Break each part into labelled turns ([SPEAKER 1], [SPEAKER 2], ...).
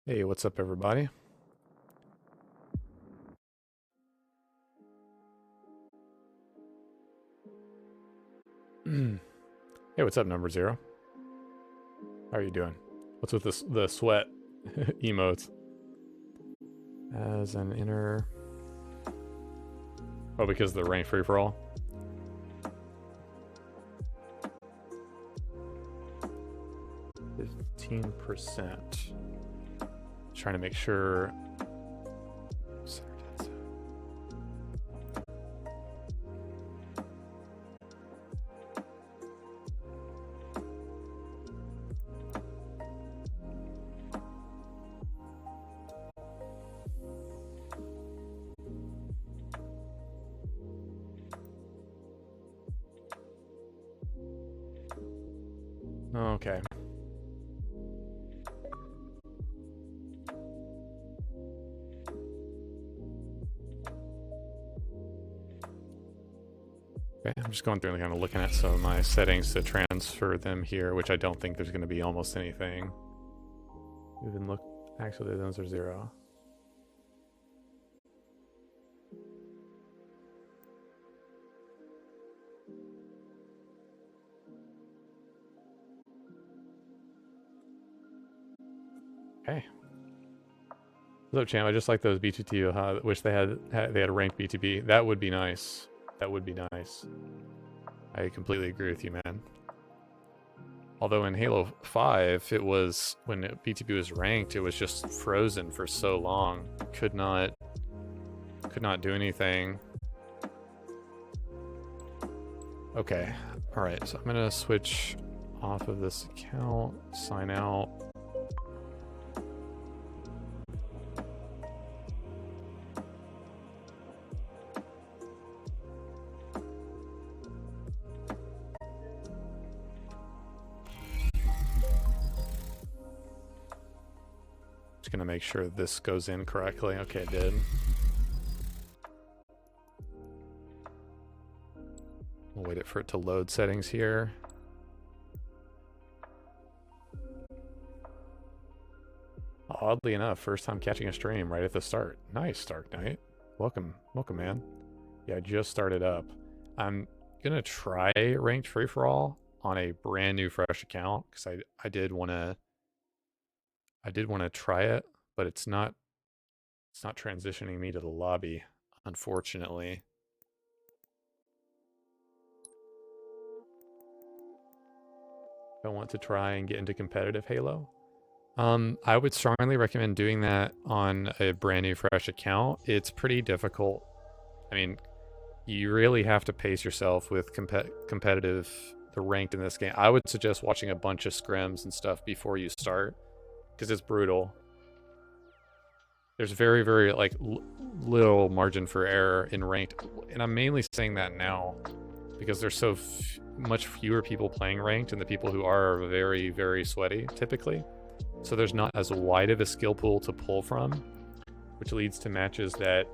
[SPEAKER 1] Hey, what's up, everybody? Hey, what's up, number 0? How are you doing? What's with this, the sweat emotes? As an inner... Oh, because of the rank free-for-all? %. Trying to make sure... Okay. Okay, I'm just going through and kind of looking at some of my settings to transfer them here, which I don't think there's going to be almost anything. Even look, actually those are 0. Okay. What's up, champ? I just like those B2T. Wish they had a ranked BTB. That would be nice. That would be nice. I completely agree with you, man. Although in Halo 5, it was, when BTB was ranked, it was just frozen for so long. Could not do anything. Okay. Alright, so I'm gonna switch off of this account, sign out. Gonna make sure this goes in correctly. Okay, it did. We'll wait for it to load settings here. Oddly enough, first time catching a stream right at the start. Nice, Dark Knight. Welcome, man. Yeah, I just started up. I'm gonna try ranked free for all on a brand new fresh account because I did want to try it, but it's not transitioning me to the lobby, unfortunately. I want to try and get into competitive Halo. I would strongly recommend doing that on a brand new fresh account. It's pretty difficult. I mean, you really have to pace yourself with competitive, the ranked in this game. I would suggest watching a bunch of scrims and stuff before you start, because it's brutal. There's very, very like little margin for error in ranked, and I'm mainly saying that now because there's so much fewer people playing ranked, and the people who are very, very sweaty typically. So there's not as wide of a skill pool to pull from, which leads to matches that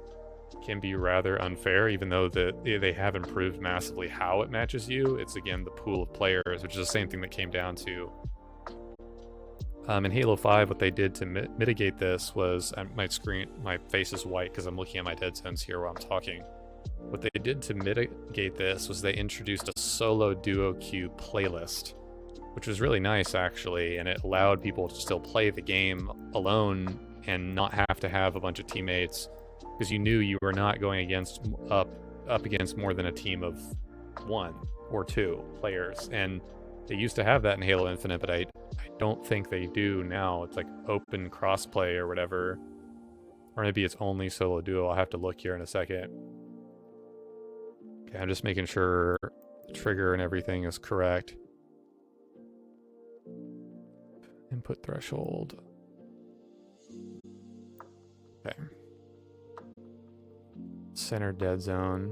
[SPEAKER 1] can be rather unfair, even though they have improved massively how it matches you. It's again the pool of players, which is the same thing that came down to in Halo 5. What they did to mitigate this was, my face is white because I'm looking at my dead zones here while I'm talking. What they did to mitigate this was they introduced a solo duo queue playlist, which was really nice actually, and it allowed people to still play the game alone and not have to have a bunch of teammates, because you knew you were not going against up against more than a team of 1 or 2 players. And they used to have that in Halo Infinite, but I don't think they do now. It's like open crossplay or whatever, or maybe it's only solo duo. I'll have to look here in a second. Okay, I'm just making sure the trigger and everything is correct. Input threshold. Okay. Center dead zone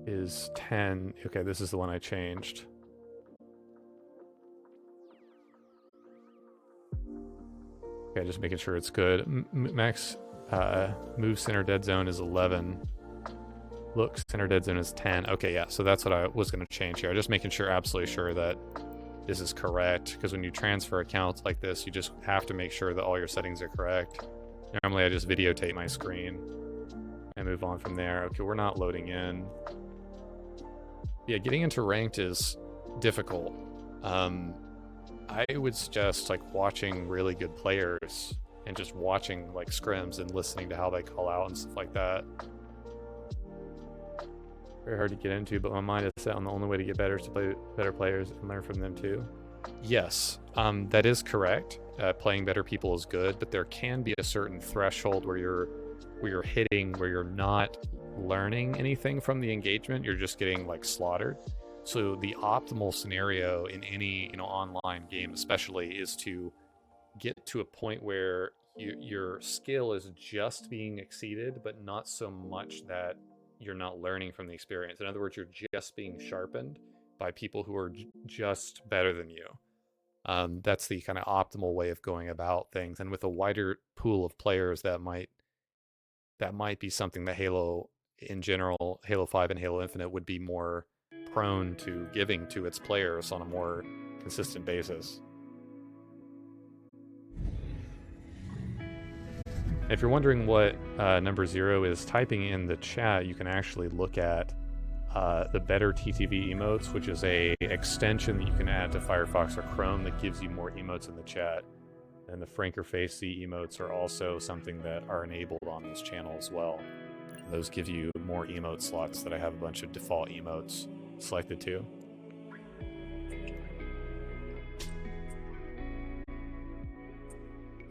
[SPEAKER 1] is 10. Okay, this is the one I changed. Okay, just making sure it's good. Max move center dead zone is 11. Look, center dead zone is 10. Okay, yeah, so that's what I was going to change here. I'm just making sure, absolutely sure that this is correct, because when you transfer accounts like this, you just have to make sure that all your settings are correct. Normally I just videotape my screen and move on from there. Okay, we're not loading in. Yeah, getting into ranked is difficult. I would suggest like watching really good players and just watching like scrims and listening to how they call out and stuff like that. Very hard to get into, but my mind is set on the only way to get better is to play better players and learn from them too. Yes, that is correct. Playing better people is good, but there can be a certain threshold where you're hitting, where you're not learning anything from the engagement. You're just getting like slaughtered. So the optimal scenario in any online game especially is to get to a point where your skill is just being exceeded, but not so much that you're not learning from the experience. In other words, you're just being sharpened by people who are just better than you. That's the kind of optimal way of going about things. And with a wider pool of players, that might be something that Halo in general, Halo 5 and Halo Infinite would be more prone to giving to its players on a more consistent basis. If you're wondering what number 0 is typing in the chat, you can actually look at the Better TTV emotes, which is a extension that you can add to Firefox or Chrome that gives you more emotes in the chat. And the Franker Facey emotes are also something that are enabled on this channel as well. Those give you more emote slots that I have a bunch of default emotes selected to.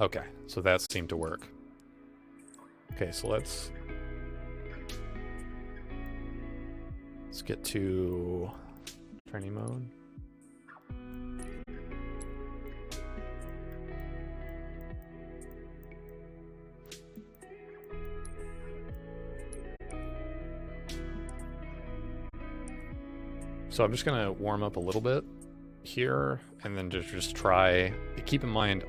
[SPEAKER 1] Okay, so that seemed to work. Okay, so let's get to training mode. So I'm just gonna warm up a little bit here and then just try. Keep in mind,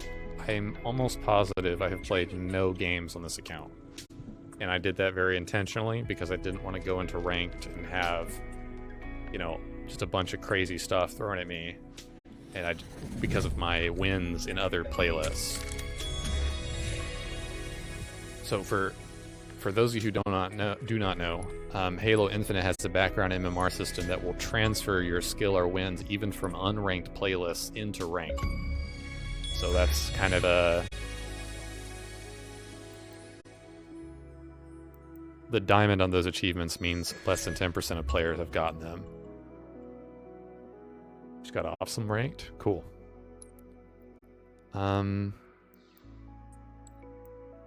[SPEAKER 1] I'm almost positive I have played no games on this account. And I did that very intentionally because I didn't want to go into ranked and have, just a bunch of crazy stuff thrown at me. and because of my wins in other playlists. So for those of you who do not know, Halo Infinite has a background MMR system that will transfer your skill or wins even from unranked playlists into ranked. So that's kind of the diamond on those achievements means less than 10% of players have gotten them. Just got off some ranked. Cool. I'm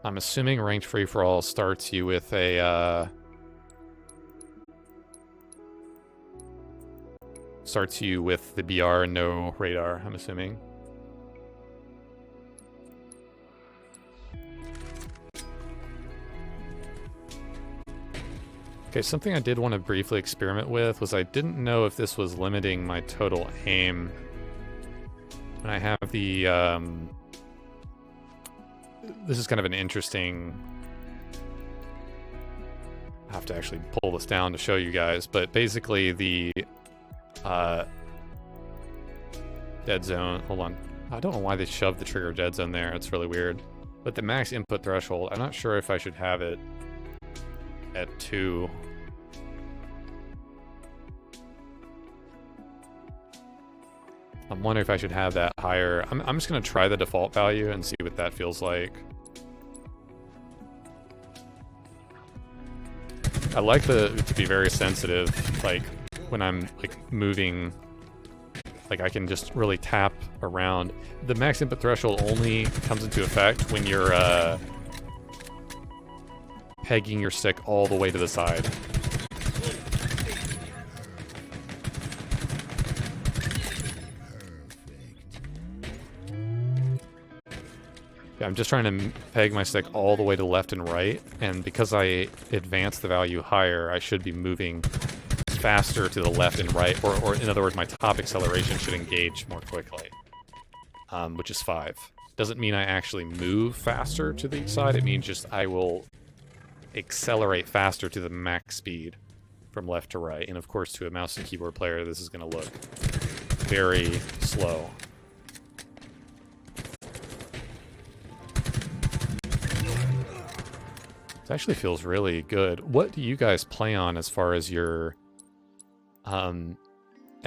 [SPEAKER 1] assuming ranked free-for-all starts you with a starts you with the BR and no radar, I'm assuming. Okay, something I did want to briefly experiment with was I didn't know if this was limiting my total aim. And I have the, this is kind of an interesting, I have to actually pull this down to show you guys, but basically the dead zone, hold on. I don't know why they shoved the trigger dead zone there, it's really weird. But the max input threshold, I'm not sure if I should have it at 2. I'm wondering if I should have that higher. I'm just going to try the default value and see what that feels like. I like it to be very sensitive, like when I'm like moving, like I can just really tap around. The max input threshold only comes into effect when you're pegging your stick all the way to the side. Yeah, I'm just trying to peg my stick all the way to left and right, and because I advance the value higher, I should be moving faster to the left and right, or in other words, my top acceleration should engage more quickly, which is 5. Doesn't mean I actually move faster to the side, it means just I will accelerate faster to the max speed from left to right. And of course, to a mouse and keyboard player, this is going to look very slow. This actually feels really good. What do you guys play on as far as your... and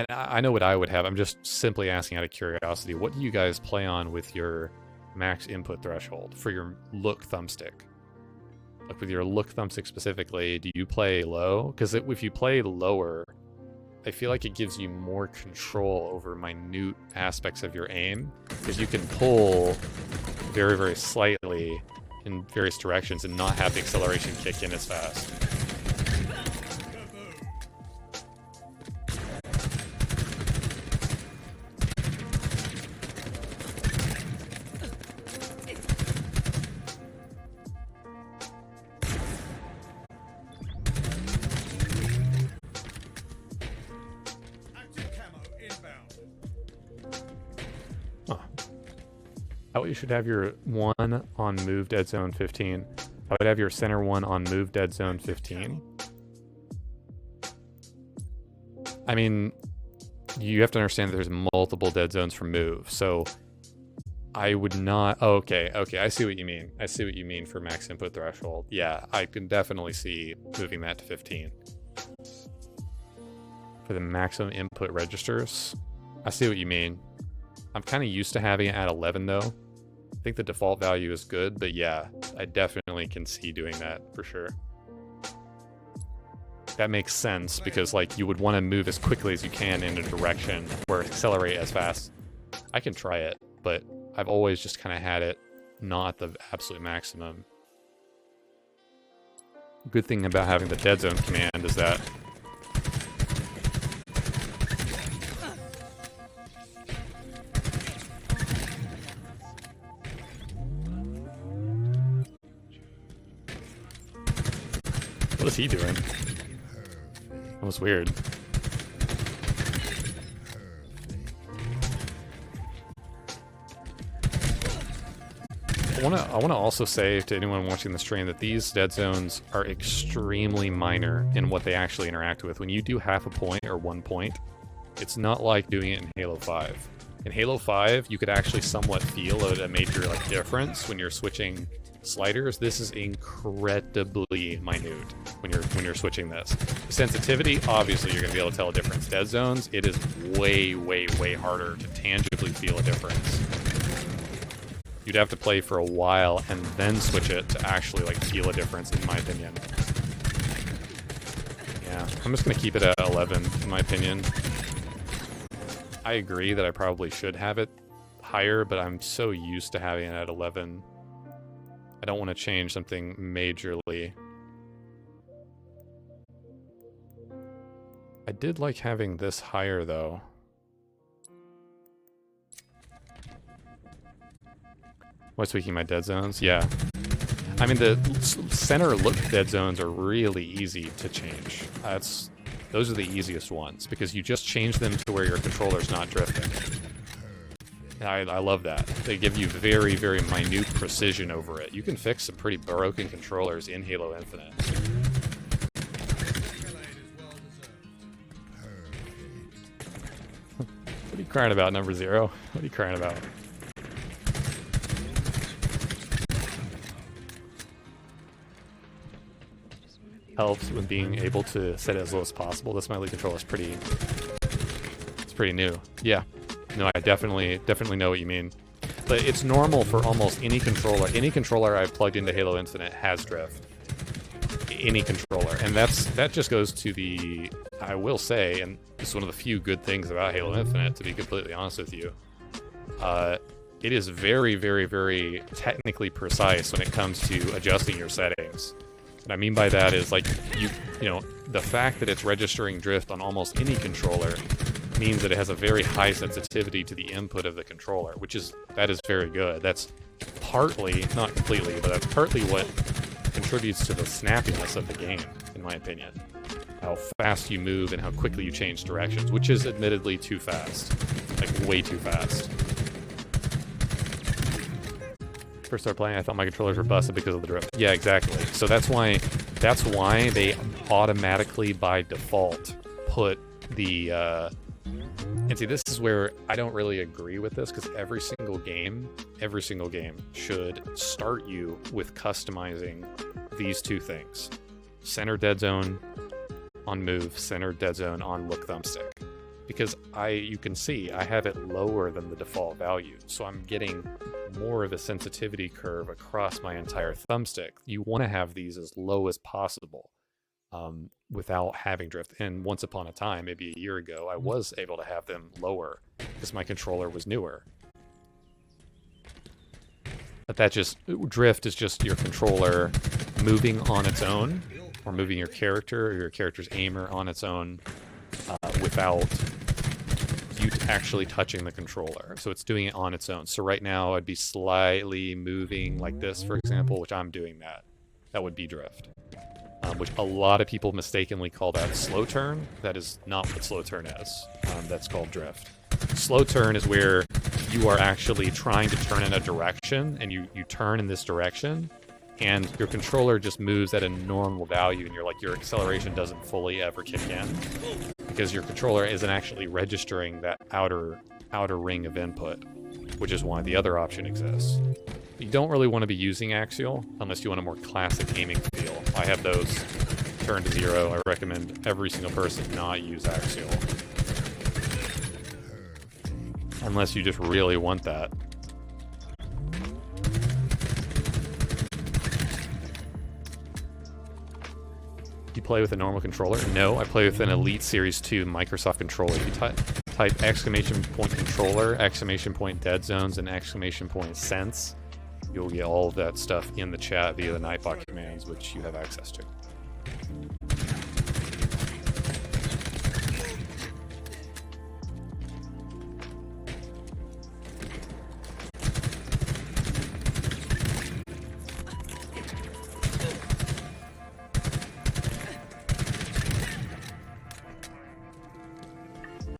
[SPEAKER 1] I know what I would have. I'm just simply asking out of curiosity. What do you guys play on with your max input threshold for your look thumbstick? Like with your look thumbstick specifically, do you play low? Because if you play lower, I feel like it gives you more control over minute aspects of your aim, because you can pull very, very slightly in various directions and not have the acceleration kick in as fast. You should have your 1 on move dead zone 15. I would have your center 1 on move dead zone 15. I mean, you have to understand that there's multiple dead zones for move, so I would not... Oh, okay, I see what you mean. I see what you mean for max input threshold. Yeah, I can definitely see moving that to 15. For the maximum input registers, I see what you mean. I'm kind of used to having it at 11, though. I think the default value is good, but yeah, I definitely can see doing that for sure. That makes sense, because like you would want to move as quickly as you can in a direction or accelerate as fast. I can try it, but I've always just kind of had it not at the absolute maximum. Good thing about having the dead zone command is that what is he doing? That was weird. I want to also say to anyone watching the stream that these dead zones are extremely minor in what they actually interact with. When you do half a point or 1 point, it's not like doing it in Halo 5. In Halo 5, you could actually somewhat feel a major like difference when you're switching sliders. This is incredibly minute when you're switching this. Sensitivity, obviously you're going to be able to tell a difference. Dead zones, it is way, way, way harder to tangibly feel a difference. You'd have to play for a while and then switch it to actually like feel a difference, in my opinion. Yeah, I'm just going to keep it at 11, in my opinion. I agree that I probably should have it higher, but I'm so used to having it at 11. I don't want to change something majorly. I did like having this higher, though. What's tweaking my dead zones? Yeah. I mean, the center look dead zones are really easy to change. Those are the easiest ones, because you just change them to where your controller's not drifting. I love that. They give you very, very minute precision over it. You can fix some pretty broken controllers in Halo Infinite. What are you crying about, number 0? What are you crying about? Helps with being able to set it as low as possible. This my lead controller is pretty new. Yeah. No, I definitely know what you mean. But it's normal for almost any controller. Any controller I've plugged into Halo Infinite has drift. Any controller. And that just goes to the, I will say, and this is one of the few good things about Halo Infinite, to be completely honest with you. It is very, very, very technically precise when it comes to adjusting your settings. What I mean by that is, like, you know, the fact that it's registering drift on almost any controller means that it has a very high sensitivity to the input of the controller, that is very good. That's partly, not completely, but that's partly what contributes to the snappiness of the game, in my opinion. How fast you move and how quickly you change directions, which is admittedly too fast. Like, way too fast. First started playing, I thought my controllers were busted because of the drift. Yeah, exactly. So that's why they automatically, by default, put the... And see, this is where I don't really agree with this, because every single game should start you with customizing these two things. Center dead zone on move, center dead zone on look thumbstick. Because you can see, I have it lower than the default value, so I'm getting more of a sensitivity curve across my entire thumbstick. You want to have these as low as possible. Without having drift. And once upon a time, maybe a year ago, I was able to have them lower because my controller was newer. But drift is just your controller moving on its own, or moving your character or your character's aimer on its own without you actually touching the controller. So it's doing it on its own. So right now I'd be slightly moving like this, for example, which I'm doing that. That would be drift. Which a lot of people mistakenly call that slow turn. That is not what slow turn is. That's called drift. Slow turn is where you are actually trying to turn in a direction, and you turn in this direction, and your controller just moves at a normal value, and your acceleration doesn't fully ever kick in, because your controller isn't actually registering that outer ring of input, which is why the other option exists. You don't really want to be using axial unless you want a more classic aiming feel. I have those turned to 0. I recommend every single person not use axial. Unless you just really want that. You play with a normal controller? No, I play with an Elite Series 2 Microsoft controller. You type exclamation point controller, exclamation point dead zones, and exclamation point sense. You'll get all of that stuff in the chat via the Nightbot commands, which you have access to.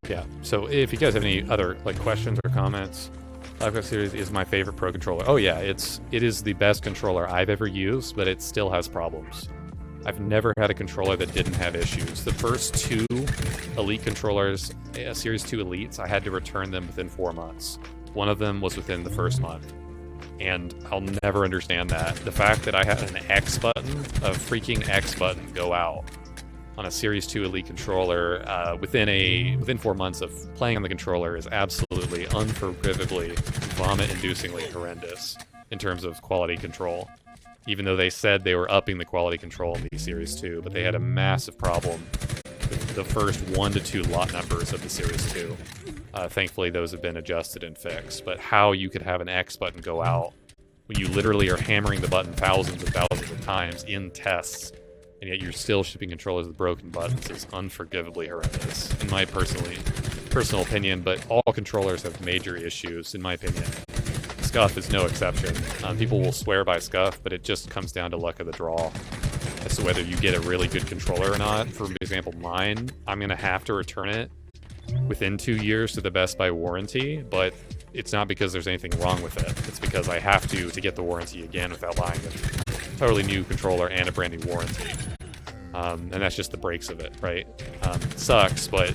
[SPEAKER 1] Yeah, so if you guys have any other questions or comments, F Series is my favorite pro controller. Oh yeah, it is the best controller I've ever used, but it still has problems. I've never had a controller that didn't have issues. The first 2 Elite controllers, Series 2 Elites, I had to return them within 4 months. One of them was within the first month. And I'll never understand that. The fact that I had an X button, a freaking X button, go out on a Series 2 Elite controller within 4 months of playing on the controller is absolutely, unforgivably, vomit-inducingly horrendous in terms of quality control. Even though they said they were upping the quality control in the Series 2, but they had a massive problem with the first 1 to 2 lot numbers of the Series 2. Thankfully, those have been adjusted and fixed. But how you could have an X button go out when you literally are hammering the button thousands and thousands of times in tests, and yet you're still shipping controllers with broken buttons is unforgivably horrendous, in my personal opinion. But all controllers have major issues, in my opinion. Scuff is no exception. People will swear by Scuff, but it just comes down to luck of the draw as to whether you get a really good controller or not. For example, mine, I'm going to have to return it within 2 years to the Best Buy warranty, but it's not because there's anything wrong with it. It's because I have to get the warranty again without buying a totally new controller and a brand new warranty. And that's just the breaks of it, right? It sucks, but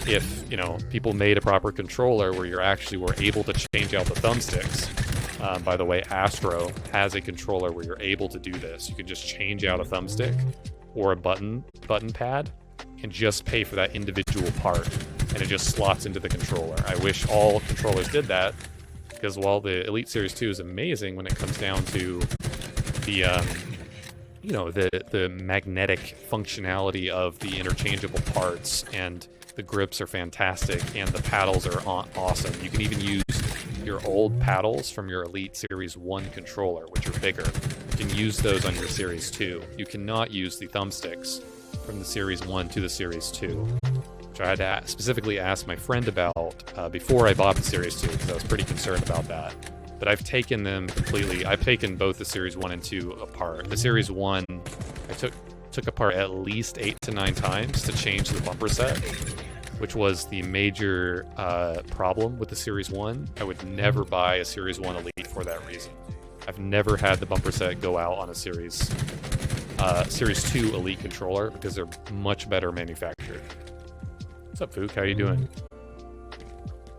[SPEAKER 1] if, people made a proper controller where you actually were able to change out the thumbsticks. By the way, Astro has a controller where you're able to do this. You can just change out a thumbstick or a button pad and just pay for that individual part, and it just slots into the controller. I wish all controllers did that, because while the Elite Series 2 is amazing when it comes down to the the magnetic functionality of the interchangeable parts, and the grips are fantastic, and the paddles are awesome. You can even use your old paddles from your Elite Series 1 controller, which are bigger. You can use those on your Series 2. You cannot use the thumbsticks from the Series 1 to the Series 2, which I had to specifically ask my friend about before I bought the Series 2, because I was pretty concerned about that. But I've taken them completely. I've taken both the Series 1 and 2 apart. The Series 1, I took apart at least 8 to 9 times to change the bumper set, which was the major problem with the Series 1. I would never buy a Series 1 Elite for that reason. I've never had the bumper set go out on a Series 2 Elite controller, because they're much better manufactured. What's up, Fook? How you doing?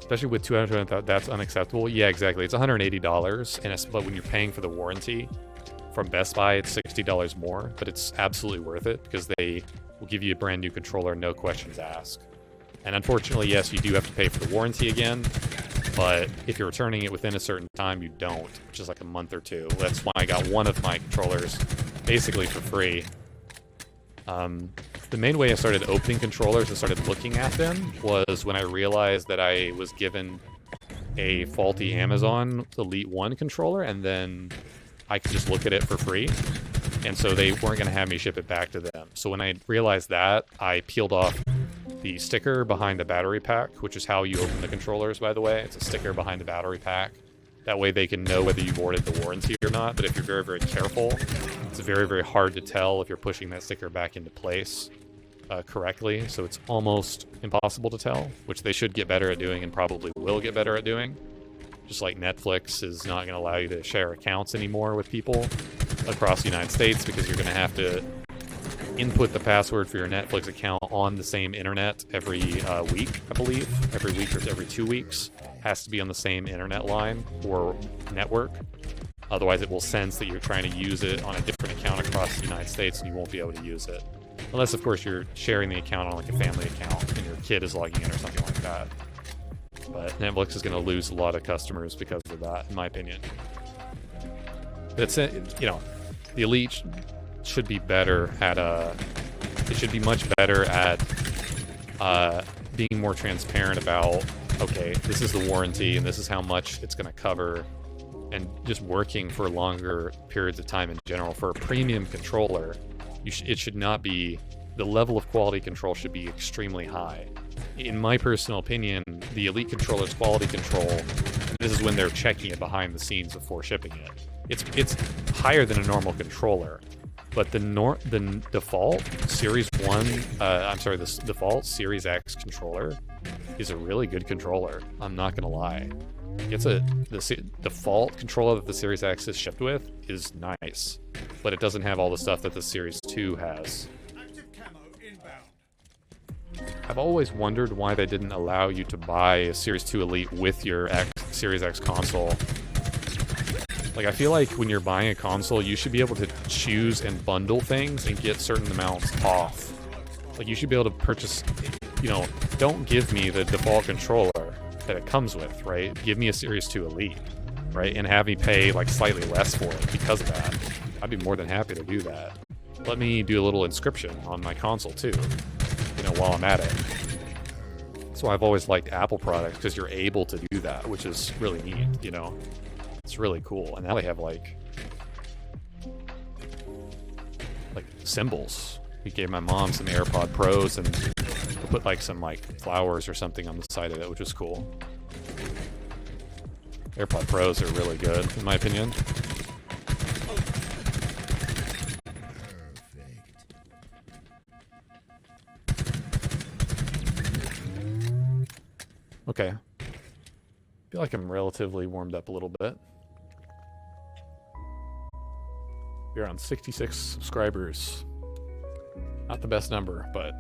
[SPEAKER 1] Especially with 200, that's unacceptable. Yeah, exactly. It's $180, but when you're paying for the warranty from Best Buy, it's $60 more, but it's absolutely worth it, because they will give you a brand new controller, no questions asked. And unfortunately, yes, you do have to pay for the warranty again, but if you're returning it within a certain time, you don't, which is like a month or 2. That's why I got one of my controllers basically for free. The main way I started opening controllers and started looking at them was when I realized that I was given a faulty Amazon Elite 1 controller, and then I could just look at it for free. And so they weren't going to have me ship it back to them. So when I realized that, I peeled off the sticker behind the battery pack, which is how you open the controllers, by the way. It's a sticker behind the battery pack. That way they can know whether you've ordered the warranty or not. But if you're very, very careful, it's very, very hard to tell if you're pushing that sticker back into place correctly. So it's almost impossible to tell, which they should get better at doing and probably will get better at doing. Just like Netflix is not going to allow you to share accounts anymore with people across the United States, because you're going to have to input the password for your Netflix account on the same internet every week, I believe. Every week or every 2 weeks. Has to be on the same internet line or network. Otherwise it will sense that you're trying to use it on a different account across the United States, and you won't be able to use it. Unless, of course, you're sharing the account on like a family account and your kid is logging in or something like that. But Netflix is going to lose a lot of customers because of that, in my opinion. But it's, the Elite should be better at it should be much better at being more transparent about, okay, this is the warranty and this is how much it's going to cover, and just working for longer periods of time in general. For a premium controller, it should not be, the level of quality control should be extremely high. In my personal opinion, the Elite controller's quality control, this is when they're checking it behind the scenes before shipping it, it's higher than a normal controller. But the default Series 1, the default Series X controller is a really good controller. I'm not gonna lie. It's the default controller that the Series X is shipped with is nice, but it doesn't have all the stuff that the Series 2 has. I've always wondered why they didn't allow you to buy a Series 2 Elite with your Series X console. Like, I feel like when you're buying a console, you should be able to choose and bundle things and get certain amounts off. Like, you should be able to purchase, you know, don't give me the default controller that it comes with, right? Give me a Series 2 Elite, right? And have me pay, like, slightly less for it because of that. I'd be more than happy to do that. Let me do a little inscription on my console, too, you know, while I'm at it. So I've always liked Apple products, because you're able to do that, which is really neat, you know? It's really cool. And now they have, like symbols. We gave my mom some AirPod Pros and put, like, some, like, flowers or something on the side of it, which is cool. AirPod Pros are really good, in my opinion. Okay. I feel like I'm relatively warmed up a little bit. We're on 66 subscribers. Not the best number, but...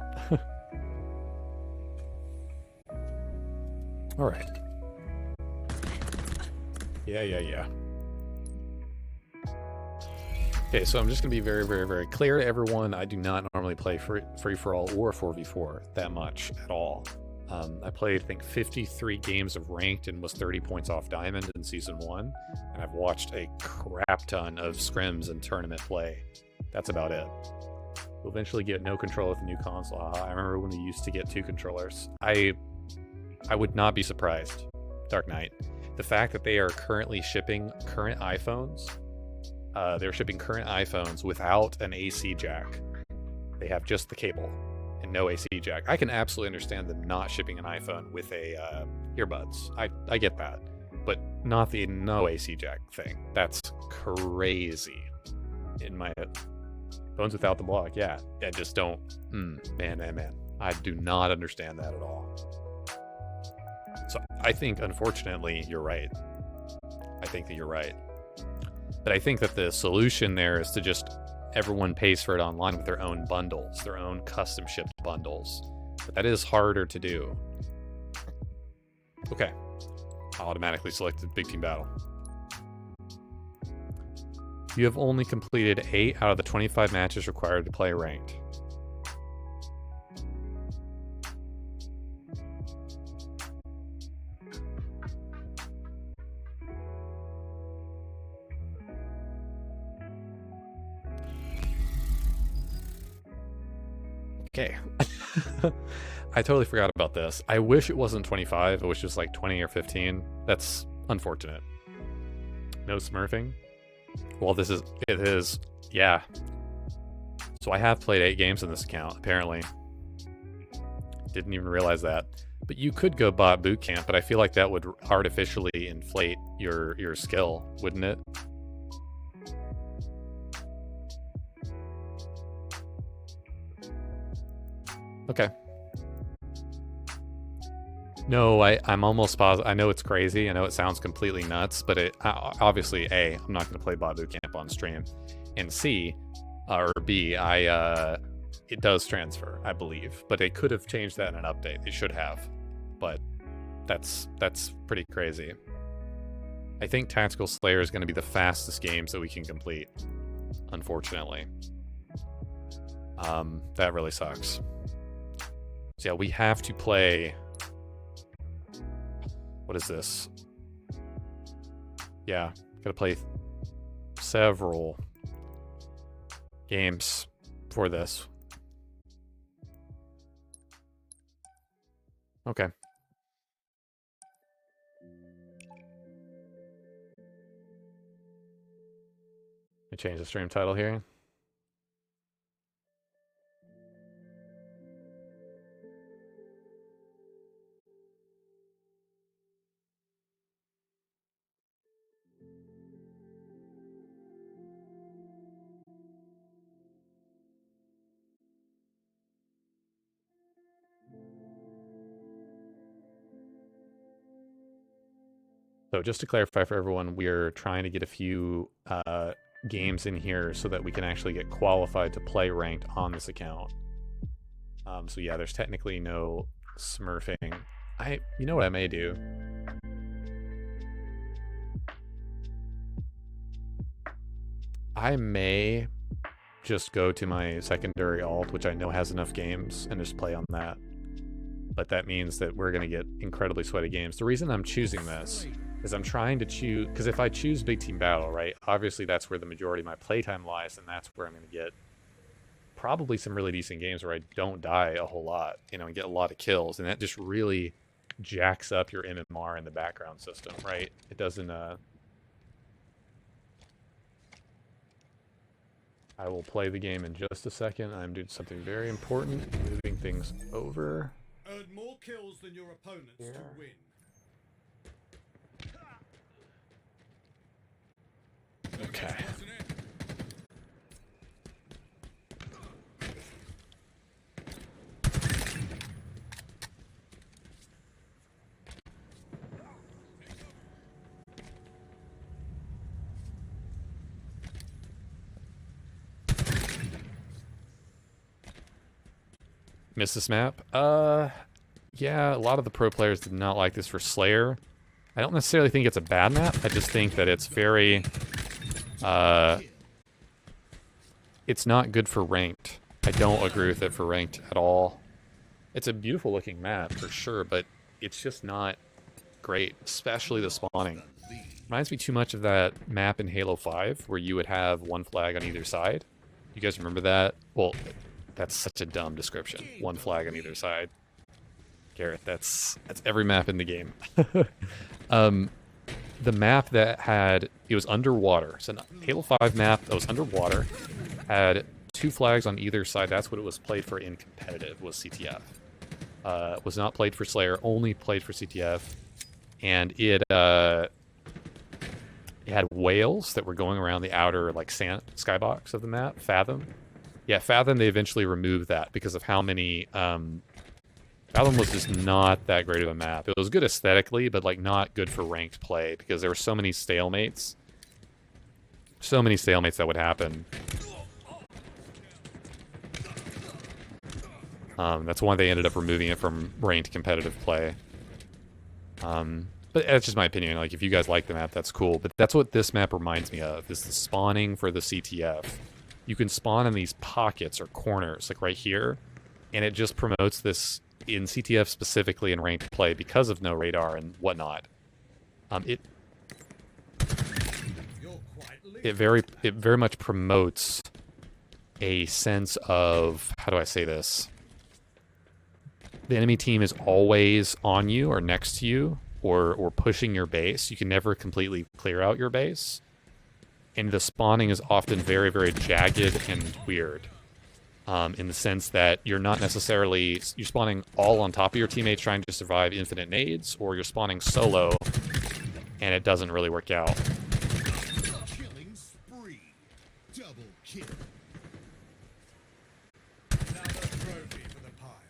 [SPEAKER 1] Alright. Yeah. Okay, so I'm just going to be very, very, very clear to everyone. I do not normally play free-for-all or 4v4 that much at all. I played, I think, 53 games of Ranked and was 30 points off Diamond in Season 1. And I've watched a crap ton of scrims and tournament play. That's about it. We'll eventually get no controller with the new console. I remember when we used to get 2 controllers. I would not be surprised, Dark Knight. The fact that they are currently shipping current iPhones, they're shipping current iPhones without an AC jack. They have just the cable and no AC jack. I can absolutely understand them not shipping an iPhone with a earbuds. I get that, but not the no AC jack thing. That's crazy. In my phones without the block, yeah. I just don't. Man. I do not understand that at all. So I think, unfortunately, you're right. I think that you're right. But I think that the solution there is to just everyone pays for it online with their own bundles, their own custom shipped bundles. But that is harder to do. Okay. I automatically selected Big Team Battle. You have only completed 8 out of the 25 matches required to play Ranked. Okay. I totally forgot about this. I wish it wasn't 25. I wish it was like 20 or 15. That's unfortunate. No smurfing. Well, it is. Yeah. So I have played 8 games in this account, apparently. Didn't even realize that. But you could go bot boot camp, but I feel like that would artificially inflate your skill, wouldn't it? Okay. No, I'm almost positive. I know it's crazy. I know it sounds completely nuts, but obviously, A, I'm not going to play bot boot camp on stream, and C, or B, it does transfer, I believe, but they could have changed that in an update. They should have, but that's pretty crazy. I think Tactical Slayer is going to be the fastest games that we can complete, unfortunately. That really sucks. So yeah, we have to play. What is this? Yeah, gotta play several games for this. Okay. I change the stream title here. So just to clarify for everyone, we're trying to get a few games in here so that we can actually get qualified to play ranked on this account. So yeah, there's technically no smurfing. You know what I may do? I may just go to my secondary alt, which I know has enough games, and just play on that. But that means that we're going to get incredibly sweaty games. The reason I'm choosing this is I'm trying to choose, because if I choose Big Team Battle, right, obviously that's where the majority of my playtime lies, and that's where I'm going to get probably some really decent games where I don't die a whole lot, you know, and get a lot of kills, and that just really jacks up your MMR in the background system, right? It doesn't, I will play the game in just a second. I'm doing something very important, moving things over.
[SPEAKER 2] Earn more kills than your opponents to win.
[SPEAKER 1] Okay. Miss this map? Yeah, a lot of the pro players did not like this for Slayer. I don't necessarily think it's a bad map. I just think that it's very, it's not good for ranked. I don't agree with it for ranked at all. It's a beautiful looking map for sure, but it's just not great, especially the spawning. Reminds me too much of that map in Halo 5 where you would have one flag on either side. You guys remember that? Well, that's such a dumb description. One flag on either side. Garrett, that's every map in the game. The map that had, it was underwater. So Halo 5 map that was underwater had two flags on either side. That's what it was played for in competitive, was CTF. Was not played for Slayer, only played for CTF. And it had whales that were going around the outer like skybox of the map, Fathom. Yeah, Fathom, they eventually removed that because of how many... Fathom was just not that great of a map. It was good aesthetically, but like not good for ranked play because there were so many stalemates. So many stalemates that would happen. That's why they ended up removing it from ranked competitive play. But that's just my opinion. Like, if you guys like the map, that's cool. But that's what this map reminds me of, is the spawning for the CTF. You can spawn in these pockets or corners, like right here, and it just promotes this, in CTF specifically in ranked play, because of no radar and whatnot. It very much promotes a sense of, how do I say this? The enemy team is always on you or next to you or pushing your base. You can never completely clear out your base. And the spawning is often very, very jagged and weird. In the sense that you're not necessarily... You're spawning all on top of your teammates trying to survive infinite nades, or you're spawning solo and it doesn't really work out.
[SPEAKER 2] Killing spree. Double kill. Another trophy for the pile.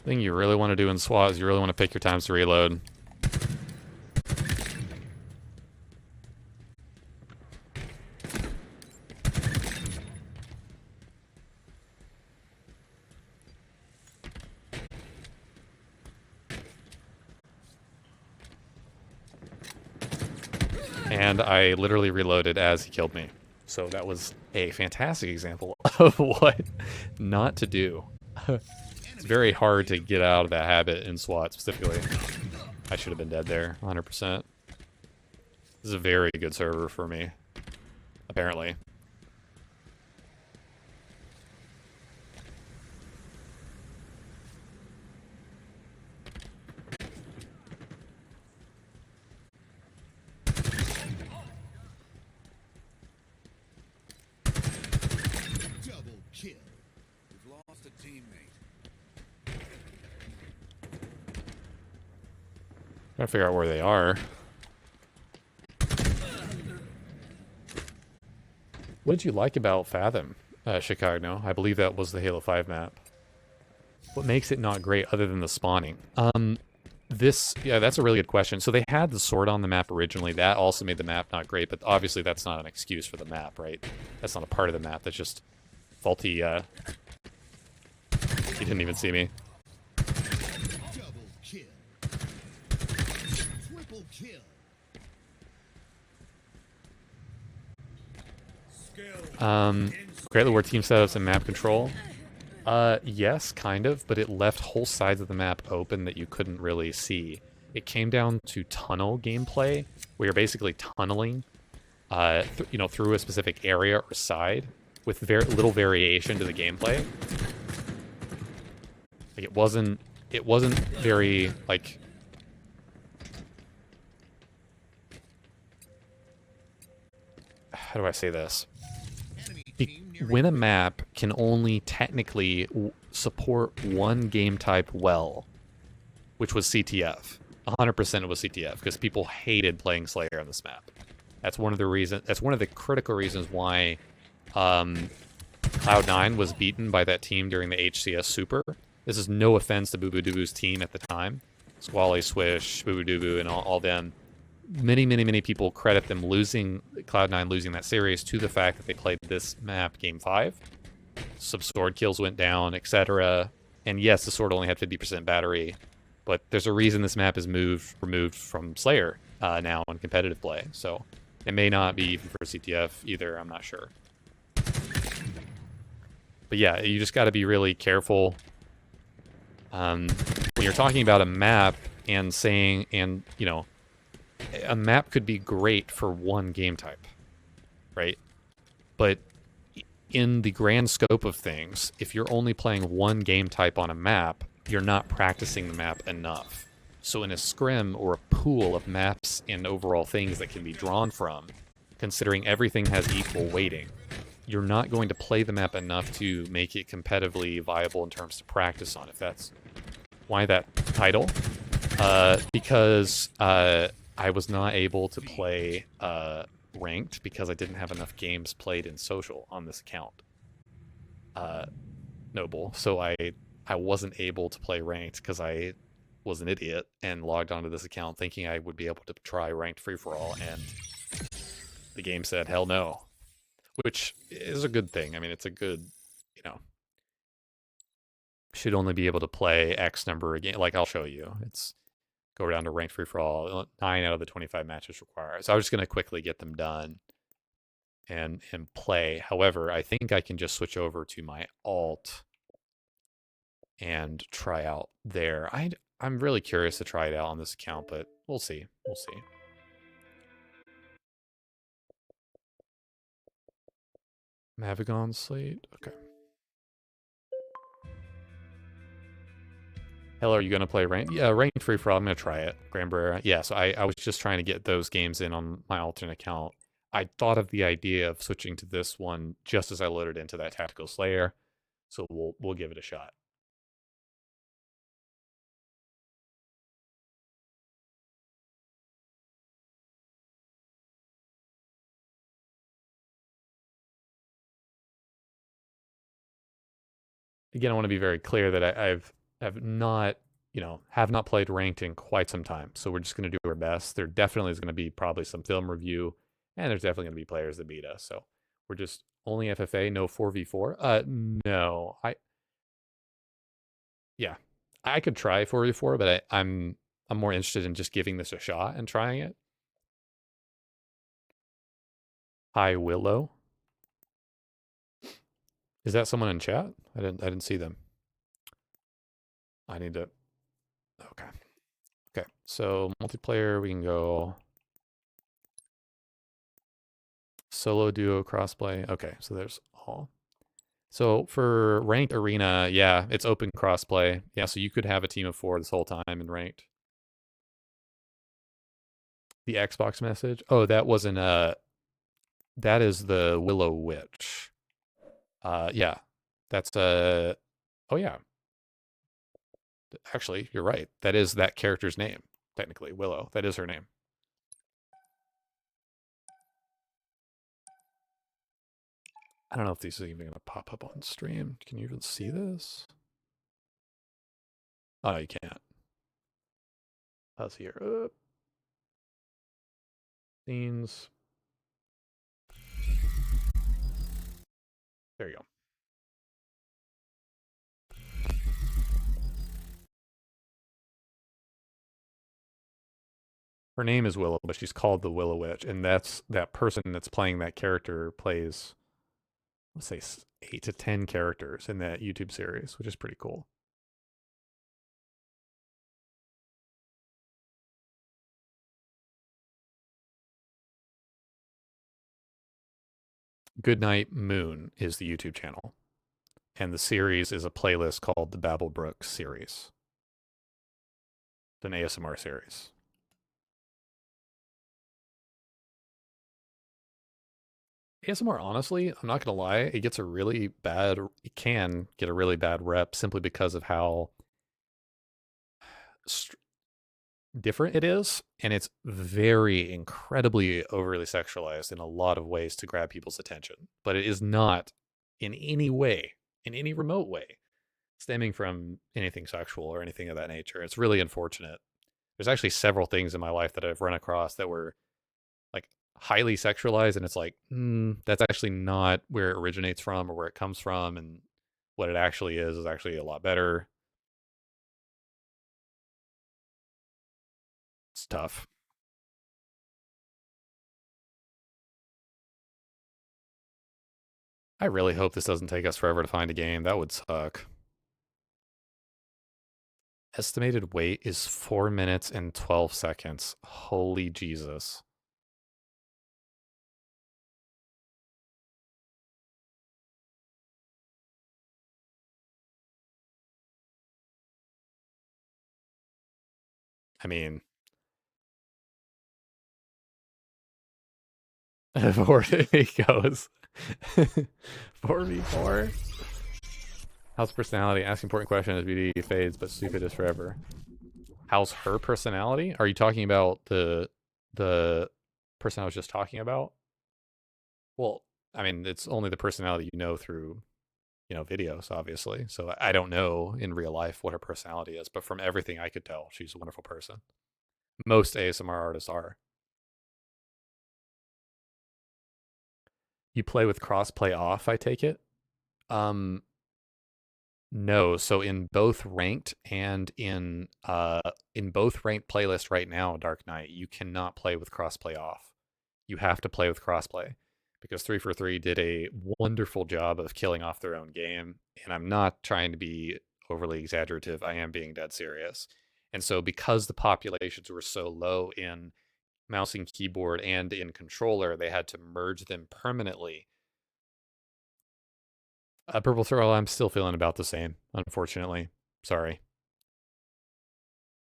[SPEAKER 1] Thing you really want to do in SWAT is you really want to pick your times to reload. And I literally reloaded as he killed me. So that was a fantastic example of what not to do. It's very hard to get out of that habit in SWAT specifically. I should have been dead there, 100%. This is a very good server for me, apparently.
[SPEAKER 2] Double kill. We've lost a teammate.
[SPEAKER 1] Trying to figure out where they are. What did you like about Fathom, Chicago? I believe that was the Halo 5 map. What makes it not great other than the spawning? Yeah, that's a really good question. So they had the sword on the map originally. That also made the map not great, but obviously that's not an excuse for the map, right? That's not a part of the map. That's just faulty, he didn't even see me.
[SPEAKER 2] Double kill. Triple kill.
[SPEAKER 1] Greatly War team setups and map control. Yes, kind of, but it left whole sides of the map open that you couldn't really see. It came down to tunnel gameplay, where you're basically tunneling, through a specific area or side, with very little variation to the gameplay. Like it wasn't very like. How do I say this? When a map can only technically support one game type well, which was CTF, 100% it was CTF, because people hated playing Slayer on this map. That's one of the reasons. That's one of the critical reasons why Cloud9 was beaten by that team during the HCS Super. This is no offense to Boo Boo Doo Boo's team at the time, Squally, Swish, Boo Boo Doo Boo, and all them. Many people credit them Cloud9 losing that series to the fact that they played this map Game 5. Some sword kills went down, etc. And yes, the sword only had 50% battery, but there's a reason this map is removed from Slayer now in competitive play. So it may not be even for CTF either, I'm not sure. But yeah, you just got to be really careful when you're talking about a map and saying, a map could be great for one game type, right? But in the grand scope of things, if you're only playing one game type on a map, you're not practicing the map enough. So in a scrim or a pool of maps and overall things that can be drawn from, considering everything has equal weighting, you're not going to play the map enough to make it competitively viable in terms of practice on it. That's why that title. Because I was not able to play ranked because I didn't have enough games played in social on this account. Noble. So I wasn't able to play ranked because I was an idiot and logged onto this account thinking I would be able to try ranked free-for-all, and the game said, hell no. Which is a good thing. I mean, it's a good, should only be able to play X number of games. Like, I'll show you. It's go down to ranked free-for-all. 9 out of the 25 matches required. So I was just going to quickly get them done and play. However, I think I can just switch over to my alt and try out there. I'm really curious to try it out on this account, but we'll see. We'll see. Mavigon slate? Okay. Hell, are you going to play ranked? Yeah, ranked free-for-all. I'm going to try it. Granbrera. Yeah, so I was just trying to get those games in on my alternate account. I thought of the idea of switching to this one just as I loaded into that Tactical Slayer. So we'll give it a shot. Again, I want to be very clear that have not played ranked in quite some time. So we're just going to do our best. There definitely is going to be probably some film review, and there's definitely going to be players that beat us. So we're just only FFA, no 4v4. No, I could try 4v4, but I'm more interested in just giving this a shot and trying it. Hi, Willow. Is that someone in chat? I didn't see them. I need to. Okay. Okay. So multiplayer, we can go solo, duo, crossplay. Okay. So there's all. So for ranked arena, yeah, it's open crossplay. Yeah. So you could have a team of 4 this whole time in ranked. The Xbox message. Oh, that wasn't that is the Willow Witch. Yeah. That's oh yeah. Actually, you're right. That is that character's name, technically. Willow. That is her name. I don't know if these are even going to pop up on stream. Can you even see this? Oh, no, you can't. How's here? Scenes. There you go. Her name is Willow, but she's called the Willow Witch, and that person that's playing that character plays, let's say, 8 to 10 characters in that YouTube series, which is pretty cool. Goodnight Moon is the YouTube channel, and the series is a playlist called the Babblebrook series. It's an ASMR series. ASMR, honestly, I'm not gonna lie, it can get a really bad rep simply because of how different it is, and it's very incredibly overly sexualized in a lot of ways to grab people's attention. But it is not in any way, in any remote way, stemming from anything sexual or anything of that nature. It's really unfortunate. There's actually several things in my life that I've run across that were like highly sexualized, and it's like, that's actually not where it originates from or where it comes from, and what it actually is actually a lot better. It's tough. I really hope this doesn't take us forever to find a game. That would suck. Estimated wait is 4 minutes and 12 seconds. Holy Jesus. I mean, 4 he goes. 4v4? How's personality? Ask important question as BD fades, but stupid is forever. How's her personality? Are you talking about the person I was just talking about? Well, I mean, it's only the personality you know through, videos, obviously. So I don't know in real life what her personality is, but from everything I could tell, she's a wonderful person. Most ASMR artists are. You play with crossplay off, I take it? Um, no. So in both ranked and in both ranked playlists right now, Dark Knight, you cannot play with crossplay off. You have to play with crossplay because 343 did a wonderful job of killing off their own game, and I'm not trying to be overly exaggerative. I am being dead serious. And so because the populations were so low in mouse and keyboard and in controller, they had to merge them permanently. Purple Throw, I'm still feeling about the same, unfortunately. Sorry.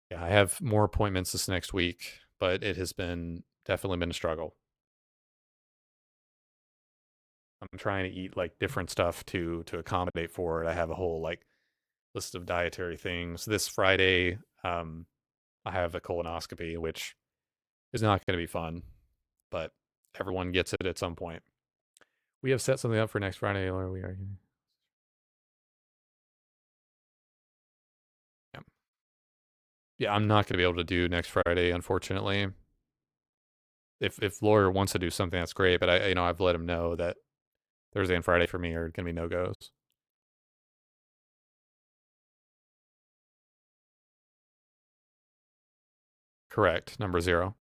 [SPEAKER 1] Yeah, I have more appointments this next week, but it has definitely been a struggle. I'm trying to eat like different stuff to accommodate for it. I have a whole like list of dietary things. This Friday, I have a colonoscopy, which is not going to be fun, but everyone gets it at some point. We have set something up for next Friday, or we are. Yeah, yeah. I'm not going to be able to do next Friday, unfortunately. If Lawyer wants to do something, that's great. But I've let him know that Thursday and Friday for me are going to be no goes. Correct. Number 0.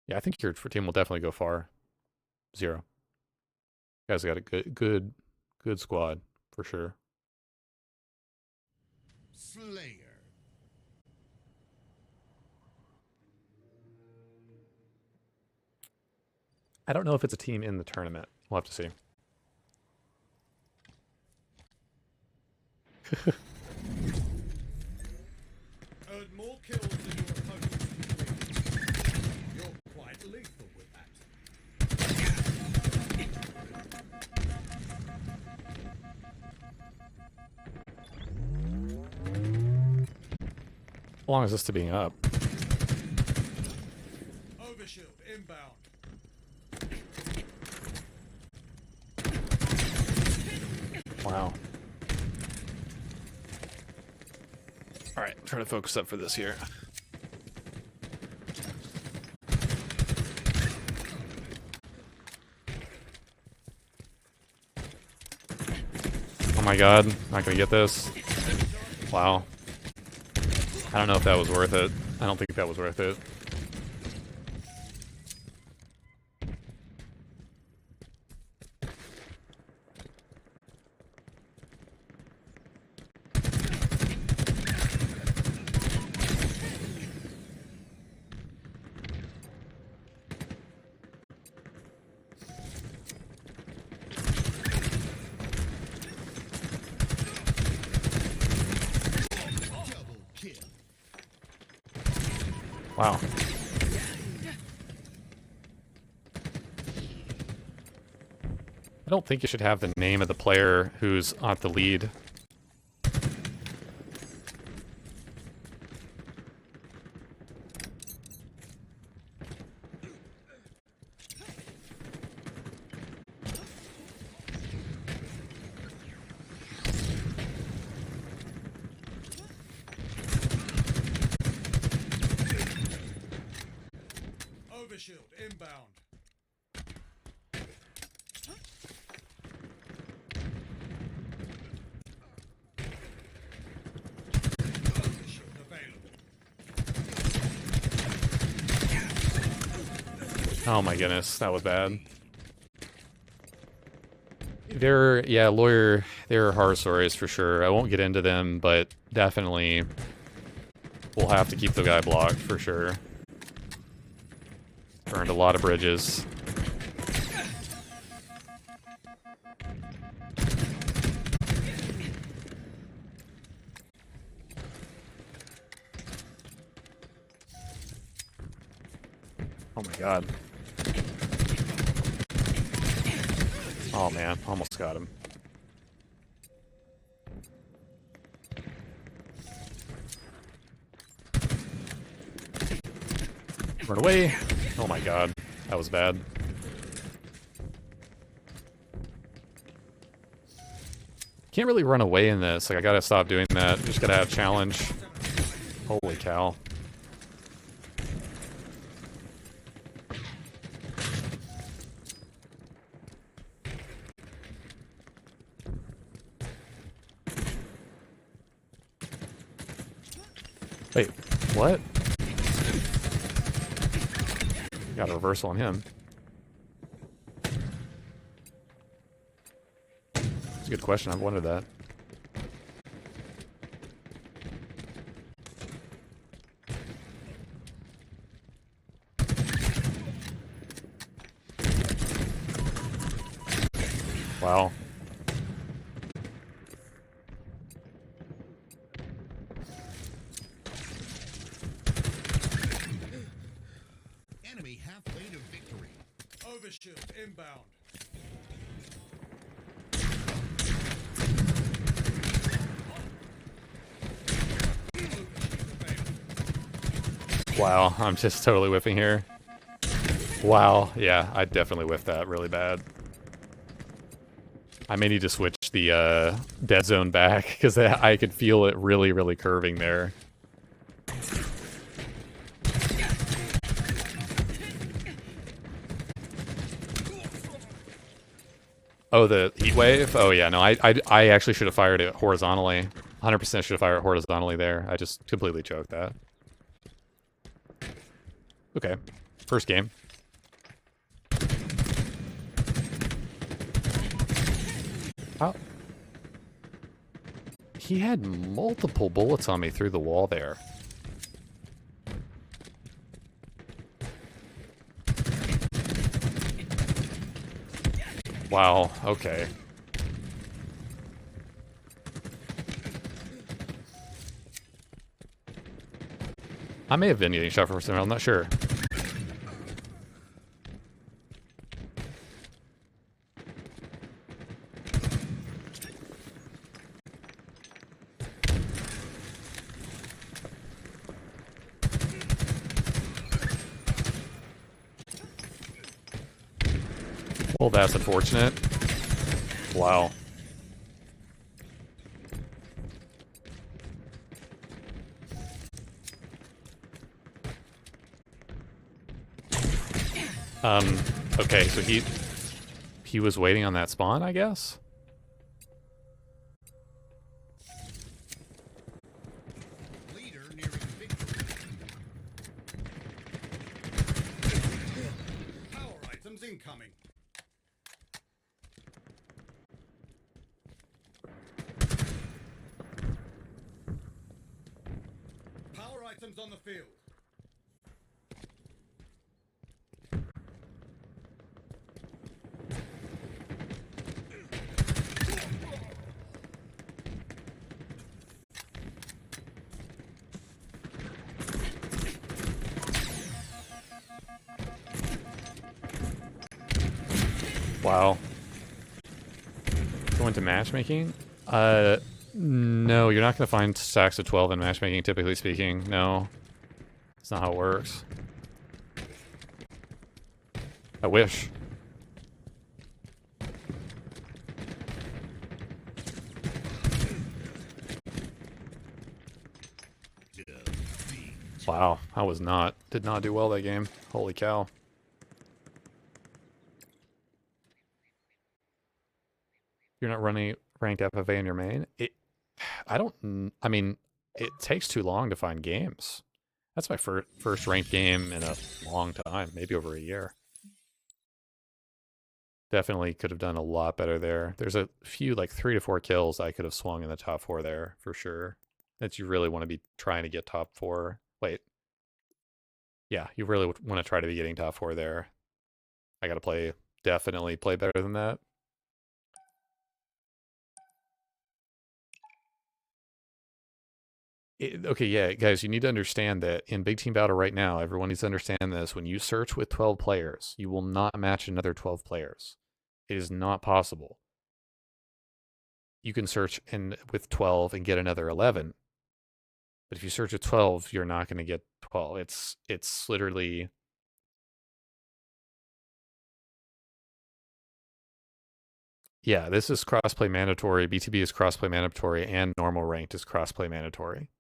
[SPEAKER 1] Yeah, I think your team will definitely go far. 0. You guys got a good squad for sure.
[SPEAKER 2] Slayer.
[SPEAKER 1] I don't know if it's a team in the tournament. We'll have to see.
[SPEAKER 2] Earned more kills than
[SPEAKER 1] long is this to being up?
[SPEAKER 2] Overshield inbound.
[SPEAKER 1] Wow. Alright, try to focus up for this here. Oh my god, not gonna get this. Wow. I don't know if that was worth it. I don't think that was worth it. Wow. I don't think you should have the name of the player who's at the lead.
[SPEAKER 2] Overshield inbound. Overshield available.
[SPEAKER 1] Oh my goodness, that was bad. Yeah, lawyer, there are horror stories for sure. I won't get into them, but definitely we'll have to keep the guy blocked for sure. Burned a lot of bridges. Oh my god. Oh man, almost got him. Run away. Oh my god, that was bad. Can't really run away in this. Like, I gotta stop doing that. Just gotta have challenge. Holy cow. Wait, what? Got a reversal on him. That's a good question. I've wondered that. Wow.
[SPEAKER 2] Enemy halfway to victory. Overshield inbound.
[SPEAKER 1] Wow, I'm just totally whiffing here. Wow, yeah, I definitely whiffed that really bad. I may need to switch the dead zone back, because I could feel it really, really curving there. Oh, the heat wave? Oh yeah, no, I actually should have fired it horizontally. 100% should have fired it horizontally there. I just completely choked that. Okay, first game. Oh. He had multiple bullets on me through the wall there. Wow, okay. I may have been getting shot from somewhere, I'm not sure. Well, that's unfortunate. Wow. Okay, so he was waiting on that spawn, I guess?
[SPEAKER 2] Leader nearing victory. Power items incoming. Power items on the field.
[SPEAKER 1] Wow. Going to matchmaking? No, you're not going to find stacks of 12 in matchmaking, typically speaking. No. That's not how it works. I wish. Wow, did not do well that game. Holy cow. You're not running ranked FFA in your main? I mean, it takes too long to find games. That's my first ranked game in a long time, maybe over a year. Definitely could have done a lot better there. There's a few, like 3 to 4 kills I could have swung in the top 4 there, for sure. That you really want to be trying to get top 4. Wait. Yeah, you really want to try to be getting top 4 there. I gotta definitely play better than that. Okay, yeah, guys, you need to understand that in Big Team Battle right now, everyone needs to understand this. When you search with 12 players, you will not match another 12 players. It is not possible. You can search with 12 and get another 11. But if you search with 12, you're not going to get 12. It's literally... Yeah, this is crossplay mandatory. BTB is crossplay mandatory, and normal ranked is crossplay mandatory.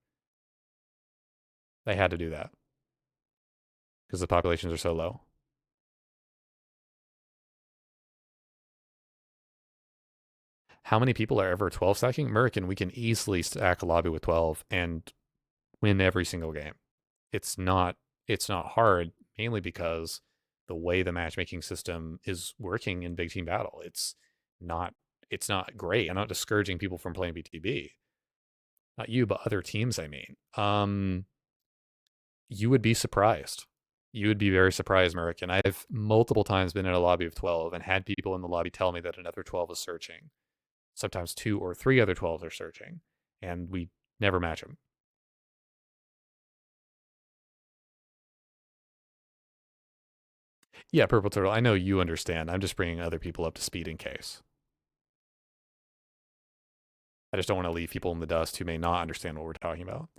[SPEAKER 1] They had to do that because the populations are so low. How many people are ever 12 stacking? American, we can easily stack a lobby with 12 and win every single game. It's not hard, mainly because the way the matchmaking system is working in Big Team Battle. It's not great. I'm not discouraging people from playing BTB. Not you, but other teams, I mean. You would be surprised. You would be very surprised, American. I've multiple times been in a lobby of 12 and had people in the lobby tell me that another 12 is searching. Sometimes 2 or 3 other 12s are searching, and we never match them. Yeah, Purple Turtle, I know you understand. I'm just bringing other people up to speed in case. I just don't want to leave people in the dust who may not understand what we're talking about.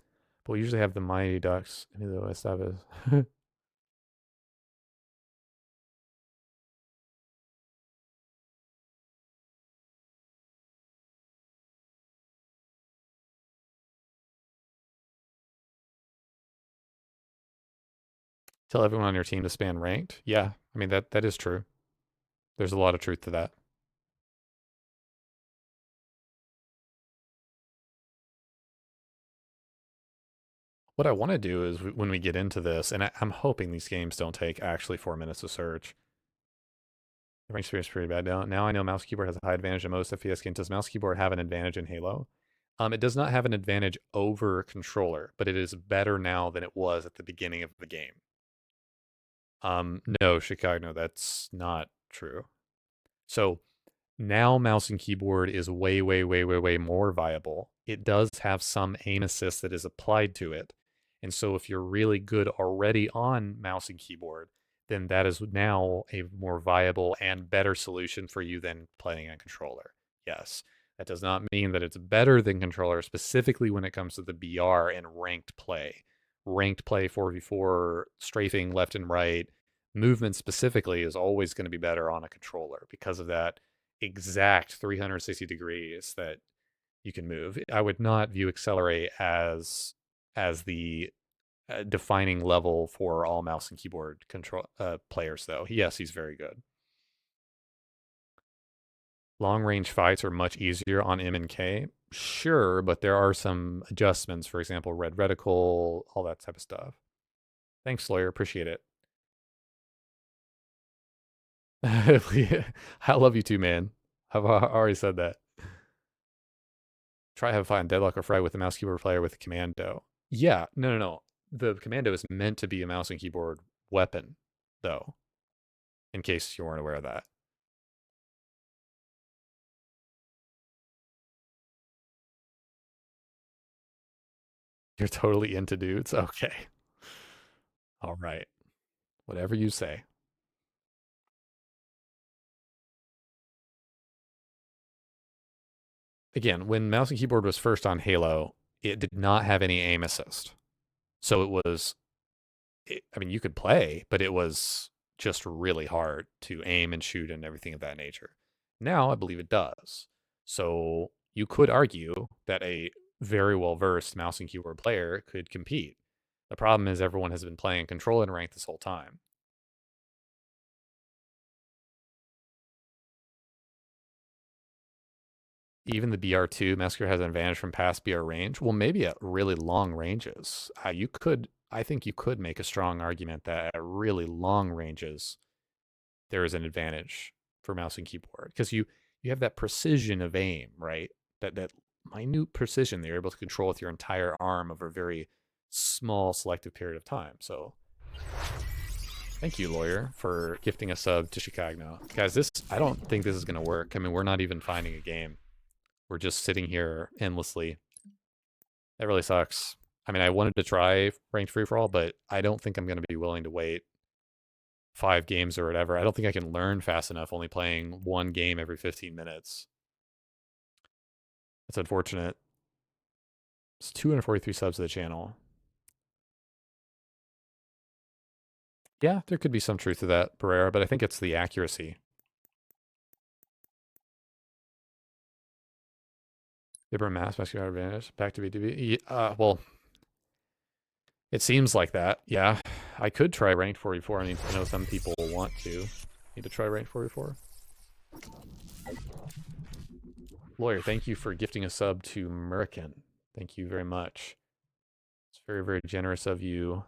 [SPEAKER 1] But we usually have the Mighty Ducks. Who the West is. Tell everyone on your team to spam ranked. Yeah, I mean, that is true. There's a lot of truth to that. What I want to do is when we get into this, and I'm hoping these games don't take actually 4 minutes to search. The range experience is pretty bad now. Now I know mouse keyboard has a high advantage in most FPS games. Does mouse keyboard have an advantage in Halo? It does not have an advantage over controller, but it is better now than it was at the beginning of the game. No, Chicago, that's not true. So now mouse and keyboard is way, way, way, way, way more viable. It does have some aim assist that is applied to it. And so if you're really good already on mouse and keyboard, then that is now a more viable and better solution for you than playing a controller. Yes. That does not mean that it's better than controller, specifically when it comes to the BR and ranked play. Ranked play 4v4, strafing left and right, movement specifically is always going to be better on a controller because of that exact 360 degrees that you can move. I would not view accelerate as the defining level for all mouse and keyboard control players, though. Yes, he's very good. Long range fights are much easier on M and K. Sure, but there are some adjustments. For example, red reticle, all that type of stuff. Thanks, lawyer. Appreciate it. I love you too, man. I've already said that. Try have a fight deadlock or fry with the mouse keyboard player with the commando. Yeah, no. The commando is meant to be a mouse and keyboard weapon, though, in case you weren't aware of that. You're totally into dudes? Okay. All right. Whatever you say. Again, when mouse and keyboard was first on Halo, it did not have any aim assist. So it was, I mean, you could play, but it was just really hard to aim and shoot and everything of that nature. Now I believe it does. So you could argue that a very well versed mouse and keyboard player could compete. The problem is everyone has been playing control and rank this whole time. Even the BR2 Massacre has an advantage from past BR range. Well, maybe at really long ranges. I think you could make a strong argument that at really long ranges, there is an advantage for mouse and keyboard because you have that precision of aim, right? That minute precision that you're able to control with your entire arm over a very small selective period of time. So thank you, lawyer, for gifting a sub to Chicago. Guys, I don't think this is gonna work. I mean, we're not even finding a game. We're just sitting here endlessly. That really sucks. I mean, I wanted to try ranked free for all, but I don't think I'm going to be willing to wait 5 games or whatever. I don't think I can learn fast enough only playing one game every 15 minutes. That's unfortunate. It's 243 subs to the channel. Yeah, there could be some truth to that, Pereira, but I think it's the accuracy. Ibram Mass, Muscular Advantage, back to BTB. Well, it seems like that, yeah. I could try ranked 44. I mean, I know some people want to. Need to try ranked 44. Lawyer, thank you for gifting a sub to American. Thank you very much. It's very, very generous of you.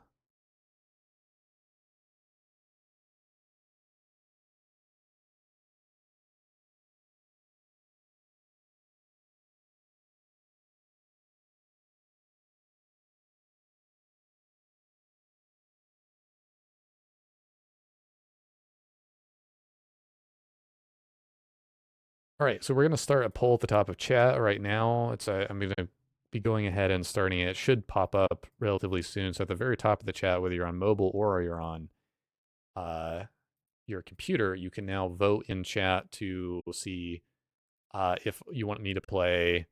[SPEAKER 1] All right, so we're going to start a poll at the top of chat right now. I'm going to be going ahead and starting it. It should pop up relatively soon. So at the very top of the chat, whether you're on mobile or you're on your computer, you can now vote in chat to see if you want me to play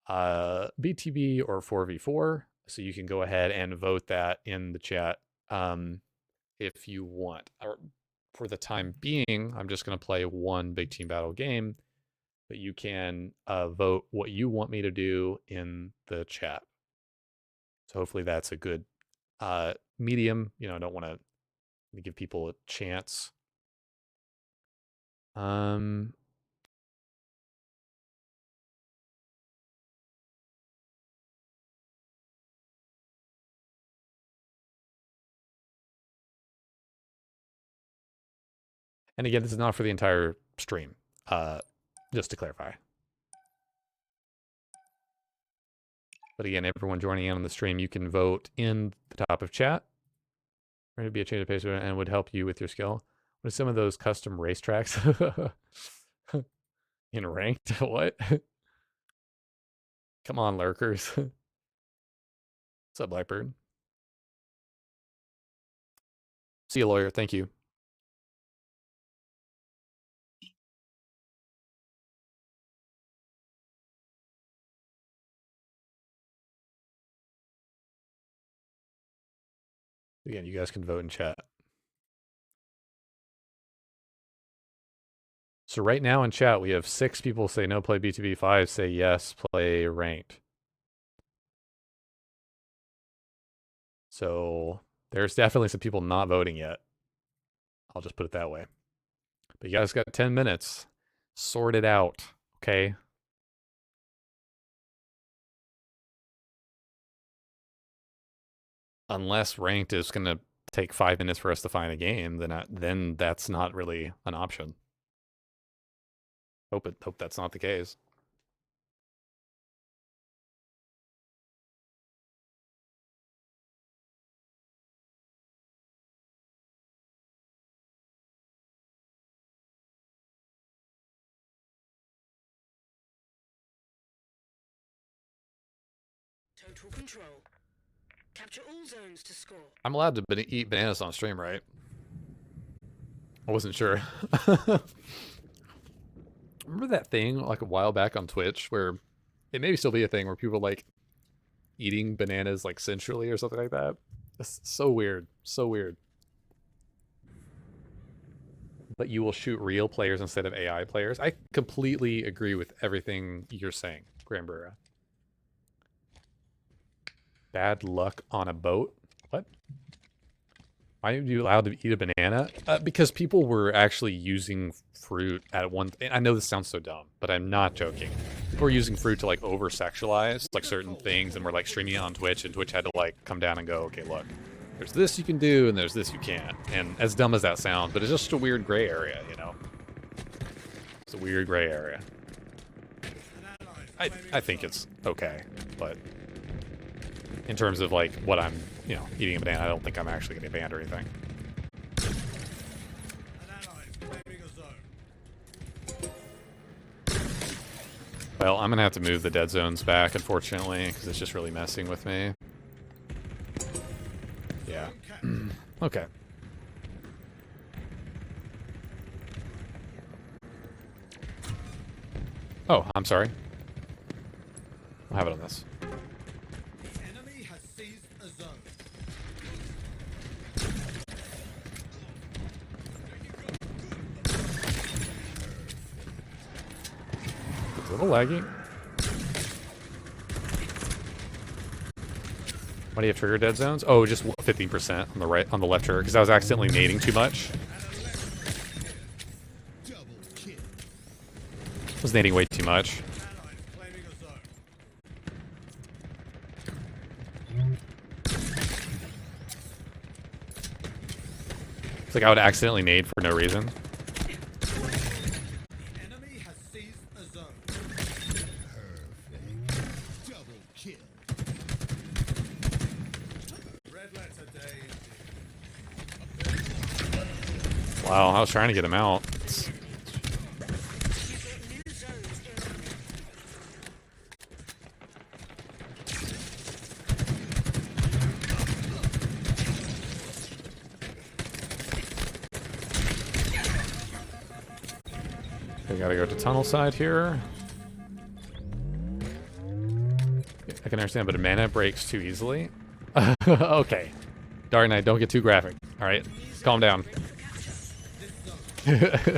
[SPEAKER 1] BTB or 4v4. So you can go ahead and vote that in the chat if you want. For the time being, I'm just going to play one big team battle game, but you can vote what you want me to do in the chat. So hopefully that's a good medium. I don't want to give people a chance. And again, this is not for the entire stream, just to clarify. But again, everyone joining in on the stream, you can vote in the top of chat. Ready to be a change of pace and would help you with your skill. What are some of those custom racetracks in ranked? What? Come on, lurkers. What's up, Blackbird? See you, lawyer. Thank you. Again, you guys can vote in chat. So right now in chat, we have 6 people say no, play BTB. 5 say yes, play ranked. So there's definitely some people not voting yet. I'll just put it that way. But you guys got 10 minutes. Sort it out, okay? Unless ranked is going to take 5 minutes for us to find a game, then that's not really an option. Hope that's not the case.
[SPEAKER 3] Total control. Capture all zones to score.
[SPEAKER 1] I'm allowed to eat bananas on stream, right? I wasn't sure. Remember that thing like a while back on Twitch where it may still be a thing where people like eating bananas like sensually or something like that? It's so weird. So weird. But you will shoot real players instead of AI players. I completely agree with everything you're saying, Granbura. Bad luck on a boat? What? Why are you allowed to eat a banana? Because people were actually using fruit at one... I know this sounds so dumb, but I'm not joking. People were using fruit to, like, over-sexualize, like, certain things, and were, like, streaming it on Twitch, and Twitch had to, like, come down and go, okay, look, there's this you can do, and there's this you can't. And as dumb as that sounds, but it's just a weird gray area, you know? It's a weird gray area. I think it's okay, but... in terms of, like, what I'm, you know, eating a banana, I don't think I'm actually going to get banned or anything. Well, I'm going to have to move the dead zones back, unfortunately, because it's just really messing with me. Yeah. Okay. Oh, I'm sorry. I'll have it on this. A little laggy. Why do you have trigger dead zones? Oh, just 15% on the right, on the left trigger, because I was accidentally nading too much. I was nading way too much. It's like I would accidentally nade for no reason. Wow, I was trying to get him out. We gotta go to tunnel side here. I can understand, but a mana breaks too easily. Okay. Dark Knight, don't get too graphic. Alright, calm down. That's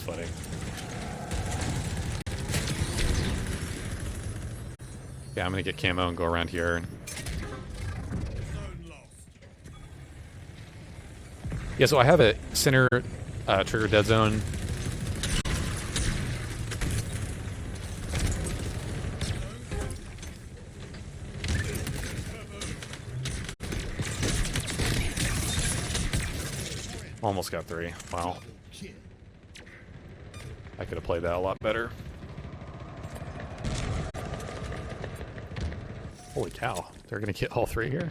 [SPEAKER 1] funny. Yeah, I'm gonna get camo and go around here. Yeah, so I have a center trigger dead zone. Almost got 3. Wow. I could have played that a lot better. Holy cow. They're going to get all 3 here?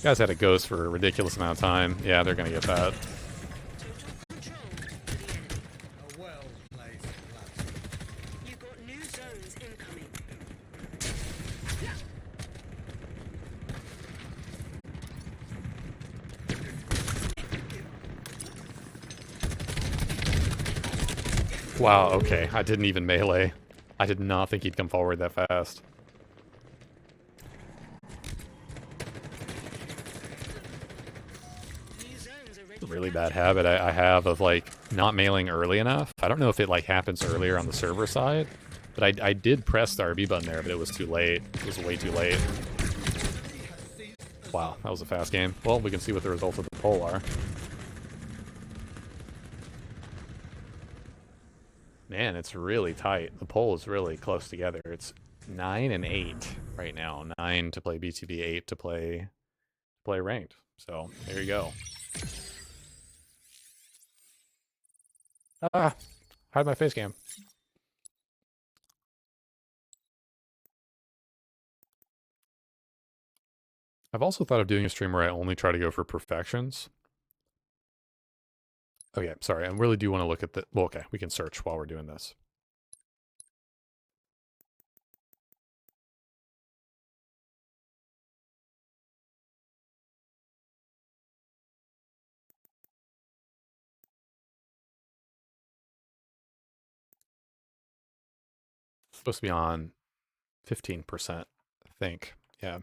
[SPEAKER 1] Guys had a ghost for a ridiculous amount of time. Yeah, they're going to get that. Wow, okay. I didn't even melee. I did not think he'd come forward that fast.
[SPEAKER 3] New zones are ready for
[SPEAKER 1] Really bad
[SPEAKER 3] capture.
[SPEAKER 1] habit I have of like not mailing early enough. I don't know if it like happens earlier on the server side, but I did press the RB button there, but it was too late. It was way too late. Wow, that was a fast game. Well, we can see what the results of the poll are. Man, it's really tight. The poll is really close together. It's 9 and 8 right now. 9 to play BTB, 8 to play ranked. So there you go. Ah, hide my face cam. I've also thought of doing a stream where I only try to go for perfections. Okay, sorry. I really do want to look at the... Well, okay, we can search while we're doing this. It's supposed to be on 15%, I think. Yeah.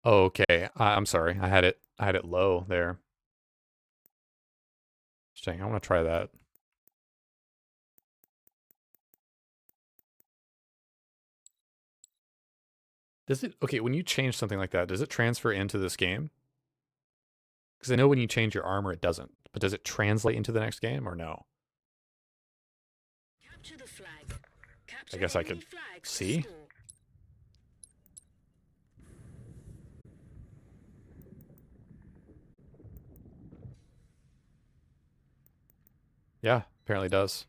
[SPEAKER 1] Oh, okay. I'm sorry. I had it low there. Dang, I want to try that. Does it... Okay, when you change something like that, does it transfer into this game? Because I know when you change your armor, it doesn't. But does it translate into the next game or no?
[SPEAKER 3] Capture the flag. Capture
[SPEAKER 1] I guess I
[SPEAKER 3] enemy
[SPEAKER 1] could
[SPEAKER 3] flags to
[SPEAKER 1] see.
[SPEAKER 3] score.
[SPEAKER 1] Yeah, apparently does.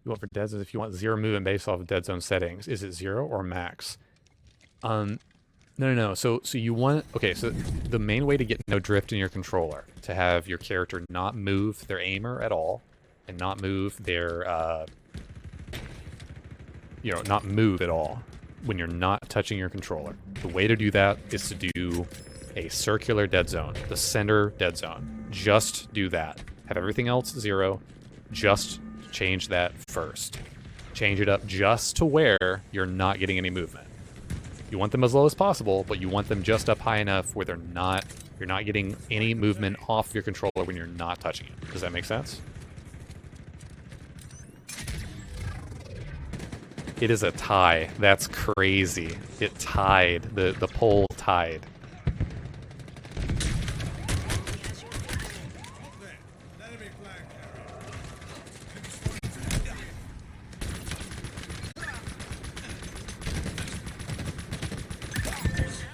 [SPEAKER 1] You want for dead zones if you want 0 movement based off of dead zone settings. Is it 0 or max? No. So you want... Okay, so the main way to get no drift in your controller, to have your character not move their aimer at all, and not move their, not move at all when you're not touching your controller. The way to do that is to do a circular dead zone, the center dead zone. Just do that. Have everything else 0. Just change that first. Change it up just to where you're not getting any movement. You want them as low as possible, but you want them just up high enough where you're not getting any movement off your controller when you're not touching it. Does that make sense? It is a tie. That's crazy. It tied. The poll tied.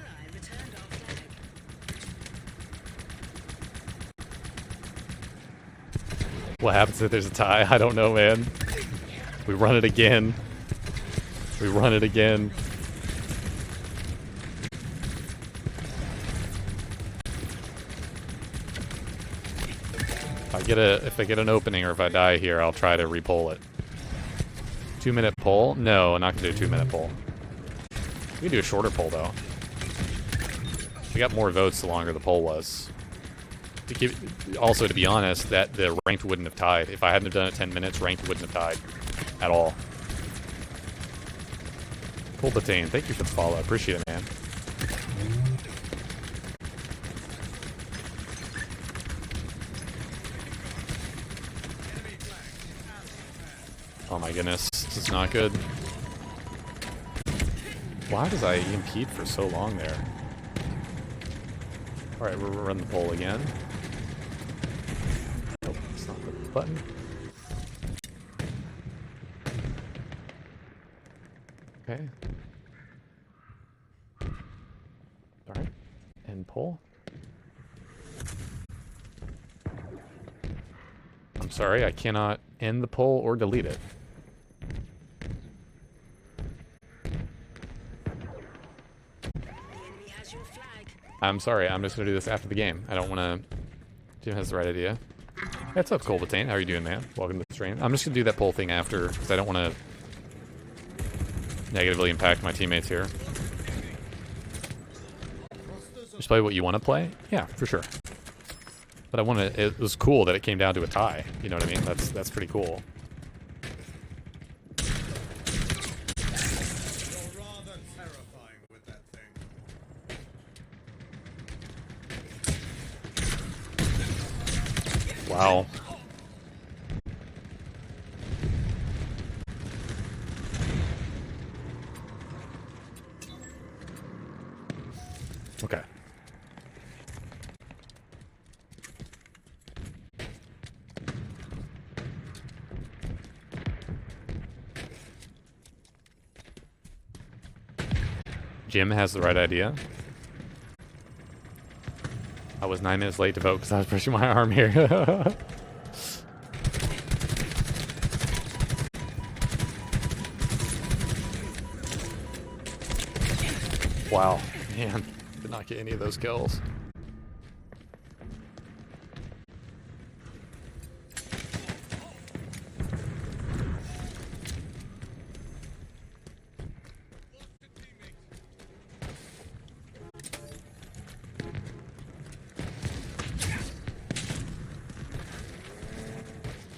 [SPEAKER 3] Ally returned our flag.
[SPEAKER 1] What happens if there's a tie? I don't know, man. We run it again. We run it again. If I get an opening or if I die here, I'll try to re-poll it. 2-minute poll? No, I'm not gonna do a 2-minute poll. We can do a shorter poll though. We got more votes the longer the poll was. Also, to be honest, that the ranked wouldn't have tied. If I hadn't have done it 10 minutes, ranked wouldn't have tied at all. Cool Butane, thank you for the follow. I appreciate it, man. Oh my goodness, this is not good. Why does I impede for so long there? Alright, we'll run the poll again. Nope, that's not the button. Okay. Alright, end poll. I'm sorry, I cannot end the poll or delete it.
[SPEAKER 3] The enemy has your flag.
[SPEAKER 1] I'm sorry, I'm just gonna do this after the game. I don't wanna... Jim has the right idea. What's up, Colbatane? How are you doing, man? Welcome to the stream. I'm just gonna do that poll thing after, because I don't wanna negatively impact my teammates here. Just play what you want to play? Yeah, for sure. But I want to... It was cool that it came down to a tie. You know what I mean? That's pretty cool.
[SPEAKER 2] You're rather terrifying with that thing.
[SPEAKER 1] Wow. Okay. Jim has the right idea. I was 9 minutes late to vote because I was pushing my arm here. Wow. Man, did not get any of those kills.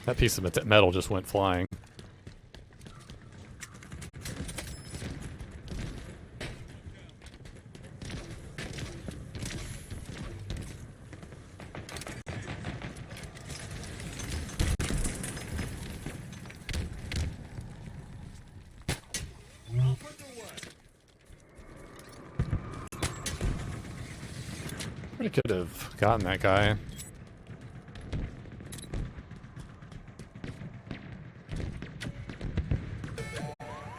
[SPEAKER 1] That piece of metal just went flying. Pretty could have gotten that guy.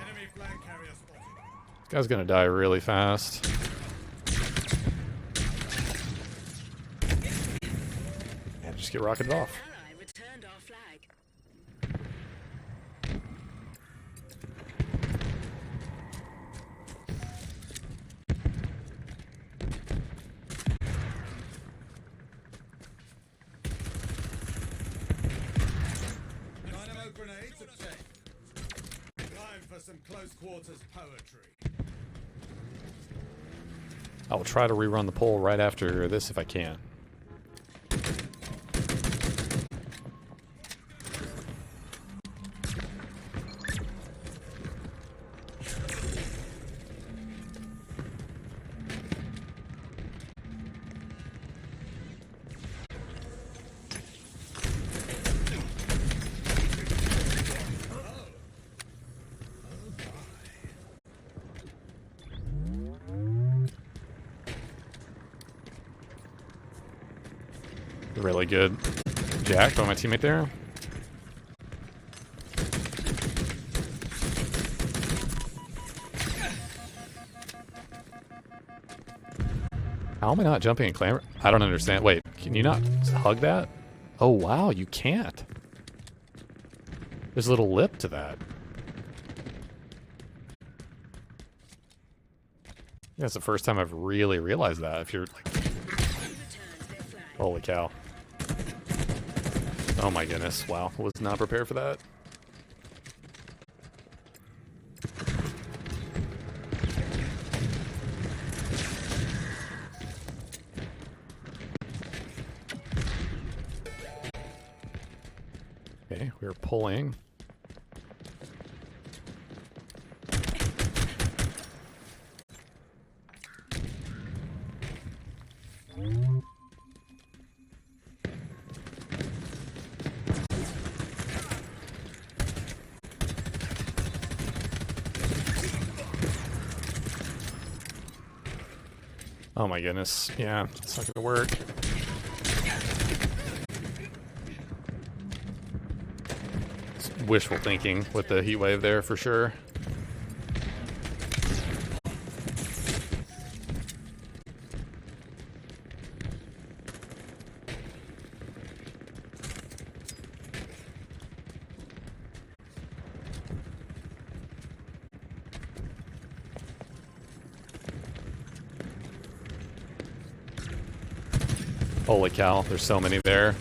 [SPEAKER 2] Enemy flag carrier spotted.
[SPEAKER 1] This guy's gonna die really fast. And just get rocketed off.
[SPEAKER 3] Ally returned our flag.
[SPEAKER 2] Dynamo grenades obtained. Time for some close quarters poetry.
[SPEAKER 1] I will try to rerun the poll right after this if I can. Really good jack by my teammate there. How am I not jumping and clamber? I don't understand. Wait, can you not hug that? Oh wow, you can't. There's a little lip to that. That's the first time I've really realized that. If you're like, holy cow. Oh my goodness, wow. Was not prepared for that. Okay, we're pulling. Oh my goodness. Yeah, it's not gonna work. It's wishful thinking with the heat wave there for sure. Holy cow, there's so many there.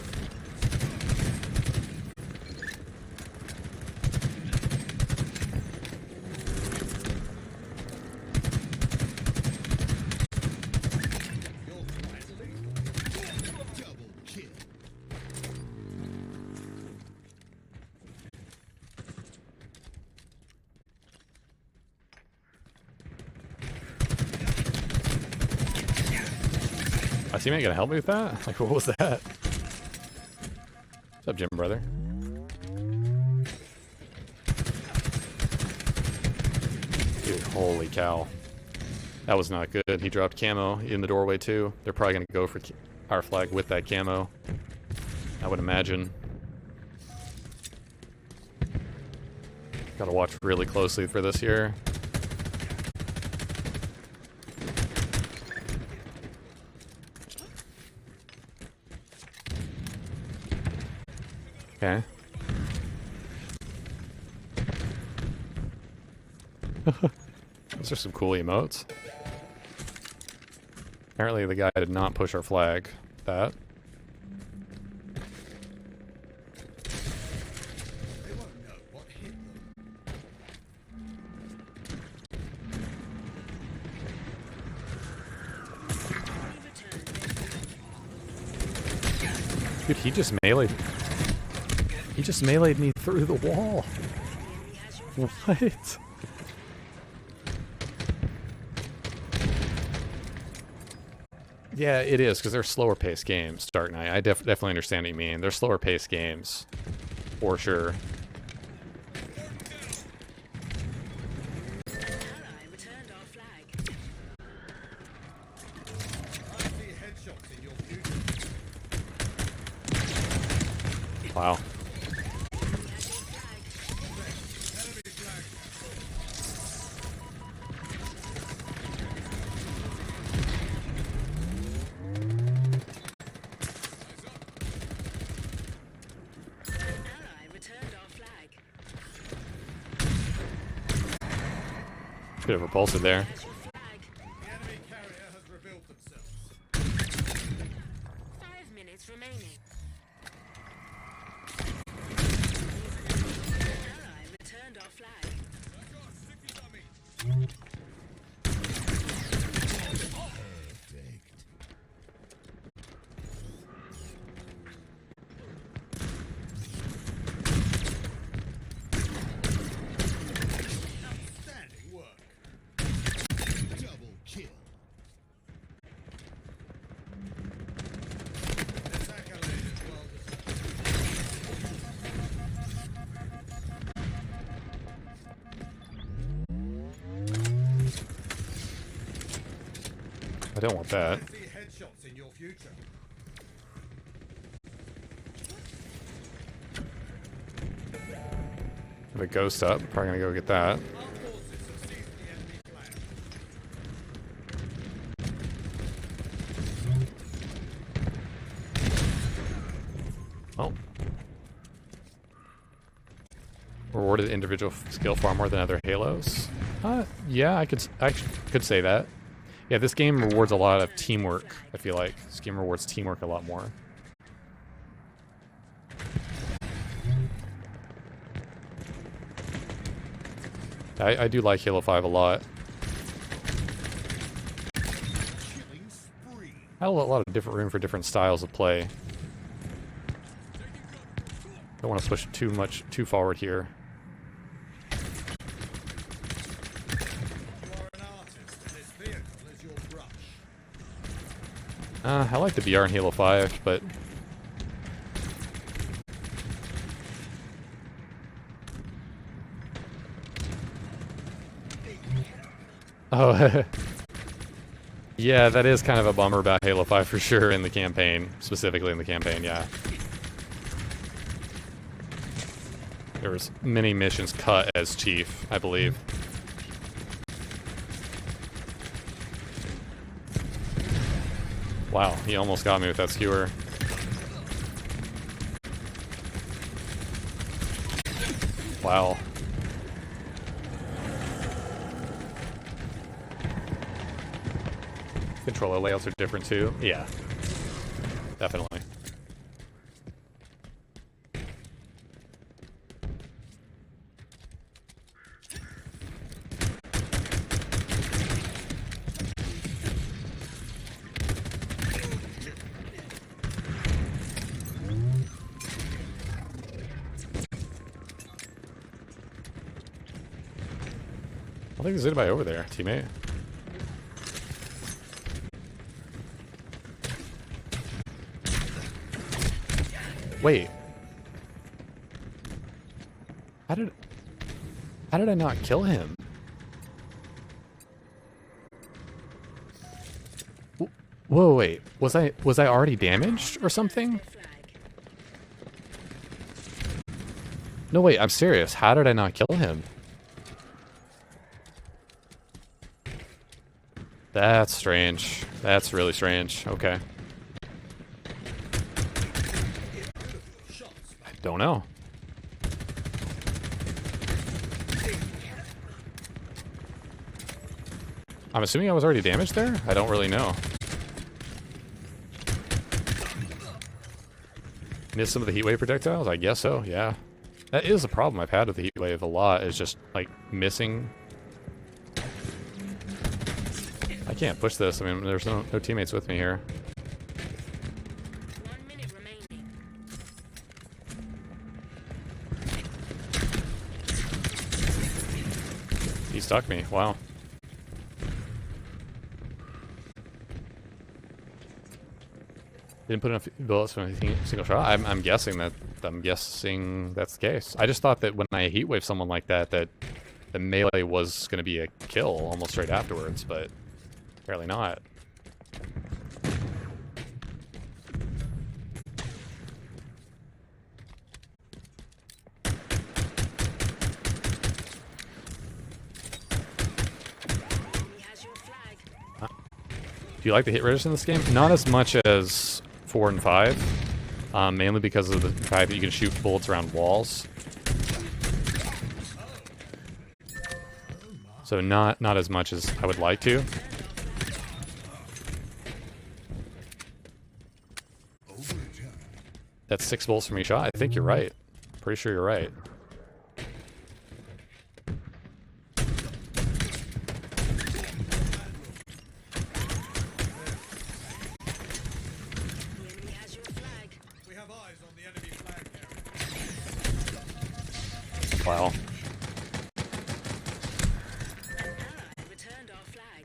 [SPEAKER 2] Double kill.
[SPEAKER 1] My teammate gonna help me with that? Like, what was that? What's up, Jim, brother? Dude, holy cow. That was not good. He dropped camo in the doorway, too. They're probably gonna go for our flag with that camo, I would imagine. Gotta watch really closely for this here. Okay. Those are some cool emotes. Apparently the guy did not push our flag. That.
[SPEAKER 2] They won't know what hit them.
[SPEAKER 1] Dude, he just meleeed. He just meleeed me through the wall. What? Yeah, it is, because they're slower paced games, Dark Knight. I definitely understand what you mean. They're slower paced games. For sure.
[SPEAKER 3] Ally returned our flag.
[SPEAKER 2] I see headshots in your future.
[SPEAKER 1] Wow.
[SPEAKER 2] Enemy flag.
[SPEAKER 3] Ally returned our flag.
[SPEAKER 1] Bit of repulsive there.
[SPEAKER 3] Has your flag.
[SPEAKER 2] The enemy carrier has revealed themselves.
[SPEAKER 3] 5 minutes remaining. Ally returned our flag.
[SPEAKER 2] Perfect. Outstanding work. Double kill. This accolade is well deserved.
[SPEAKER 1] I don't want that.
[SPEAKER 2] I see headshots in your future.
[SPEAKER 1] Have a ghost up. Probably gonna go get that.
[SPEAKER 2] Our forces have seized the enemy flag.
[SPEAKER 1] Oh. Rewarded individual skill far more than other Halos. Yeah, I could say that. Yeah, this game rewards a lot of teamwork, I feel like. This game rewards teamwork a lot more. I do like Halo 5 a lot.
[SPEAKER 2] Killing spree.
[SPEAKER 1] I have a lot of different room for different styles of play. Don't want to push too forward here.
[SPEAKER 2] You are an artist, and this vehicle is your brush.
[SPEAKER 1] I like the BR in Halo 5, but... Oh, yeah, that is kind of a bummer about Halo 5 for sure in the campaign. Specifically in the campaign, yeah. There was many missions cut as Chief, I believe. Wow, he almost got me with that skewer. Wow. Controller layouts are different too. Yeah. definitely. I think there's anybody over there, teammate. Wait. How did I not kill him? Whoa, wait. Was I already damaged or something? No, wait, I'm serious. How did I not kill him? That's strange. That's really strange. Okay. I don't know. I'm assuming I was already damaged there? I don't really know. Missed some of the heat wave projectiles? I guess so, yeah. That is a problem I've had with the heat wave a lot, is just, like, missing. I can't push this. I mean, there's no teammates with me here.
[SPEAKER 3] 1 minute remaining.
[SPEAKER 1] He stuck me. Wow. Didn't put enough bullets from a single shot. I'm guessing that's the case. I just thought that when I heat wave someone like that, that the melee was going to be a kill almost straight afterwards, but apparently not.
[SPEAKER 3] Enemy has your flag.
[SPEAKER 1] Do you like the hit radius in this game? Not as much as 4 and 5. Mainly because of the fact that you can shoot bullets around walls. So not as much as I would like to. That's 6 bullets from each shot. I think you're right. Pretty sure you're right.
[SPEAKER 3] The enemy has your flag.
[SPEAKER 2] We have eyes on the enemy flag carrier.
[SPEAKER 1] Wow.
[SPEAKER 3] An ally returned our flag.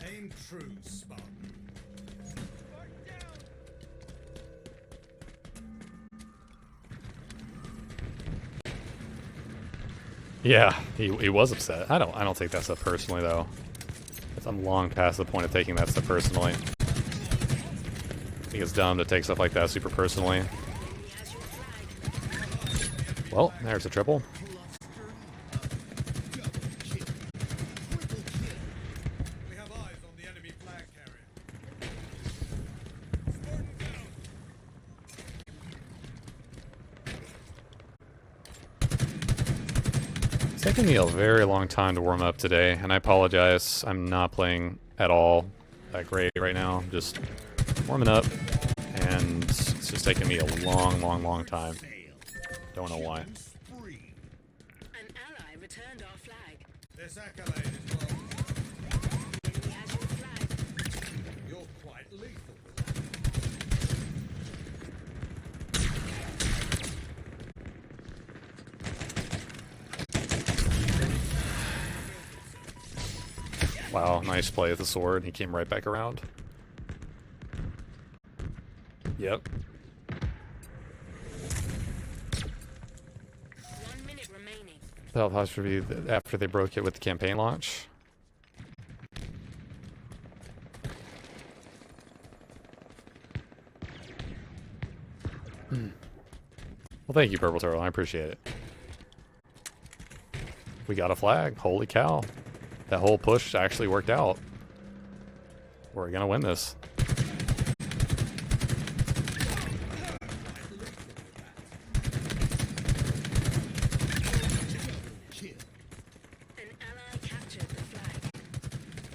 [SPEAKER 2] Aim true, Spartan.
[SPEAKER 1] Yeah, he was upset. I don't take that stuff personally though. I'm long past the point of taking that stuff personally. I think it's dumb to take stuff like that super personally.
[SPEAKER 3] Enemy has your flag.
[SPEAKER 1] Well, there's a triple.
[SPEAKER 2] We have eyes on the enemy flag carrier.
[SPEAKER 1] It's taking me a very long time to warm up today, and I apologize. I'm not playing at all that great right now. I'm just warming up, and it's just taking me a long time. Don't know why.
[SPEAKER 2] Spree.
[SPEAKER 3] An ally returned our flag.
[SPEAKER 2] This accolade is welcome.
[SPEAKER 3] The enemy has your flag.
[SPEAKER 2] You're quite lethal with that.
[SPEAKER 1] Wow, nice play with the sword. He came right back around. Yep.
[SPEAKER 3] 1 minute remaining.
[SPEAKER 1] That'll possibly be after they broke it with the campaign launch. Well, thank you, Purple Turtle. I appreciate it. We got a flag. Holy cow. That whole push actually worked out. We're gonna win this.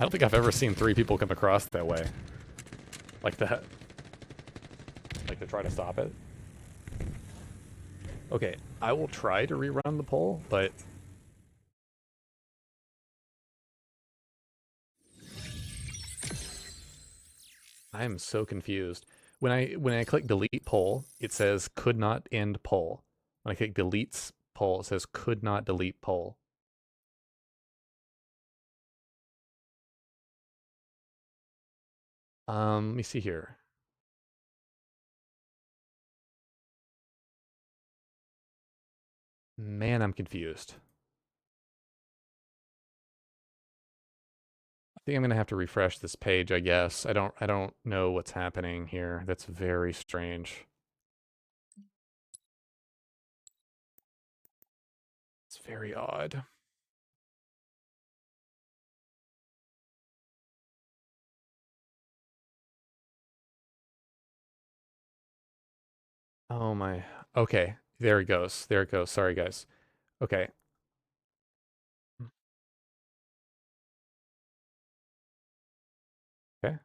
[SPEAKER 1] I don't think I've ever seen 3 people come across that way. Like that. Like to try to stop it. Okay, I will try to rerun the poll, but... I am so confused. When I click delete poll, it says could not end poll. When I click deletes poll, it says could not delete poll. Let me see here. Man, I'm confused. I think I'm gonna have to refresh this page, I guess. I don't know what's happening here. That's very strange. It's very odd. Oh my. Okay, there it goes. There it goes. Sorry, guys. Okay. Okay.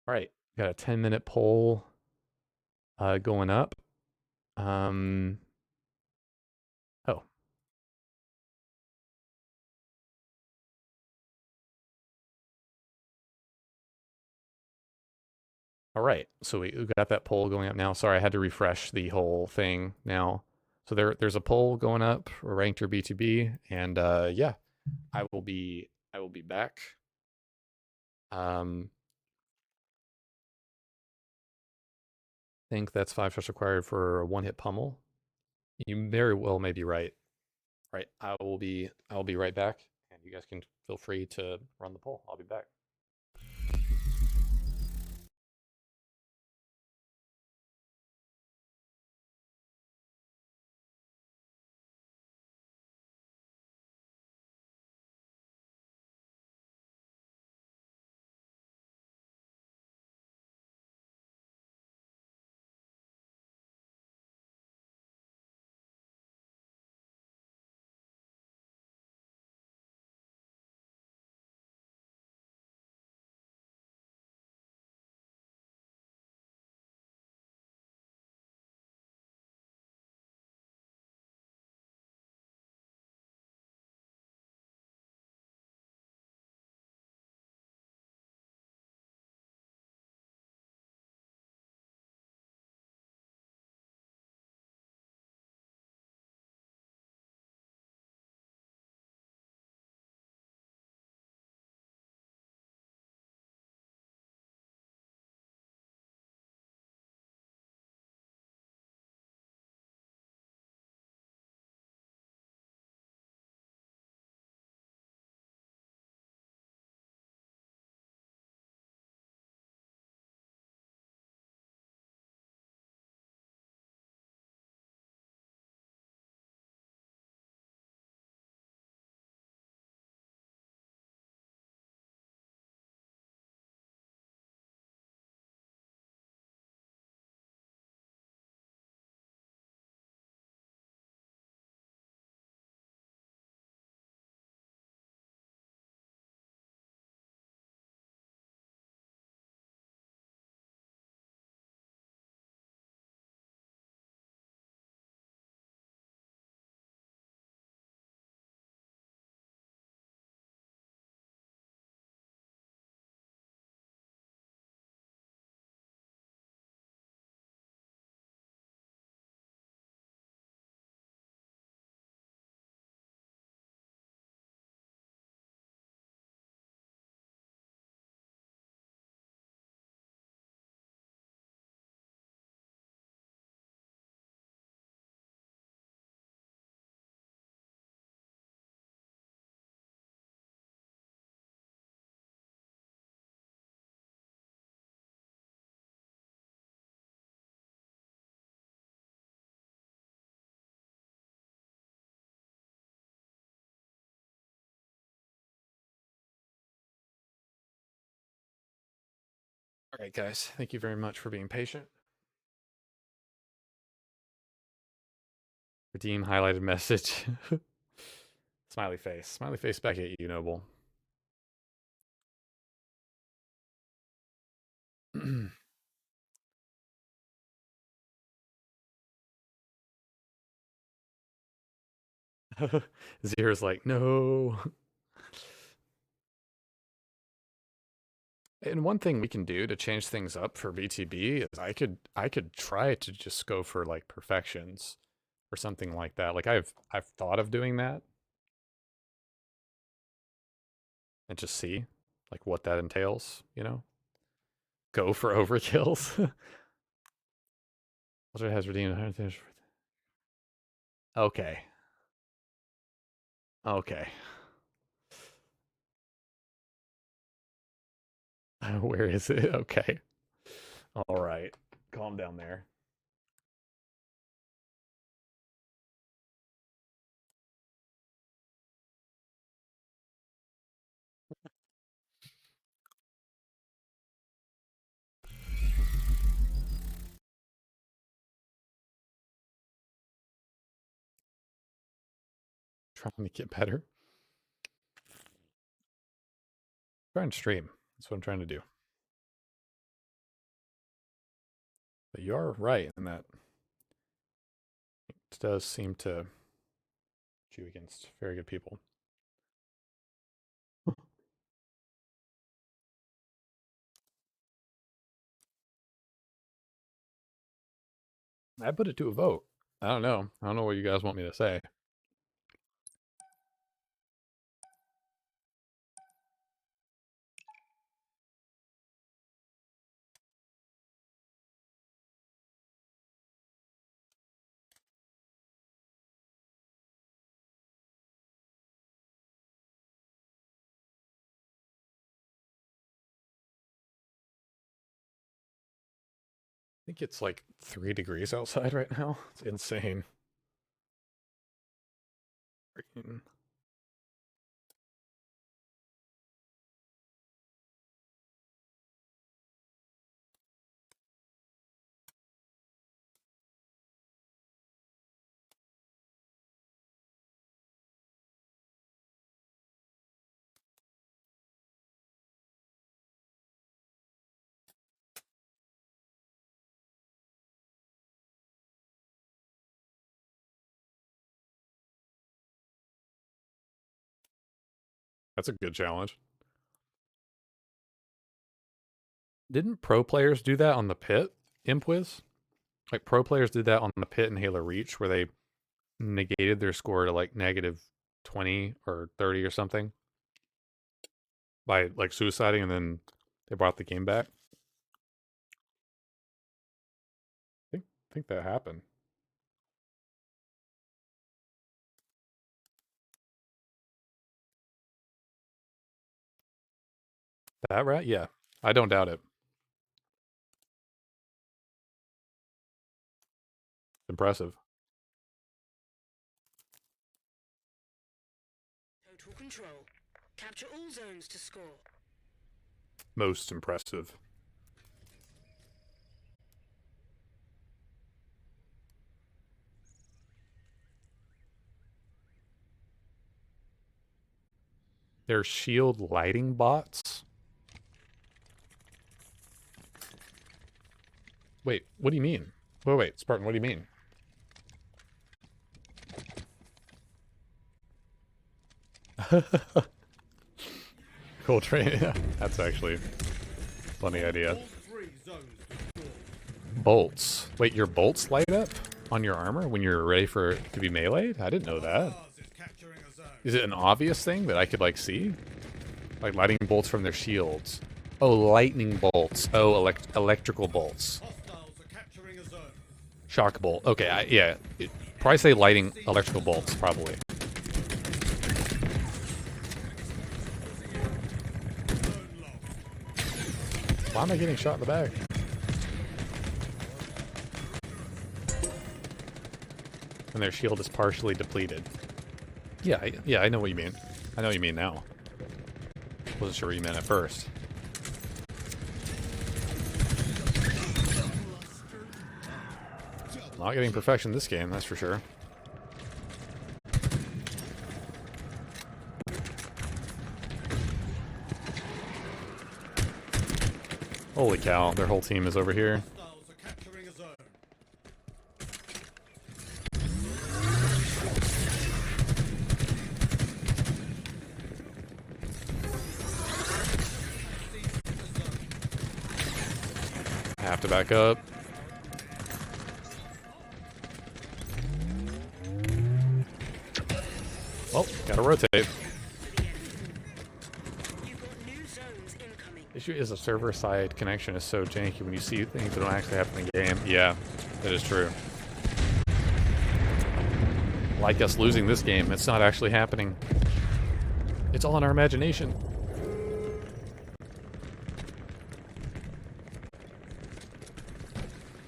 [SPEAKER 1] All right. Got a 10-minute poll going up. Oh. All right. So we got that poll going up now. Sorry, I had to refresh the whole thing now. So there's a poll going up, ranked or BTB, and yeah, I will be back. Think that's 5 stars required for a one-hit pummel. You very well may be right. Right. I will be right back, and you guys can feel free to run the poll. I'll be back. All right, guys. Thank you very much for being patient. Redeem highlighted message. Smiley face. Smiley face back at you, Noble. Zero's like, no. And one thing we can do to change things up for BTB is I could try to just go for like perfections or something like that. Like I've thought of doing that and just see like what that entails, you know? Go for overkills. Ultra has redeemed. Okay. Okay. Where is it? Okay. All right. Calm down there. Trying to get better. Try and stream. That's what I'm trying to do. But you are right in that it does seem to chew against very good people. I put it to a vote. I don't know. I don't know what you guys want me to say. I think it's like 3 degrees outside right now. It's insane. Freaking. That's a good challenge. Didn't pro players do that on the pit, Impwiz? Like pro players did that on the pit and Halo Reach where they negated their score to like negative 20 or 30 or something by like suiciding, and then they brought the game back. I think that happened. That right? Yeah. I don't doubt it. Impressive.
[SPEAKER 3] Total control. Capture all zones to score.
[SPEAKER 1] Most impressive. They're shield lighting bots. Wait, what do you mean? Wait, Spartan, what do you mean? Cool train. Yeah, that's actually a funny idea. Bolts. Wait, your bolts light up on your armor when you're ready for it to be meleeed? I didn't know that. Is it an obvious thing that I could like see? Like lighting bolts from their shields. Oh, lightning bolts. Oh, electrical bolts. Shock bolt. Okay, yeah. Probably say lighting electrical bolts, probably. Why am I getting shot in the back? And their shield is partially depleted. Yeah, I know what you mean. I know what you mean now. Wasn't sure what you meant at first. Not getting perfection this game, that's for sure. Holy cow, their whole team is over here.
[SPEAKER 2] Hostiles are capturing a zone.
[SPEAKER 1] I have to back up. Oh, gotta rotate.
[SPEAKER 3] You've got new zones incoming.
[SPEAKER 1] Issue is a server-side connection is so janky when you see things that don't actually happen in the game. Yeah, that is true. Like us losing this game, it's not actually happening. It's all in our imagination.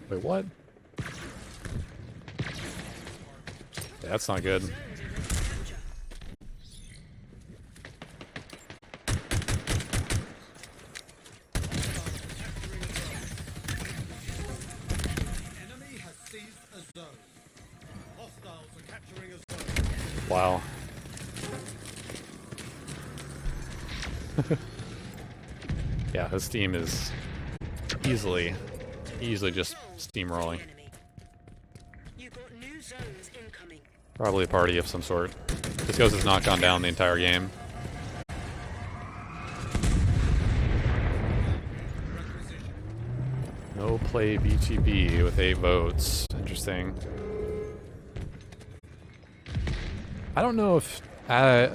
[SPEAKER 1] Wait, what? That's not good.
[SPEAKER 3] Zones are ready to capture.
[SPEAKER 2] Enemy has seized a zone. Hostiles are capturing a zone.
[SPEAKER 1] Wow. Yeah, his team is easily just steamrolling.
[SPEAKER 3] Enemy. You've got new zones incoming.
[SPEAKER 1] Probably a party of some sort. This goes has not gone down the entire game. No play BTB with 8 votes. Interesting. I don't know if I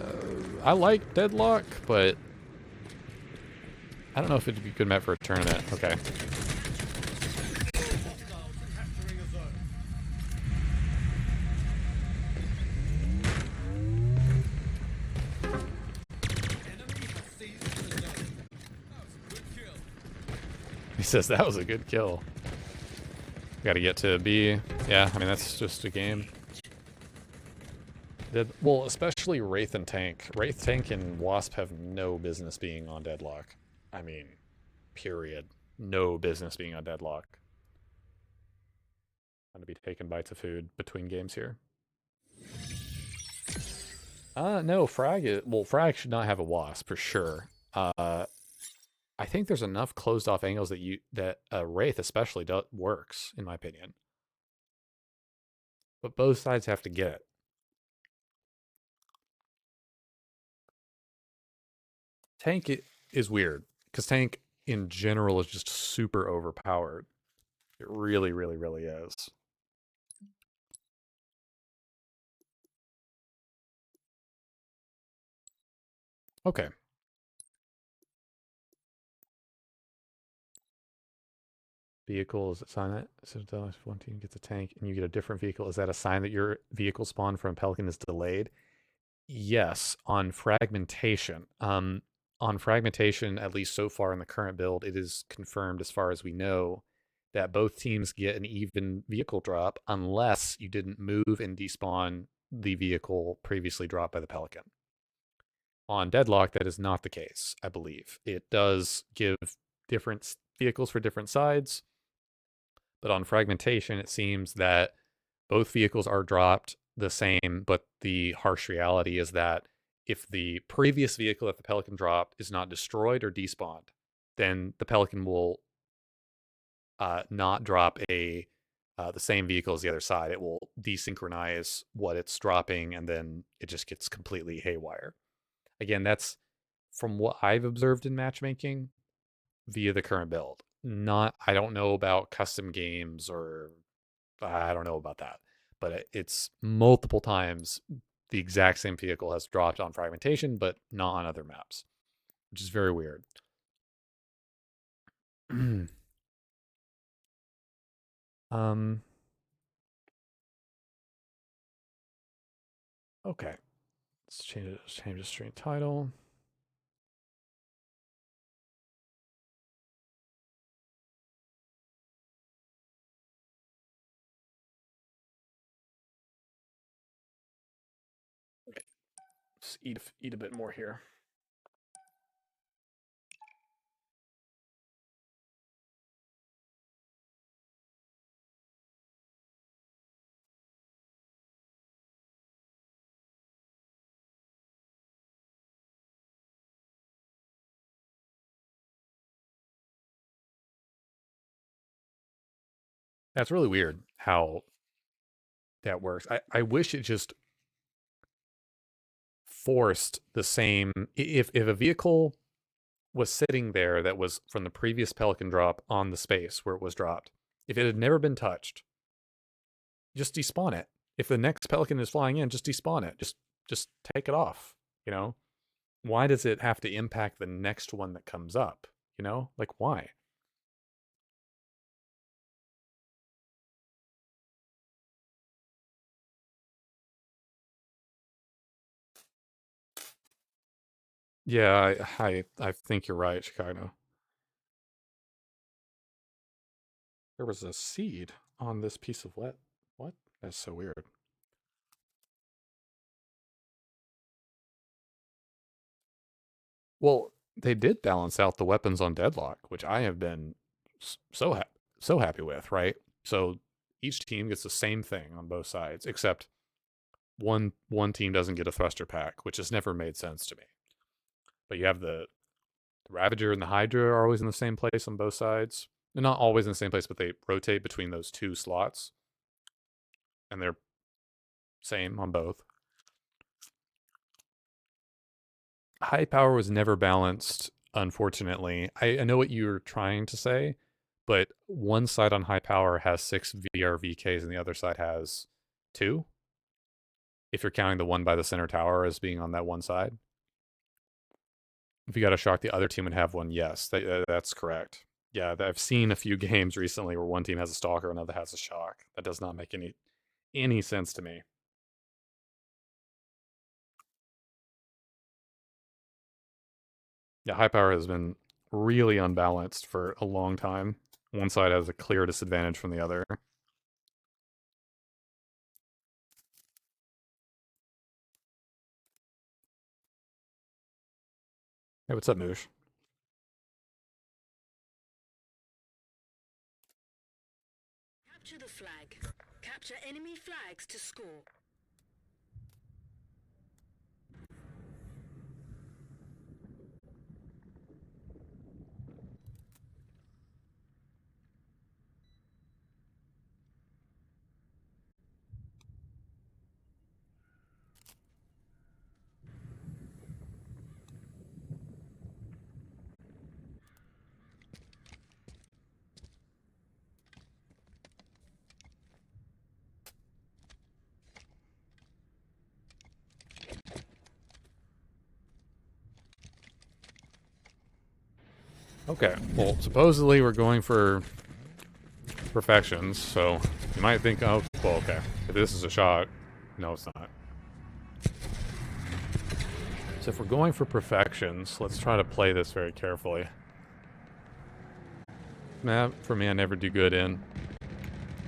[SPEAKER 1] like Deadlock, but I don't know if it'd be a good map for a tournament. Okay.
[SPEAKER 2] Hostiles are capturing a zone. Enemy has seized a zone. That was a good kill.
[SPEAKER 1] He says that was a good kill. Gotta get to B. Yeah, I mean, that's just a game. Well, especially Wraith and Tank. Wraith, Tank, and Wasp have no business being on Deadlock. I mean, period. No business being on Deadlock. Going to be taken bites of food between games here. No, Frag should not have a Wasp for sure. I think there's enough closed off angles that Wraith especially works, in my opinion. But both sides have to get it. Tank is weird, because Tank in general is just super overpowered. It really, really, really is. Okay. Vehicle, is it sign that? So if one team gets a tank and you get a different vehicle, is that a sign that your vehicle spawn from Pelican is delayed? Yes, on fragmentation. On fragmentation, at least so far in the current build, it is confirmed as far as we know that both teams get an even vehicle drop unless you didn't move and despawn the vehicle previously dropped by the Pelican. On Deadlock, that is not the case, I believe. It does give different vehicles for different sides, but on fragmentation, it seems that both vehicles are dropped the same, but the harsh reality is that if the previous vehicle that the Pelican dropped is not destroyed or despawned, then the Pelican will not drop the same vehicle as the other side. It will desynchronize what it's dropping, and then it just gets completely haywire. Again, that's from what I've observed in matchmaking via the current build. I don't know about custom games, or I don't know about that, but it's multiple times the exact same vehicle has dropped on fragmentation, but not on other maps, which is very weird. Okay. Let's change the stream title. Okay. Just eat a bit more here. That's really weird how that works. I wish it just forced the same. If a vehicle was sitting there that was from the previous Pelican drop on the space where it was dropped, if it had never been touched, just despawn it. If the next Pelican is flying in, just despawn it. Just take it off. You know, why does it have to impact the next one that comes up? You know, like why? Yeah, I think you're right, Chicago. There was a seed on this piece of wet. What? That's so weird. Well, they did balance out the weapons on Deadlock, which I have been so happy with, right? So each team gets the same thing on both sides, except one team doesn't get a thruster pack, which has never made sense to me. But you have the Ravager and the Hydra are always in the same place on both sides. They're not always in the same place, but they rotate between those two slots, and they're same on both. High power was never balanced, unfortunately. I know what you're trying to say, but one side on high power has 6 VRVKs and the other side has 2. If you're counting the one by the center tower as being on that one side. If you got a shock, the other team would have one. Yes, that's correct. Yeah, I've seen a few games recently where one team has a stalker, another has a shock. That does not make any sense to me. Yeah, high power has been really unbalanced for a long time. One side has a clear disadvantage from the other. Hey, what's up, Noosh?
[SPEAKER 3] Capture the flag. Capture enemy flags to score.
[SPEAKER 1] Okay, well, supposedly we're going for perfections, so you might think, oh, well, okay, if this is a shot, no, it's not. So if we're going for perfections, let's try to play this very carefully. Map, for me, I never do good in.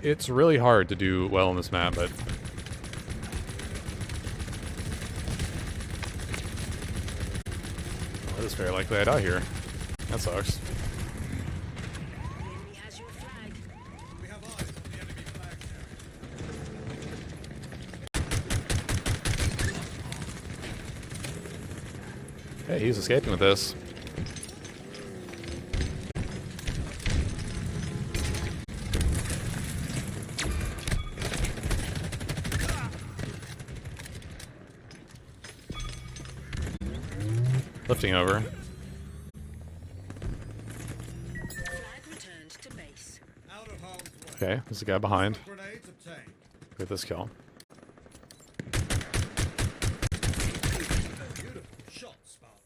[SPEAKER 1] It's really hard to do well in this map, but... Oh, it is very likely I die here. That sucks.
[SPEAKER 3] The enemy has your flag.
[SPEAKER 2] We have eyes on the enemy flag carrier.
[SPEAKER 1] Hey, he's escaping with this. Lifting over.
[SPEAKER 3] Flag returned to base.
[SPEAKER 2] Out of harm's way.
[SPEAKER 1] Okay, there's a guy behind.
[SPEAKER 2] Grenades obtained.
[SPEAKER 1] Get this kill.
[SPEAKER 2] Beautiful shot, Spartan.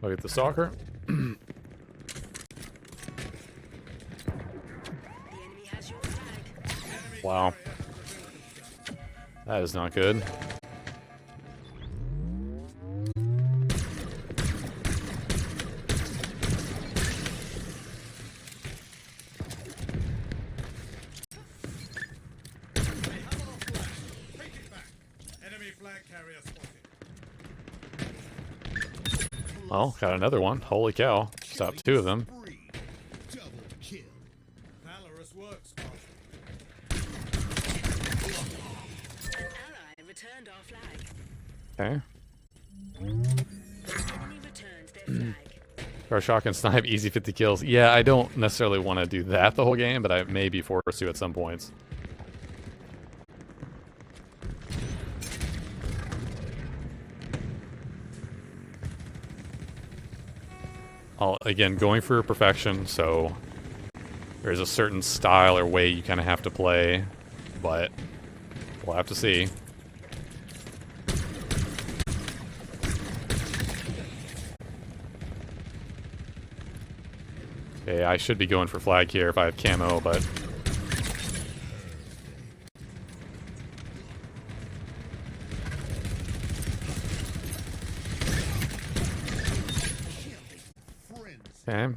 [SPEAKER 1] Look at the stalker.
[SPEAKER 3] The enemy has your flag.
[SPEAKER 1] Wow. That is not good. Well, got another one. Holy cow. Stopped 2 of them.
[SPEAKER 2] Double kill. Valorous work, Spartan.
[SPEAKER 3] An ally returned our flag.
[SPEAKER 1] Okay.
[SPEAKER 3] Enemy returned their flag.
[SPEAKER 1] Scar shotgun snipe, easy 50 kills. Yeah, I don't necessarily want to do that the whole game, but I may be forced to at some points. Again, going for perfection, so there's a certain style or way you kind of have to play, but we'll have to see. Okay, I should be going for flag here if I have camo, but... Okay.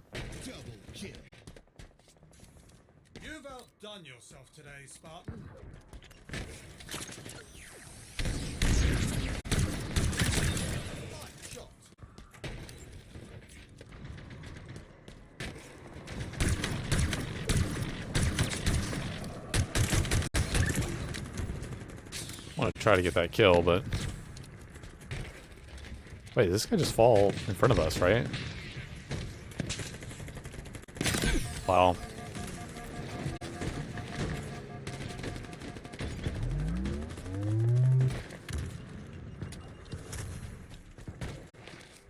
[SPEAKER 2] You've outdone yourself today, Spartan. Nice shot.
[SPEAKER 1] I want to try to get that kill, but... Wait, did this guy just fall in front of us, right? Wow.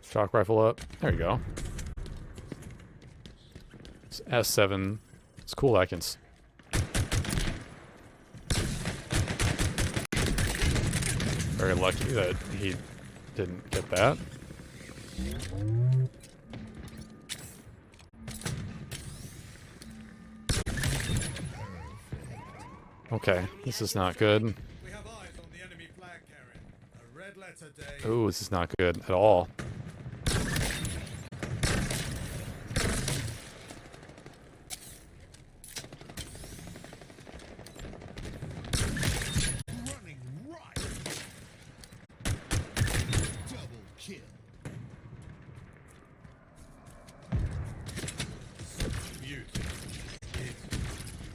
[SPEAKER 1] Shock rifle up. There you go. It's S7. It's cool I can... Very lucky that he didn't get that. Okay, this is not good.
[SPEAKER 2] We have eyes on the enemy flag carrier. A red letter day.
[SPEAKER 1] Ooh, this is not good at all.
[SPEAKER 2] Running right. Double kill. Such beauty. It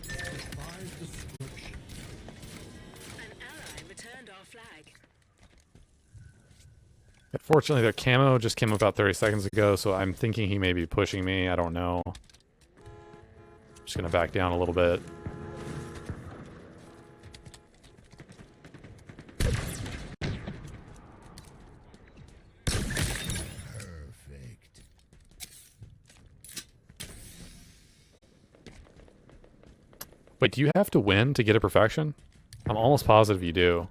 [SPEAKER 2] defies description.
[SPEAKER 3] An ally returned our flag.
[SPEAKER 1] Fortunately, their camo just came about 30 seconds ago, so I'm thinking he may be pushing me. I don't know. Just gonna back down a little bit.
[SPEAKER 2] Perfect.
[SPEAKER 1] Wait, do you have to win to get a perfection? I'm almost positive you do.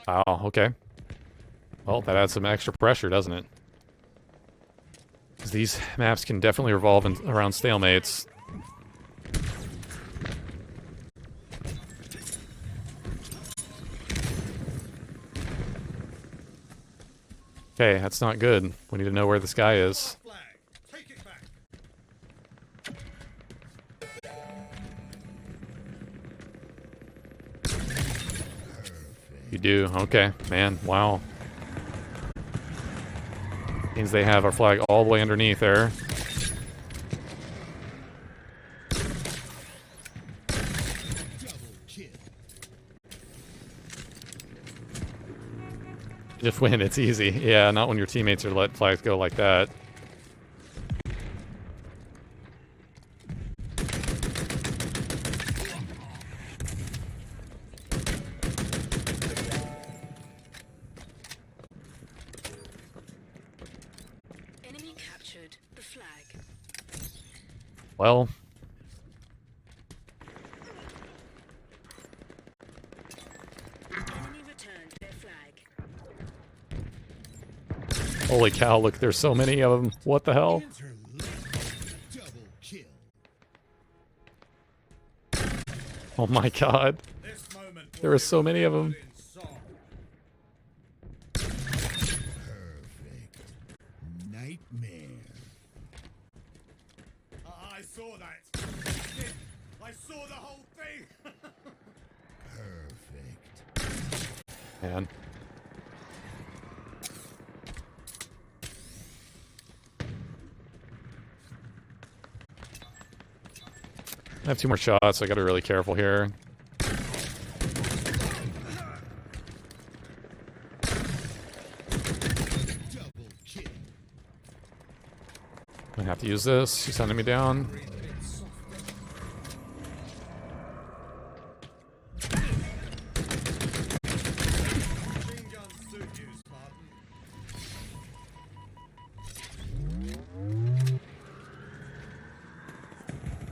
[SPEAKER 1] Wow, okay. Well, that adds some extra pressure, doesn't it? 'Cause these maps can definitely revolve around stalemates. Okay, that's not good. We need to know where this guy is.
[SPEAKER 2] Flag. Take it back.
[SPEAKER 1] You do? Okay, man, wow. Means they have our flag all the way underneath there.
[SPEAKER 2] Double kill.
[SPEAKER 1] Just win, it's easy. Yeah, not when your teammates are let flags go like that.
[SPEAKER 3] Enemy captured the flag.
[SPEAKER 1] Well,
[SPEAKER 3] Enemy returned their flag.
[SPEAKER 1] holy cow, look, there's so many of them. What the hell?
[SPEAKER 2] Interlink. Double kill.
[SPEAKER 1] Oh my god.
[SPEAKER 2] This moment
[SPEAKER 1] There are so many of them.
[SPEAKER 2] in song. Perfect. Nightmare. I saw that. I saw the whole thing. Perfect.
[SPEAKER 1] Man. I have 2 more shots, so I gotta be really careful here. to use this. He's sending me down.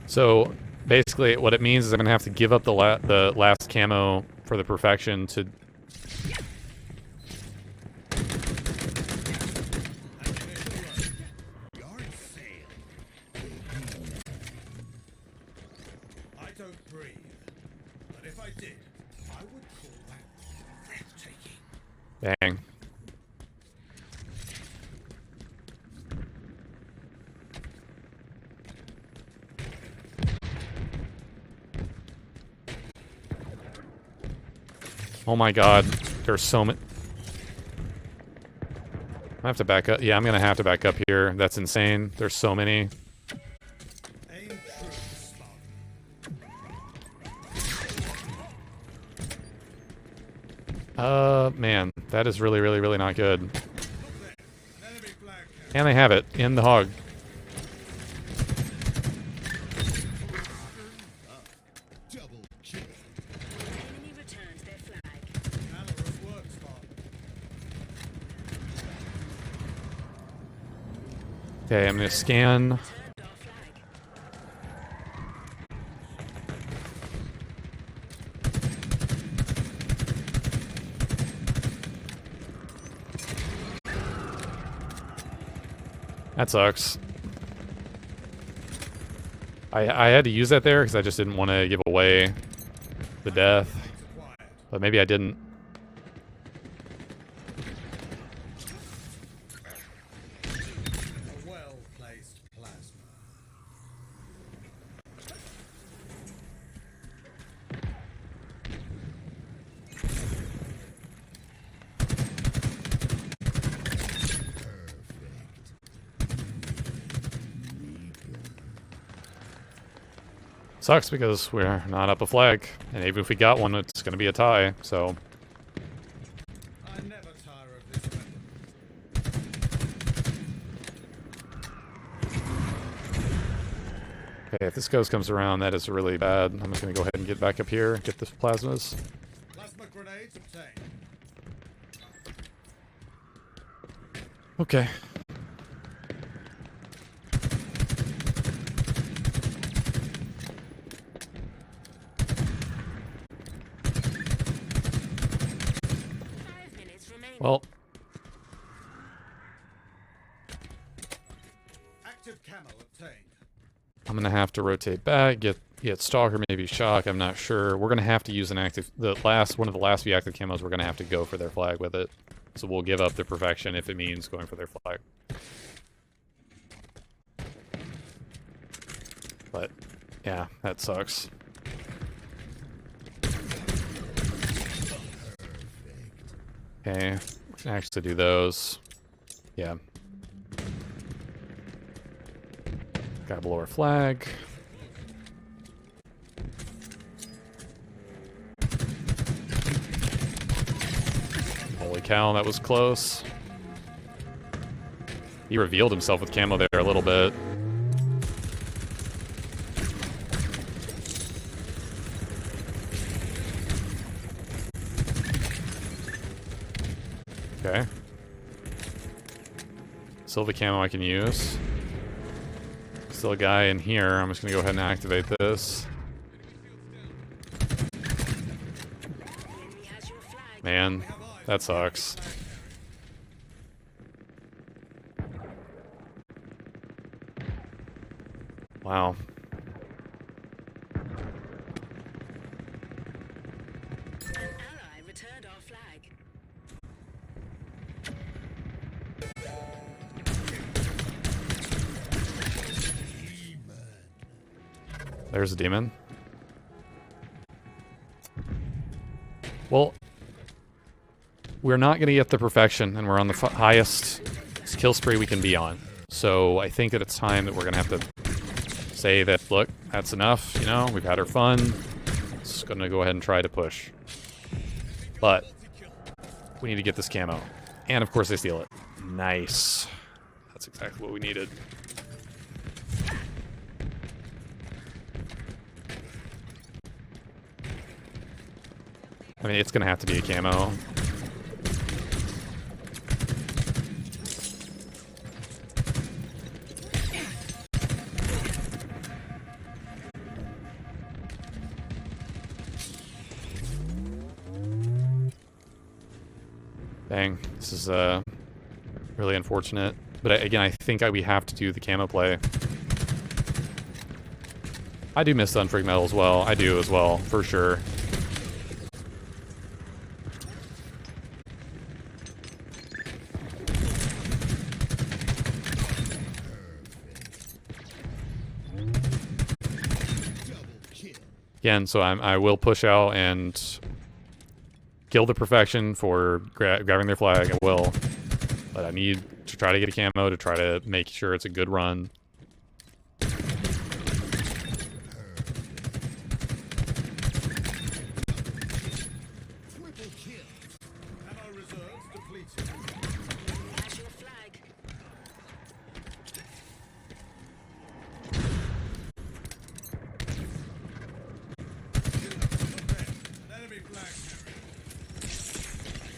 [SPEAKER 1] So basically, what it means is I'm gonna have to give up the last camo for the perfection to.
[SPEAKER 2] I don't breathe, but if I did, I would call that breathtaking.
[SPEAKER 1] Dang. Oh my god, there's so many. I have to back up. Yeah, I'm gonna have to back up here. That's insane. There's so many.
[SPEAKER 2] Aim true, Spartan.
[SPEAKER 1] Man, that is really, really, really not good.
[SPEAKER 2] Look there, an enemy flag carrier.
[SPEAKER 1] And they have it in the hog.
[SPEAKER 2] Double kill.
[SPEAKER 3] Enemy returns their flag.
[SPEAKER 2] Valorous work, Spartan.
[SPEAKER 1] Okay, I'm gonna scan.
[SPEAKER 3] Turned our flag.
[SPEAKER 1] That sucks. I had to use that there because I just didn't want to give away the death.
[SPEAKER 2] Acquired.
[SPEAKER 1] But maybe I didn't.
[SPEAKER 2] A well-placed plasma.
[SPEAKER 1] Sucks because we're not up a flag. And even if we got one, it's going to be a tie. So,
[SPEAKER 2] I never tire of this weapon.
[SPEAKER 1] okay, if this ghost comes around, that is really bad. I'm just going to go ahead and get back up here, get the plasmas.
[SPEAKER 2] Plasma grenades obtained.
[SPEAKER 1] Okay. Well,
[SPEAKER 2] Active camo obtained.
[SPEAKER 1] I'm gonna have to rotate back, get Stalker, maybe Shock. I'm not sure. We're gonna have to use an active. One of the last few active camos. We're gonna have to go for their flag with it. So we'll give up the perfection if it means going for their flag. But yeah, that sucks. Okay, we can actually do those. Yeah. Gotta blow our flag. Holy cow, that was close. He revealed himself with camo there a little bit. Okay. Silver camo I can use. Still a guy in here. I'm just gonna go ahead and activate this. Man, that sucks. Wow.
[SPEAKER 3] An ally returned our flag.
[SPEAKER 1] There's a demon. Well, we're not going to get the perfection, and we're on the highest kill spree we can be on. So I think that it's time that we're going to have to say that, look, that's enough, you know, we've had our fun. It's going to go ahead and try to push. But we need to get this camo. And of course they steal it. Nice. That's exactly what we needed. I mean, it's gonna have to be a camo. Dang, this is really unfortunate. But again, I think we have to do the camo play. I do miss the unfreak metal as well. I do as well, for sure. Again, so I will push out and kill the perfection for grabbing their flag. I will. But I need to try to get a camo to try to make sure it's a good run.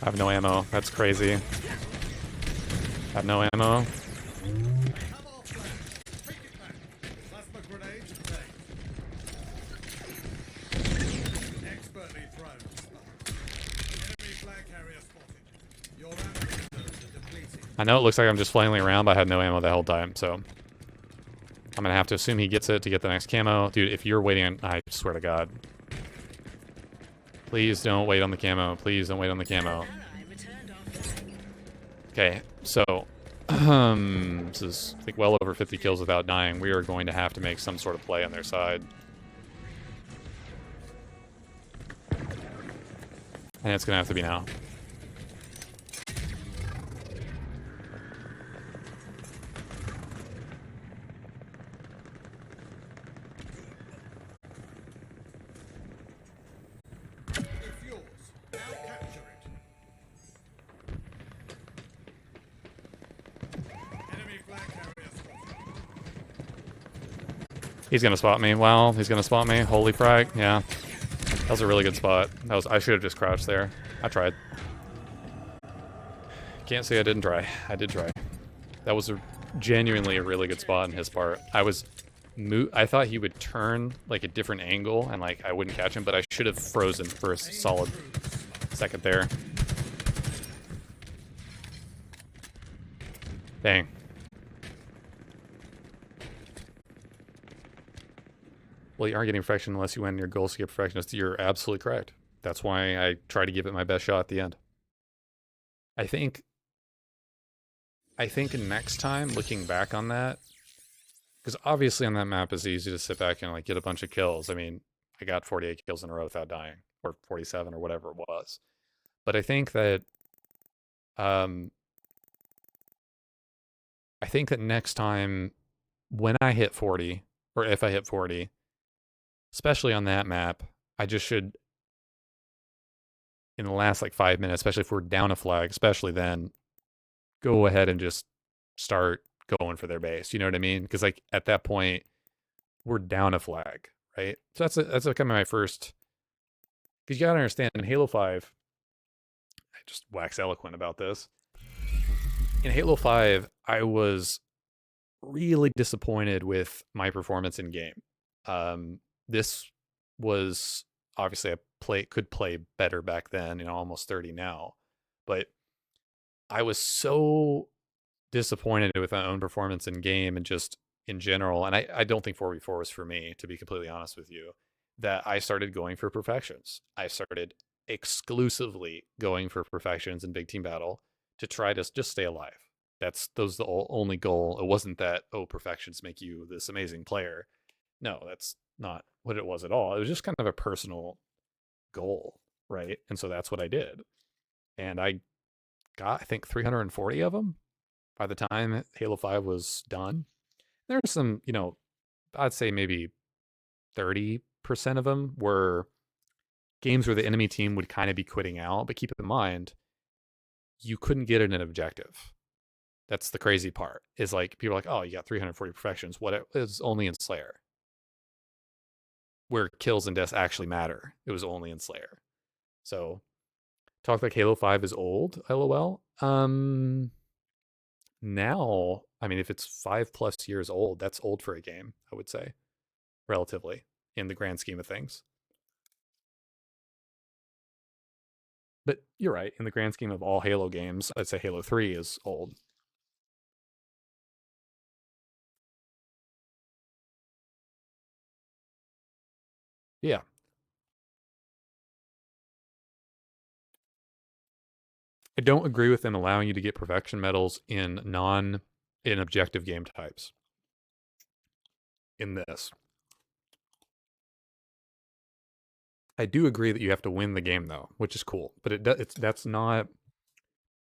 [SPEAKER 1] I have no ammo. That's crazy. I have no ammo. I know it looks like I'm just flailing around, but I had no ammo the whole time, so I'm gonna have to assume he gets it to get the next camo. Dude, if you're waiting on... I swear to God. Please don't wait on the camo. Please don't wait on the camo. Okay, so... this is, I think, well over 50 kills without dying. We are going to have to make some sort of play on their side. And it's gonna have to be now. He's gonna spot me. Wow, he's gonna spot me. Holy frag. Yeah. That was a really good spot. I should have just crouched there. I tried. Can't say I didn't try. I did try. That was genuinely a really good spot on his part. I thought he would turn like a different angle and like I wouldn't catch him, but I should have frozen for a solid second there. Dang. Well, you aren't getting perfection unless you win your goals to get perfectionist. You're absolutely correct. That's why I try to give it my best shot at the end. I think next time, looking back on that, because obviously on that map it's easy to sit back and like get a bunch of kills. I mean, I got 48 kills in a row without dying, or 47 or whatever it was. But I think that next time when I hit 40, or if I hit 40, especially on that map, I just should, in the last like 5 minutes, especially if we're down a flag, especially then, go ahead and just start going for their base. You know what I mean? Because like at that point, we're down a flag, right? So that's kind of my first. Because you gotta understand, in Halo 5, I just wax eloquent about this. In Halo 5, I was really disappointed with my performance in game. This was obviously could play better back then, you know, almost 30 now. But I was so disappointed with my own performance in game and just in general, and I don't think 4v4 was for me, to be completely honest with you, that I started going for perfections. I started exclusively going for perfections in big team battle to try to just stay alive. That was the only goal. It wasn't that, oh, perfections make you this amazing player. No, that's not what it was at all. It was just kind of a personal goal, right? And so that's what I did. And I got, I think, 340 of them by the time Halo 5 was done. There were some, you know, I'd say maybe 30% of them were games where the enemy team would kind of be quitting out. But keep in mind, you couldn't get it in an objective. That's the crazy part, is like people are like, oh, you got 340 perfections. What it was only in Slayer, where kills and deaths actually matter. It was only in Slayer. So talk like Halo 5 is old, lol. Now, I mean, if it's 5+ years old, that's old for a game, I would say, relatively, in the grand scheme of things. But you're right, in the grand scheme of all Halo games, I'd say Halo 3 is old. Yeah. I don't agree with them allowing you to get perfection medals in objective game types in this. I do agree that you have to win the game though, which is cool. But that's not.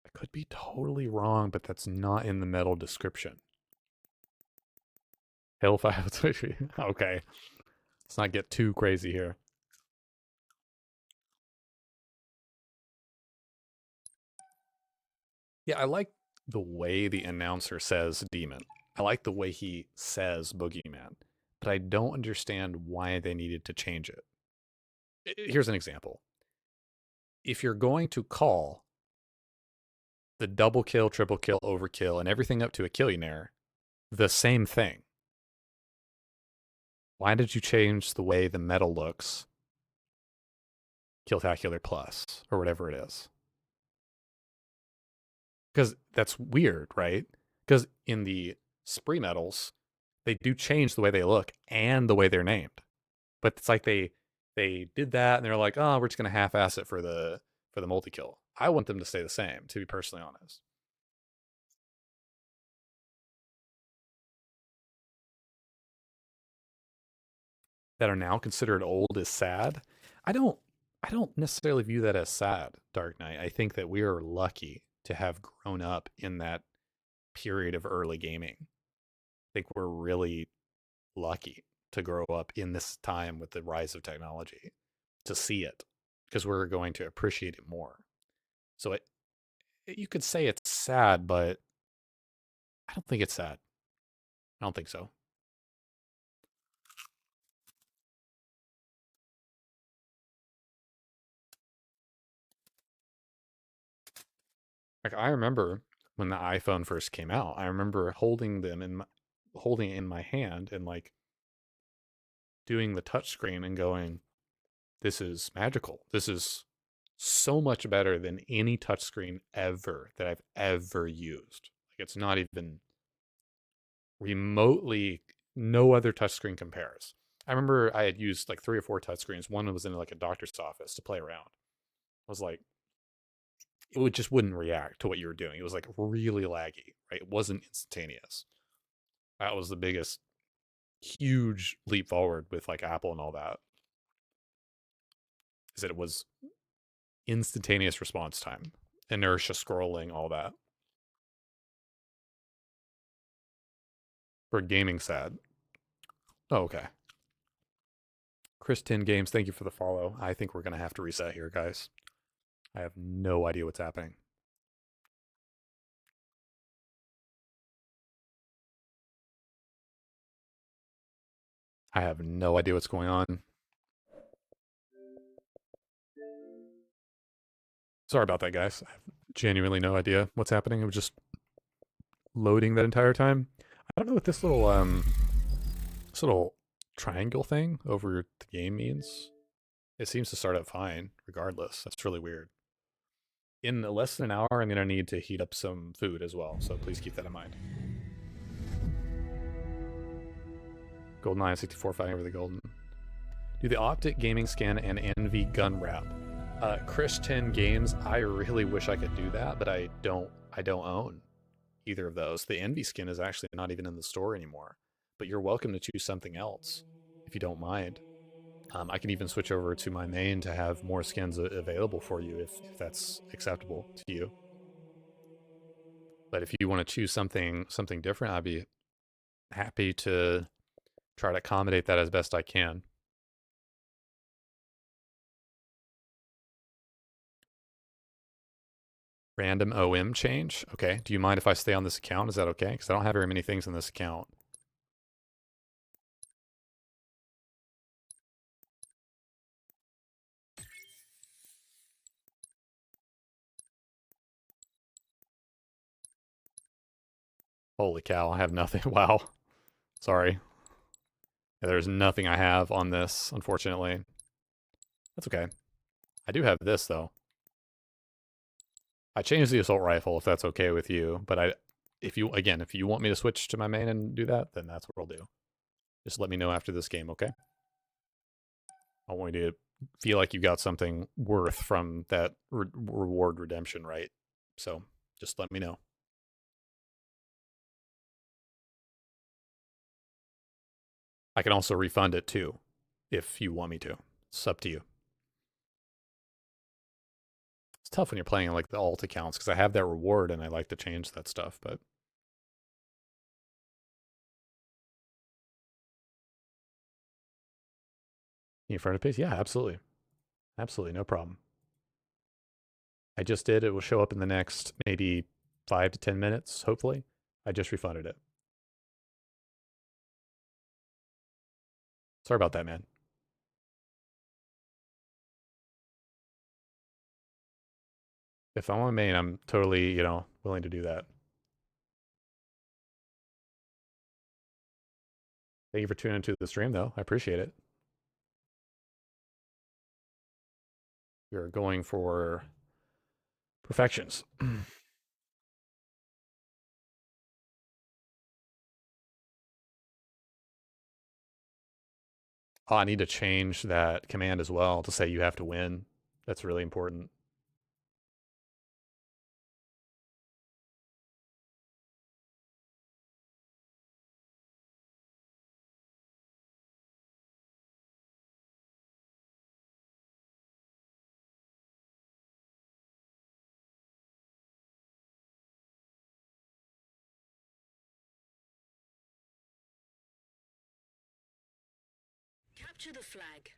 [SPEAKER 1] I could be totally wrong, but that's not in the medal description. Halo 5. Okay, let's not get too crazy here. Yeah, I like the way the announcer says demon. I like the way he says boogeyman, but I don't understand why they needed to change it. Here's an example. If you're going to call the double kill, triple kill, overkill, and everything up to a killionaire the same thing, why did you change the way the medal looks? Killtacular Plus, or whatever it is. Because that's weird, right? Because in the spree medals, they do change the way they look and the way they're named. But it's like they did that and they're like, oh, we're just gonna half-ass it for the multi-kill. I want them to stay the same, to be personally honest. That are now considered old is sad. I don't I don't necessarily view that as sad, Dark Knight. I think that we are lucky to have grown up in that period of early gaming. I think we're really lucky to grow up in this time with the rise of technology to see it because we're going to appreciate it more. So you could say it's sad, but I don't think it's sad. I don't think so. Like I remember when the iPhone first came out, I remember holding it in my hand and like doing the touchscreen and going, this is magical. This is so much better than any touchscreen ever that I've ever used. Like it's not even remotely, no other touchscreen compares. I remember I had used like 3 or 4 touchscreens. One was in like a doctor's office to play around. I was like, just wouldn't react to what you were doing. It was like really laggy, right? It wasn't instantaneous. That was the biggest, huge leap forward with like Apple and all that. Is that it was instantaneous response time, inertia scrolling, all that. For gaming sad. Oh, okay. Chris 10 Games, thank you for the follow. I think we're going to have to reset here, guys. I have no idea what's happening. I have no idea what's going on. Sorry about that, guys. I have genuinely no idea what's happening. It was just loading that entire time. I don't know what this little triangle thing over the game means. It seems to start out fine, regardless. That's really weird. In less than an hour, I'm going to need to heat up some food as well, so please keep that in mind. GoldenEye 64 fighting over the golden. Do the Optic gaming skin and Envy gun wrap. Chris 10 Games, I really wish I could do that, but I don't own either of those. The Envy skin is actually not even in the store anymore, but you're welcome to choose something else if you don't mind. I can even switch over to my main to have more skins available for you if that's acceptable to you. But if you want to choose something different, I'd be happy to try to accommodate that as best I can. Random OM change. Okay. Do you mind if I stay on this account? Is that okay? Because I don't have very many things in this account. Holy cow, I have nothing. Wow. Sorry. Yeah, there's nothing I have on this, unfortunately. That's okay. I do have this, though. I changed the assault rifle, if that's okay with you. But if you want me to switch to my main and do that, then that's what I'll do. Just let me know after this game, okay? I want you to feel like you got something worth from that reward redemption, right? So just let me know. I can also refund it too, if you want me to. It's up to you. It's tough when you're playing like the alt accounts because I have that reward and I like to change that stuff, but you friend pace? Yeah, absolutely. Absolutely, no problem. I just did. It will show up in the next maybe 5 to 10 minutes, hopefully. I just refunded it. Sorry about that, man. If I'm on main, I'm totally, willing to do that. Thank you for tuning into the stream, though. I appreciate it. You're going for perfections. Oh, I need to change that command as well to say you have to win. That's really important.
[SPEAKER 3] Capture the flag.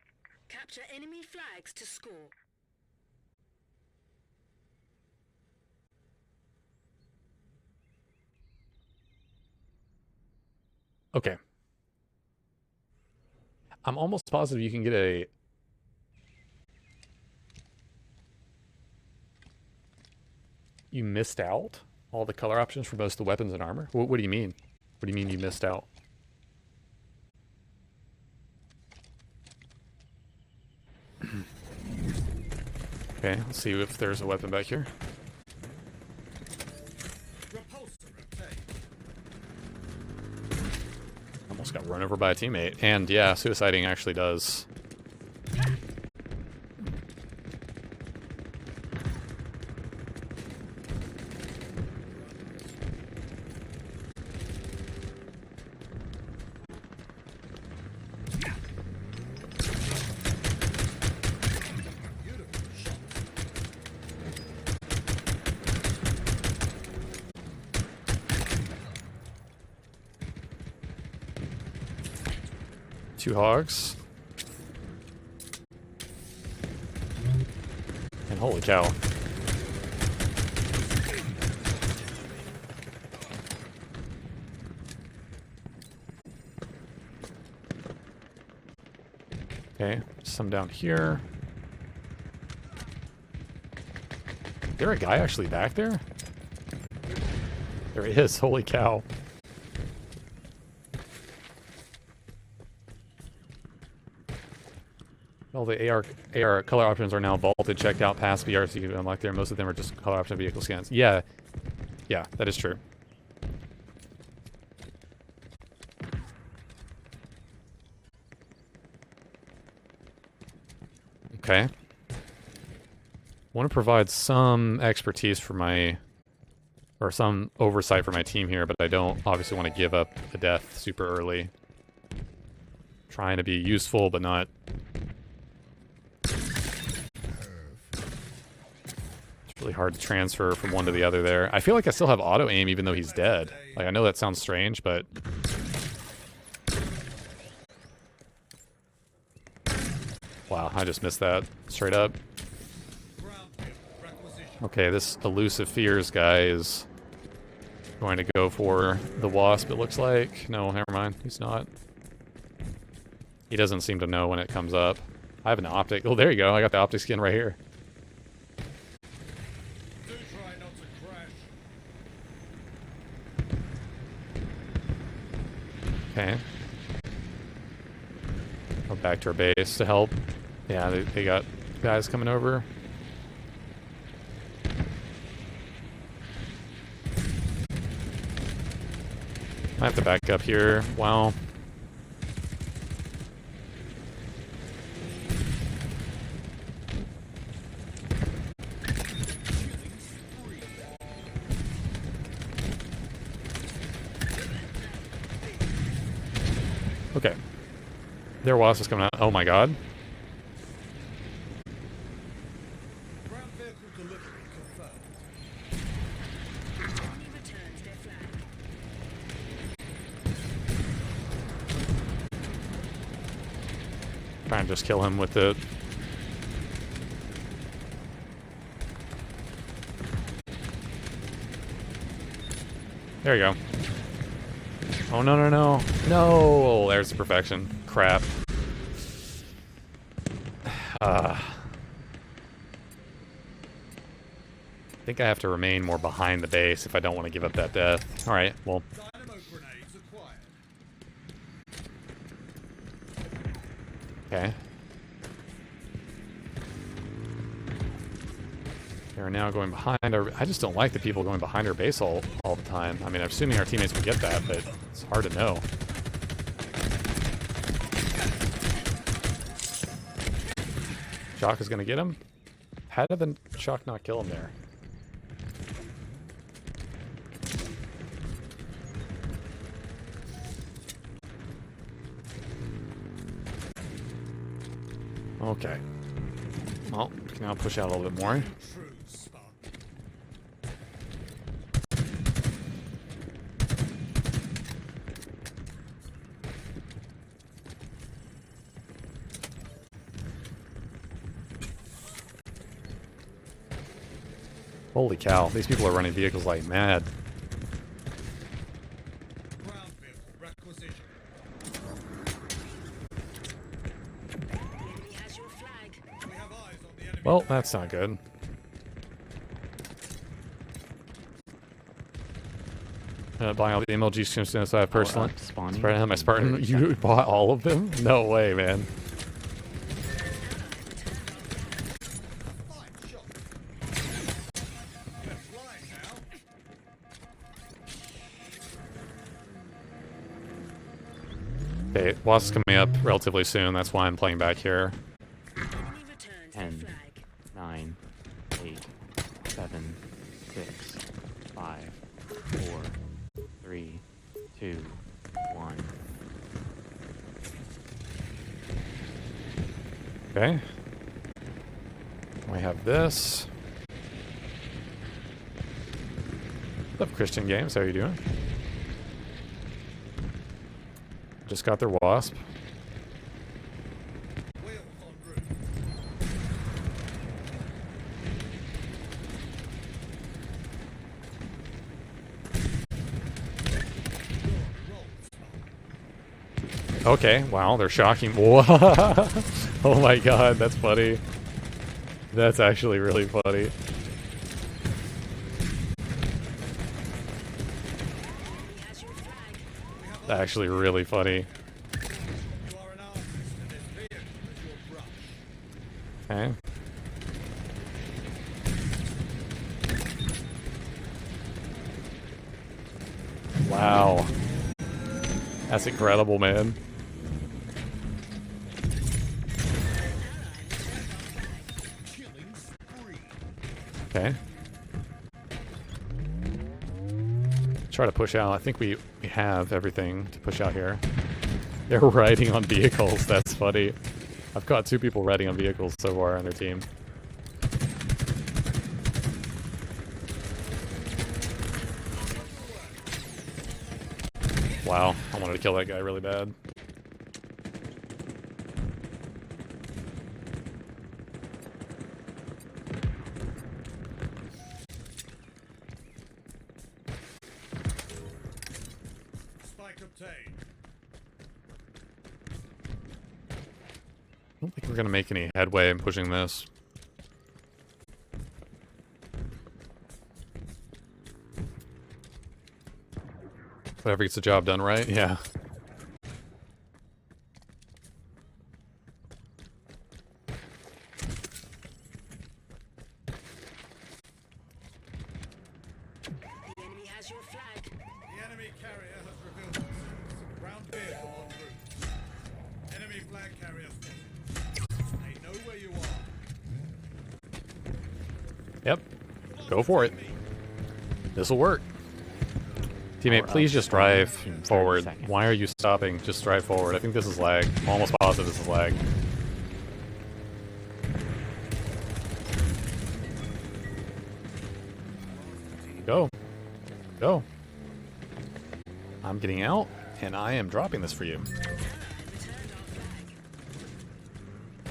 [SPEAKER 3] Capture enemy flags to score.
[SPEAKER 1] Okay. I'm almost positive you can get a... You missed out all the color options for most of the weapons and armor? What do you mean? What do you mean you missed out? Okay, let's see if there's a weapon back here. Almost got run over by a teammate. And yeah, suiciding actually does. Two hogs. And holy cow. Okay, some down here. Is there a guy actually back there? There he is, holy cow. All the AR color options are now vaulted, checked out, past BRC you can unlock there. Most of them are just color option vehicle scans. Yeah, that is true. Okay. Want to provide some expertise for my, or some oversight for my team here, but I don't obviously want to give up a death super early. Trying to be useful, but not... Really hard to transfer from one to the other there. I feel like I still have auto aim even though he's dead. Like, I know that sounds strange, but... Wow, I just missed that. Straight up. Okay, this elusive fears guy is going to go for the wasp, it looks like. No, never mind. He's not. He doesn't seem to know when it comes up. I have an optic. Oh, there you go. I got the optic skin right here. Okay. Go back to our base to help. Yeah, they got guys coming over. I have to back up here. Wow. Okay. Their wasp is coming out. Oh my god.
[SPEAKER 2] Ground vehicle delivery confirmed.
[SPEAKER 3] Enemy returns their flag.
[SPEAKER 1] Try and just kill him with it. There you go. Oh, no, no, no. No! There's the perfection. Crap. I think I have to remain more behind the base if I don't want to give up that death. Alright, well.
[SPEAKER 2] Dynamo grenades acquired.
[SPEAKER 1] Okay. They're now going behind our... I just don't like the people going behind our base all the time. I mean, I'm assuming our teammates would get that, but it's hard to know. Shock is going to get him? How did the shock not kill him there? Okay. Well, we can now push out a little bit more.
[SPEAKER 2] True spark.
[SPEAKER 1] Holy cow, these people are running vehicles like mad.
[SPEAKER 2] Ground vehicle requisition.
[SPEAKER 3] The enemy has your flag.
[SPEAKER 2] We have eyes on the enemy.
[SPEAKER 1] Well, that's not good. Buying all the MLG streams I have personally.
[SPEAKER 4] Spawning.
[SPEAKER 1] Spread out my Spartan. You bought all of them? No way, man.
[SPEAKER 2] Fine shot. They're flying now.
[SPEAKER 1] Okay, Wasp is coming up relatively soon. That's why I'm playing back here.
[SPEAKER 3] Enemy returns their
[SPEAKER 4] 10,
[SPEAKER 3] flag.
[SPEAKER 4] 9, 8, 7, 6, 5, 4, 3, 2, 1.
[SPEAKER 1] Okay. We have this. What's up, Christian Games? How are you doing? Just got their Wasp.
[SPEAKER 2] Wheels en route.
[SPEAKER 1] Okay, wow, they're shocking. Whoa. Oh my god, that's funny. That's actually really funny.
[SPEAKER 3] Enemy has your flag.
[SPEAKER 1] Actually really funny.
[SPEAKER 2] You are an artist, and this vehicle is your brush.
[SPEAKER 1] Okay. Wow. That's incredible, man.
[SPEAKER 2] Killing spree.
[SPEAKER 1] Okay. Try to push out. I think we have everything to push out here. They're riding on vehicles. That's funny. I've caught 2 people riding on vehicles so far on their team. Wow, I wanted to kill that guy really bad.
[SPEAKER 2] Spike obtained.
[SPEAKER 1] I don't think we're gonna make any headway in pushing this. Whatever gets the job done right, yeah.
[SPEAKER 3] has your flag.
[SPEAKER 2] The enemy carrier has revealed themselves. Ground vehicle en route. Enemy flag carrier spotted. They know where you are.
[SPEAKER 1] Yep. Go for it. This'll work. Teammate, please just drive forward. Why are you stopping? Just drive forward. I think this is lag. I'm almost positive this is lag. Go. Go. I'm getting out, and I am dropping this for you.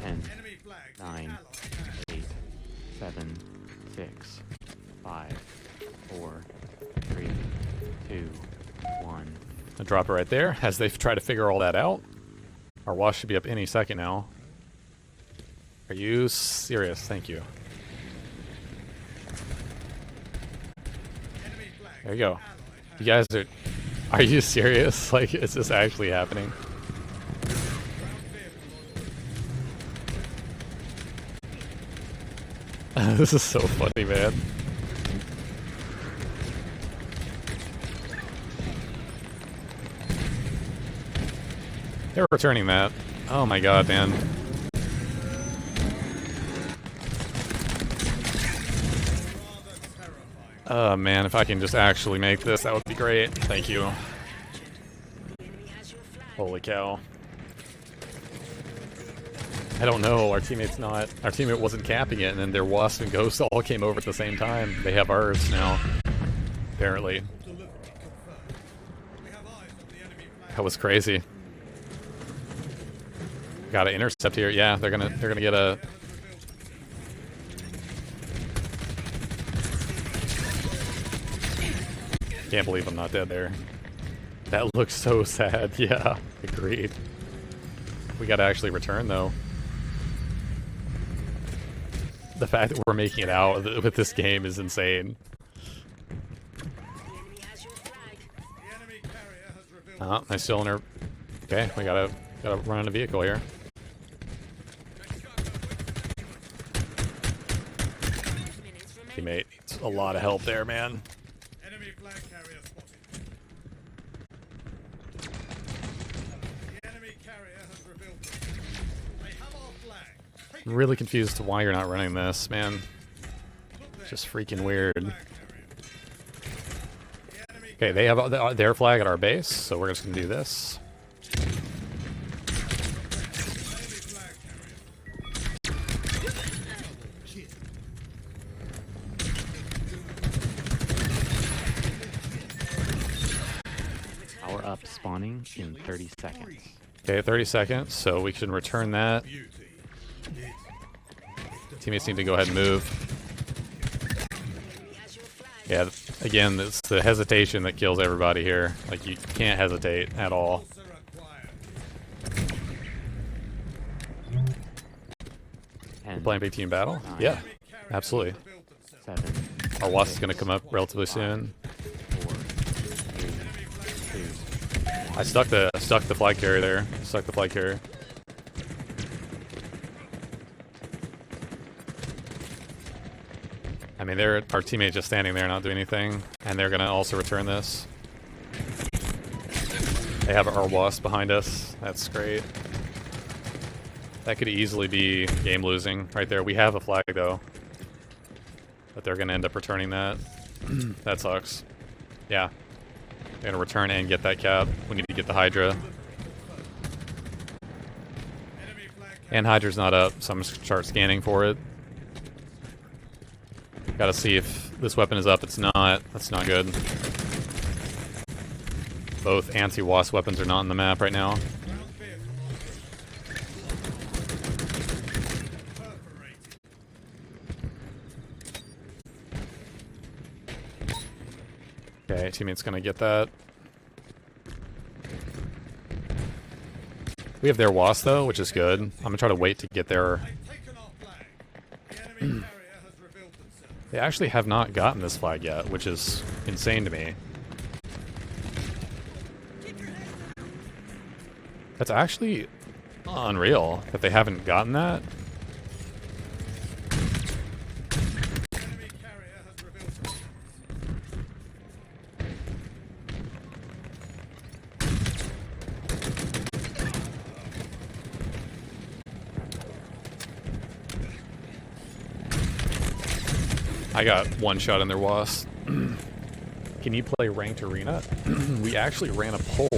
[SPEAKER 4] 10,
[SPEAKER 2] Enemy flag.
[SPEAKER 4] 9, 8, 7, 6, 5, 4, 3, 2, 1.
[SPEAKER 1] I'll drop it right there as they try to figure all that out. Our wash should be up any second now. Are you serious? Thank you.
[SPEAKER 2] Enemy flag.
[SPEAKER 1] There you go. You guys are you serious? Like, is this actually happening? This is so funny, man. They're returning that. Oh my god, man. Oh man, if I can just actually make this, that would be great. Thank you. Holy cow. I don't know, our teammate wasn't capping it, and then their Wasp and Ghost all came over at the same time. They have ours now, apparently. That was crazy. Got an intercept here. Yeah, they're gonna get a. Can't believe I'm not dead there. That looks so sad. Yeah, agreed. We gotta actually return though. The fact that we're making it out with this game is insane. Nice cylinder. Okay, we gotta run in a vehicle here. Teammate needs a lot of help there, man.
[SPEAKER 2] Enemy flag carrier spotted. The enemy carrier has revealed themselves. They have our flag.
[SPEAKER 1] I'm really confused to why you're not running this, man. It's just freaking weird. Okay, they have their flag at our base, so we're just gonna do this.
[SPEAKER 4] Power up spawning in 30 seconds.
[SPEAKER 1] Okay, 30 seconds, so we can return that. Teammates need to go ahead and move. Yeah, again, it's the hesitation that kills everybody here. Like, you can't hesitate at all. Playing big team battle? Yeah, absolutely.
[SPEAKER 4] 7.
[SPEAKER 1] Our Wasp is going to come up relatively soon.
[SPEAKER 4] 4, 3, 2.
[SPEAKER 1] I stuck the flag carrier there. Stuck the flag carrier. I mean, our teammate just standing there not doing anything, and they're gonna also return this. They have our Wasp behind us. That's great. That could easily be game losing right there. We have a flag though, but they're gonna end up returning that. That sucks. Yeah, they're gonna return and get that cap. We need to get the Hydra. And Hydra's not up, so I'm just gonna start scanning for it. Gotta see if this weapon is up. It's not. That's not good. Both anti-Wasp weapons are not on the map right now. Okay, teammate's gonna get that. We have their Wasp though, which is good. I'm gonna try to wait to get their... They actually have not gotten this flag yet, which is insane to me. That's actually unreal that they haven't gotten that. I got one shot in their wasp. Can you play ranked arena? We actually ran a poll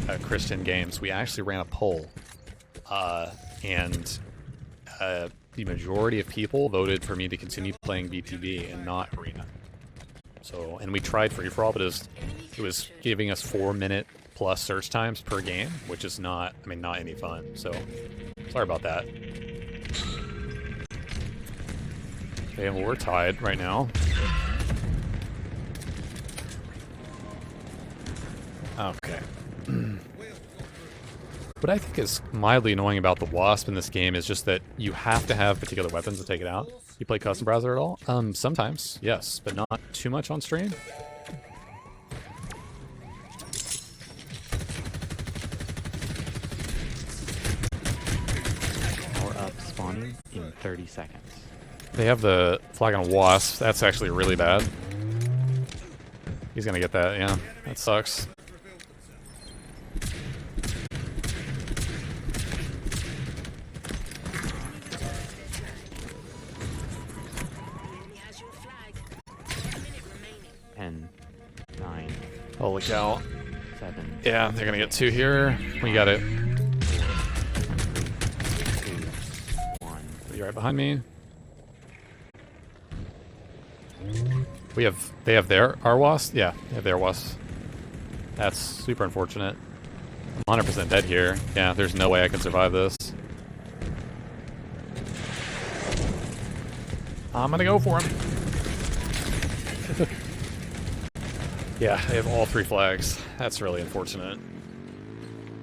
[SPEAKER 1] at Christian Games. We actually ran a poll. And the majority of people voted for me to continue playing BTB and not arena. So, and we tried free-for-all, but it was giving us 4-minute plus search times per game, which is not, I mean, not any fun. So, sorry about that. Okay, well, we're tied right now. Okay. What I think is mildly annoying about the Wasp in this game is just that you have to have particular weapons to take it out. You play custom browser at all? Sometimes, yes, but not too much on stream.
[SPEAKER 4] Power up spawning in 30 seconds.
[SPEAKER 1] They have the flag on a Wasp. That's actually really bad. He's gonna get that, yeah. That sucks. Holy cow.
[SPEAKER 4] 7.
[SPEAKER 1] Yeah, they're gonna get 2 here. We got it.
[SPEAKER 4] 2, 1.
[SPEAKER 1] You're right behind me. They have our wasp? Yeah, they have their wasp. That's super unfortunate. I'm 100% dead here. Yeah, there's no way I can survive this. I'm gonna go for him. Yeah, they have all 3 flags. That's really unfortunate.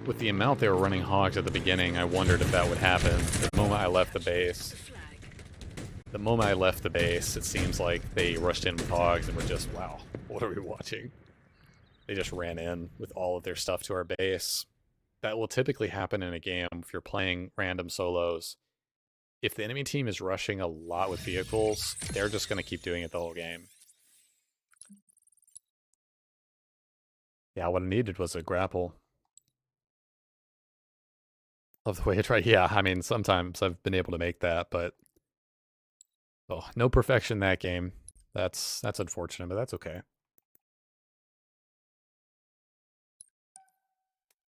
[SPEAKER 1] With the amount they were running hogs at the beginning, I wondered if that would happen. The moment I left the base, it seems like they rushed in with hogs and were just, wow, what are we watching? They just ran in with all of their stuff to our base. That will typically happen in a game if you're playing random solos. If the enemy team is rushing a lot with vehicles, they're just going to keep doing it the whole game. Yeah, what I needed was a grapple. Love the way I tried. Yeah, I mean, sometimes I've been able to make that, but oh, no perfection in that game. That's unfortunate, but that's okay.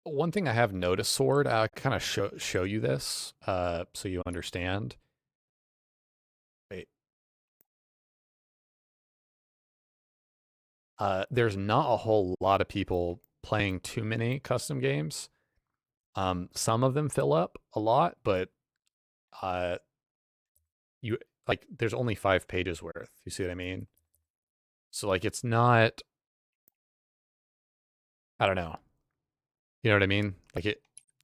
[SPEAKER 1] One thing I have noticed, Sword, I'll kind of show you this so you understand. Wait. There's not a whole lot of people playing too many custom games. Some of them fill up a lot, but there's only 5 pages worth. You see what I mean? So like it's not, I don't know. You know what I mean? Like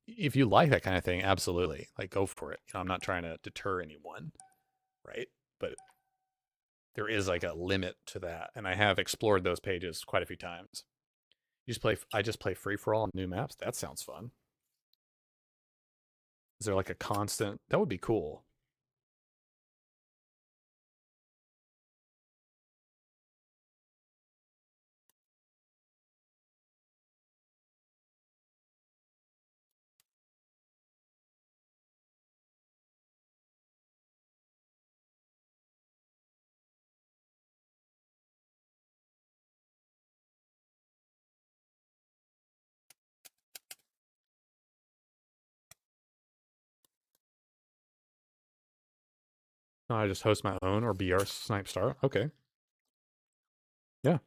[SPEAKER 1] if you like that kind of thing, absolutely. Like go for it. You know, I'm not trying to deter anyone, right? But there is like a limit to that, and I have explored those pages quite a few times. I just play free for all on new maps. That sounds fun. Is there like a constant? That would be cool. I just host my own or BR Snipe Star. Okay. Yeah.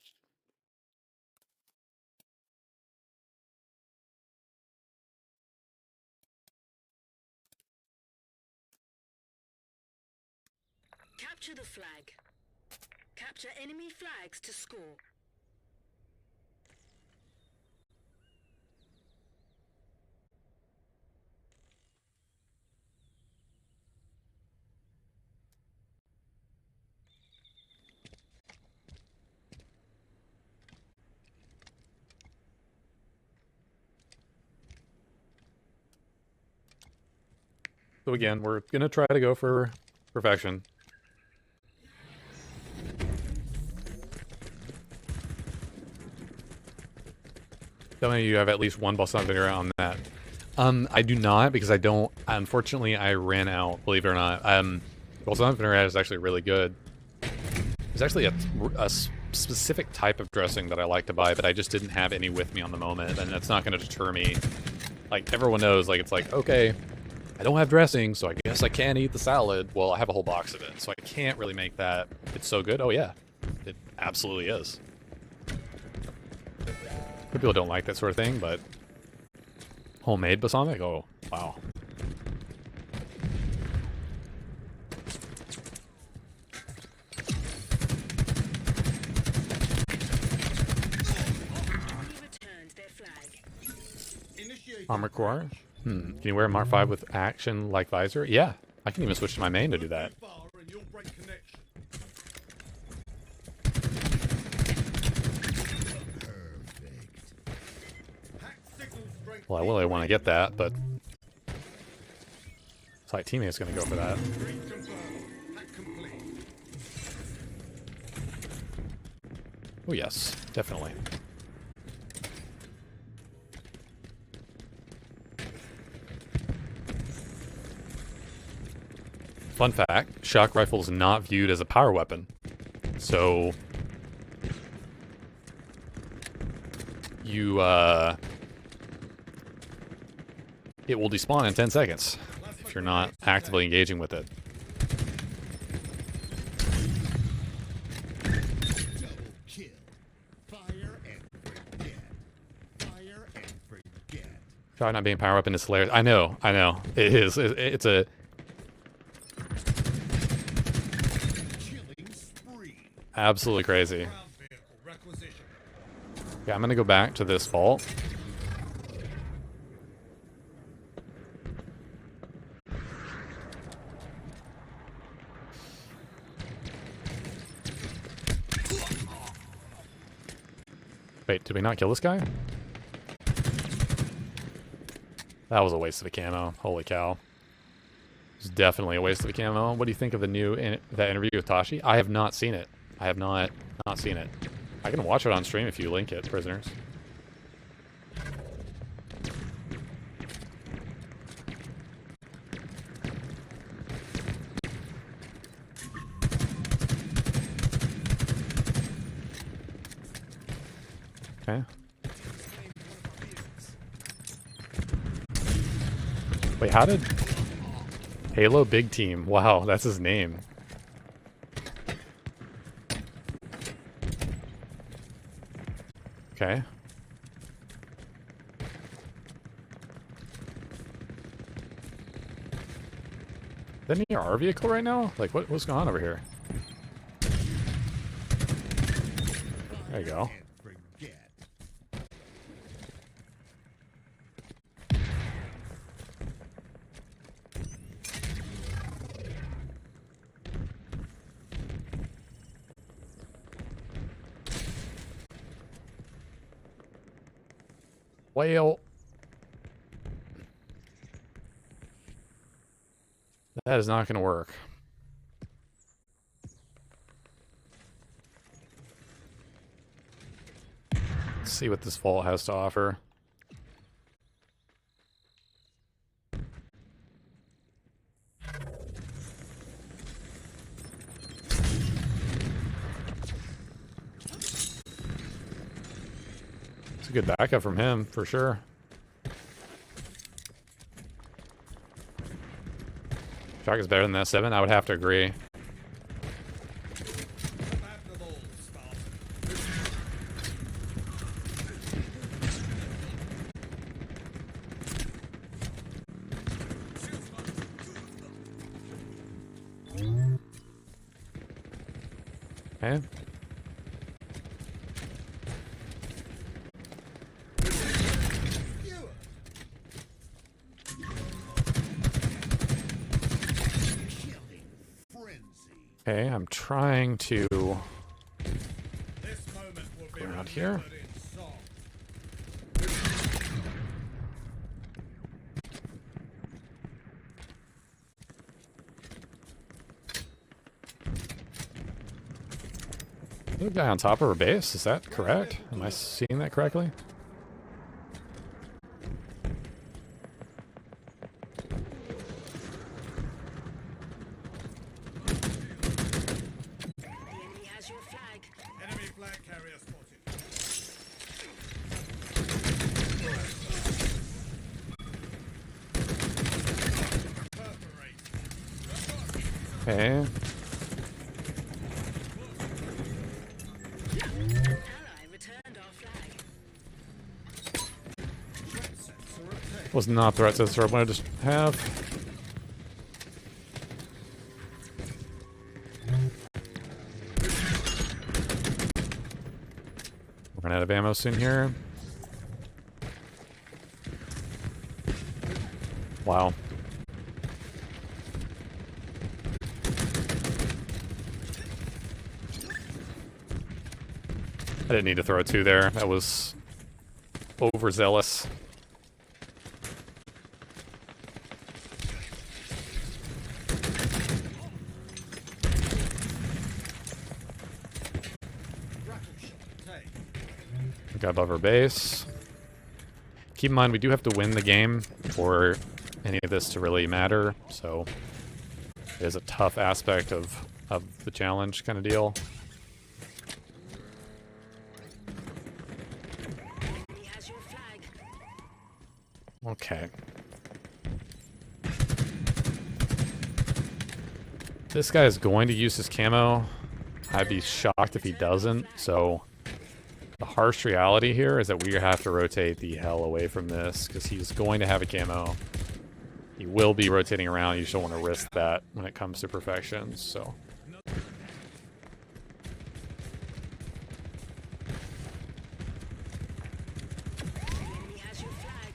[SPEAKER 3] Capture the flag. Capture enemy flags to score.
[SPEAKER 1] So again, we're gonna try to go for perfection. How many of you have at least one boss video on that? I do not, because I don't. Unfortunately, I ran out. Believe it or not, boss video is actually really good. There's actually a specific type of dressing that I like to buy, but I just didn't have any with me on the moment, and that's not going to deter me. Like, everyone knows, like, it's like, okay, I don't have dressing, so I guess I can't eat the salad. Well, I have a whole box of it, so I can't really make that. It's so good. Oh, yeah. It absolutely is. People don't like that sort of thing, but homemade balsamic? Oh, wow. Armor core? Can you wear a Mark 5 with action like visor? Yeah, I can even switch to my main to do that. Well, I really want to get that, but it's like teammate's going to go for that. Oh yes, definitely. Fun fact, shock rifle is not viewed as a power weapon. So you it will despawn in 10 seconds if you're not actively engaging with it. Try not being power weapon is hilarious. I know. It is. It's a absolutely crazy. Yeah, I'm gonna go back to this vault. Wait, did we not kill this guy? That was a waste of a camo. Holy cow. It was definitely a waste of a camo. What do you think of the new that interview with Tashi? I have not seen it. I have not seen it. I can watch it on stream if you link it, prisoners. Okay. Wait, how did Halo Big Team? Wow, that's his name. Okay. Is that near our vehicle right now? Like, what's going on over here? There you go. Well, that is not going to work. Let's see what this vault has to offer. A good backup from him, for sure. Shock is better than that 7, I would have to agree. Okay. Okay, I'm trying to go around here. Is there a guy on top of our base? Is that correct? Am I seeing that correctly?
[SPEAKER 3] The enemy has your
[SPEAKER 1] Okay.
[SPEAKER 3] Ally returned our flag.
[SPEAKER 1] Was not the right sensor I wanted to have. We're gonna out of ammo soon here. Wow. I didn't need to throw a 2 there. That was overzealous. We got above our base. Keep in mind, we do have to win the game for any of this to really matter, so it is a tough aspect of the challenge kind of deal.
[SPEAKER 3] Enemy has your flag.
[SPEAKER 1] Okay. This guy is going to use his camo. I'd be shocked if he doesn't, so the harsh reality here is that we have to rotate the hell away from this, because he's going to have a camo. He will be rotating around. You just don't want to risk that when it comes to perfections, so.
[SPEAKER 3] Enemy has your flag.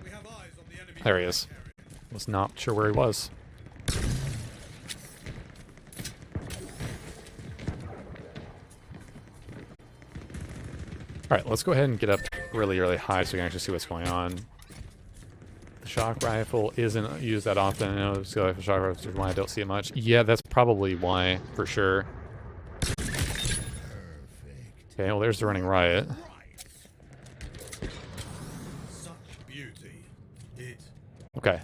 [SPEAKER 2] We have eyes on the enemy.
[SPEAKER 1] There he is. Was not sure where he was. Alright, let's go ahead and get up really, really high so we can actually see what's going on. The shock rifle isn't used that often. I know the shock rifle is why I don't see it much. Yeah, that's probably why, for sure. Okay, well there's the running riot.
[SPEAKER 2] Such beauty.
[SPEAKER 1] Okay.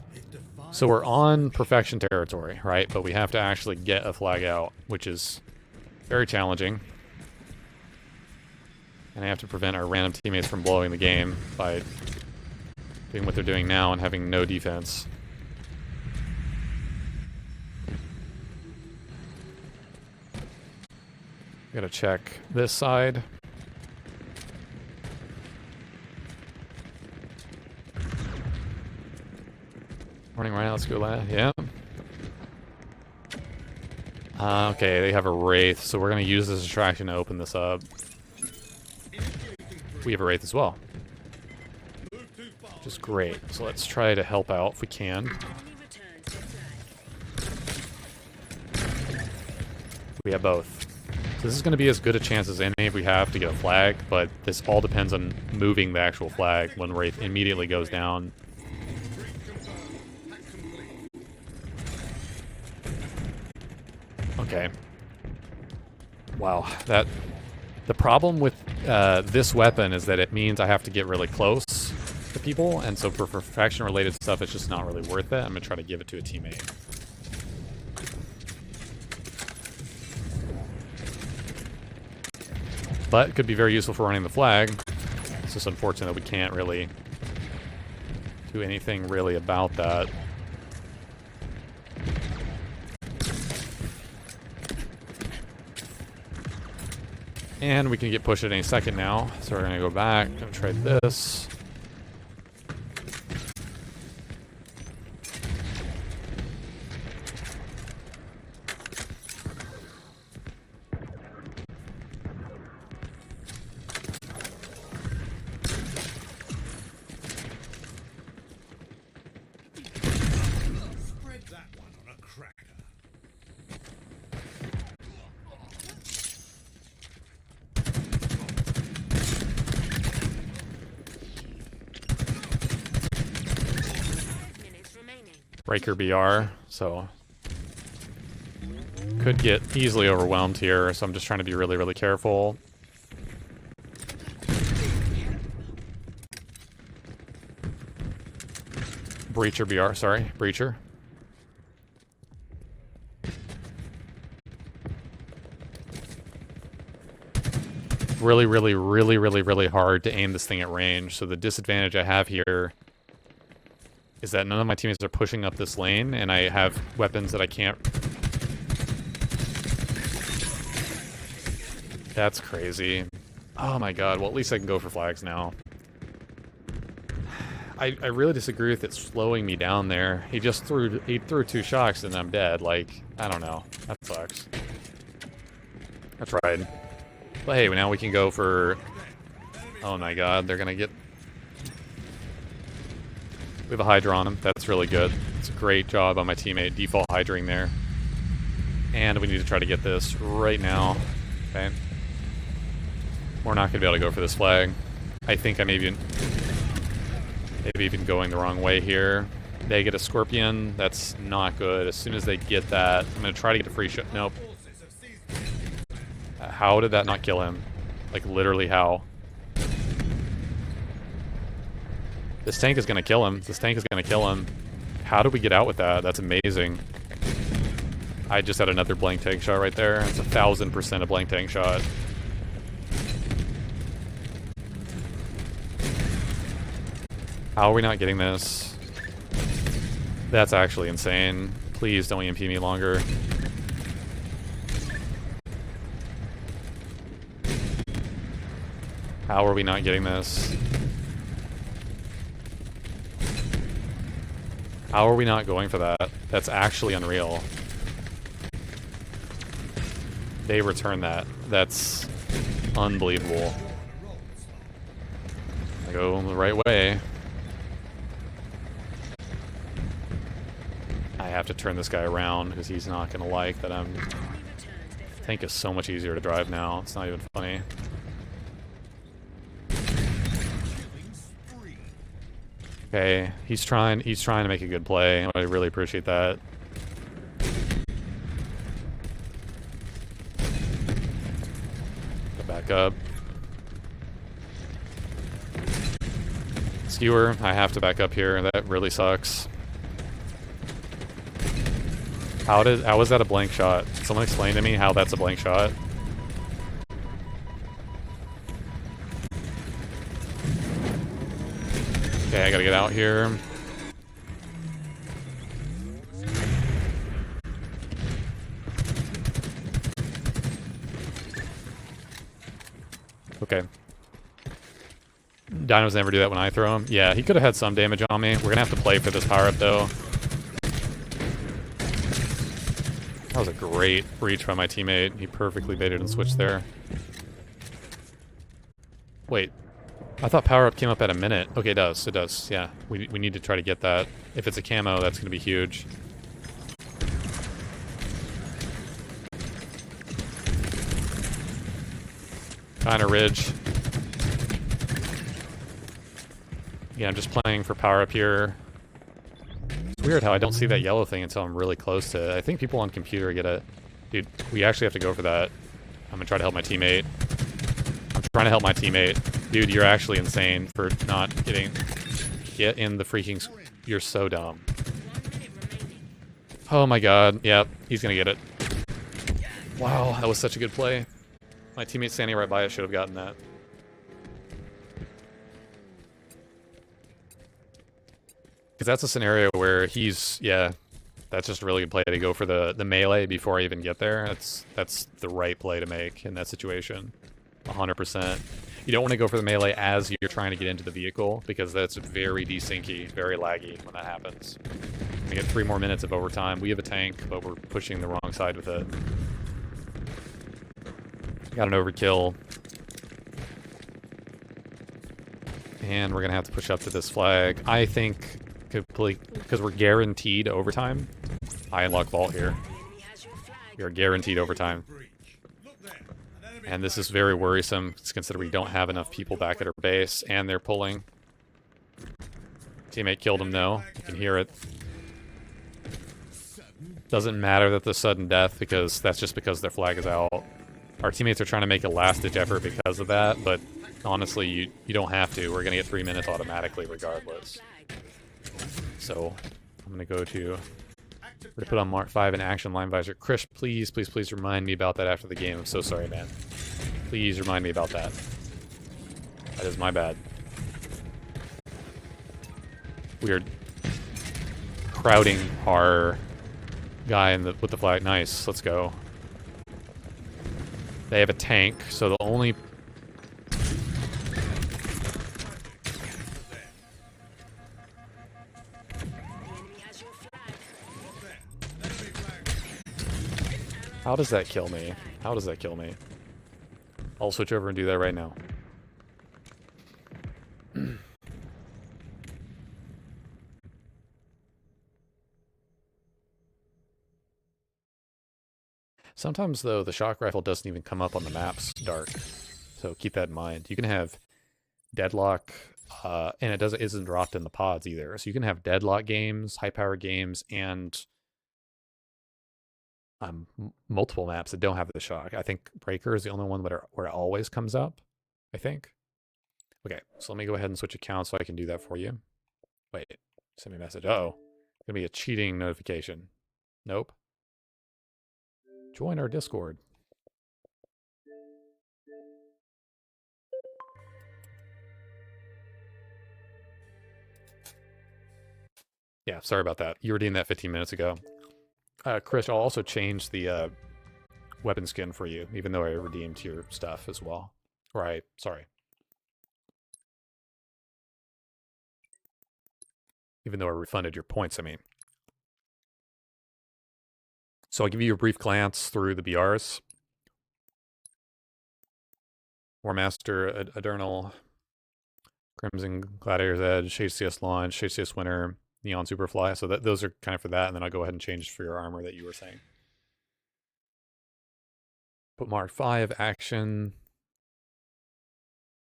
[SPEAKER 1] So we're on perfection territory, right? But we have to actually get a flag out, which is very challenging. And I have to prevent our random teammates from blowing the game by doing what they're doing now and having no defense. Gotta check this side. Running right, let's go left. Yeah. Okay, they have a Wraith, so we're going to use this distraction to open this up. We have a Wraith as well. Which is great. So let's try to help out if we can.
[SPEAKER 3] Enemy returns their flag.
[SPEAKER 1] We have both. So this is going to be as good a chance as any if we have to get a flag, but this all depends on moving the actual flag when Wraith immediately goes down. Okay. Wow, the problem with this weapon is that it means I have to get really close to people, and so for perfection related stuff it's just not really worth it. I'm gonna try to give it to a teammate. But it could be very useful for running the flag. It's just unfortunate that we can't really do anything really about that. And we can get pushed at any second now. So we're gonna go back and trade this.
[SPEAKER 2] Spread that one on a cracker.
[SPEAKER 1] Breaker BR, so could get easily overwhelmed here, so I'm just trying to be really, really careful. Breacher BR, sorry, Breacher. really, really, really, really, really hard to aim this thing at range. So the disadvantage I have here is that none of my teammates are pushing up this lane, and I have weapons that I can't... That's crazy. Oh my god, well at least I can go for flags now. I really disagree with it slowing me down there. He threw 2 shots and I'm dead. Like, I don't know. That sucks. I tried. But hey, now we can go for... Oh my god, they're gonna get... We have a Hydra on him. That's really good. It's a great job on my teammate. Default Hydraing there. And we need to try to get this right now. Okay. We're not gonna be able to go for this flag. I think I maybe even going the wrong way here. They get a Scorpion. That's not good. As soon as they get that, I'm gonna try to get a free shot. Nope. How did that not kill him? Like, literally how? This tank is gonna kill him. This tank is gonna kill him. How did we get out with that? That's amazing. I just had another blank tank shot right there. It's 1000% a blank tank shot. How are we not getting this? That's actually insane. Please don't EMP me longer. How are we not getting this? How are we not going for that? That's actually unreal. They return that. That's unbelievable. I go the right way. I have to turn this guy around because he's not going to like that I'm... Tank is so much easier to drive now. It's not even funny. Okay, he's trying to make a good play. I really appreciate that. Go back up. Skewer, I have to back up here. That really sucks. How was that a blank shot? Someone explain to me how that's a blank shot. Okay, I gotta get out here. Okay. Dinos never do that when I throw him. Yeah, he could have had some damage on me. We're gonna have to play for this power-up, though. That was a great breach by my teammate. He perfectly baited and switched there. Wait. I thought power-up came up at a minute. Okay, it does. It does. Yeah. We need to try to get that. If it's a camo, that's going to be huge. Kind of ridge. Yeah, I'm just playing for power-up here. It's weird how I don't see that yellow thing until I'm really close to it. I think people on computer get it. Dude, we actually have to go for that. I'm going to try to help my teammate. I'm trying to help my teammate. Dude, you're actually insane for not getting... Get in the freaking... You're so dumb. Oh my god. Yep, he's gonna get it. Wow, that was such a good play. My teammate standing right by it should have gotten that. Because that's a scenario where he's... Yeah, that's just a really good play to go for the melee before I even get there. That's the right play to make in that situation. 100%. You don't want to go for the melee as you're trying to get into the vehicle, because that's very desyncy, very laggy when that happens. We get 3 more minutes of overtime. We have a tank, but we're pushing the wrong side with it. Got an overkill. And we're going to have to push up to this flag. I think, because we're guaranteed overtime, I unlock vault here. You're guaranteed overtime. And this is very worrisome, considering we don't have enough people back at our base, and they're pulling. Teammate killed him, though. You can hear it. Doesn't matter that the sudden death, because that's just because their flag is out. Our teammates are trying to make a last-ditch effort because of that, but honestly, you don't have to. We're going to get 3 minutes automatically regardless. So, I'm going to go to... We're gonna put on Mark 5 in action line visor. Chris, please remind me about that after the game. I'm so sorry, man. Please remind me about that. That is my bad. We're crowding our guy with the flag. Nice. Let's go. They have a tank, so the only... How does that kill me? How does that kill me? I'll switch over and do that right now. Sometimes, though, the shock rifle doesn't even come up on the maps dark. So keep that in mind. You can have deadlock, and it isn't dropped in the pods either. So you can have deadlock games, high-power games, and multiple maps that don't have the shock. I think Breaker is the only one where it always comes up, I think. Okay, so let me go ahead and switch accounts so I can do that for you. Wait, send me a message. Uh-oh. Gonna be a cheating notification. Nope. Join our Discord. Yeah, sorry about that. You redeemed that 15 minutes ago. Chris, I'll also change the weapon skin for you, even though I redeemed your stuff as well. Right, sorry. Even though I refunded your points, I mean. So I'll give you a brief glance through the BRs. Warmaster, Adernal, Crimson Gladiator's Edge, HCS Launch, HCS Winter, Neon Superfly. So those are kind of for that, and then I'll go ahead and change for your armor that you were saying. Put Mark 5, Action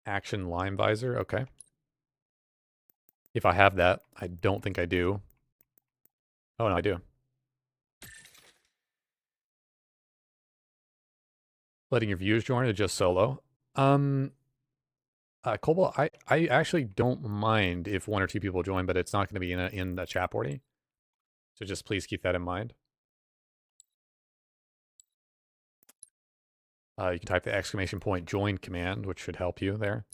[SPEAKER 1] Lime Visor, okay. If I have that, I don't think I do. Oh, no, I do. Letting your viewers join or just solo? Cobalt, I actually don't mind if 1 or 2 people join, but it's not going to be in the chat party. So just please keep that in mind. You can type the ! Join command, which should help you there.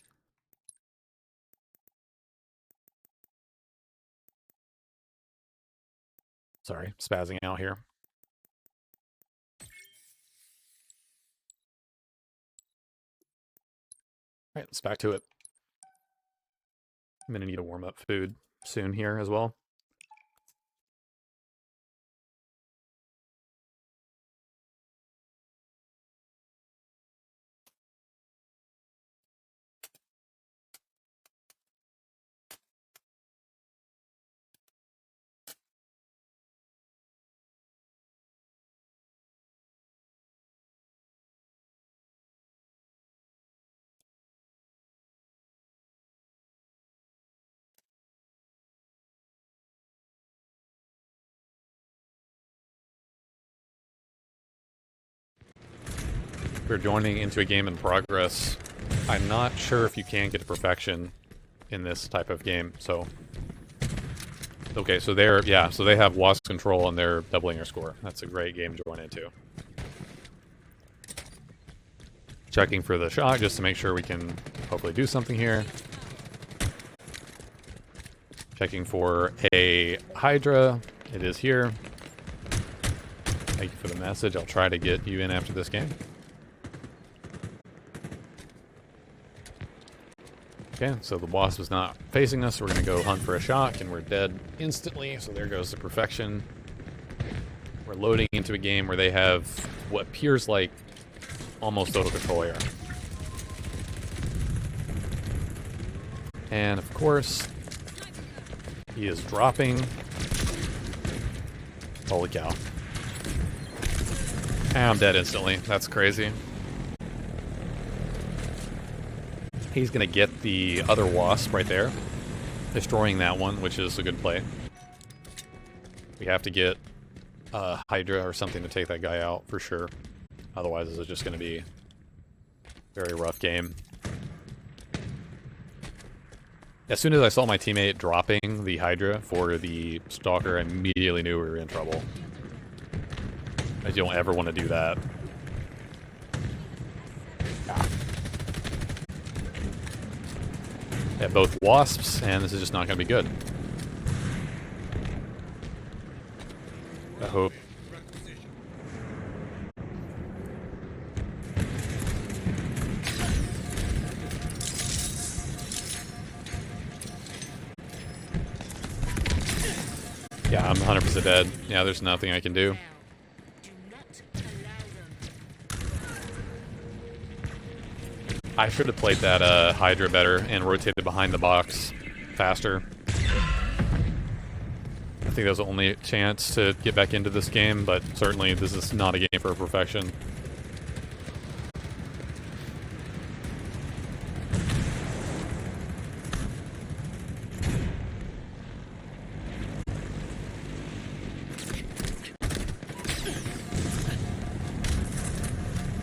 [SPEAKER 1] Sorry, spazzing out here. All right, let's back to it. I'm going to need to warm up food soon here as well. We're joining into a game in progress. I'm not sure if you can get to perfection in this type of game, so... Okay, so so they have WASP control and they're doubling your score. That's a great game to join into. Checking for the shot just to make sure we can hopefully do something here. Checking for a Hydra. It is here. Thank you for the message. I'll try to get you in after this game. Okay, so the Wasp is not facing us. We're going to go hunt for a shock, and we're dead instantly. So there goes the perfection. We're loading into a game where they have what appears like almost total control here. And of course, he is dropping. Holy cow. And I'm dead instantly. That's crazy. He's going to get the other Wasp right there, destroying that one, which is a good play. We have to get Hydra or something to take that guy out for sure. Otherwise, this is just going to be a very rough game. As soon as I saw my teammate dropping the Hydra for the Stalker, I immediately knew we were in trouble. I don't ever want to do that. Ah. They have both wasps, and this is just not going to be good. I hope.
[SPEAKER 2] Requisition.
[SPEAKER 1] Yeah, I'm 100% dead. Yeah, there's nothing I can do.
[SPEAKER 3] Now, do not allow them.
[SPEAKER 1] I should have played that Hydra better and rotated behind the box faster. I think that was the only chance to get back into this game, but certainly this is not a game for perfection.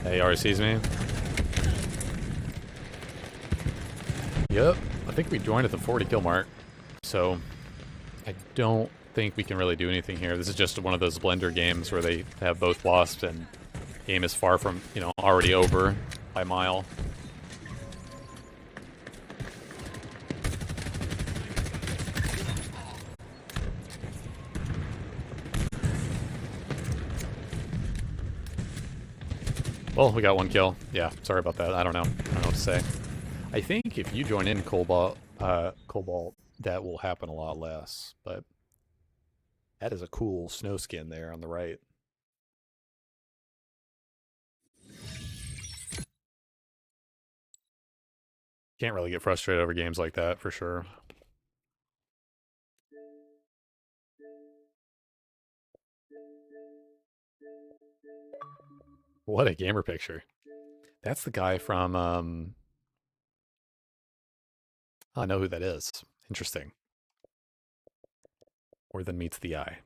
[SPEAKER 1] He already sees me. Yep, I think we joined at the 40 kill mark, so I don't think we can really do anything here. This is just one of those blender games where they have both wasps and game is far from, you know, already over by a mile. Well, we got one kill. Yeah, sorry about that. I don't know. I don't know what to say. I think if you join in Cobalt, that will happen a lot less. But that is a cool snow skin there on the right. Can't really get frustrated over games like that, for sure. What a gamer picture. That's the guy from, I know who that is. Interesting. More than meets the eye.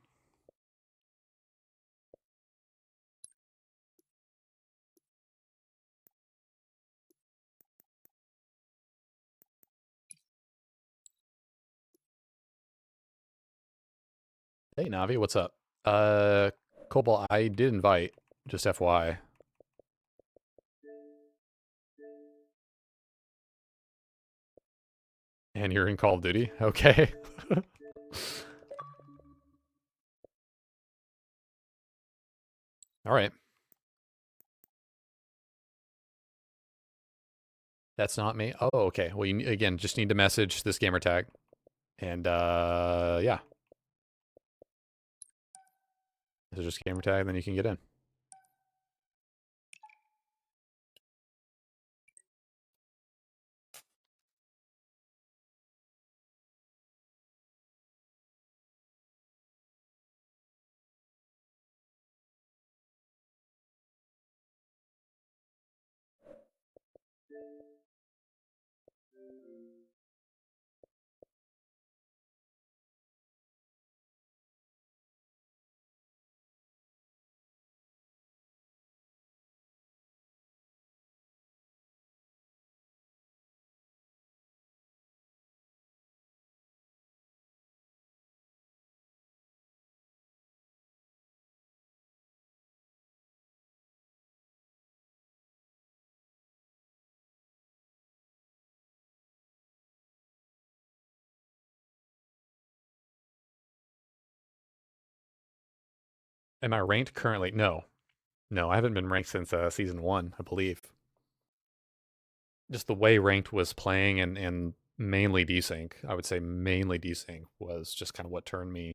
[SPEAKER 1] Hey, Navi, what's up? Cobalt, I did invite, just FYI. And you're in Call of Duty? Okay. All right. That's not me. Oh, okay. Well, you, again, just need to message this gamer tag. And, yeah. This is just gamer tag, then you can get in. Am I ranked currently? No. No, I haven't been ranked since season 1, I believe. Just the way ranked was playing and mainly desync. I would say mainly desync was just kind of what turned me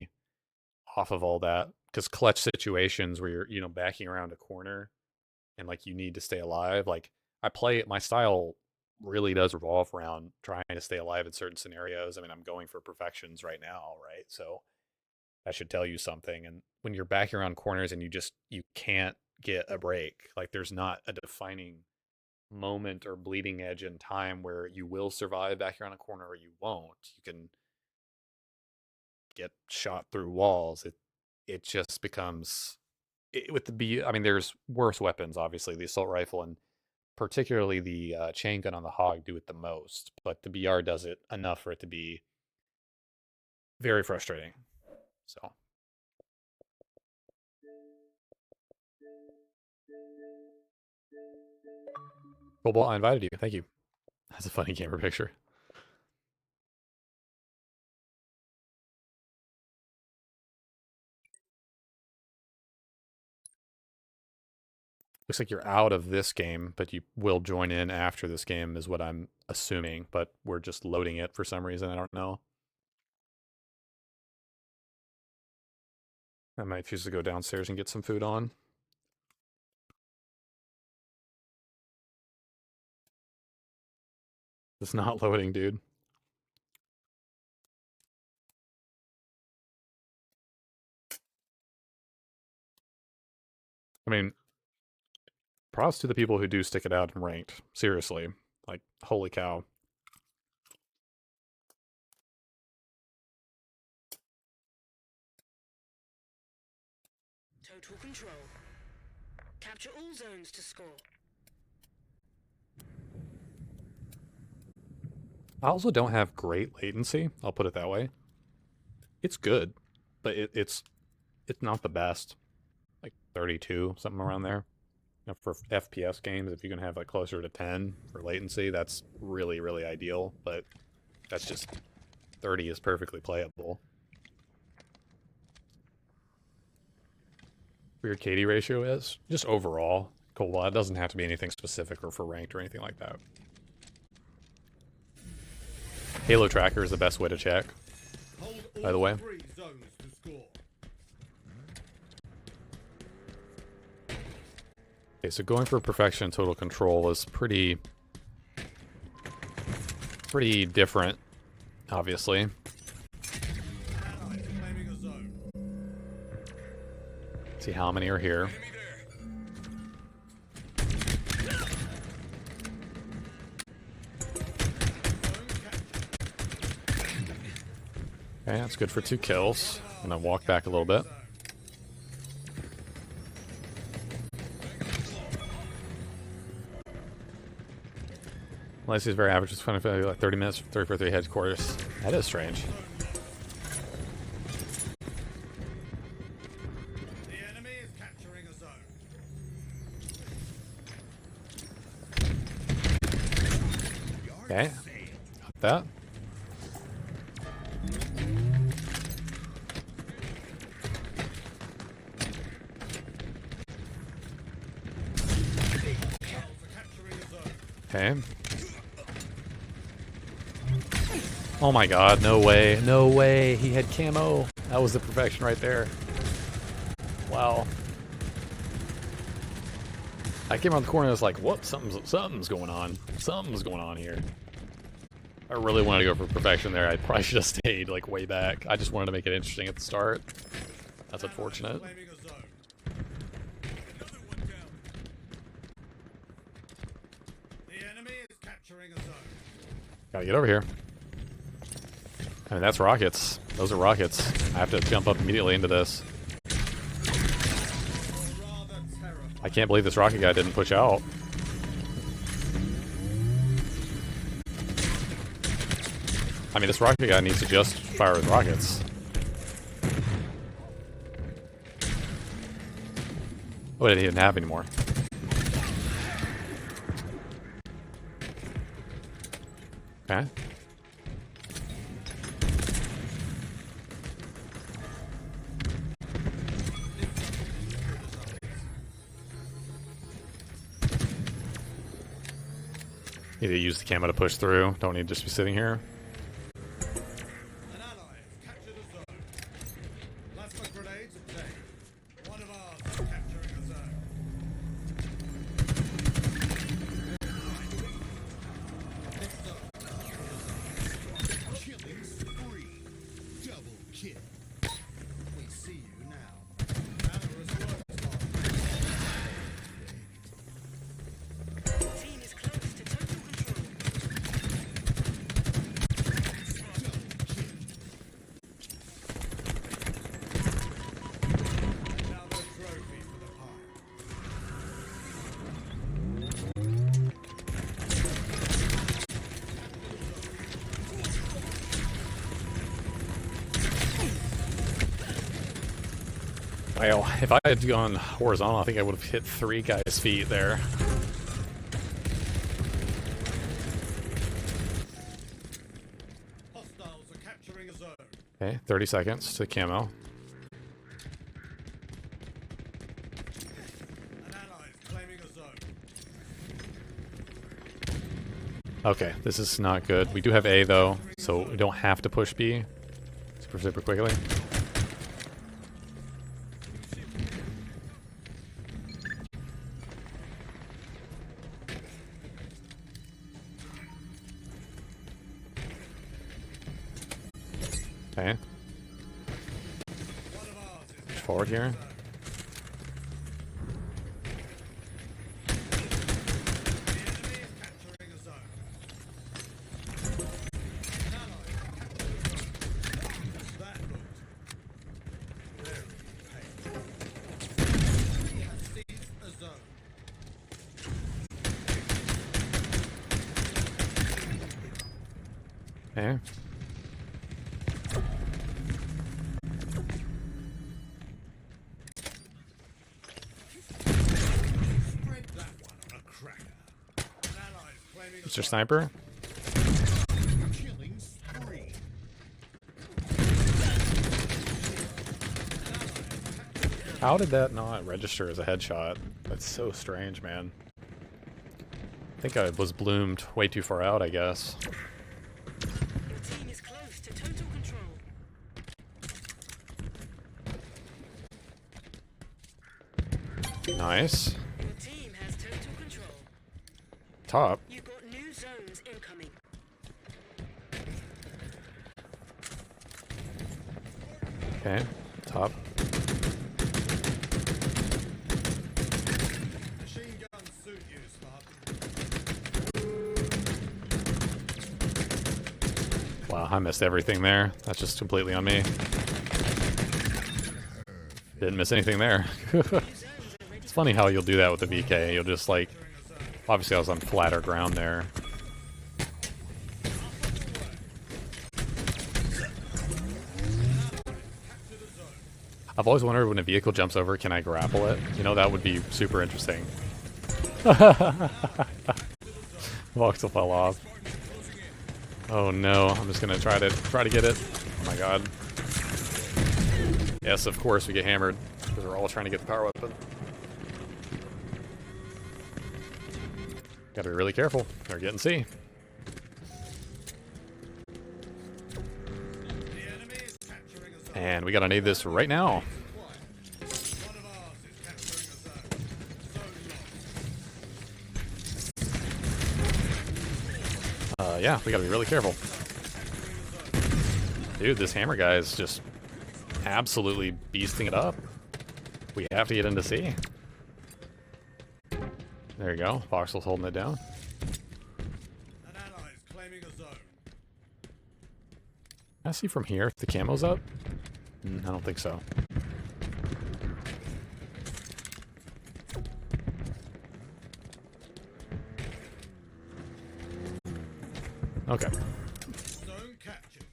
[SPEAKER 1] off of all that. Because clutch situations where you're, you know, backing around a corner and like you need to stay alive. Like I play, my style really does revolve around trying to stay alive in certain scenarios. I mean, I'm going for perfections right now, right? So that should tell you something. And when you're backing around corners and you can't get a break, like there's not a defining moment or bleeding edge in time where you will survive back around a corner or you won't. You can get shot through walls. It just becomes with the B. I mean, there's worse weapons, obviously, the assault rifle and particularly the chain gun on the Hog do it the most, but the BR does it enough for it to be very frustrating. So. Cobalt, I invited you. Thank you. That's a funny camera picture. Looks like you're out of this game, but you will join in after this game is what I'm assuming, but we're just loading it for some reason. I don't know. I might choose to go downstairs and get some food on. It's not loading, dude. I mean, props to the people who do stick it out in ranked. Seriously. Like, holy cow.
[SPEAKER 3] Total control. Capture all zones to score.
[SPEAKER 1] I also don't have great latency. I'll put it that way. It's good, but it's not the best. Like 32, something around there. Now for FPS games, if you can have like closer to 10 for latency, that's really, really ideal. But that's just 30 is perfectly playable. Weird KD ratio is just overall cool. Well, it doesn't have to be anything specific or for ranked or anything like that. Halo tracker is the best way to check, by the way. Okay, so going for perfection total control is pretty different, obviously. See how many are here. Okay, that's good for 2 kills. I'm gonna walk back a little bit. Unless he's very average, it's funny, like 30 minutes, 30 for 3 headquarters. That is strange.
[SPEAKER 2] The enemy is capturing a zone.
[SPEAKER 1] Okay, got that. Okay. Oh my god, no way. No way. He had camo. That was the perfection right there. Wow. I came around the corner and I was like, what? Something's going on. Something's going on here. I really wanted to go for perfection there. I probably should have stayed like way back. I just wanted to make it interesting at the start. That's unfortunate. Gotta get over here. I mean, that's rockets. Those are rockets. I have to jump up immediately into this. I can't believe this rocket guy didn't push out. I mean, this rocket guy needs to just fire with rockets. Oh, he didn't have anymore. Okay. Need to use the camo to push through. Don't need to just be sitting here.
[SPEAKER 2] An ally has captured a zone. Plasma grenades obtained. One of ours is capturing a zone. Killing spree. Double kill. We see you now. Valorous work,
[SPEAKER 3] Team is close to total control.
[SPEAKER 2] another trophy for the pile.
[SPEAKER 1] Well, if I had gone horizontal, I think I would have hit 3 guys' feet there.
[SPEAKER 2] Hostiles are capturing a zone.
[SPEAKER 1] Okay, 30 seconds to camo.
[SPEAKER 2] An ally is claiming a
[SPEAKER 1] Okay, this is not good. We do have A though, so we don't have to push B super quickly. Okay. Push forward here. Okay. Mr. Sniper. How did that not register as a headshot? That's so strange, man. I think I was bloomed way too far out, I guess.
[SPEAKER 3] Your team is close to total control.
[SPEAKER 1] Nice.
[SPEAKER 3] Your team has total control.
[SPEAKER 1] Top.
[SPEAKER 3] You've got new zones incoming.
[SPEAKER 1] Okay. Top.
[SPEAKER 2] Machine guns suit you, Spartan.
[SPEAKER 1] Wow, I missed everything there. That's just completely on me. Didn't miss anything there. It's funny how you'll do that with the VK. You'll just like... Obviously I was on flatter ground there. I've always wondered when a vehicle jumps over, can I grapple it? You know, that would be super interesting. Voxel fell off. Oh no, I'm just gonna try to get it. Oh my god. Yes, of course we get hammered, because we're all trying to get the power weapon. Gotta be really careful. They're getting C. And we gotta need this right now. Yeah, we gotta be really careful. Dude, this hammer guy is just absolutely beasting it up. We have to get into C. There you go. Voxel's holding it down.
[SPEAKER 2] An ally is claiming a zone.
[SPEAKER 1] Can I see from here if the camo's up? I don't think so. Okay.
[SPEAKER 2] Zone captured.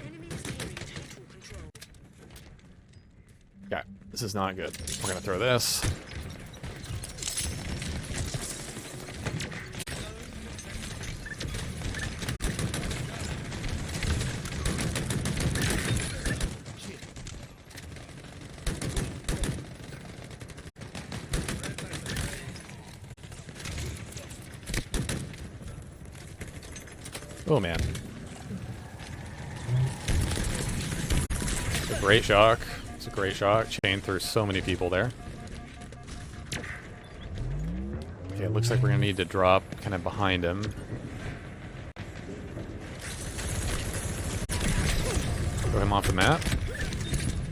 [SPEAKER 3] Enemy is nearing total control.
[SPEAKER 1] Yeah, this is not good. We're gonna throw this. Oh man. It's a great shock. It's a great shock. Chain through so many people there. Okay, it looks like we're gonna need to drop kind of behind him. Throw him off the map.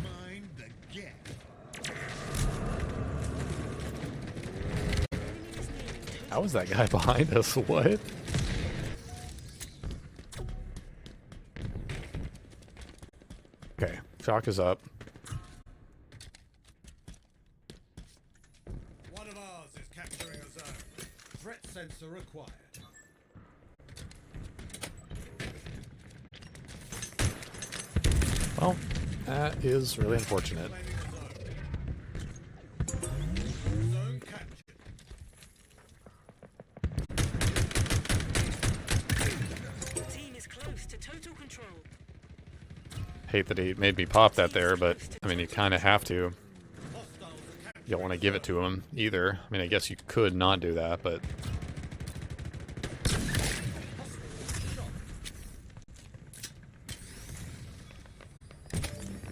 [SPEAKER 2] Mind the gap.
[SPEAKER 1] How is that guy behind us? What? Okay, shock is up.
[SPEAKER 2] One of ours is capturing a zone. Threat sensor required.
[SPEAKER 1] Well, that is really unfortunate.
[SPEAKER 2] Claiming a zone. Zone captured.
[SPEAKER 3] Your team is close to total control.
[SPEAKER 1] Hate that he made me pop that there, but I mean, you kind of have to.
[SPEAKER 2] Hostiles are capturing
[SPEAKER 1] You don't want to give it to him either. I mean, I guess you could not do that, but...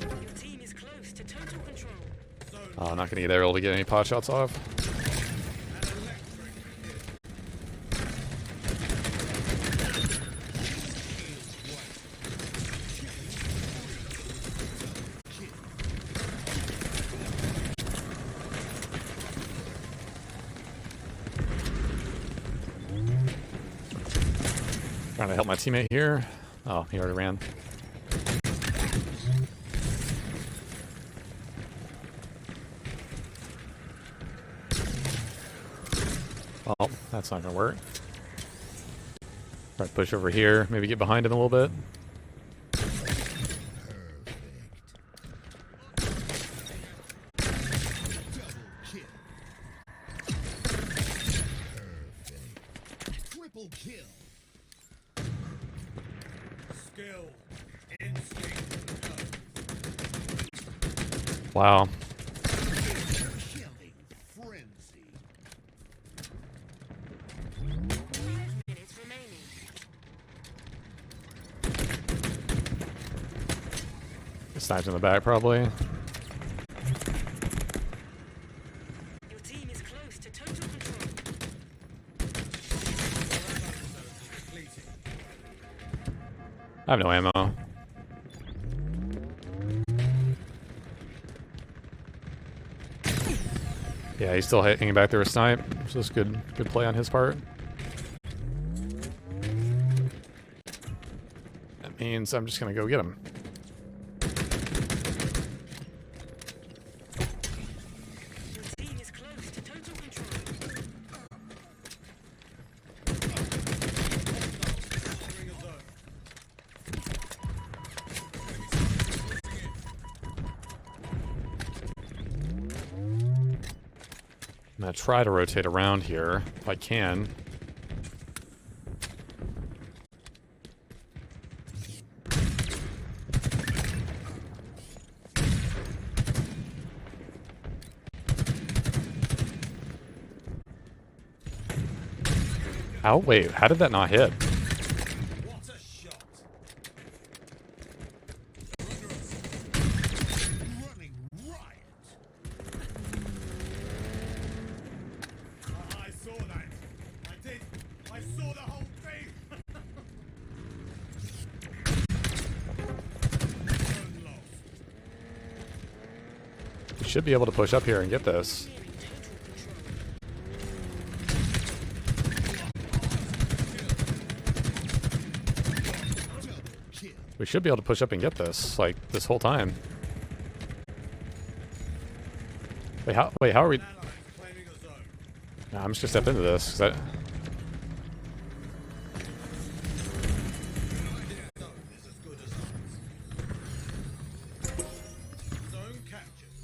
[SPEAKER 3] Your team is close to total control.
[SPEAKER 1] Oh, not going to get able to get any pot shots off. Trying to help my teammate here. Oh, he already ran. Well, that's not gonna work. Try to push over here, maybe get behind him a little bit.
[SPEAKER 2] Triple kill. Skill, instinct, go.
[SPEAKER 1] Wow.
[SPEAKER 2] Killing frenzy.
[SPEAKER 3] 5 minutes remaining.
[SPEAKER 1] Snipes in the back, probably.
[SPEAKER 3] Your team is close to total control.
[SPEAKER 1] I have no ammo. Yeah, he's still hanging back there with snipe. So it's good play on his part. That means I'm just gonna go get him.
[SPEAKER 3] Your team is close to total control.
[SPEAKER 2] Entering a zone.
[SPEAKER 1] I'm gonna try to rotate around here if I can. Oh, wait, how did that not hit?
[SPEAKER 2] What a shot. Running riot. I saw that. I did. I saw the whole thing. Zone lost.
[SPEAKER 1] You should be able to push up here and get this.
[SPEAKER 3] Nearing total control.
[SPEAKER 2] Kill.
[SPEAKER 1] We should be able to push up and get this, like, this whole time. Wait, how are we...
[SPEAKER 2] Allies claiming a zone.
[SPEAKER 1] Nah, I'm just gonna step into this, 'cause
[SPEAKER 2] Zone is as good as ours. Zone captured.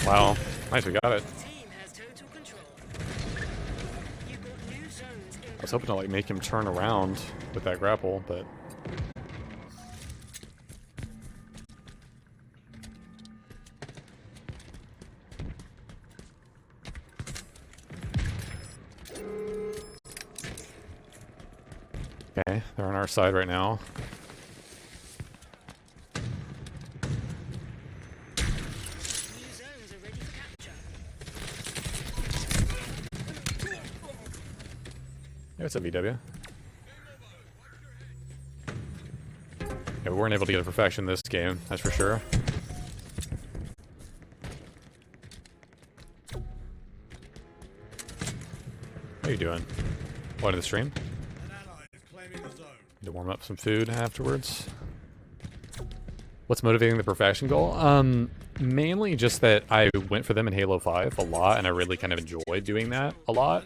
[SPEAKER 1] wow. Nice, we got it.
[SPEAKER 3] Team has total control. You've got new zones in.
[SPEAKER 1] I was hoping to, like, make him turn around with that grapple, but... Okay, they're on our side right now.
[SPEAKER 3] New zones are ready for capture.
[SPEAKER 1] Yeah, it's a VW. Yeah, we weren't able to get a perfection this game, that's for sure. How you doing? What, in the stream?
[SPEAKER 2] An ally is claiming a zone.
[SPEAKER 1] Need to warm up some food afterwards. What's motivating the perfection goal? Mainly just that I went for them in Halo 5 a lot, and I really kind of enjoyed doing that a lot.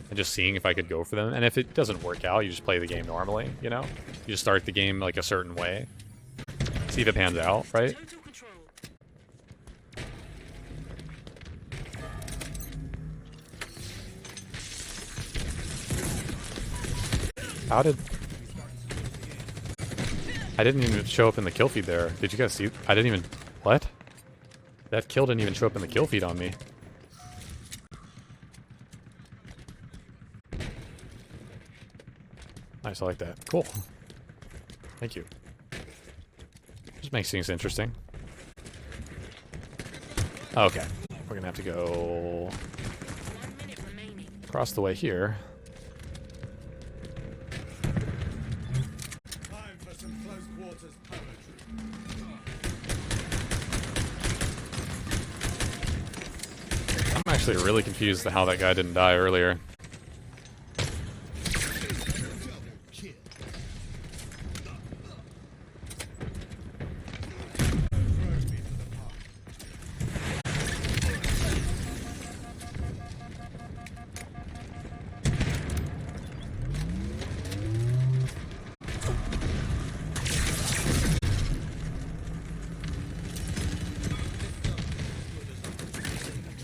[SPEAKER 1] And just seeing if I could go for them. And if it doesn't work out, you just play the game normally, you know? You just start the game like a certain way. See if it pans out, right?
[SPEAKER 3] Total control.
[SPEAKER 1] How did... I didn't even show up in the kill feed there. Did you guys see? I didn't even... What? That kill didn't even show up in the kill feed on me. Nice, I like that. Cool. Thank you. Just makes things interesting. Okay. We're gonna have to go...
[SPEAKER 3] 1 minute remaining.
[SPEAKER 1] across the way here.
[SPEAKER 2] Time for some close quarters poetry.
[SPEAKER 1] I'm actually really confused at how that guy didn't die earlier.
[SPEAKER 2] Throws me to the park.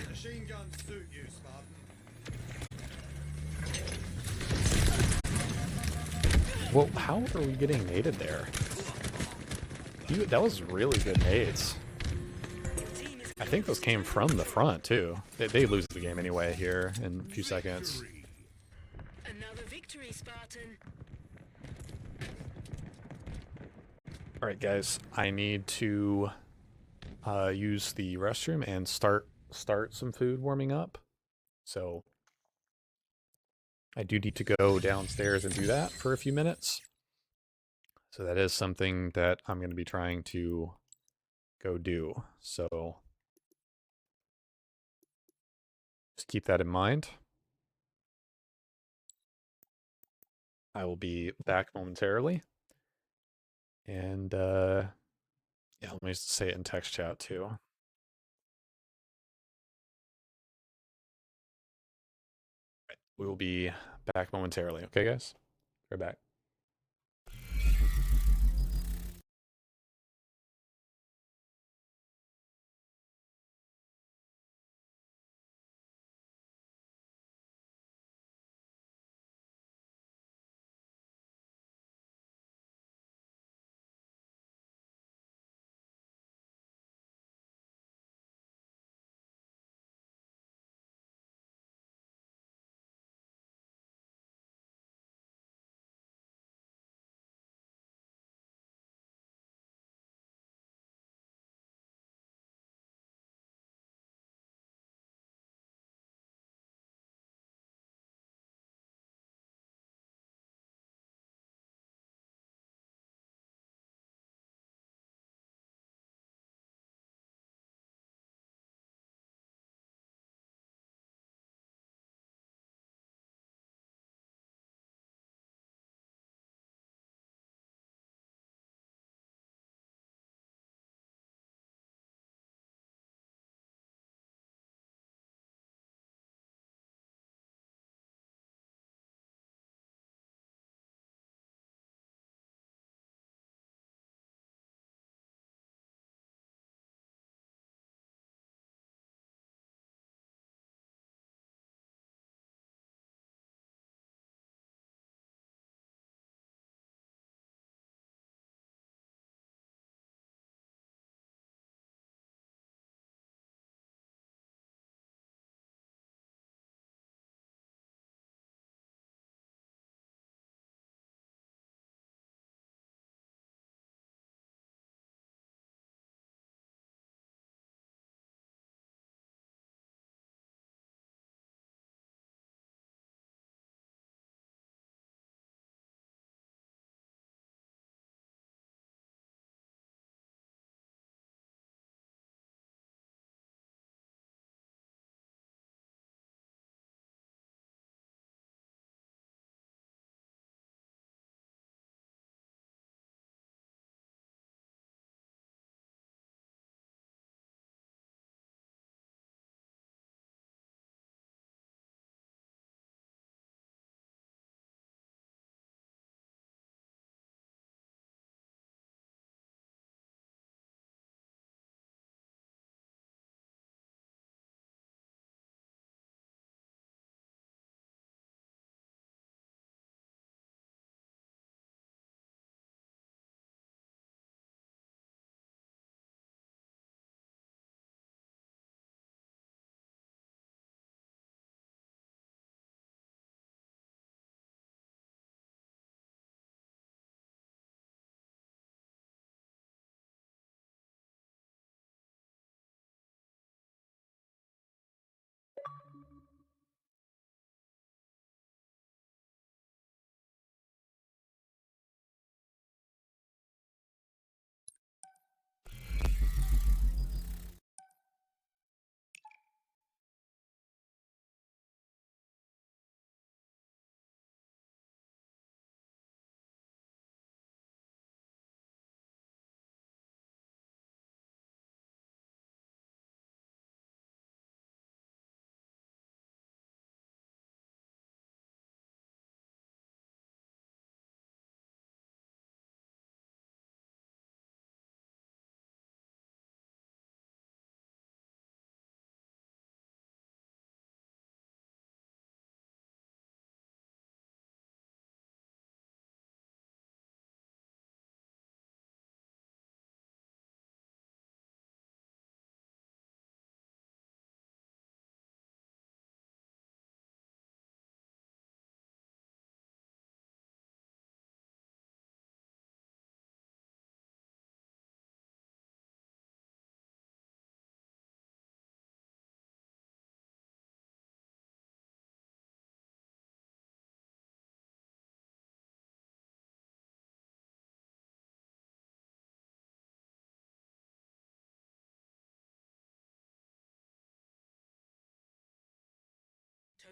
[SPEAKER 2] Machine guns suit you, Spartan.
[SPEAKER 1] Well, how are we getting naded there? That was really good nades. I think those came from the front, too. They lose the game anyway here in a few seconds.
[SPEAKER 3] Another victory, Spartan.
[SPEAKER 1] Alright, guys. I need to use the restroom and start some food warming up. So I do need to go downstairs and do that for a few minutes. So that is something that I'm going to be trying to go do. So just keep that in mind. I will be back momentarily. And yeah, let me just say it in text chat too. We will be back momentarily. Okay, guys? We're back.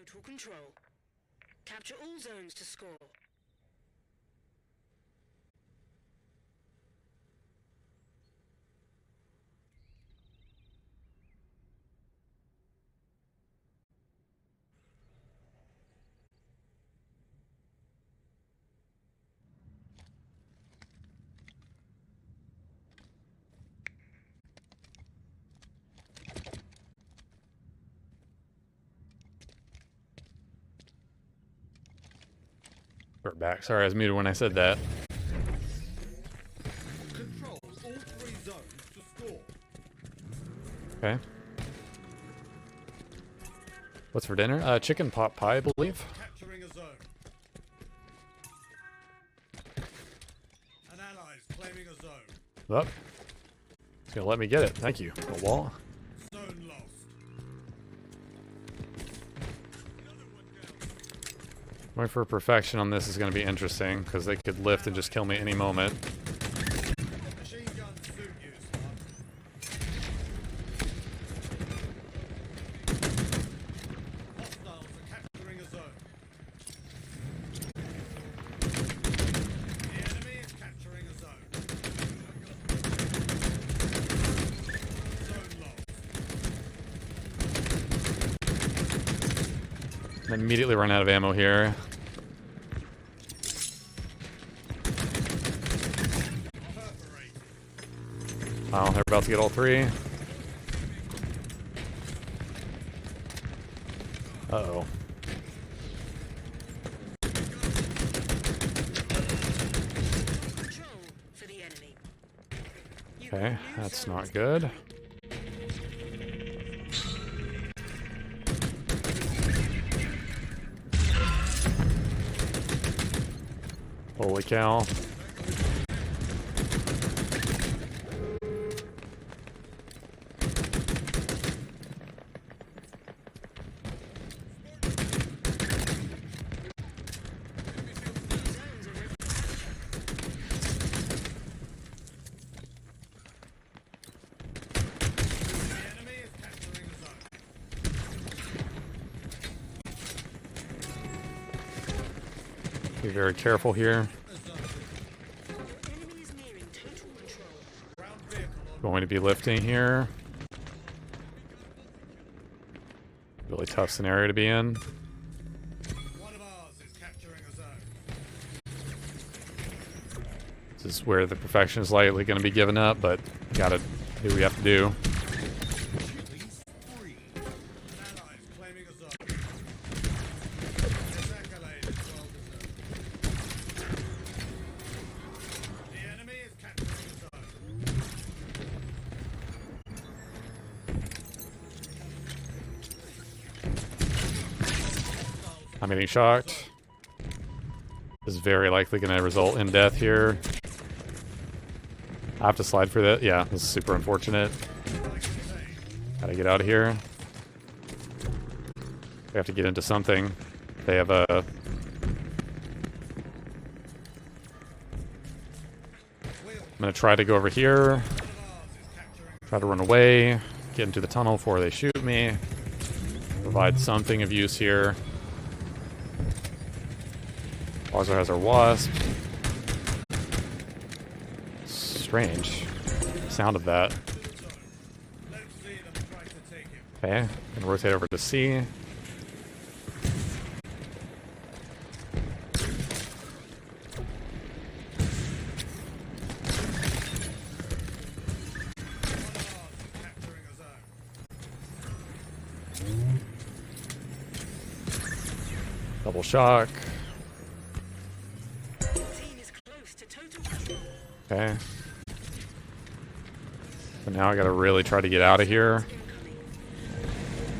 [SPEAKER 3] total control. Capture all zones to score.
[SPEAKER 1] We're back. Sorry, I was muted when I said that.
[SPEAKER 2] Control all 3 zones to score.
[SPEAKER 1] Okay. What's for dinner? Chicken pot pie, I believe.
[SPEAKER 2] Capturing a zone. An ally's claiming a zone.
[SPEAKER 1] Oh. It's gonna let me get it. Thank you. A wall.
[SPEAKER 2] Zone lost.
[SPEAKER 1] Going for perfection on this is gonna be interesting because they could lift and just kill me any moment.
[SPEAKER 2] Machine gun suit you, son. Hostiles are capturing a zone. The enemy is capturing a zone. Zone lost.
[SPEAKER 1] I immediately run out of ammo here. Wow, they're about to get all 3. Uh-oh.
[SPEAKER 3] Control for the enemy.
[SPEAKER 1] Okay, that's not good. Holy cow. Be very careful here.
[SPEAKER 3] Enemy is nearing total control.
[SPEAKER 2] Ground vehicle on
[SPEAKER 1] Going to be lifting here. Really tough scenario to be in.
[SPEAKER 2] one of ours is capturing a zone.
[SPEAKER 1] This is where the perfection is likely going to be given up, but gotta do what we have to do.
[SPEAKER 2] Release 3. An ally is claiming a zone. This accolade is well deserved. The enemy is capturing a zone.
[SPEAKER 1] I'm getting shocked. This is very likely going to result in death here. I have to slide for that. Yeah, this is super unfortunate. Gotta get out of here. We have to get into something. They have a... I'm gonna try to go over here. Try to run away. Get into the tunnel before they shoot me. Provide something of use here. Also has our wasp. Strange sound of that.
[SPEAKER 2] Let's see them try to take him.
[SPEAKER 1] Okay, gonna rotate over to C.
[SPEAKER 2] Capturing a zone.
[SPEAKER 1] Double shock.
[SPEAKER 3] Team is close to total control.
[SPEAKER 1] Okay. But now I gotta really try to get out of here.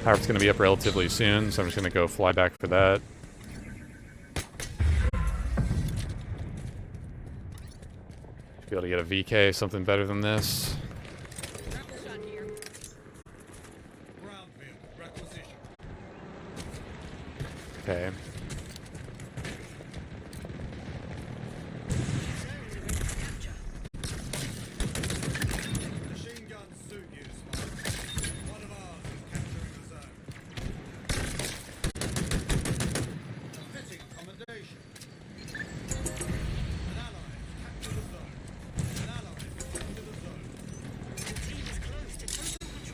[SPEAKER 1] Power's gonna be up relatively soon, so I'm just gonna go fly back for that. Be able to get a VK, something better than this.
[SPEAKER 2] Ground vehicle requisition.
[SPEAKER 1] Okay.
[SPEAKER 2] Machine gun suit use. One of ours is capturing the zone.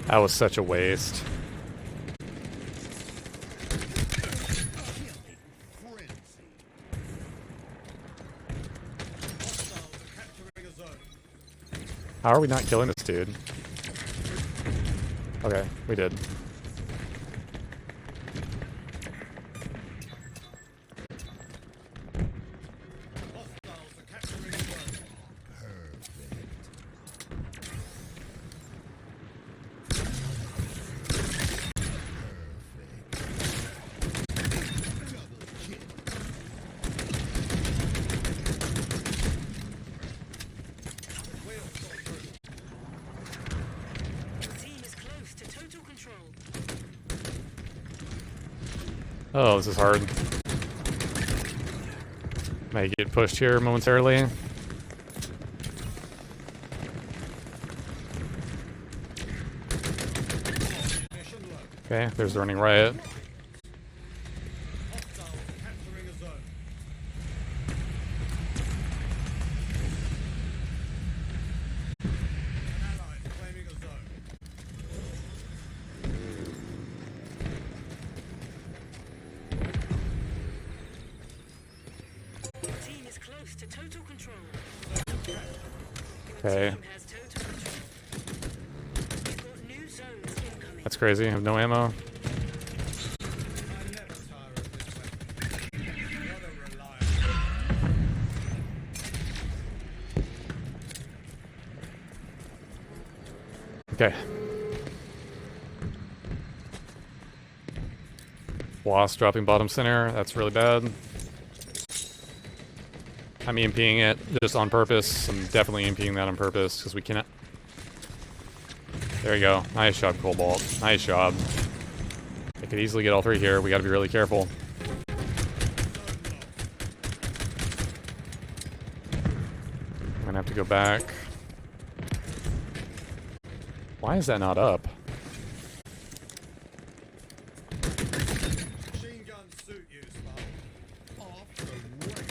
[SPEAKER 1] That was such a waste. How are we not killing this dude? Okay, we did. Oh, this is hard. May get pushed here momentarily. Okay, there's the running riot. Okay. That's crazy. I have no ammo. Okay. Wasp dropping bottom center. That's really bad. I'm EMPing it just on purpose. I'm definitely EMPing that on purpose because we cannot. There you go. Nice job, Cobalt. Nice job. I could easily get all three here. We got to be really careful. I'm gonna have to go back. Why is that not up?
[SPEAKER 2] Machine gun suit use, Bob. Off the way.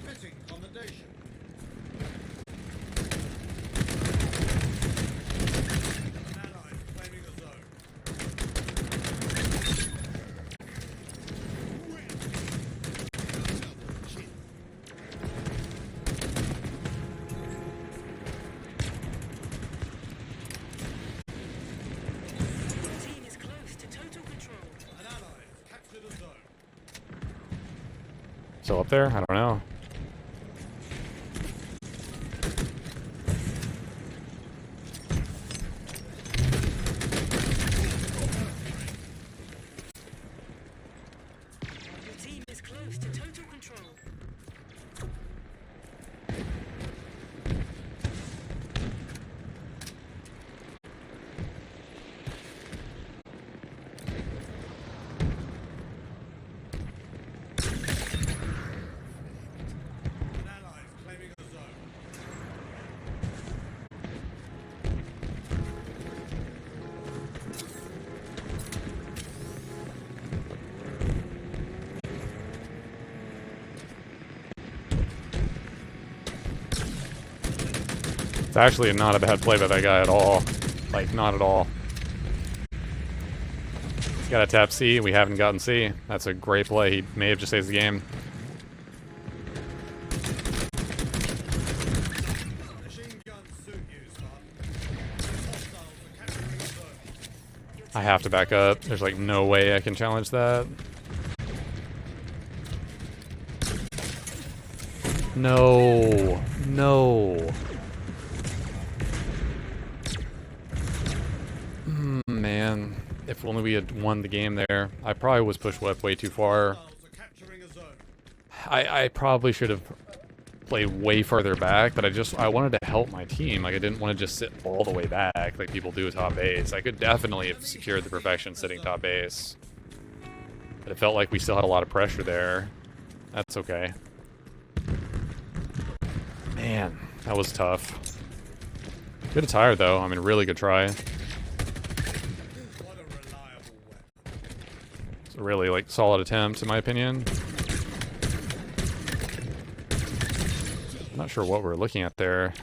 [SPEAKER 2] Fitting commendation. An ally claiming a zone.
[SPEAKER 1] Still up there? I don't know.
[SPEAKER 3] Your team is close to total control.
[SPEAKER 2] An ally claiming a zone.
[SPEAKER 1] It's actually not a bad play by that guy at all. Like, not at all. He's got a tap C. We haven't gotten C. That's a great play. He may have just saved the game.
[SPEAKER 2] Machine gun suit use, Bob. Hostiles are capturing a zone.
[SPEAKER 1] I have to back up. There's like no way I can challenge that. No. No. Man. If only we had won the game there. I probably was pushed way too far.
[SPEAKER 2] Hostiles are capturing a zone.
[SPEAKER 1] I probably should have played way further back, but I wanted to help my team. Like, I didn't want to just sit all the way back like people do with top base. I could definitely have secured the perfection sitting top base. But it felt like we still had a lot of pressure there. That's okay. Man, that was tough. Good attire, though. I mean, really good try.
[SPEAKER 2] What a reliable weapon.
[SPEAKER 1] It's a really, like, solid attempt, in my opinion. I'm not sure what we're looking at there.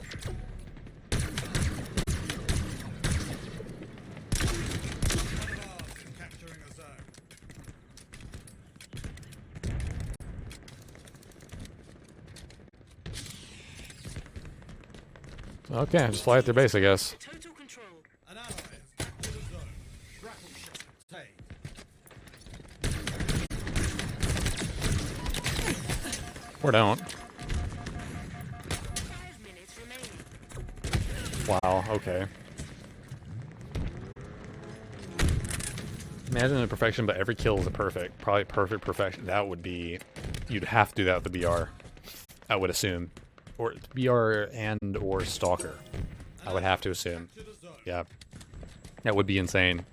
[SPEAKER 1] Okay, just fly at their base, I guess.
[SPEAKER 3] Total control.
[SPEAKER 2] An ally has captured a zone. Grapple shot obtained.
[SPEAKER 1] Or don't.
[SPEAKER 3] 5 minutes remaining.
[SPEAKER 1] Wow, okay. Imagine a perfection, but every kill is a perfect. Probably perfect perfection. That would be... You'd have to do that with the BR. I would assume. Or BR and or Stalker. I would have to assume. Yeah. That would be insane.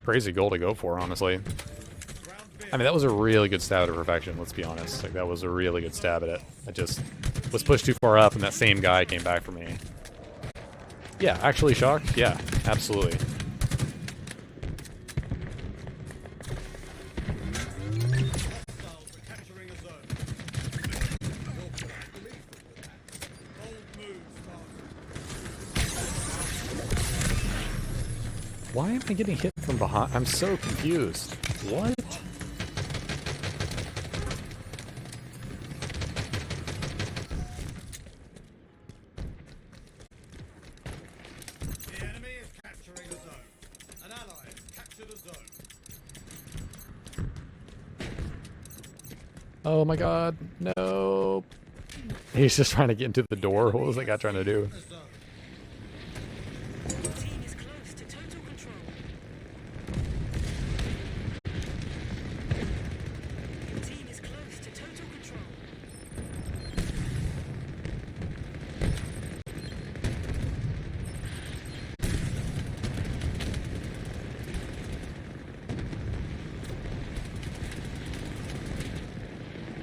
[SPEAKER 1] Crazy goal to go for, honestly. I mean, that was a really good stab at perfection, let's be honest. Like, that was a really good stab at it. I just was pushed too far up, and that same guy came back for me. Yeah, actually shocked? Yeah, absolutely.
[SPEAKER 2] Hostiles are capturing a zone. Your flag believe them with that. Bold move, Spartan.
[SPEAKER 1] Why am I getting hit from behind? I'm so confused. What?
[SPEAKER 2] The enemy is capturing a zone. An ally has captured a zone.
[SPEAKER 1] Oh my god, no. He's just trying to get into the door. What was that guy trying to do?
[SPEAKER 2] A zone.
[SPEAKER 3] Your team is close to total control. Your team is close to total control.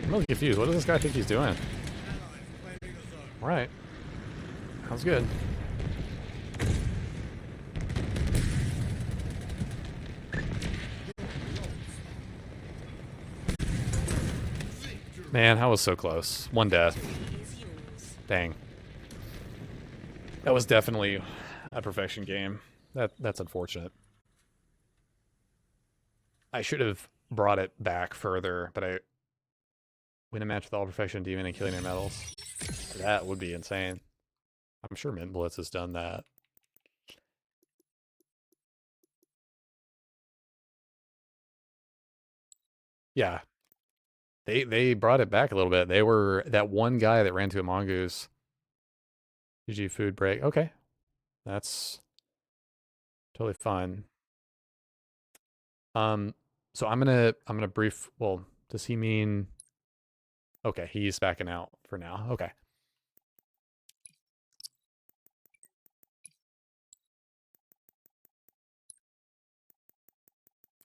[SPEAKER 1] I'm really confused. What does this guy think he's doing?
[SPEAKER 2] Allies claiming a zone.
[SPEAKER 1] Alright. Sounds good. Man, that was so close. One death.
[SPEAKER 3] Is yours.
[SPEAKER 1] Dang. That was definitely a perfection game. That's unfortunate. I should have brought it back further, but I win a match with all perfection demon and killing their medals. That would be insane. I'm sure Mint Blitz has done that. Yeah. They brought it back a little bit. They were that one guy that ran to a mongoose. GG food break. Okay. That's totally fine. So I'm gonna brief. Well, does he mean? Okay, he's backing out for now. Okay.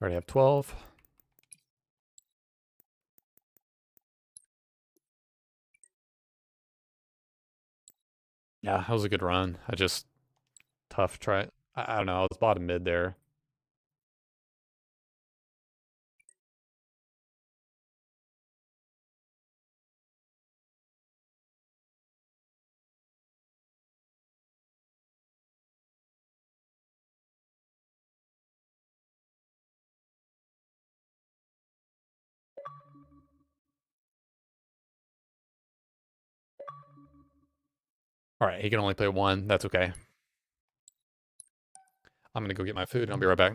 [SPEAKER 1] Already have 12. Yeah, that was a good run. I just tough try. I don't know. I was bottom mid there. All right, he can only play one. That's okay. I'm gonna go get my food and I'll be right back.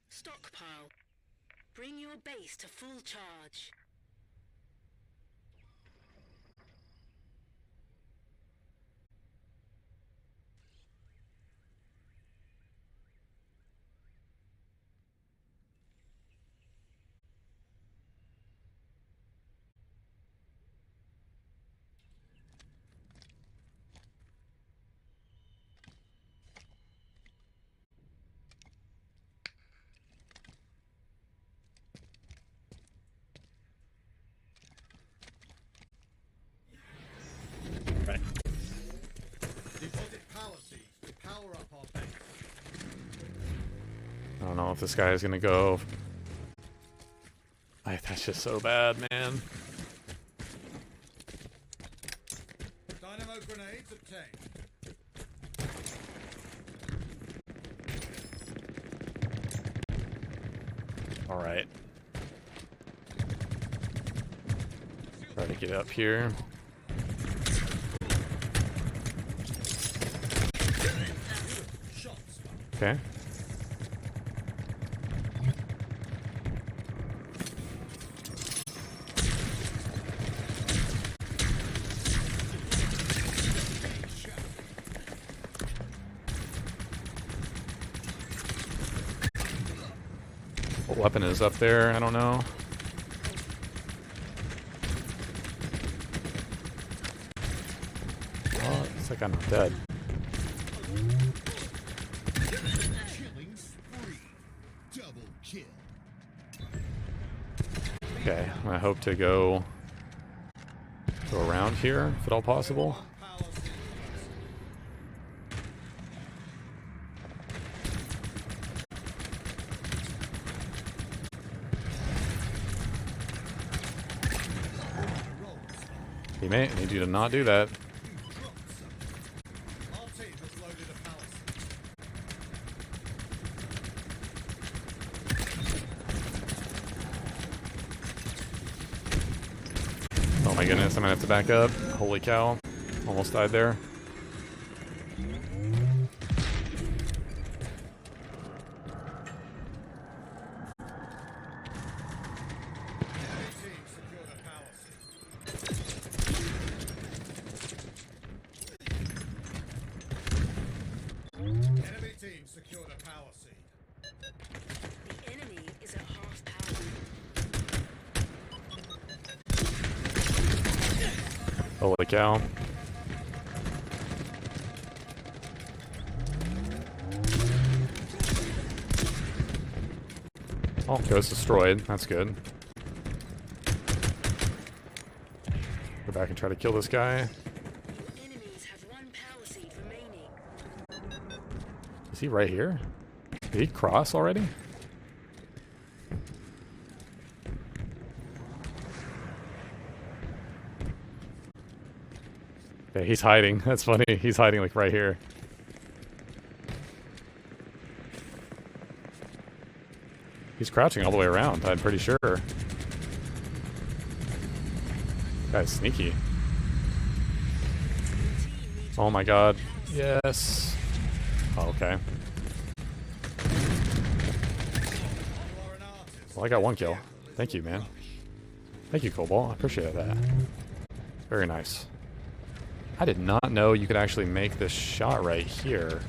[SPEAKER 3] Stockpile. Bring your base to full charge.
[SPEAKER 2] Deposit power seeds to power up our base.
[SPEAKER 1] I don't know if this guy is gonna go. That's just so bad, man.
[SPEAKER 2] Dynamo grenades obtained.
[SPEAKER 1] All right. Try to get up here. Okay. What weapon is up there? I don't know. Oh, it's like I'm dead.
[SPEAKER 2] Killing spree. Double kill.
[SPEAKER 1] Okay, I hope to go around here, if at all possible.
[SPEAKER 2] Power seeds.
[SPEAKER 1] Teammate, I need you to not do that.
[SPEAKER 2] Our team has loaded a power seed.
[SPEAKER 1] Oh my goodness, I'm gonna have to back up. Holy cow. Almost died there.
[SPEAKER 2] Enemy team secured a power seed. Enemy team secured a power seed.
[SPEAKER 3] The enemy is at half power.
[SPEAKER 1] Holy cow. Oh, ghost destroyed. That's good. Go back and try to kill this guy.
[SPEAKER 3] Your enemies have one power seed remaining.
[SPEAKER 1] Is he right here? Did he cross already? Yeah, he's hiding. That's funny. He's hiding like right here. He's crouching all the way around, I'm pretty sure. Guy's sneaky. Oh my god. Yes. Oh, okay. Well, I got one kill. Thank you, man. Thank you, Cobalt. I appreciate that. Very nice. I did not know you could actually make this shot right here.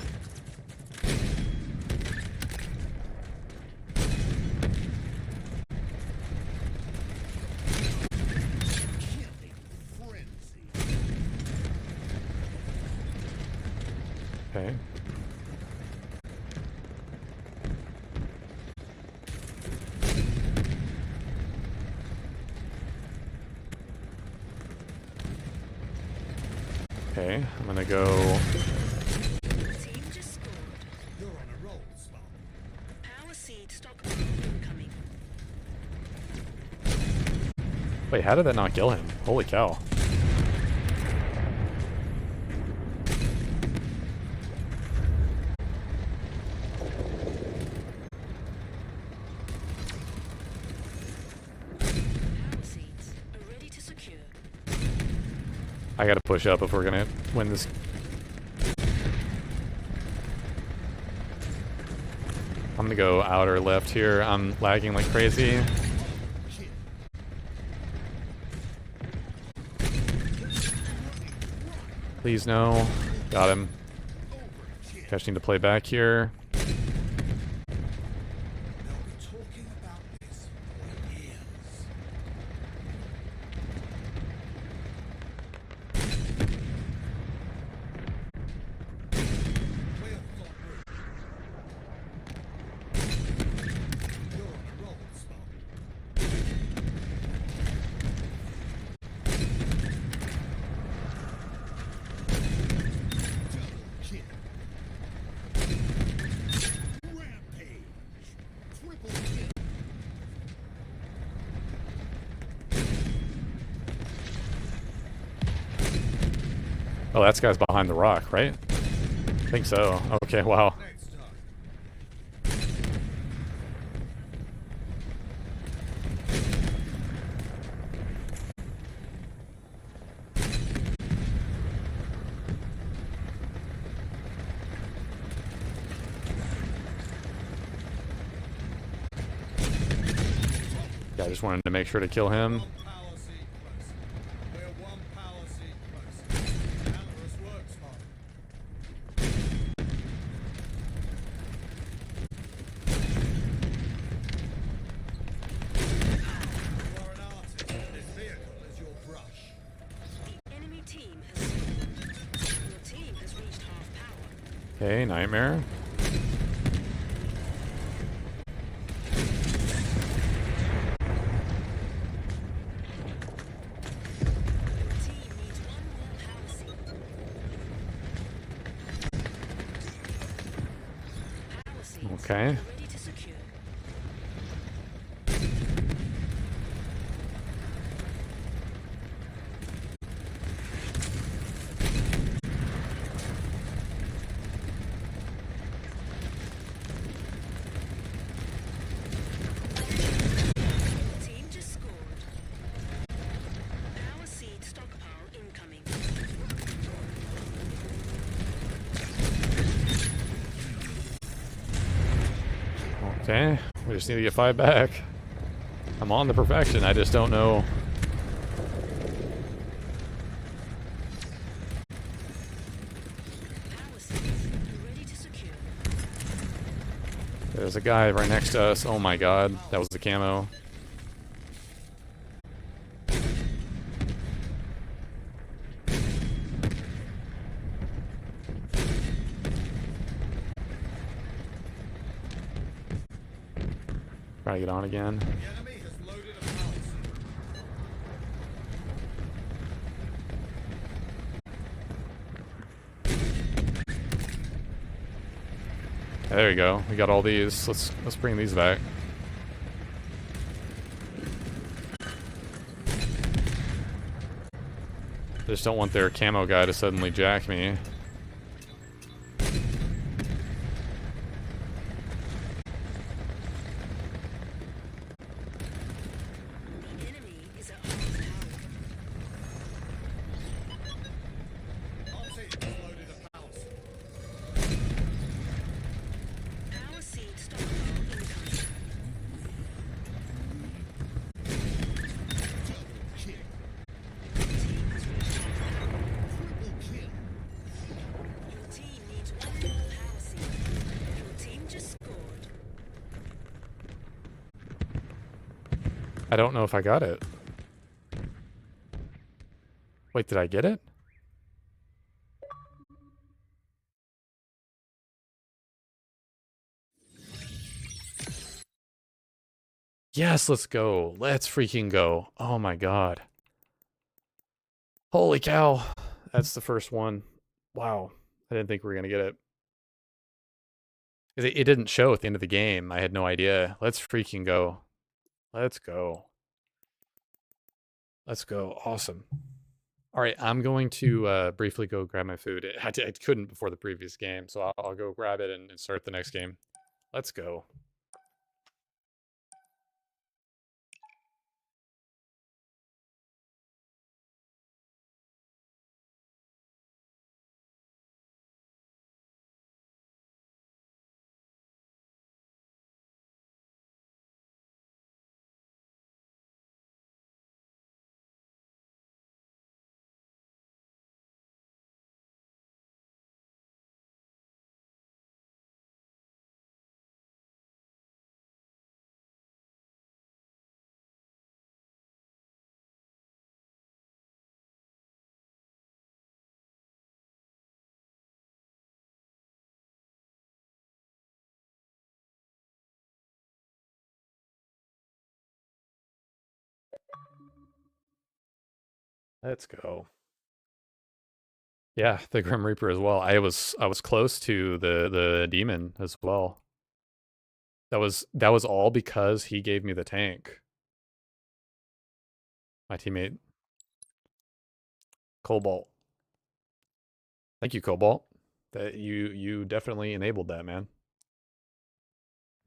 [SPEAKER 1] Okay. Okay, I'm gonna go.
[SPEAKER 3] Team just scored.
[SPEAKER 2] You're on a roll, Spark.
[SPEAKER 3] Power seed stockpile incoming.
[SPEAKER 1] Wait, how did that not kill him? Holy cow.
[SPEAKER 3] Power seeds are ready to secure.
[SPEAKER 1] I gotta push up if we're gonna win this. I'm gonna go outer left here. I'm lagging like crazy. Please no. Got him. Just need to play back here. Oh, that guy's behind the rock, right? I think so. Okay, wow. Yeah, I just wanted to make sure to kill him. Okay, nightmare. Okay. Okay, we just need to get 5 back. I'm on the perfection, I just don't know. There's a guy right next to us. Oh my god, that was the camo. Try to get on again. There you go. We got all these. Let's bring these back. I just don't want their camo guy to suddenly jack me. I don't know if I got it. Wait, did I get it? Yes, let's go. Let's freaking go. Oh my god. Holy cow. That's the first one. Wow. I didn't think we were going to get it. It didn't show at the end of the game. I had no idea. Let's freaking go. Let's go. Let's go. Awesome. All right, I'm going to briefly go grab my food. I couldn't before the previous game, so I'll go grab it and start the next game. Let's go. Let's go. Yeah, the Grim Reaper as well. I was close to the demon as well. That was all because he gave me the tank. My teammate Cobalt. Thank you, Cobalt. That you definitely enabled that, man.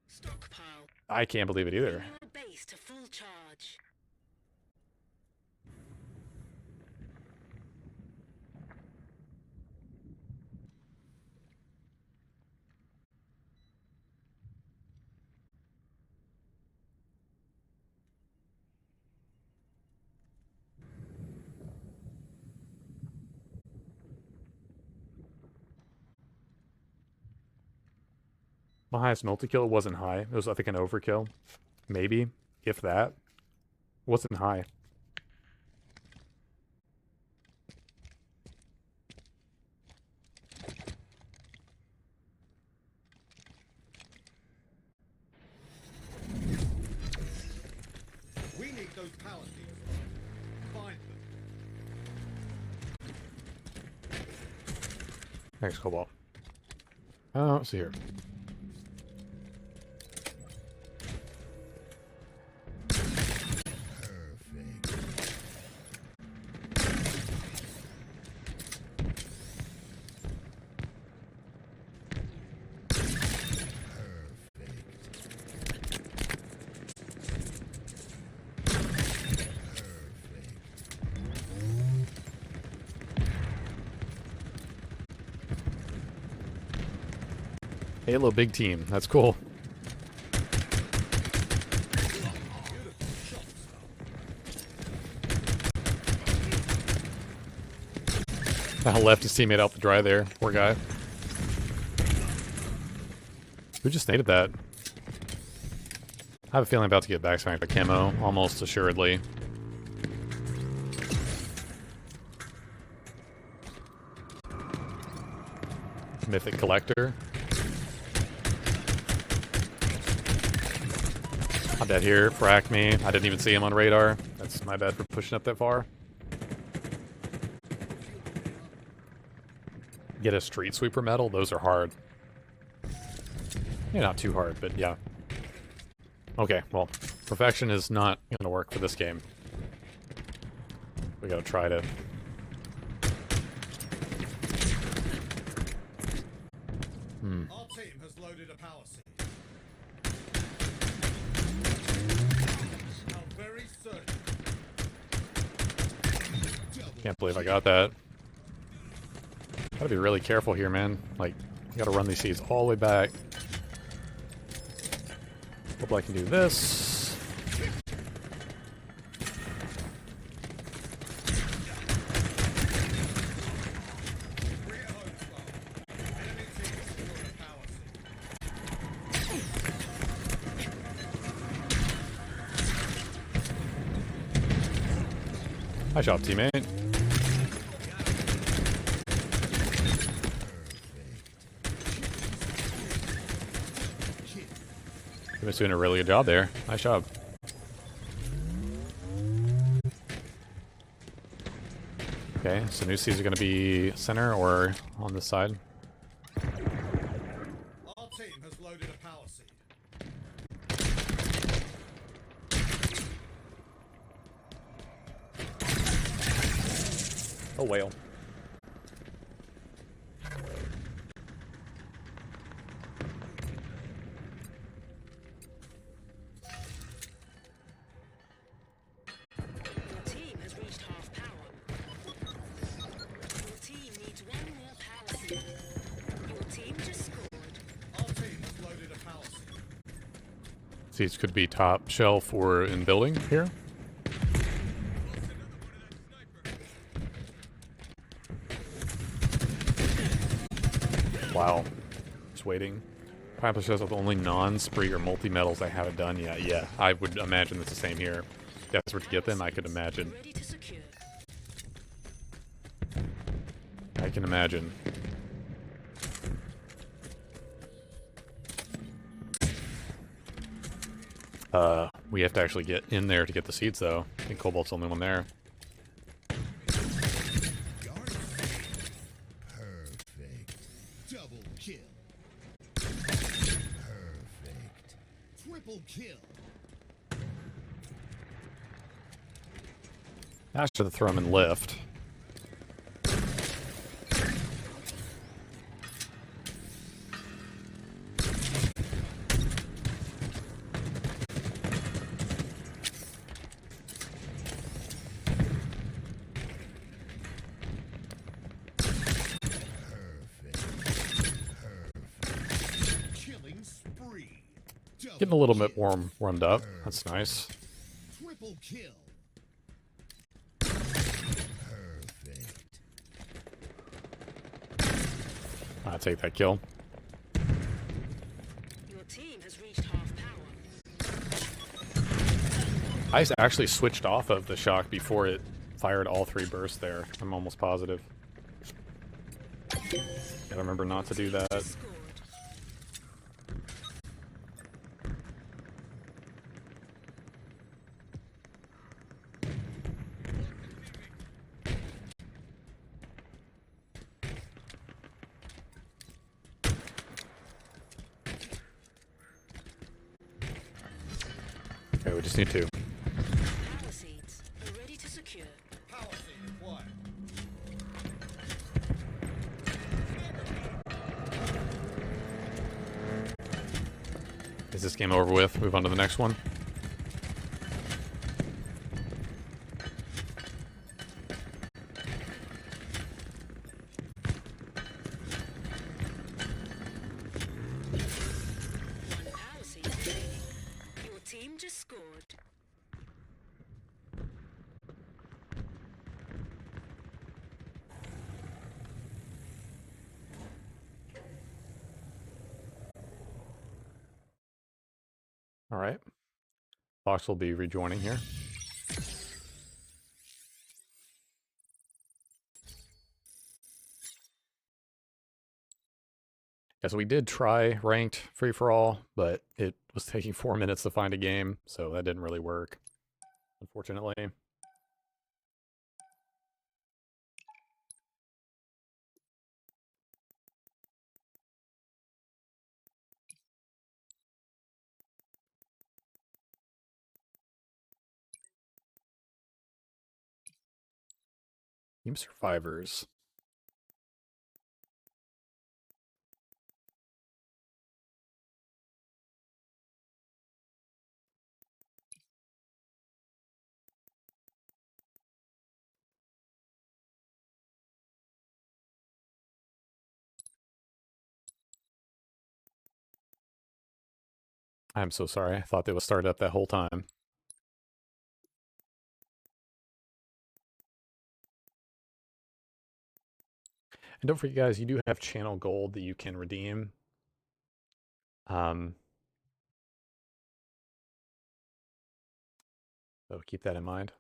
[SPEAKER 3] Stockpile.
[SPEAKER 1] I can't believe it either.
[SPEAKER 3] Bring your base to full charge.
[SPEAKER 1] My highest multi-kill wasn't high. It was, I think, an overkill. Maybe, if that. It wasn't high.
[SPEAKER 2] We need those power seals. Find them.
[SPEAKER 1] Thanks, Cobalt. Oh, let's see here. Halo big team. That's cool. Left his teammate out to dry there. Poor guy. Who just naded that? I have a feeling I'm about to get backsmacked by camo, almost assuredly. Mythic Collector. I'm dead here. Fracked me. I didn't even see him on radar. That's my bad for pushing up that far. Get a Street Sweeper medal? Those are hard. Yeah, not too hard, but yeah. Okay, well, perfection is not going to work for this game. We gotta try to...
[SPEAKER 2] Our team has loaded a power seed. How very certain.
[SPEAKER 1] Can't believe I got that. Gotta be really careful here, man. Like, you gotta run these seeds all the way back. Hope I can do this.
[SPEAKER 2] Bring it home, Spark. Enemy team has secured a power seed.
[SPEAKER 1] Nice job, teammate. Teammate's doing a really good job there. Nice job. Okay, so new seeds are going to be center or on this side.
[SPEAKER 2] Our team has loaded a power seed.
[SPEAKER 1] Oh, whale.
[SPEAKER 3] Your team has reached half power. Your team needs one more power seed. Your team just scored.
[SPEAKER 2] Our team has loaded a power seed.
[SPEAKER 1] Seeds could be top shelf or in building here. Wow. Just waiting. Pineapple shows up the only non-spree or multi-metals I haven't done yet. Yeah, I would imagine it's the same here. If that's where to get them, I could imagine.
[SPEAKER 3] Ready to secure.
[SPEAKER 1] I can imagine. We have to actually get in there to get the seeds, though. I think Cobalt's the only one there.
[SPEAKER 2] Triple kill.
[SPEAKER 1] I should have thrown him in lift. Getting a little bit warmed up. That's nice.
[SPEAKER 2] Triple kill.
[SPEAKER 1] I'll take that kill.
[SPEAKER 3] Your team has reached half power.
[SPEAKER 1] I actually switched off of the shock before it fired all 3 bursts there. I'm almost positive. Gotta remember not to do that.
[SPEAKER 3] Scored.
[SPEAKER 1] Okay, we just need 2.
[SPEAKER 3] Power seeds are ready to secure.
[SPEAKER 2] Power seed acquired.
[SPEAKER 1] Is this game over with? Move on to the next one.
[SPEAKER 3] One power seed remaining. Your team just scored.
[SPEAKER 1] All right. Fox will be rejoining here. Yeah, so we did try ranked free-for-all, but it was taking 4 minutes to find a game, so that didn't really work, unfortunately. Team Survivors. I'm so sorry. I thought they would start up that whole time. And don't forget, guys, you do have channel gold that you can redeem. So keep that in mind.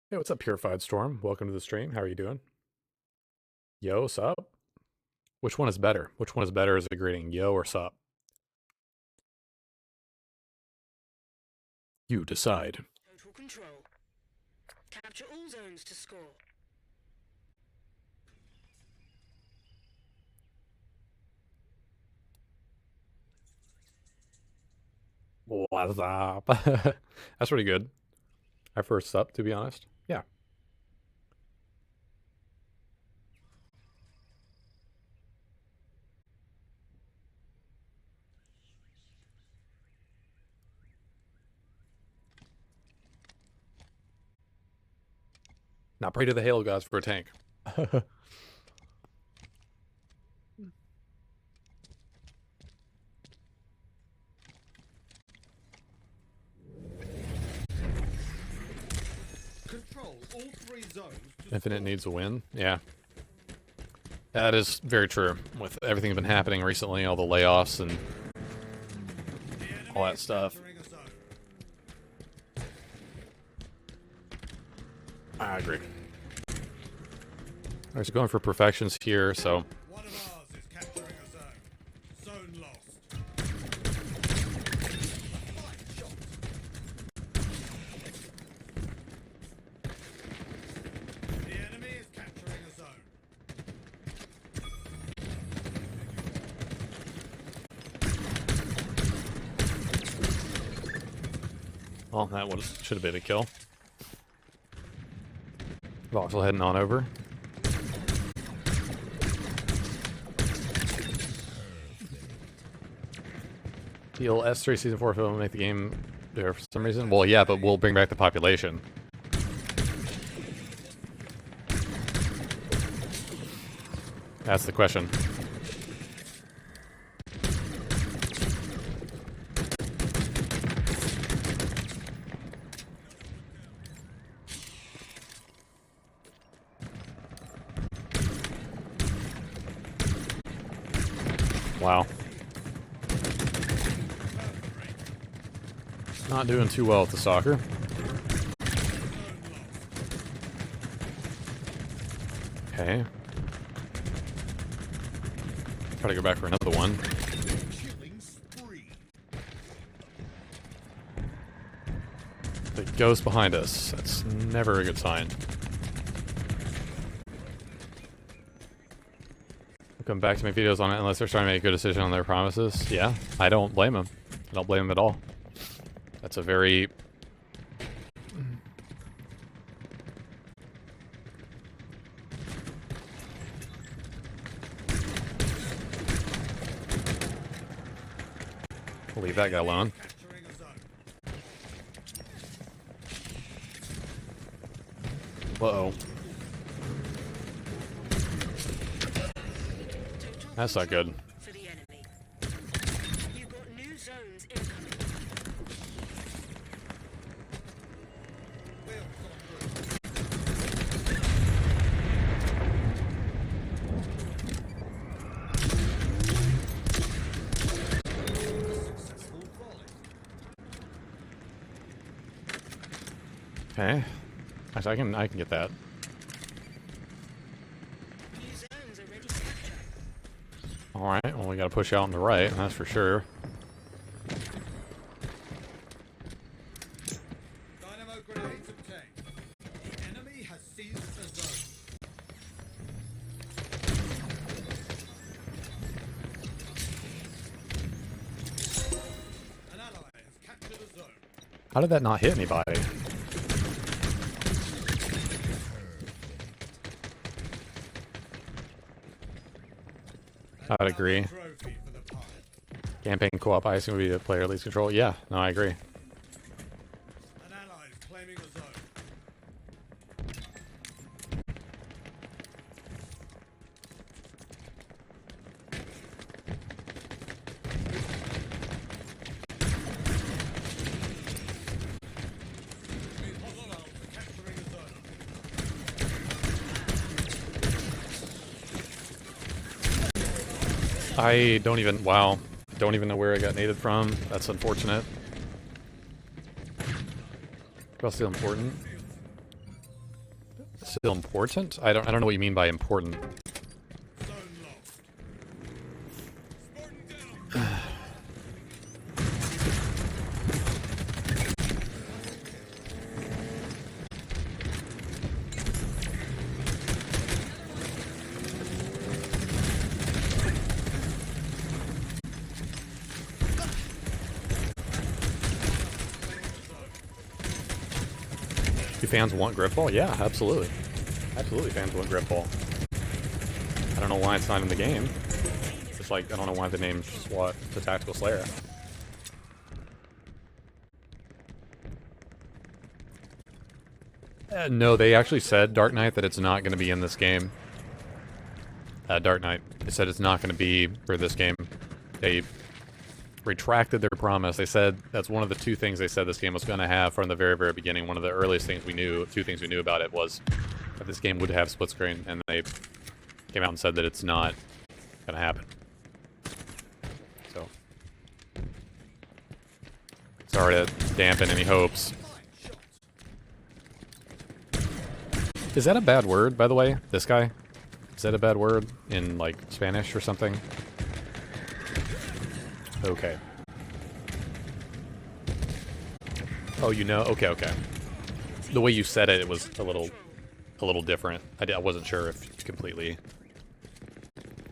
[SPEAKER 1] Hey, what's up, Purified Storm? Welcome to the stream. How are you doing? Yo, sup? Which one is better? Which one is better as a greeting, yo or sup? You decide.
[SPEAKER 3] Total Capture all zones to score.
[SPEAKER 1] What's up? That's pretty good. Our first sup, to be honest. Yeah. Now pray to the hail gods for a tank.
[SPEAKER 2] Control all 3 zones.
[SPEAKER 1] Infinite needs a win. Yeah. That is very true. With everything that's been happening recently, all the layoffs and all that stuff. I agree. Alright, so going for perfections here, so...
[SPEAKER 2] One of ours is capturing a zone. Zone lost. Fine shot. The enemy is capturing a zone.
[SPEAKER 1] Well, that should have been a kill. Voxel heading on over. Heal S3 Season 4 film make the game there for some reason? Well, yeah, but we'll bring back the population. That's the question. Wow. Not doing too well with the soccer. Okay. Try to go back for another one.
[SPEAKER 2] Killing spree.
[SPEAKER 1] The ghost behind us. That's never a good sign. I'll come back to my videos on it unless they're trying to make a good decision on their promises. Yeah, I don't blame them. I don't blame them at all. That's a very... We'll leave that guy alone.
[SPEAKER 2] Capturing a zone.
[SPEAKER 1] Uh-oh. That's not good.
[SPEAKER 3] For the enemy. You've got new zones incoming.
[SPEAKER 2] Wheels on through. Successful volley.
[SPEAKER 1] Okay. Actually, I can get that.
[SPEAKER 3] New zones are ready to capture.
[SPEAKER 1] Alright, well we gotta push out on the right, that's for sure.
[SPEAKER 2] Dynamo grenades obtained. The enemy has seized the zone. An ally has captured a zone.
[SPEAKER 1] How did that not hit anybody? I'd agree.
[SPEAKER 2] Trophy for the party.
[SPEAKER 1] Campaign co-op, I assume would be the player leads control. Yeah, no, I agree.
[SPEAKER 2] An ally is claiming a zone. Hostile capturing a zone.
[SPEAKER 1] I don't even, wow. Don't even know where I got naded from. That's unfortunate. Well, still important. Still important? I don't know what you mean by important.
[SPEAKER 2] Zone lost. Spartan down.
[SPEAKER 1] Do fans want grip ball? Yeah, absolutely. Absolutely, fans want grip ball. I don't know why it's not in the game. Just like, I don't know why the name's SWAT, the Tactical Slayer. No, they actually said, Dark Knight, that it's not going to be in this game. Dark Knight. They said it's not going to be for this game. They retracted their promise. They said that's one of the two things they said this game was going to have from the very, very beginning. One of the earliest things we knew, two things we knew about it was that this game would have split screen, and they came out and said that it's not going to happen. So, sorry to dampen any hopes. Is that a bad word, by the way? This guy? Is that a bad word in, like, Spanish or something? Okay. Oh, you know? Okay, okay. The way you said it, it was a little different. I wasn't sure if you completely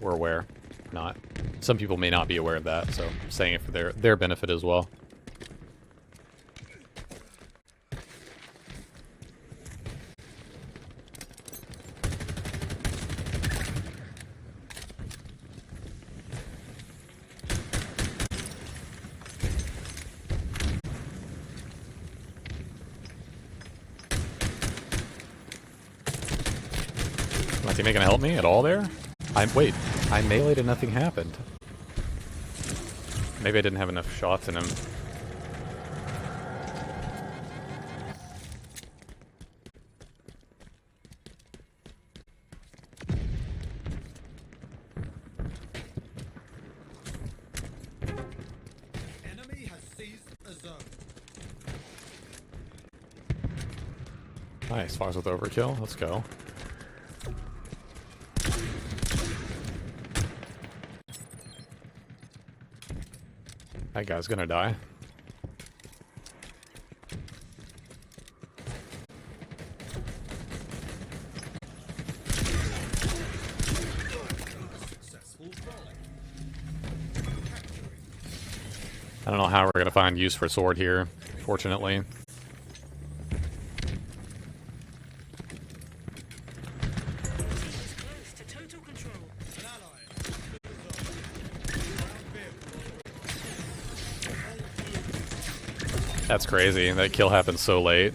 [SPEAKER 1] were aware or not. Some people may not be aware of that, so I'm saying it for their benefit as well. My teammate gonna help me at all there? Wait, I meleeed and nothing happened. Maybe I didn't have enough shots in him.
[SPEAKER 2] Enemy has seized a zone.
[SPEAKER 1] Nice, Fox with overkill. Let's go. That guy's gonna die.
[SPEAKER 2] Successful volley.
[SPEAKER 1] I don't know how we're gonna find use for sword here, fortunately.
[SPEAKER 3] Close to total control.
[SPEAKER 2] An ally entered the zone. Ground vehicle.
[SPEAKER 1] That's crazy. That kill happened so late.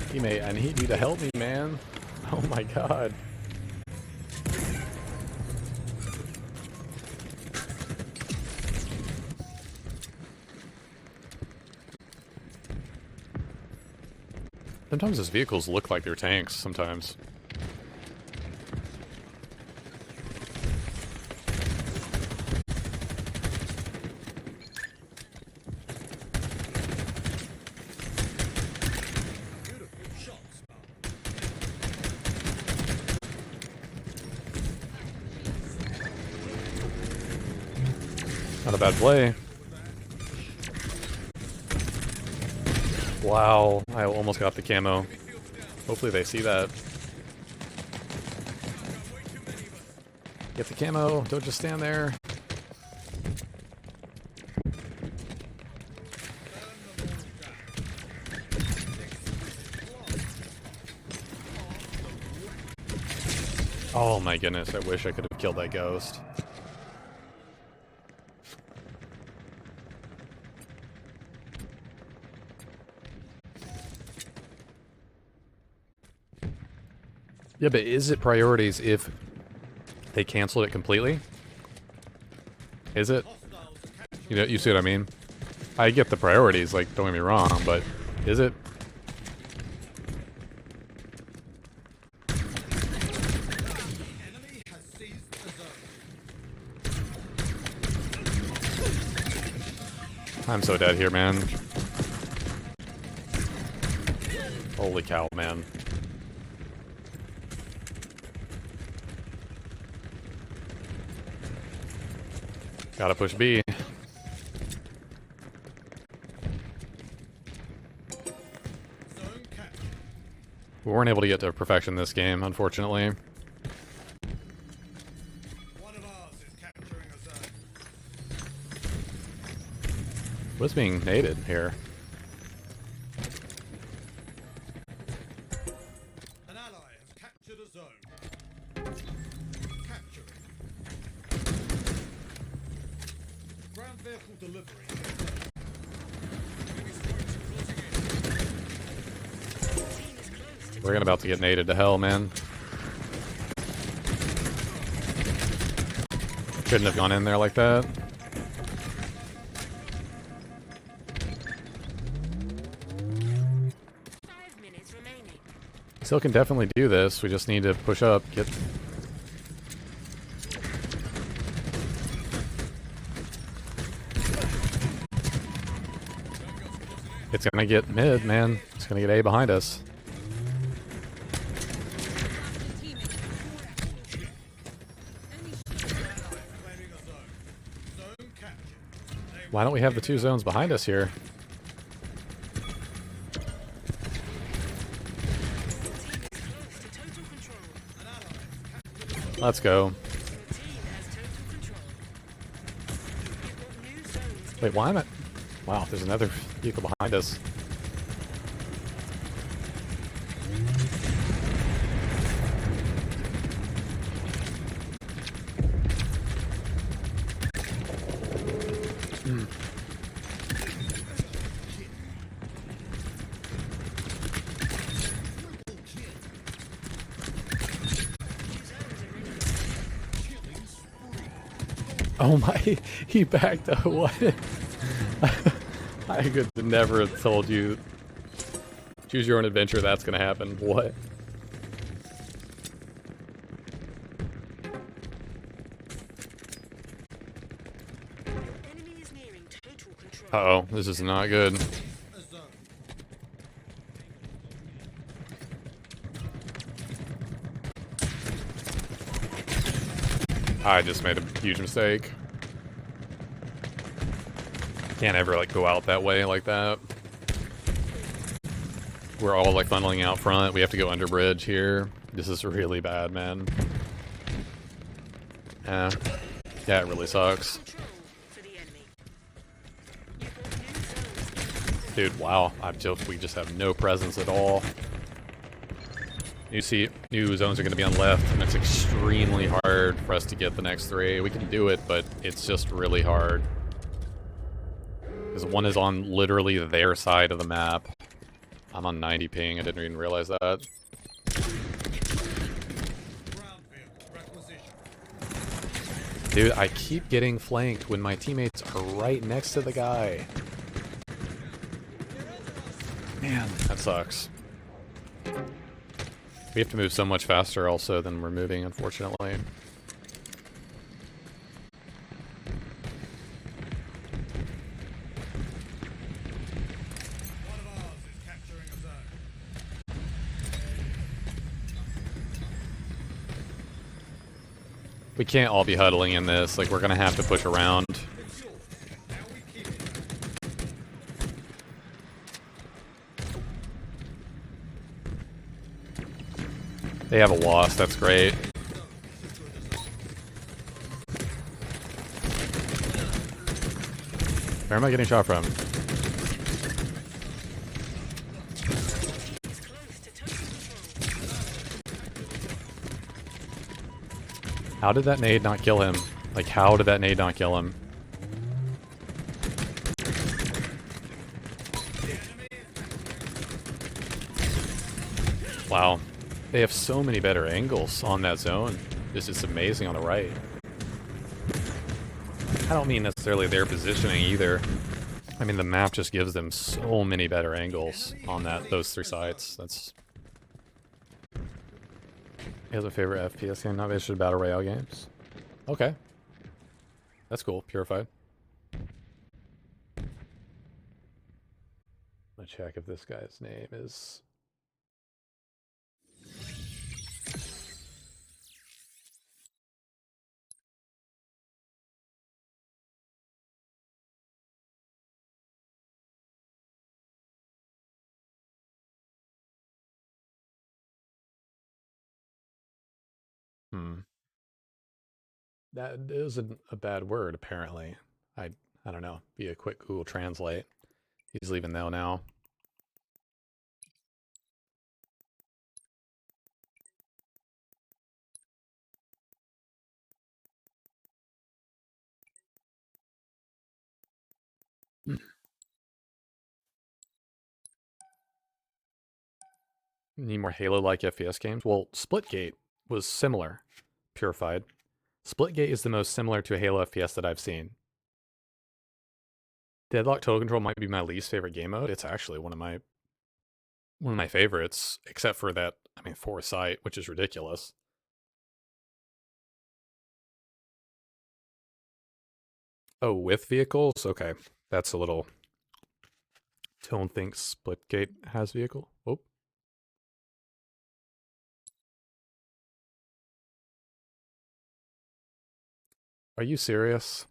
[SPEAKER 1] Teammate, I need you to help me, man. Oh my god. Sometimes those vehicles look like they're tanks, sometimes.
[SPEAKER 2] Beautiful shots.
[SPEAKER 1] Not a bad play. Wow, I almost got the camo. Hopefully they see that. Get the camo, don't just stand there. Oh my goodness, I wish I could have killed that ghost. Yeah, but is it priorities if they canceled it completely? Is it? You know, you see what I mean? I get the priorities, like, don't get me wrong, but is it?
[SPEAKER 2] Enemy has seized the zone.
[SPEAKER 1] I'm so dead here, man. Holy cow, man. Gotta push B.
[SPEAKER 2] Zone captured.
[SPEAKER 1] We weren't able to get to perfection this game, unfortunately.
[SPEAKER 2] One of ours is capturing a zone.
[SPEAKER 1] What's being naded here?
[SPEAKER 2] vehicle delivery.
[SPEAKER 1] We're about to get naded to hell, man. Shouldn't have gone in there like that. Still can definitely do this. We just need to push up, get... It's gonna get mid, man. It's gonna get A behind us. Why don't we have the two zones behind us here? Let's go. Wait, why am I... Wow, there's another vehicle behind us. Oh my, he backed up, what? I could never have told you. Choose your own adventure, that's gonna happen. What? Uh-oh, this is not good. I just made a huge mistake. Can't ever, like, go out that way like that. We're all, like, funneling out front. We have to go under bridge here. This is really bad, man. Yeah, it really sucks. Dude, wow. We just have no presence at all. New zones are going to be on left, and it's extremely hard for us to get the next three. We can do it, but it's just really hard. Because one is on literally their side of the map. I'm on 90 ping, I didn't even realize that. Dude, I keep getting flanked when my teammates are right next to the guy. Man, that sucks. We have to move so much faster also than we're moving, unfortunately. We can't all be huddling in this, like we're gonna have to push around. They have a wasp, that's great. Where am I getting shot from? How did that nade not kill him? Like, how did that nade not kill him? Wow. They have so many better angles on that zone. This is amazing on the right. I don't mean necessarily their positioning either. I mean the map just gives them so many better angles on those three sites. That's... He has a favorite FPS game, not interested in Battle Royale games. Okay. That's cool, Purified. Let's check if this guy's name is... That isn't a bad word, apparently. I don't know. Be a quick Google Translate. He's leaving now. Need more Halo-like FPS games? Well, Splitgate was similar. Purified. Splitgate is the most similar to a Halo FPS that I've seen. Deadlock Total Control might be my least favorite game mode. It's actually one of my favorites, except for that, I mean, Foresight, which is ridiculous. Oh, with vehicles? Okay. That's a little... Tone thinks Splitgate has vehicle. Oh. Are you serious?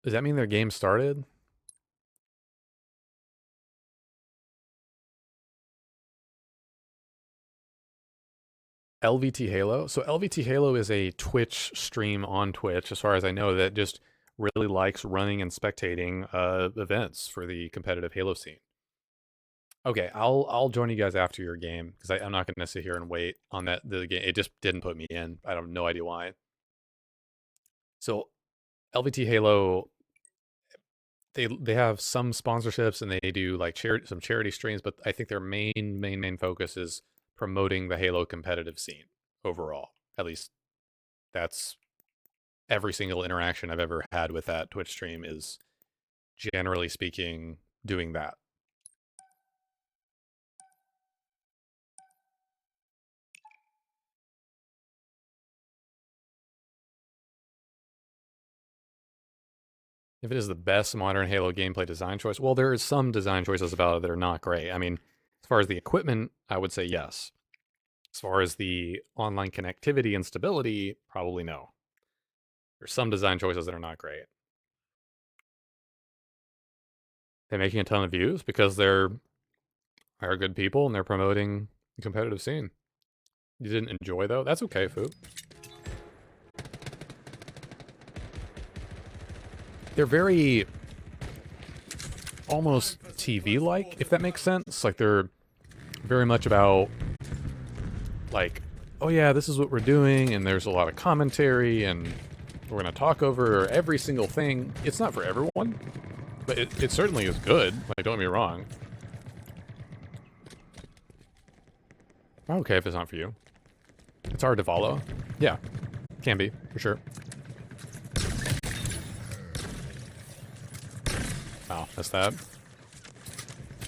[SPEAKER 1] Does that mean their game started? LVT Halo? So LVT Halo is a Twitch stream on Twitch, as far as I know, that just really likes running and spectating events for the competitive Halo scene. Okay, I'll join you guys after your game, because I'm not going to sit here and wait on the game. It just didn't put me in. I have no idea why. So LVT Halo, they have some sponsorships and they do like some charity streams, but I think their main focus is promoting the Halo competitive scene overall. At least that's every single interaction I've ever had with that Twitch stream is, generally speaking, doing that. If it is the best modern Halo gameplay design choice, well, there is some design choices about it that are not great. I mean, as far as the equipment, I would say yes. As far as the online connectivity and stability, probably no. There's some design choices that are not great. They're making a ton of views because they're good people and they're promoting the competitive scene. You didn't enjoy, though? That's okay, Foop. They're very almost TV-like, if that makes sense. Like, they're very much about, like, oh yeah, this is what we're doing, and there's a lot of commentary, and we're going to talk over every single thing. It's not for everyone, but it certainly is good. Like, don't get me wrong. I'm okay if it's not for you. It's hard to follow. Yeah, can be, for sure. Wow, that's that.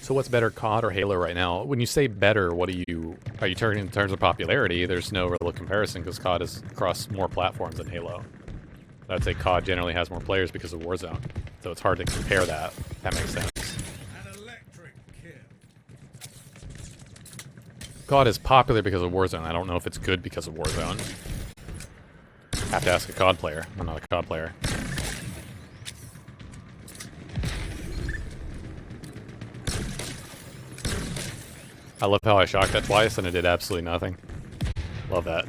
[SPEAKER 1] So what's better, COD or Halo right now? When you say better, what are you talking in terms of popularity? There's no real comparison because COD is across more platforms than Halo. I'd say COD generally has more players because of Warzone. So it's hard to compare that. That makes sense.
[SPEAKER 2] An electric kill.
[SPEAKER 1] COD is popular because of Warzone. I don't know if it's good because of Warzone. Have to ask a COD player. I'm not a COD player. I love how I shocked that twice and it did absolutely nothing. Love that.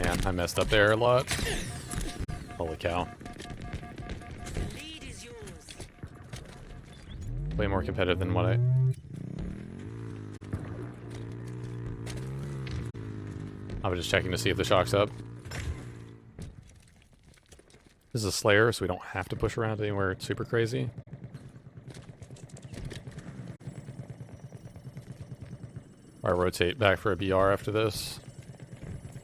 [SPEAKER 1] Man, I messed up there a lot. Holy cow.
[SPEAKER 3] Lead is yours.
[SPEAKER 1] Way more competitive than what I was just checking to see if the shock's up. This is a Slayer, so we don't have to push around anywhere super crazy. I'll rotate back for a BR after this.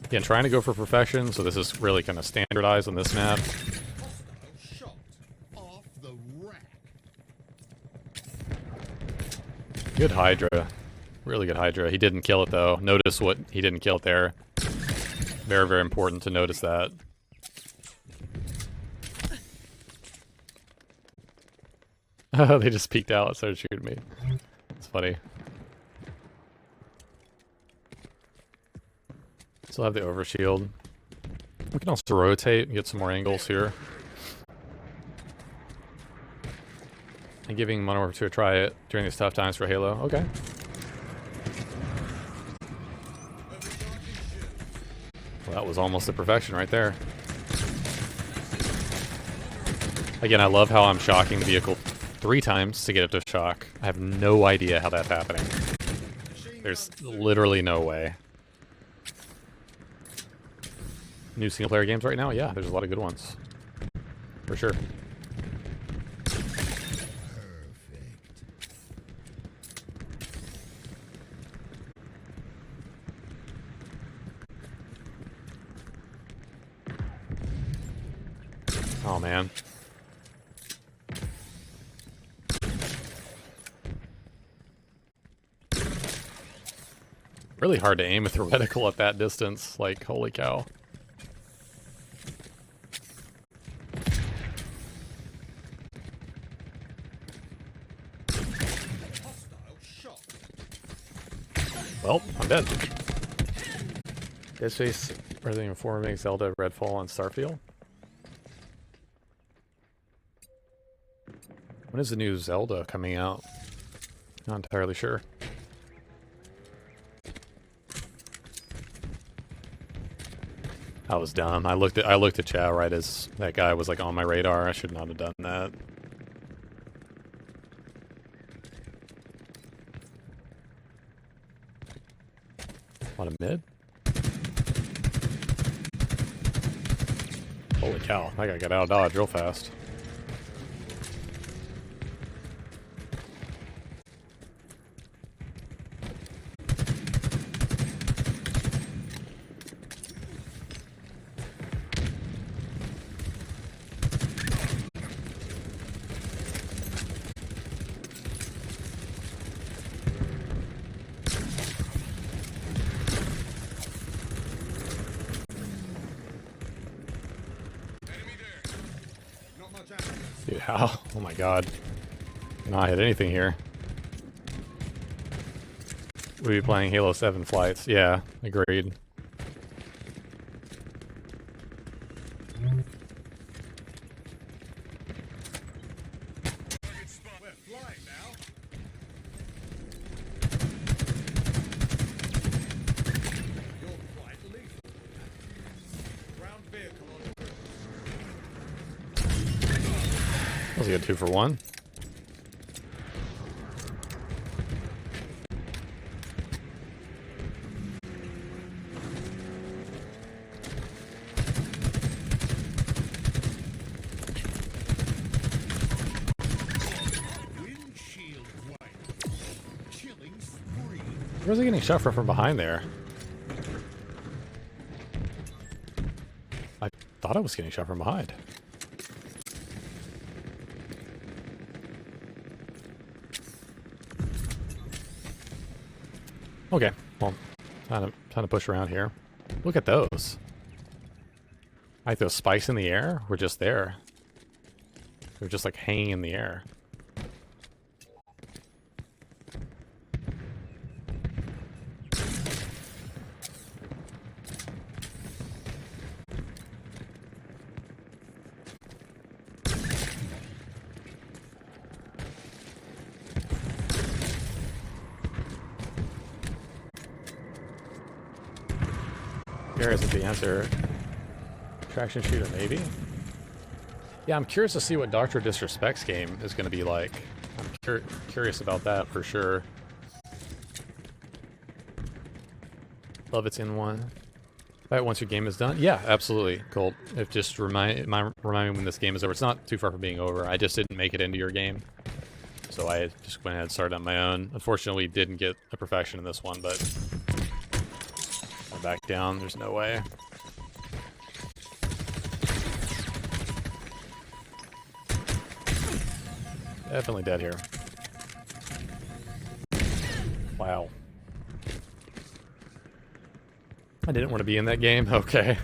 [SPEAKER 1] Again, trying to go for perfection, so this is really kind of standardized on this map.
[SPEAKER 2] Shot off the rack.
[SPEAKER 1] Good Hydra. Really good Hydra. He didn't kill it, though. Notice what he didn't kill it there. Very, very important to notice that. They just peeked out and started shooting me. It's funny. Still have the overshield. We can also rotate and get some more angles here. And giving Modern Warfare 2 a try it during these tough times for Halo. Okay. Well, that was almost a perfection right there. Again, I love how I'm shocking the vehicle 3 times to get it to shock. I have no idea how that's happening. There's literally no way. New single-player games right now? Yeah, there's a lot of good ones. For sure. Oh, man. Really hard to aim with a reticle at that distance. Like, holy cow. Well, I'm dead. Dead Space, Resident Evil 4 makes Zelda, Redfall, and Starfield. When is the new Zelda coming out? Not entirely sure. I was dumb. I looked at chat right as that guy was like on my radar. I should not have done that. What, a mid? Holy cow, that guy got out of dodge real fast. Dude, how? Oh my god. Not hit anything here. We'll be playing Halo 7 flights. Yeah, agreed. That was a good 2 for 1. Where's he getting shot from behind there? I thought I was getting shot from behind. Okay, well, time to push around here. Look at those. Like those spikes in the air were just there. They're just like hanging in the air. Here isn't the answer. Traction shooter, maybe? Yeah, I'm curious to see what Dr. Disrespect's game is going to be like. I'm curious about that for sure. Love it's in one. Right, once your game is done? Yeah, absolutely. Cool. If just remind me when this game is over. It's not too far from being over. I just didn't make it into your game. So I just went ahead and started on my own. Unfortunately, didn't get a perfection in this one, but... back down, there's no way. Definitely dead here. Wow. I didn't want to be in that game? Okay.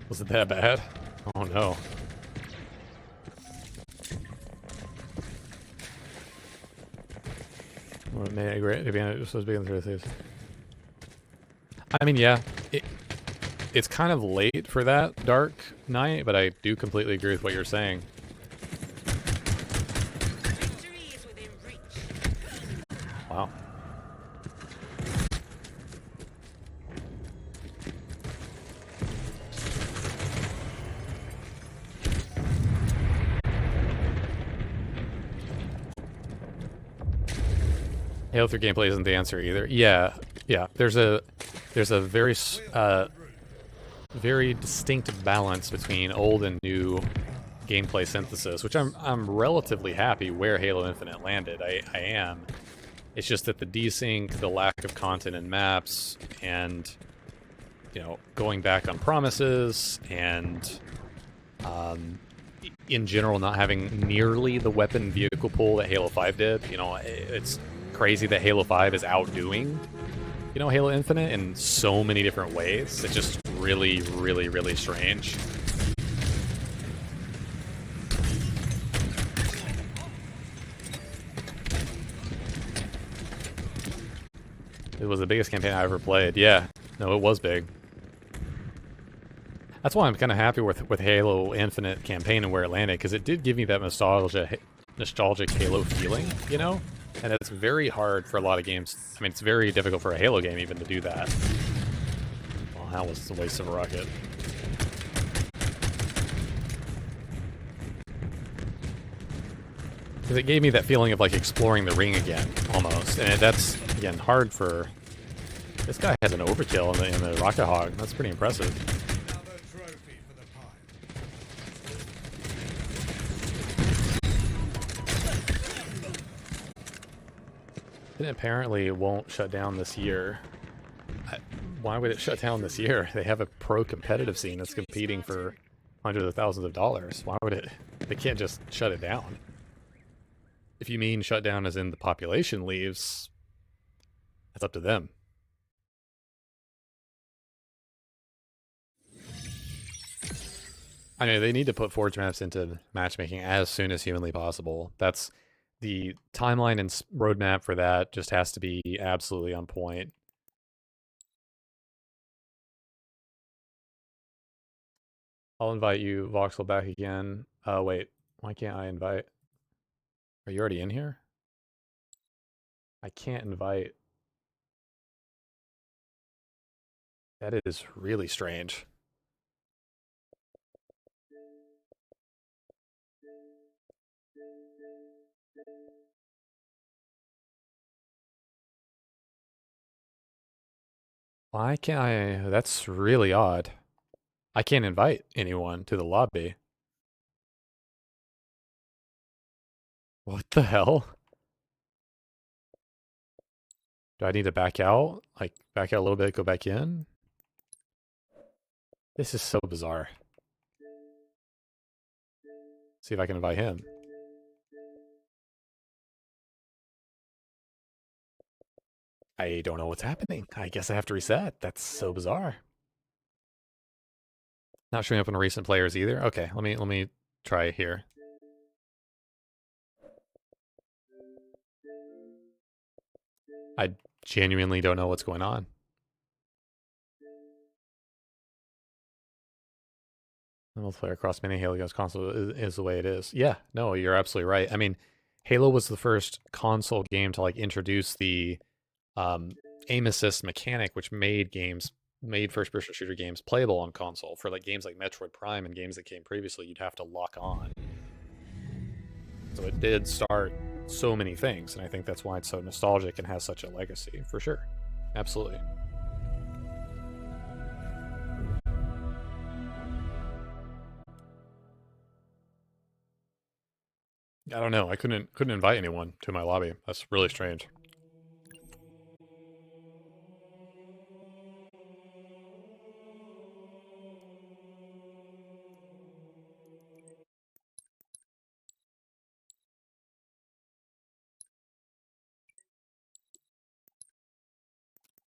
[SPEAKER 1] Was it that bad? Oh no. Well, it may great advantage was supposed to be in the I mean, yeah, it's kind of late for that Dark Knight, but I do completely agree with what you're saying. Wow. Halo 3 gameplay isn't the answer either. Yeah, yeah. There's a very very distinct balance between old and new gameplay synthesis, which I'm relatively happy where Halo Infinite landed. I am. It's just that the desync, the lack of content and maps, and going back on promises, and in general not having nearly the weapon vehicle pool that Halo 5 did. It's crazy that Halo 5 is outdoing Halo Infinite in so many different ways. It's just really, really, really strange. It was the biggest campaign I ever played. Yeah, no, it was big. That's why I'm kind of happy with Halo Infinite campaign and where it landed, because it did give me that nostalgic Halo feeling, And it's very hard for a lot of games. I mean, it's very difficult for a Halo game even to do that. Well, that was a waste of a rocket. Because it gave me that feeling of like exploring the ring again, almost. And that's, again, hard for... This guy has an overkill in the Rocket Hog. That's pretty impressive.
[SPEAKER 2] Another trophy for the pile.
[SPEAKER 1] It apparently won't shut down this year. Why would it shut down this year? They have a pro-competitive scene that's competing for hundreds of thousands of dollars. Why would it... They can't just shut it down. If you mean shut down as in the population leaves, that's up to them. I mean, they need to put Forge maps into matchmaking as soon as humanly possible. That's the timeline and roadmap for that just has to be absolutely on point. I'll invite you, Voxel, back again. Wait, why can't I invite? Are you already in here? I can't invite. That is really strange. Why can't I? That's really odd. I can't invite anyone to the lobby. What the hell? Do I need to back out? Like, back out a little bit, go back in? This is so bizarre. See if I can invite him. I don't know what's happening. I guess I have to reset. That's so bizarre. Not showing up in recent players either. Okay, let me try it here. I genuinely don't know what's going on. Multiplayer across many Halo games console is the way it is. Yeah, no, you're absolutely right. I mean, Halo was the first console game to like introduce the aim assist mechanic, which made first-person shooter games playable on console. For like games like Metroid Prime and games that came previously, you'd have to lock on. So it did start so many things, and I think that's why it's so nostalgic and has such a legacy, for sure. Absolutely. I don't know. I couldn't invite anyone to my lobby. That's really strange.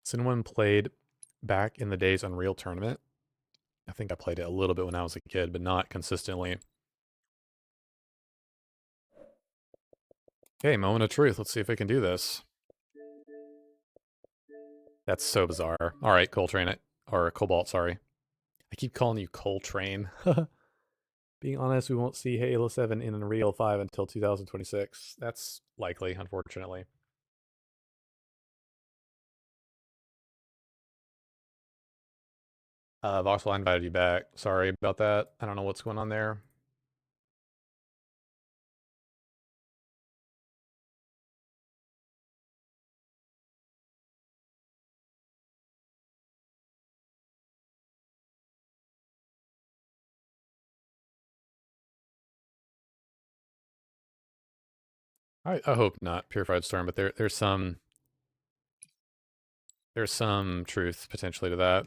[SPEAKER 1] Has anyone played back in the days Unreal Tournament? I think I played it a little bit when I was a kid, but not consistently. Okay, moment of truth. Let's see if we can do this. That's so bizarre. All right, Coltrane, or Cobalt, sorry. I keep calling you Coltrane. Being honest, we won't see Halo 7 in Unreal 5 until 2026. That's likely, unfortunately. Voxel, I invited you back. Sorry about that. I don't know what's going on there. I hope not Purified Storm, but there's some truth potentially to that.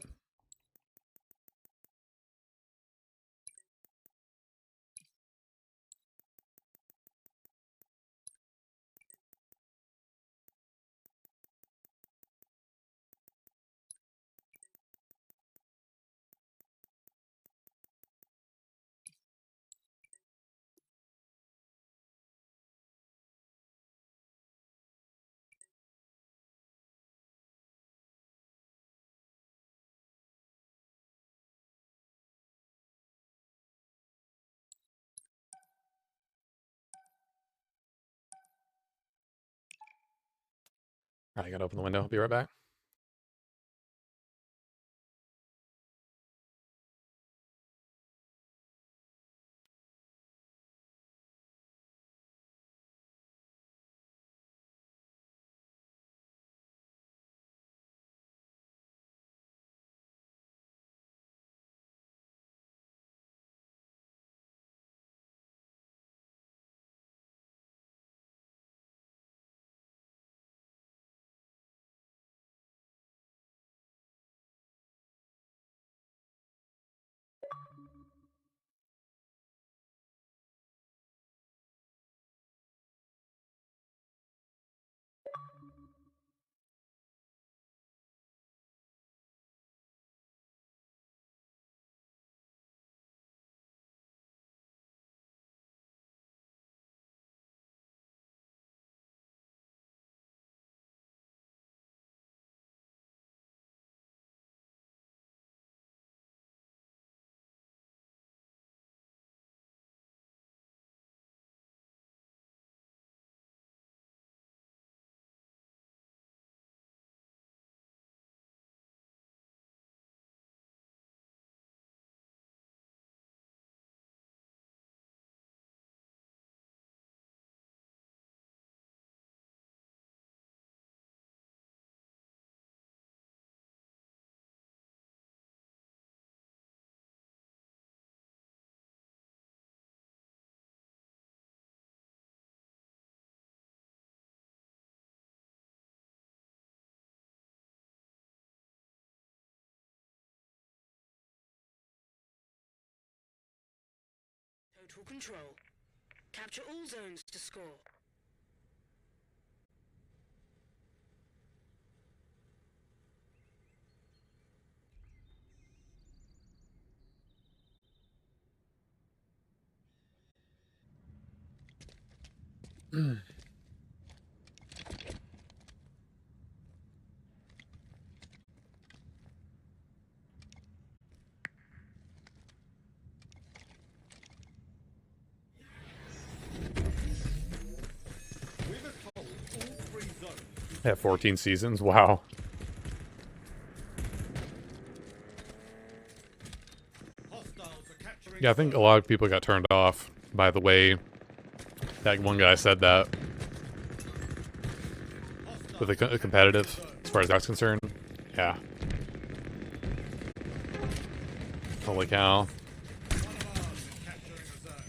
[SPEAKER 1] I gotta open the window. I'll be right back.
[SPEAKER 3] Total control. Capture all zones to score.
[SPEAKER 2] We've assaulted all 3 zones.
[SPEAKER 1] Yeah, 14 seasons. Wow.
[SPEAKER 2] Hostiles are capturing
[SPEAKER 1] Yeah, I think a lot of people got turned off by the way that one guy said that with the competitive, as far as that's concerned. Yeah. Holy cow.
[SPEAKER 2] One of ours is capturing a zone.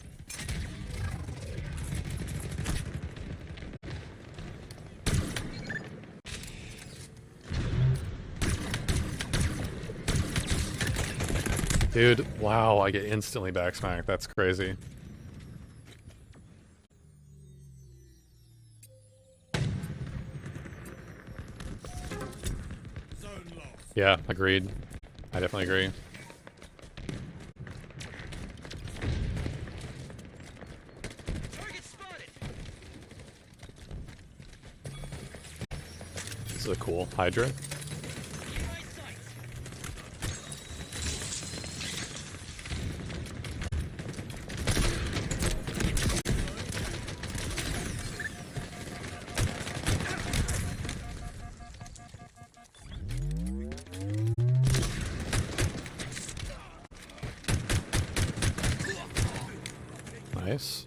[SPEAKER 1] Dude, wow, I get instantly backsmacked. That's crazy.
[SPEAKER 2] Zone lost.
[SPEAKER 1] Yeah, agreed. I definitely agree.
[SPEAKER 3] Target spotted.
[SPEAKER 1] This is a cool Hydra.
[SPEAKER 3] My sights.
[SPEAKER 1] Nice.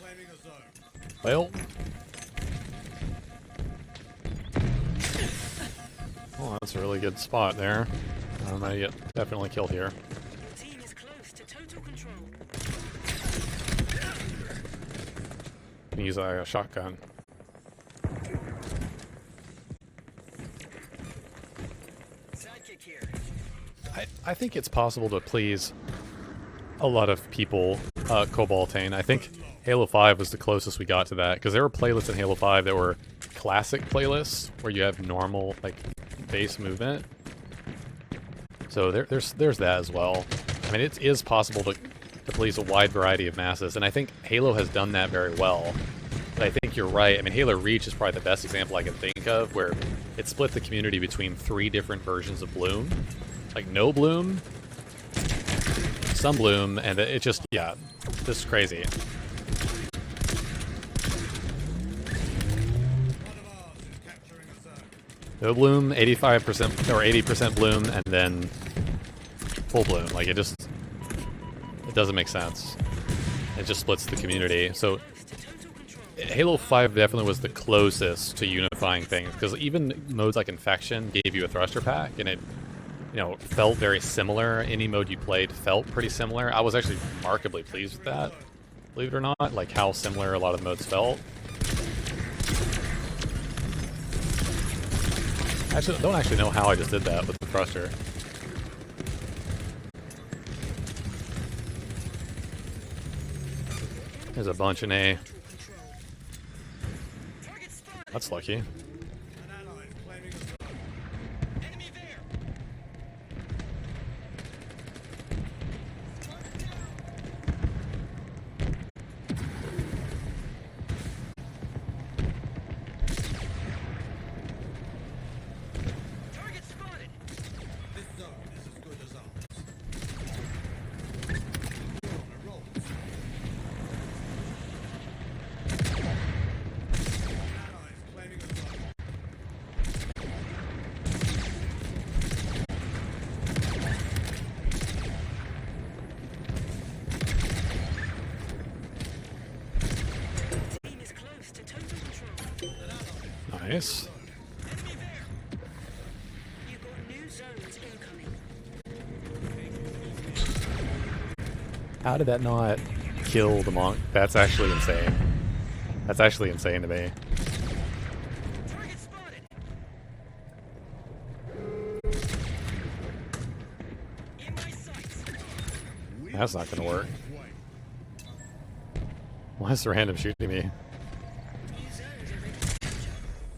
[SPEAKER 2] Claiming a zone.
[SPEAKER 1] Well. Oh, that's a really good spot there. I'm gonna get definitely killed here.
[SPEAKER 3] Your team is close to total control.
[SPEAKER 1] Can use a shotgun.
[SPEAKER 3] Sidekick here.
[SPEAKER 1] I think it's possible to please a lot of people, Cobaltane. I think Halo 5 was the closest we got to that, because there were playlists in Halo 5 that were classic playlists, where you have normal, like, base movement. So there's that as well. I mean, it is possible to please a wide variety of masses, and I think Halo has done that very well. But I think you're right. I mean, Halo Reach is probably the best example I can think of, where it split the community between 3 different versions of Bloom. Like, no Bloom, some Bloom, and it just, yeah, this is crazy.
[SPEAKER 2] One of ours is capturing a zone.
[SPEAKER 1] No Bloom, 85% or 80% Bloom, and then full Bloom. Like, it doesn't make sense. It just splits the community. So Halo 5 definitely was the closest to unifying things, because even modes like Infection gave you a thruster pack, and it, you know, felt very similar. Any mode you played felt pretty similar. I was actually remarkably pleased with that, believe it or not, like how similar a lot of the modes felt. I don't actually know how I just did that with the thruster. There's a bunch in A. That's lucky.
[SPEAKER 2] An ally is claiming a zone. Enemy there. Target spotted. This zone is as good as ours. We're on a roll. Allies claiming a zone.
[SPEAKER 3] Team is close to total control.
[SPEAKER 1] Nice.
[SPEAKER 3] Enemy there. You've got new zones incoming.
[SPEAKER 1] How did that not kill the monk? That's actually insane. That's actually insane to me.
[SPEAKER 3] Target spotted. In my sights.
[SPEAKER 1] That's not gonna work. Why is the random shooting me?
[SPEAKER 3] New zones are ready to capture.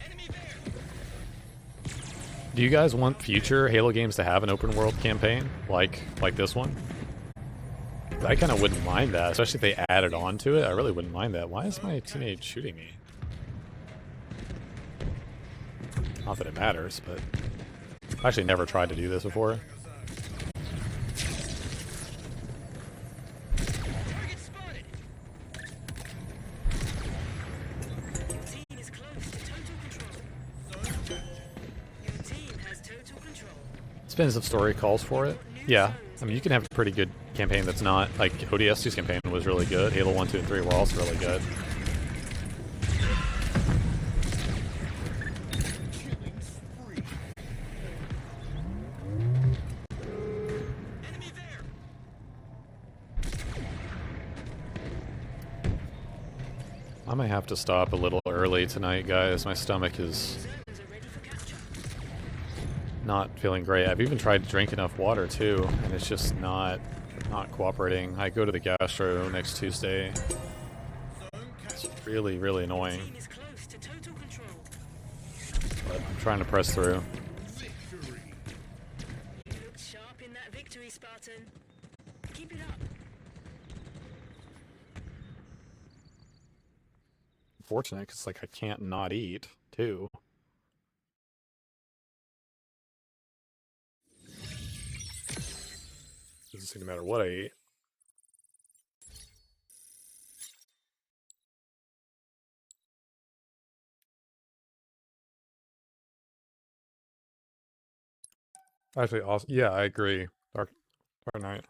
[SPEAKER 3] Enemy there.
[SPEAKER 1] Do you guys want future Halo games to have an open world campaign like this one? I kind of wouldn't mind that, especially if they added on to it. I really wouldn't mind that. Why is my teammate shooting me? Not that it matters, but I've actually never tried to do this before.
[SPEAKER 3] Target spotted. Your team is close to total control. Your team has total control.
[SPEAKER 1] Depends if story calls for it. Yeah, I mean, you can have a pretty good campaign that's not, like, ODST's campaign was really good. Halo 1, 2, and 3 were also really good.
[SPEAKER 2] Enemy there.
[SPEAKER 1] I might have to stop a little early tonight, guys. My stomach is
[SPEAKER 3] Zones are ready for capture.
[SPEAKER 1] not feeling great. I've even tried to drink enough water too, and it's just not cooperating. I go to the gastro next Tuesday.
[SPEAKER 2] Zone
[SPEAKER 1] It's
[SPEAKER 2] captured.
[SPEAKER 1] really, really annoying,
[SPEAKER 3] Team is close to total control.
[SPEAKER 1] but I'm trying to press through.
[SPEAKER 2] Victory.
[SPEAKER 3] You looked sharp in that victory, Spartan. Keep it up.
[SPEAKER 1] Fortunate, because, like, I can't not eat too. Doesn't seem to matter what I eat. Actually, awesome. Yeah, I agree. Dark Knight.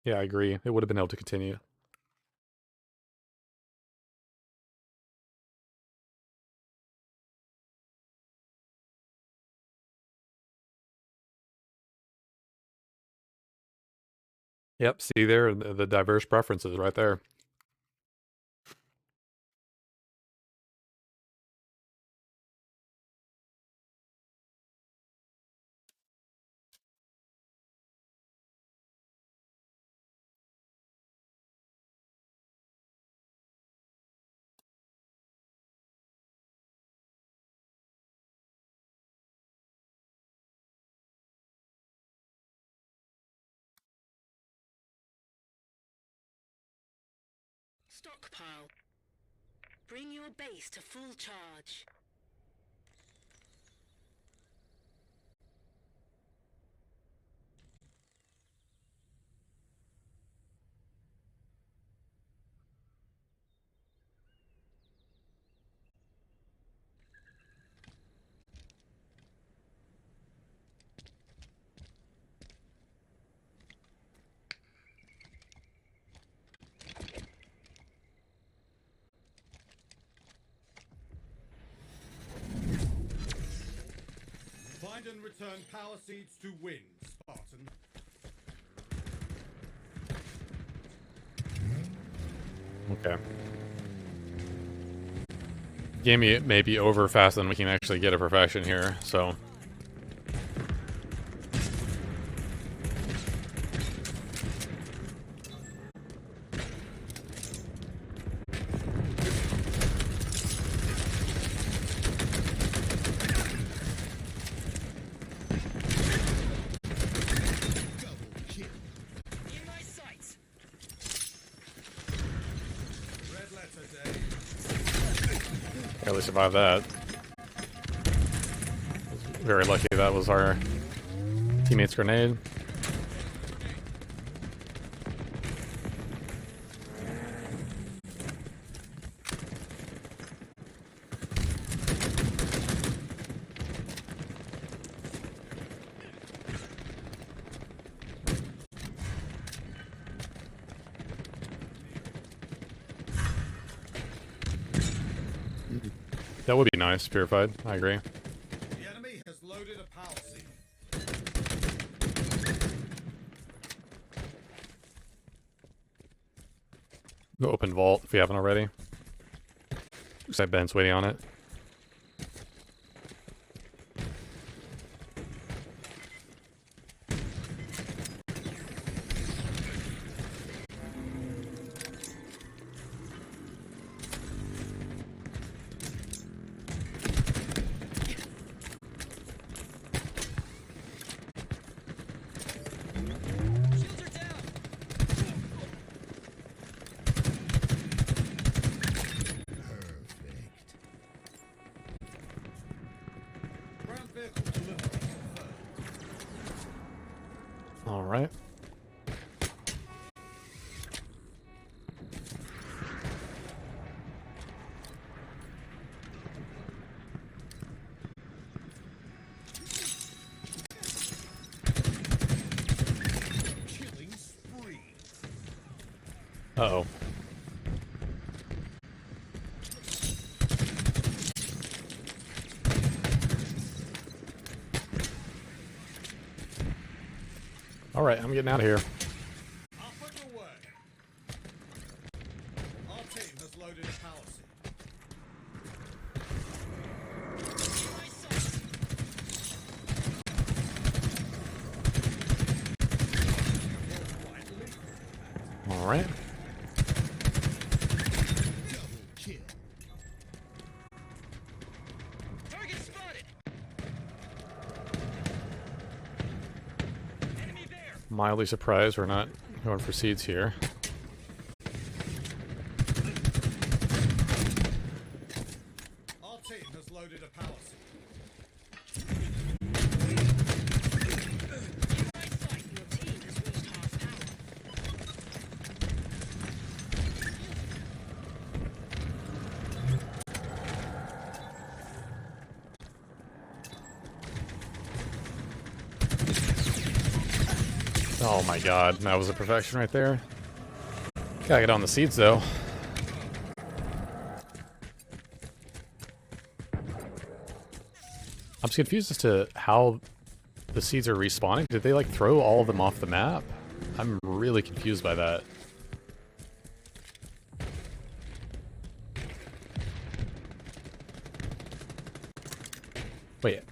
[SPEAKER 1] Yeah, I agree. It would have been able to continue. Yep, see there, the diverse preferences right there.
[SPEAKER 3] Stockpile. Bring your base to full charge.
[SPEAKER 2] Find and return power seeds to win, Spartan.
[SPEAKER 1] Okay. Game may be over faster than we can actually get a perfection here, so...
[SPEAKER 3] In my sights.
[SPEAKER 2] Red letter day.
[SPEAKER 1] Barely survived that. Very lucky that was our teammate's grenade. That would be nice, purified. I agree.
[SPEAKER 2] The enemy has loaded a power seed.
[SPEAKER 1] Go open vault if we haven't already. Looks like Ben's waiting on it.
[SPEAKER 3] Shields are down.
[SPEAKER 2] Ground vehicle delivery confirmed.
[SPEAKER 1] All right.
[SPEAKER 2] Killing spree.
[SPEAKER 1] Uh-oh. All right, I'm getting out of here.
[SPEAKER 2] Up and away. Our team has loaded a power seed.
[SPEAKER 3] In my sights.
[SPEAKER 1] All right.
[SPEAKER 3] Target spotted. Enemy there.
[SPEAKER 1] Mildly surprised we're not going for seeds here.
[SPEAKER 2] Our team has loaded a power seed.
[SPEAKER 3] In my sight. Your team has reached half power.
[SPEAKER 1] Oh my god, that was a perfection right there. Gotta get on the seeds though. I'm just confused as to how the seeds are respawning. Did they like throw all of them off the map? I'm really confused by that. Wait,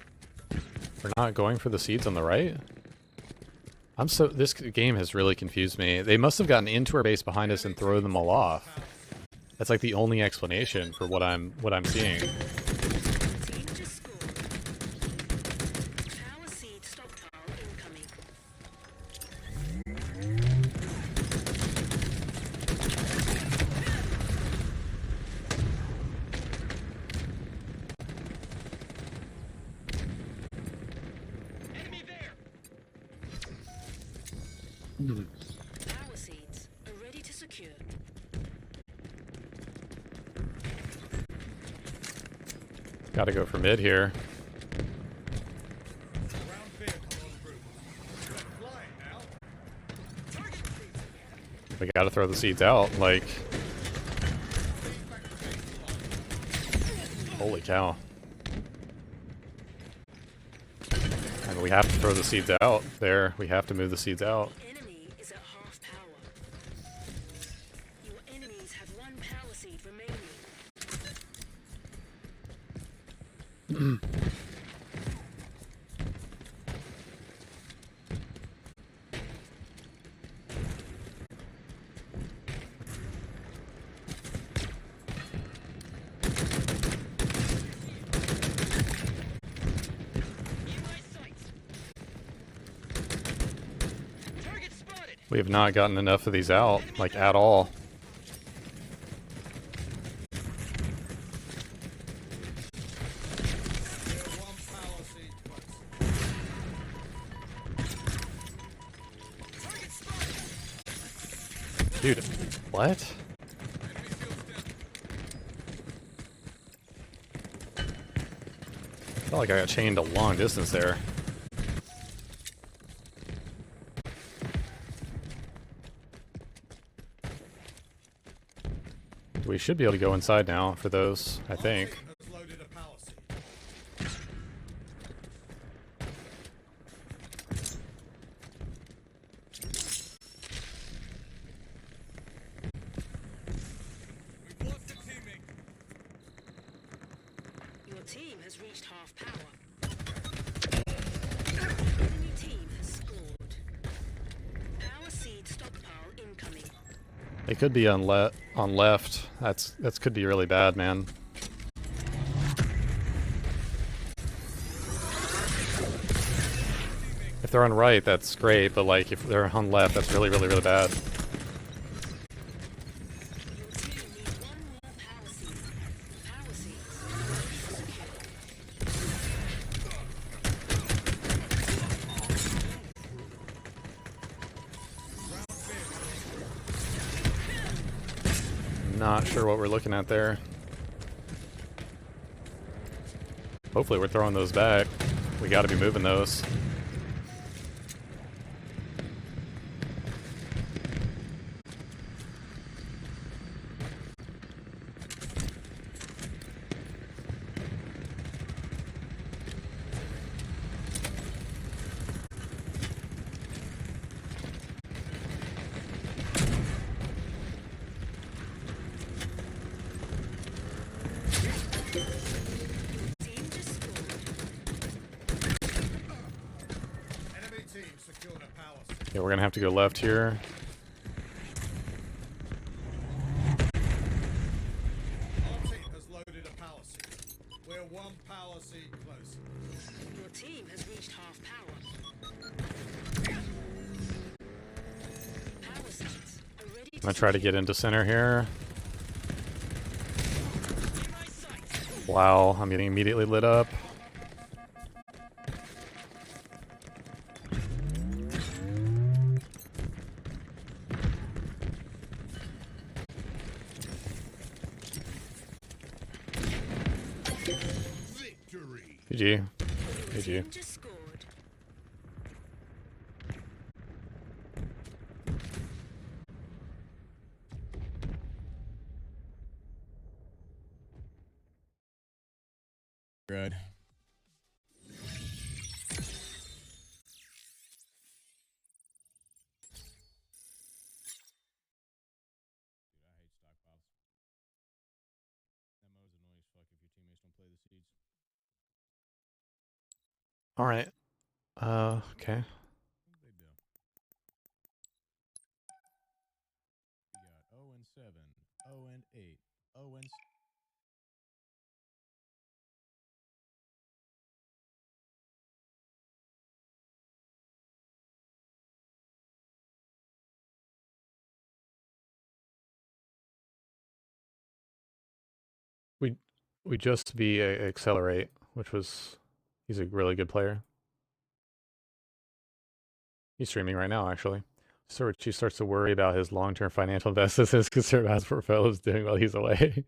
[SPEAKER 1] we're not going for the seeds on the right? This game has really confused me. They must have gotten into our base behind us and throw them all off. That's like the only explanation for what I'm seeing.
[SPEAKER 3] Team just scored. Power seed stockpile incoming. Power seeds are ready to secure.
[SPEAKER 1] Gotta go for mid here.
[SPEAKER 2] Ground vehicle en route. You're flying now.
[SPEAKER 1] We gotta throw the seeds out, like... Holy cow. And we have to throw the seeds out there. We have to move the seeds out.
[SPEAKER 3] The enemy is at half power. Your enemies have one power seed remaining.
[SPEAKER 1] We have not gotten enough of these out, like, at all.
[SPEAKER 2] One power seed close.
[SPEAKER 1] Dude, what? I felt like I got chained a long distance there. We should be able to go inside now for those, I think.
[SPEAKER 2] Has loaded a power seed. We've lost the teammate.
[SPEAKER 3] Your team has reached half power. Enemy team has scored. Power seed stockpile incoming.
[SPEAKER 1] They could be on left. That's could be really bad, man. If they're on right, that's great, but like if they're on left, that's really, really, really bad.
[SPEAKER 3] Your team needs one more power seed. Power seeds ready to secure.
[SPEAKER 1] Not sure what we're looking at there. Hopefully we're throwing those back. We gotta be moving those.
[SPEAKER 3] Team just scored.
[SPEAKER 2] Enemy team secured a power seed.
[SPEAKER 1] Yeah, we're gonna have to go left here.
[SPEAKER 2] Our team has loaded a power seed. We're one power seed close.
[SPEAKER 3] Your team has reached half power. Power seeds are ready
[SPEAKER 1] I'm
[SPEAKER 3] to
[SPEAKER 1] gonna try to get into center here. Wow, I'm getting immediately lit up.
[SPEAKER 2] Victory.
[SPEAKER 1] GG. GG.
[SPEAKER 3] Team just scored.
[SPEAKER 2] Good.
[SPEAKER 1] All right. Okay.
[SPEAKER 2] They do. We got 0-7, 0-8, 0-.
[SPEAKER 1] We just be accelerate, which was he's a really good player. He's streaming right now, actually. So she starts to worry about his long-term financial investments and is concerned about his portfolio is doing while he's away.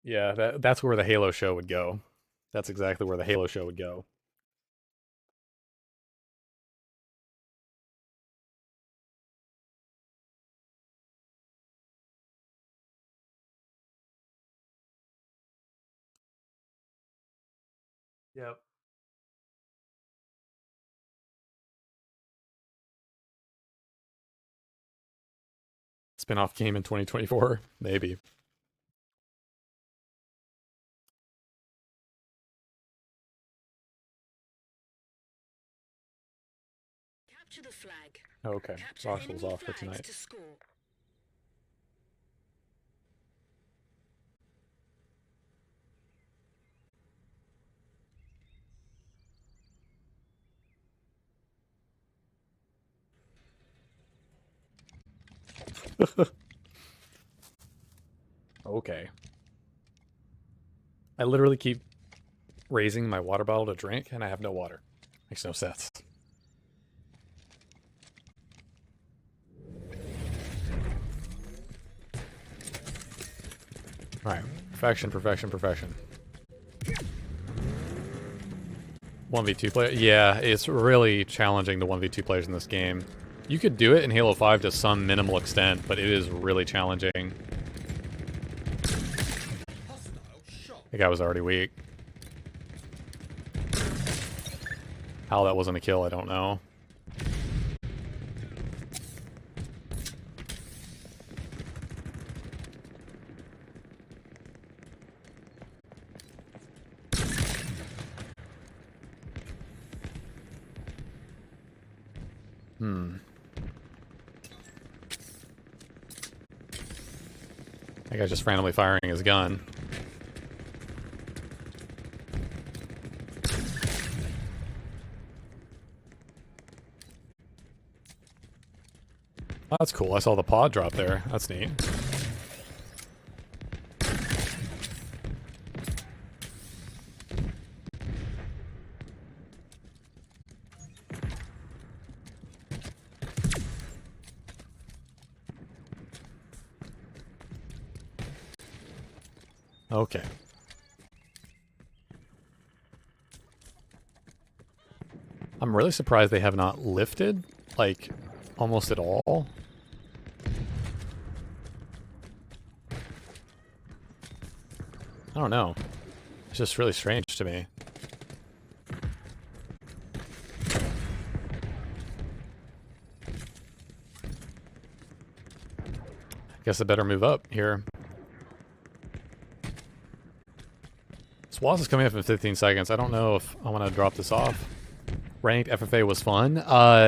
[SPEAKER 1] Yeah, that's where the Halo show would go. That's exactly where the Halo show would go. Yep. Spin-off game in 2024, maybe.
[SPEAKER 3] Capture the flag.
[SPEAKER 1] Okay,
[SPEAKER 3] Capture
[SPEAKER 1] Voxel's
[SPEAKER 3] enemy
[SPEAKER 1] off for
[SPEAKER 3] flags
[SPEAKER 1] tonight.
[SPEAKER 3] to score.
[SPEAKER 1] Okay. I literally keep raising my water bottle to drink, and I have no water. Makes no sense. Alright. Perfection, perfection, perfection. 1v2 player? Yeah, it's really challenging the 1v2 players in this game. You could do it in Halo 5 to some minimal extent, but it is really challenging. The guy was already weak. How that wasn't a kill, I don't know. That guy's just randomly firing his gun. Oh, that's cool. I saw the pod drop there. That's neat. Okay. I'm really surprised they have not lifted, like, almost at all. I don't know. It's just really strange to me. Guess I better move up here. SWAS is coming up in 15 seconds. I don't know if I want to drop this off. Ranked FFA was fun.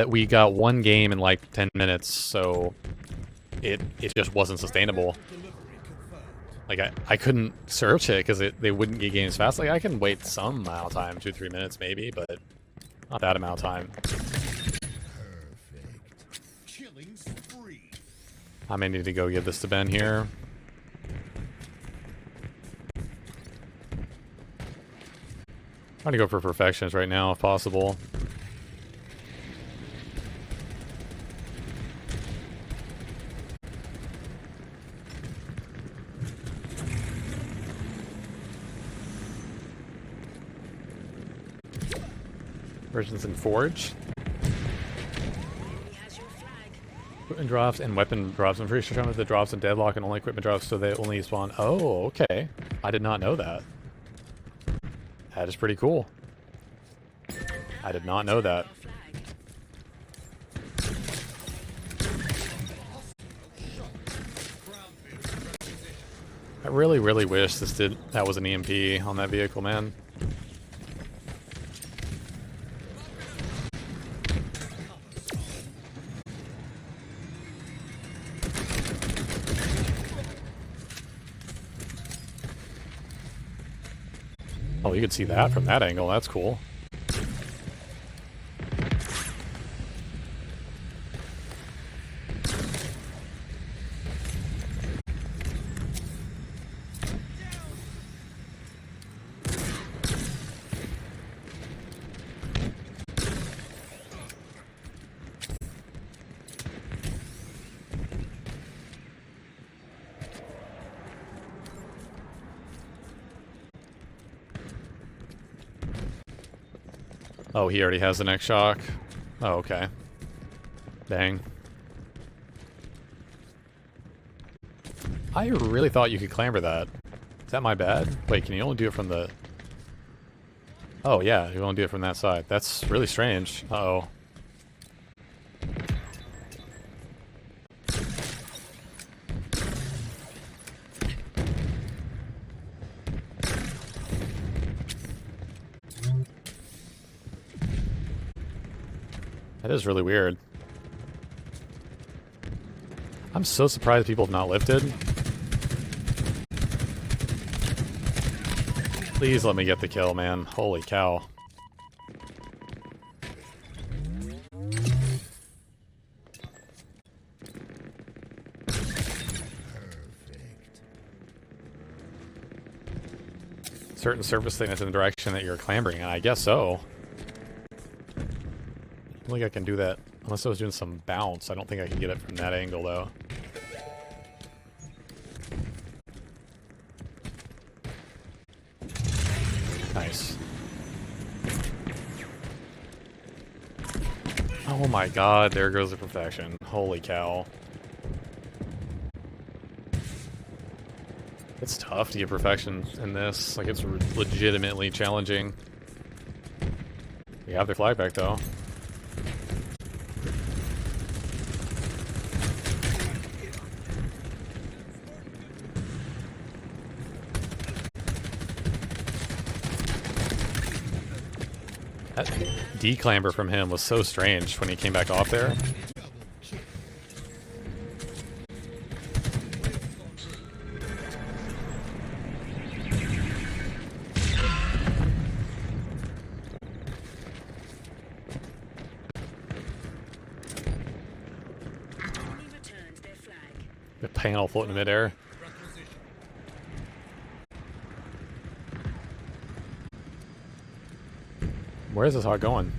[SPEAKER 1] We got one game in like 10 minutes, so it just wasn't sustainable. Like, I couldn't search it because they wouldn't get games fast. Like, I can wait some amount of time, 2-3 minutes maybe, but not that amount of time.
[SPEAKER 2] Perfect. Killing spree.
[SPEAKER 1] I may need to go give this to Ben here. Trying to go for perfections right now if possible. Versions in Forge. Equipment drops and weapon drops. I'm pretty sure some of the drops in Deadlock and only equipment drops, so they only spawn. Oh, okay. I did not know that. That is pretty cool. I did not know that. I really, really wish that was an EMP on that vehicle, man. Oh, you could see that from that angle. That's cool. Oh, he already has the next shock. Oh, okay. Dang. I really thought you could clamber that. Is that my bad? Wait, can you only do it from the... Oh, yeah, you only do it from that side. That's really strange. Uh-oh. That is really weird. I'm so surprised people have not lifted. Please let me get the kill, man. Holy cow. Certain surface thickness in the direction that you're clambering in. I guess so. I don't think I can do that unless I was doing some bounce. I don't think I can get it from that angle, though. Nice. Oh my god, there goes the perfection. Holy cow. It's tough to get perfection in this. Like, it's legitimately challenging. We have their flag back, though. That declamber from him was so strange when he came back off there. The panel floating in midair. Where is this hog going?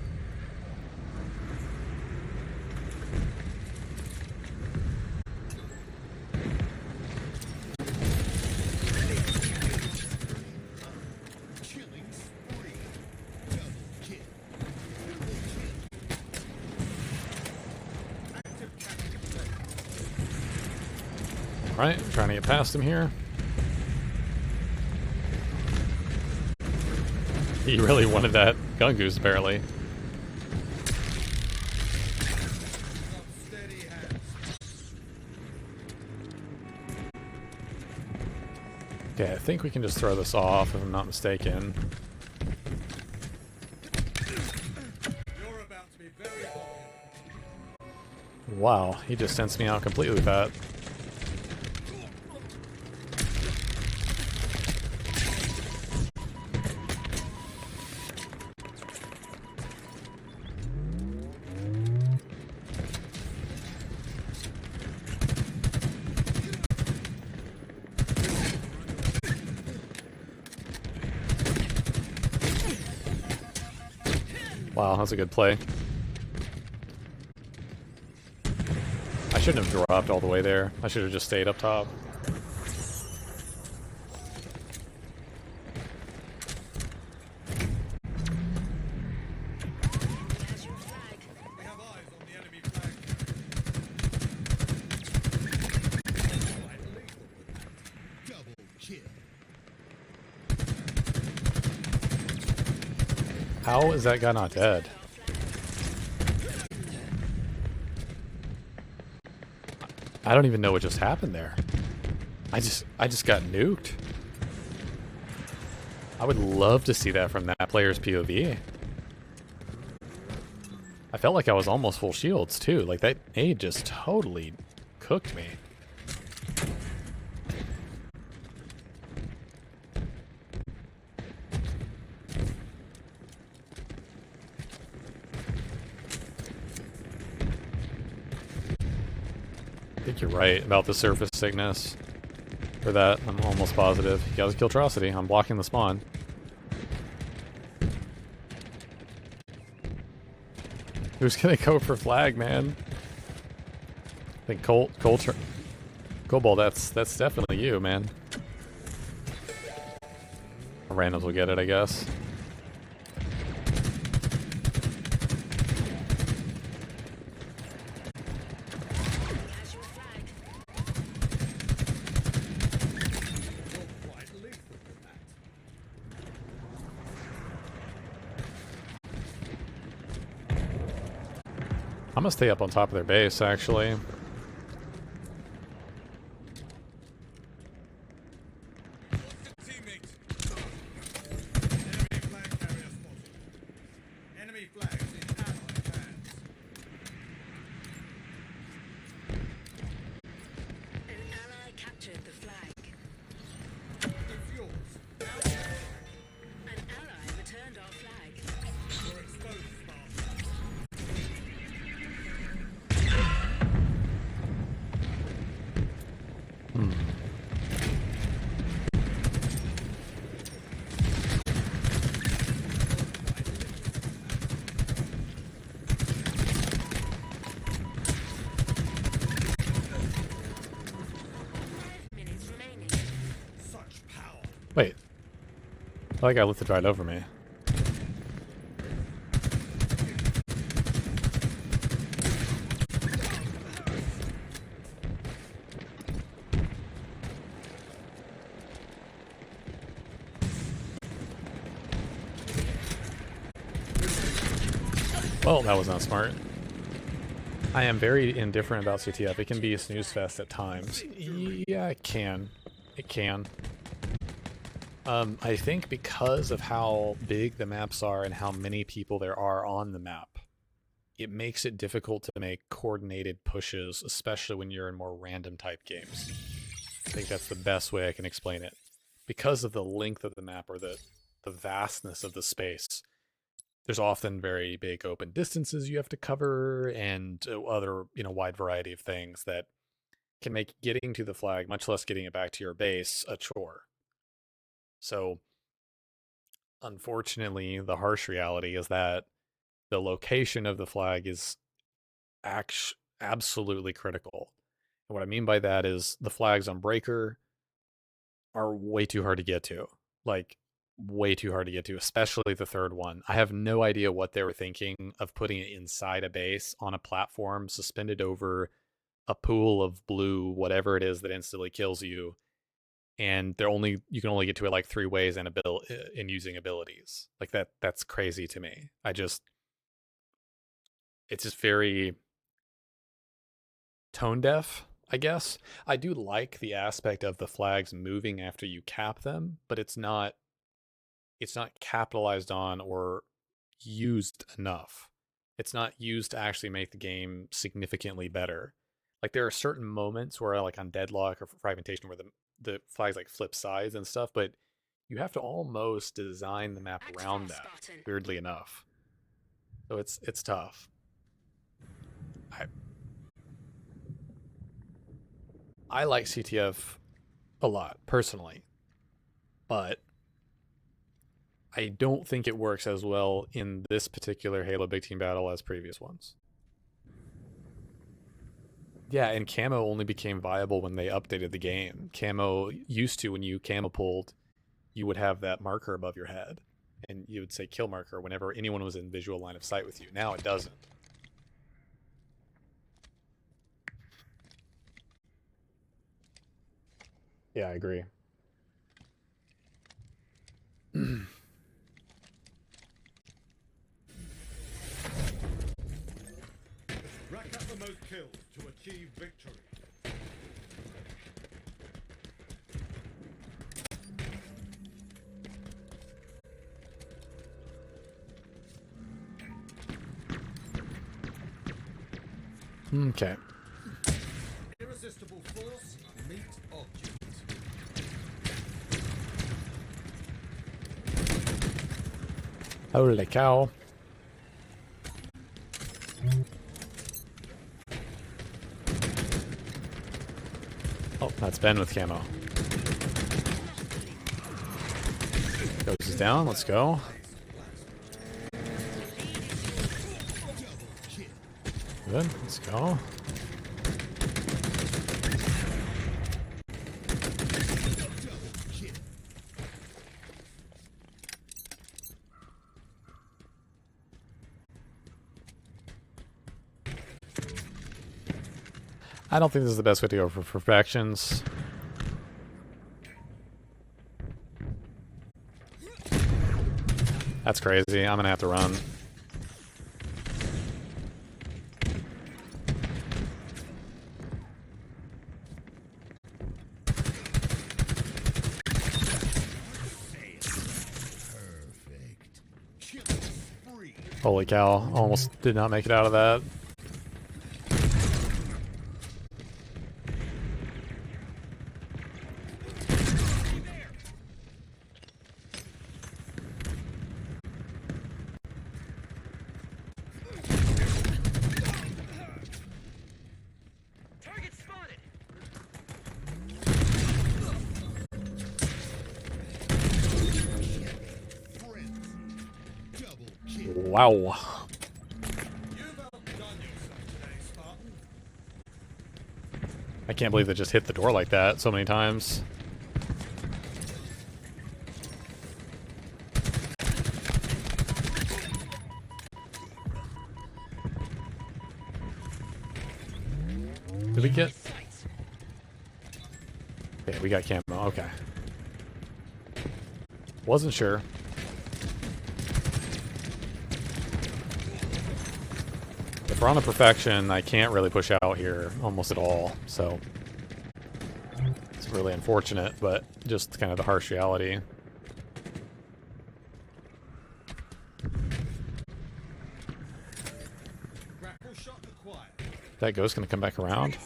[SPEAKER 1] Alright, trying to get past him here. He really wanted that gun goose, apparently. Okay, I think we can just throw this off, if I'm not mistaken.
[SPEAKER 2] You're about to be very popular.
[SPEAKER 1] Wow, he just sensed me out completely with that. Wow, that's a good play. I shouldn't have dropped all the way there. I should have just stayed up top.
[SPEAKER 2] We have eyes on the enemy flag. Double kill.
[SPEAKER 1] How is that guy not dead? I don't even know what just happened there. I just got nuked. I would love to see that from that player's POV. I felt like I was almost full shields too. Like that aid just totally cooked me. I think you're right about the surface sickness. For that, I'm almost positive. He got his Killtrocity. I'm blocking the spawn. Who's gonna go for flag, man? I think Cobalt, that's definitely you, man. Randoms will get it, I guess. I'm gonna stay up on top of their base, actually.
[SPEAKER 2] Enemy flags in Allied hands.
[SPEAKER 3] An ally captured the flag.
[SPEAKER 2] It's yours.
[SPEAKER 3] An ally returned our flag.
[SPEAKER 2] You're exposed, Spartan.
[SPEAKER 3] Minutes remaining.
[SPEAKER 2] Such power.
[SPEAKER 1] Wait. I feel like I lifted right over me. Well, that was not smart. I am very indifferent about CTF. It can be a snooze fest at times. Yeah, it can. It can. I think because of how big the maps are and how many people there are on the map, it makes it difficult to make coordinated pushes, especially when you're in more random type games. I think that's the best way I can explain it. Because of the length of the map or the vastness of the space, there's often very big open distances you have to cover and other, wide variety of things that can make getting to the flag, much less getting it back to your base, a chore. So, unfortunately, the harsh reality is that the location of the flag is absolutely critical. And what I mean by that is the flags on Breaker are way too hard to get to. Like, way too hard to get to, especially the third one. I have no idea what they were thinking of putting it inside a base on a platform suspended over a pool of blue, whatever it is that instantly kills you. And you can only get to it like 3 ways in using abilities. Like that's crazy to me. It's just very tone deaf, I guess. I do like the aspect of the flags moving after you cap them, but it's not capitalized on or used enough. It's not used to actually make the game significantly better. Like there are certain moments where like on Deadlock or Fragmentation where the flags like flip sides and stuff, but you have to almost design the map around that, weirdly enough. So it's tough. I like CTF a lot, personally. But I don't think it works as well in this particular Halo Big Team battle as previous ones. Yeah, and camo only became viable when they updated the game. Camo used to, when you camo pulled, you would have that marker above your head. And you would say kill marker whenever anyone was in visual line of sight with you. Now it doesn't. Yeah, I agree.
[SPEAKER 2] achieve victory.
[SPEAKER 1] Okay.
[SPEAKER 2] Irresistible force, meet object.
[SPEAKER 1] Holy cow. Oh, that's Ben with camo. Ghost is down, let's go. Good, let's go. I don't think this is the best way to go for perfections. That's crazy. I'm gonna have to run. Holy cow. Almost did not make it out of that. Wow.
[SPEAKER 2] You've outdone yourself today, Spartan.
[SPEAKER 1] I can't believe they just hit the door like that so many times. Did we get... Okay, we got camo. Okay. Wasn't sure. If we're on a perfection, I can't really push out here almost at all, so it's really unfortunate, but just kind of the harsh reality.
[SPEAKER 2] Grapple shot acquired.
[SPEAKER 1] That ghost gonna come back around?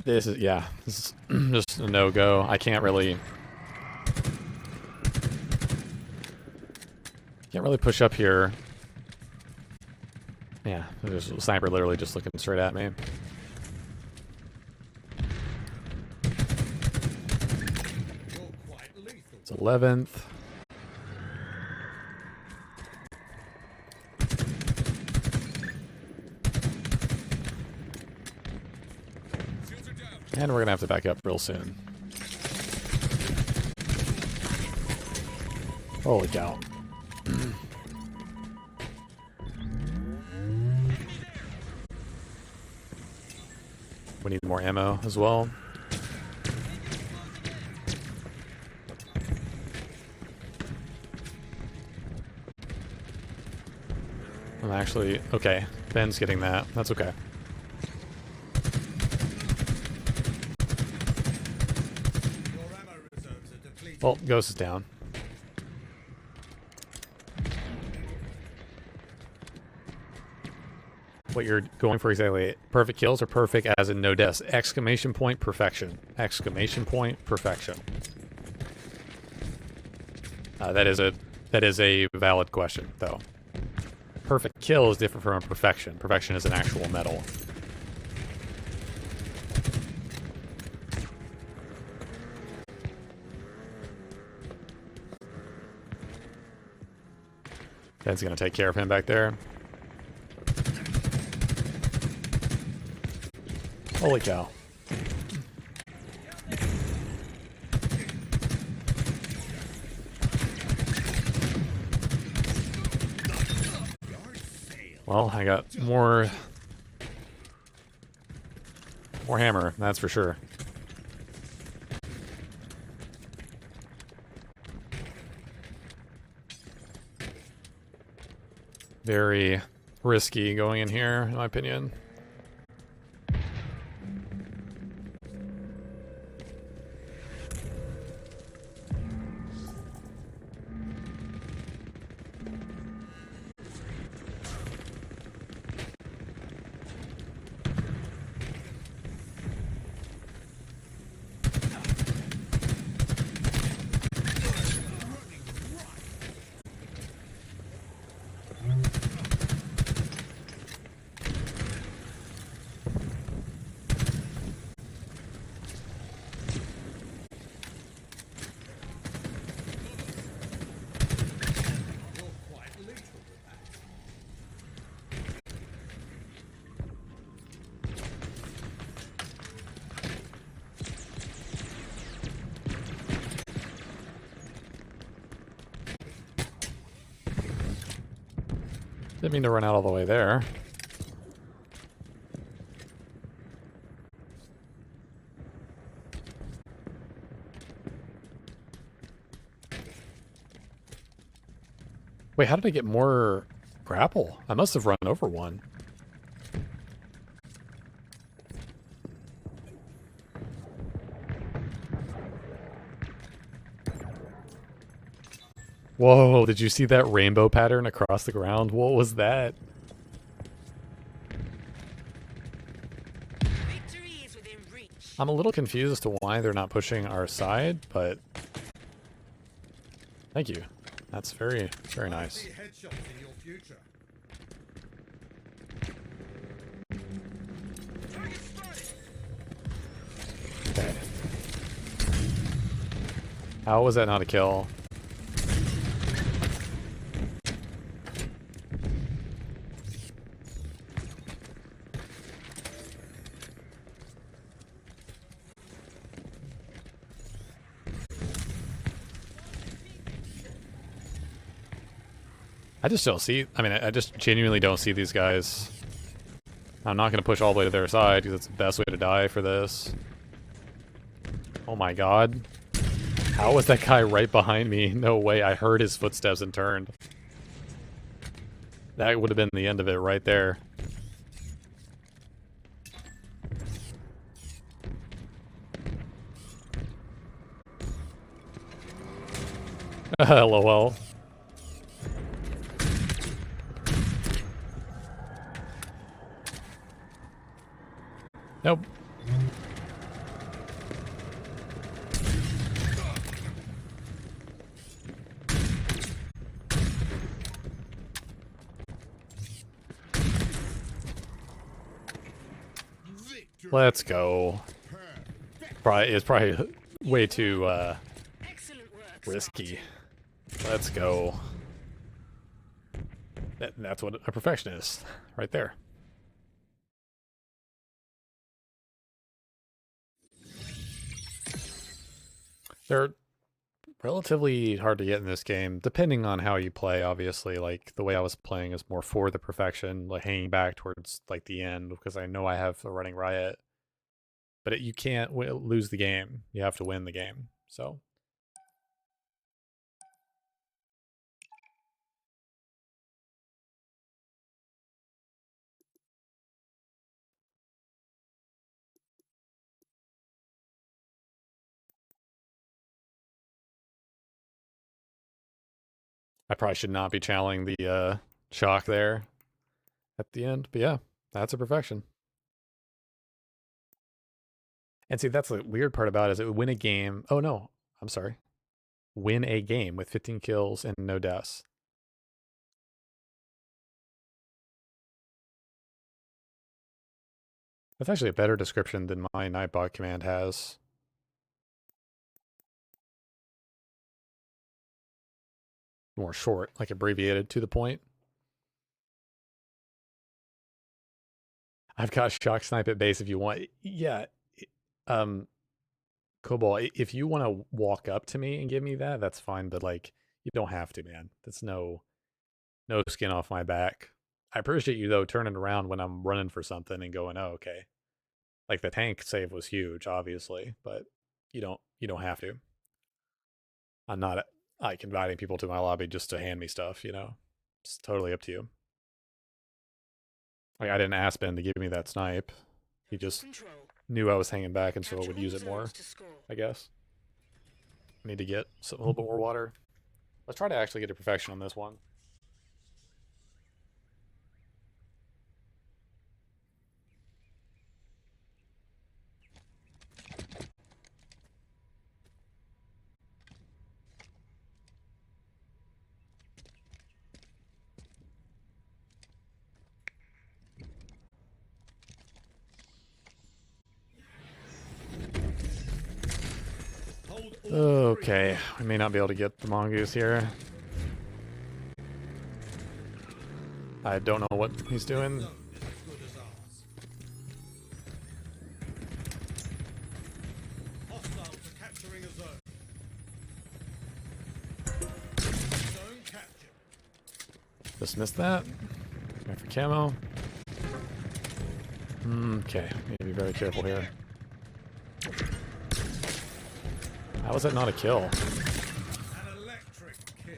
[SPEAKER 1] This is, yeah, this is just a no-go. I can't really push up here. Yeah, there's a sniper literally just looking straight at me. It's 11th. And we're gonna have to back up real soon. Holy cow. We need more ammo as well. I'm actually, okay, Ben's getting that. That's okay. Well, Ghost is down. What you're going for exactly, perfect kills or perfect as in no deaths? Exclamation point, perfection. Exclamation point, perfection. That is a valid question, though. Perfect kill is different from a perfection. Perfection is an actual medal. Ben's gonna take care of him back there. Holy cow. Well, I got more More hammer, that's for sure. Very risky going in here, in my opinion. Didn't mean to run out all the way there. Wait, how did I get more grapple? I must have run over one. Whoa, did you see that rainbow pattern across the ground? What was that?
[SPEAKER 3] Victory is within reach.
[SPEAKER 1] I'm a little confused as to why they're not pushing our side, but thank you. That's very, very nice.
[SPEAKER 2] See headshots in your future.
[SPEAKER 1] Okay. How was that not a kill? I just don't see, I mean, I just genuinely don't see these guys. I'm not going to push all the way to their side because it's the best way to die for this. Oh my god. How was that guy right behind me? No way, I heard his footsteps and turned. That would have been the end of it right there. LOL. Nope. Let's go. It's probably way too
[SPEAKER 3] Excellent work.
[SPEAKER 1] risky. Let's go. That's what a perfectionist, right there. They're relatively hard to get in this game, depending on how you play, obviously. Like, the way I was playing is more for the perfection, like hanging back towards like the end, because I know I have a running riot. But you can't lose the game. You have to win the game. So I probably should not be channeling the shock there at the end. But yeah, that's a perfection. And see, that's the weird part about it, is it would win a game. Oh no, I'm sorry. Win a game with 15 kills and no deaths. That's actually a better description than my Nightbot command has. More short, like abbreviated to the point. I've got shock snipe at base if you want. Yeah. Cobalt, if you want to walk up to me and give me that, that's fine, but like, you don't have to, man. That's no skin off my back. I appreciate you though turning around when I'm running for something and going, oh, okay. Like the tank save was huge, obviously, but you don't have to. I'm not like inviting people to my lobby just to hand me stuff, you know. It's totally up to you. Like I didn't ask Ben to give me that snipe. He just
[SPEAKER 3] Control.
[SPEAKER 1] knew I was hanging back and so I
[SPEAKER 3] Capture
[SPEAKER 1] would
[SPEAKER 3] all
[SPEAKER 1] use it more,
[SPEAKER 3] zones to score.
[SPEAKER 1] I guess. I need to get a little bit more water. Let's try to actually get to perfection on this one.
[SPEAKER 2] Hold all
[SPEAKER 1] Okay, we may not be able to get the mongoose here. I don't know what he's doing.
[SPEAKER 2] zone is as good as ours. Hostiles are capturing a zone. Zone captured.
[SPEAKER 1] Just missed that. Going for camo. Okay, need to be very careful here. How was that not a kill?
[SPEAKER 2] An electric kill.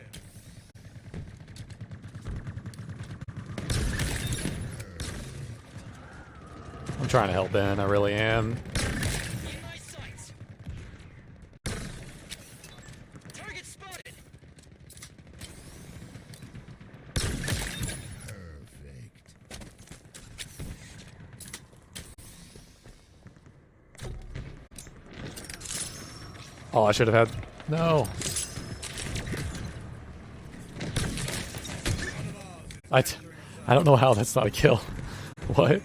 [SPEAKER 1] I'm trying to help Ben, I really am.
[SPEAKER 3] In my sights. Target spotted.
[SPEAKER 1] Oh, I should have had... No. I don't know how that's not a kill. What?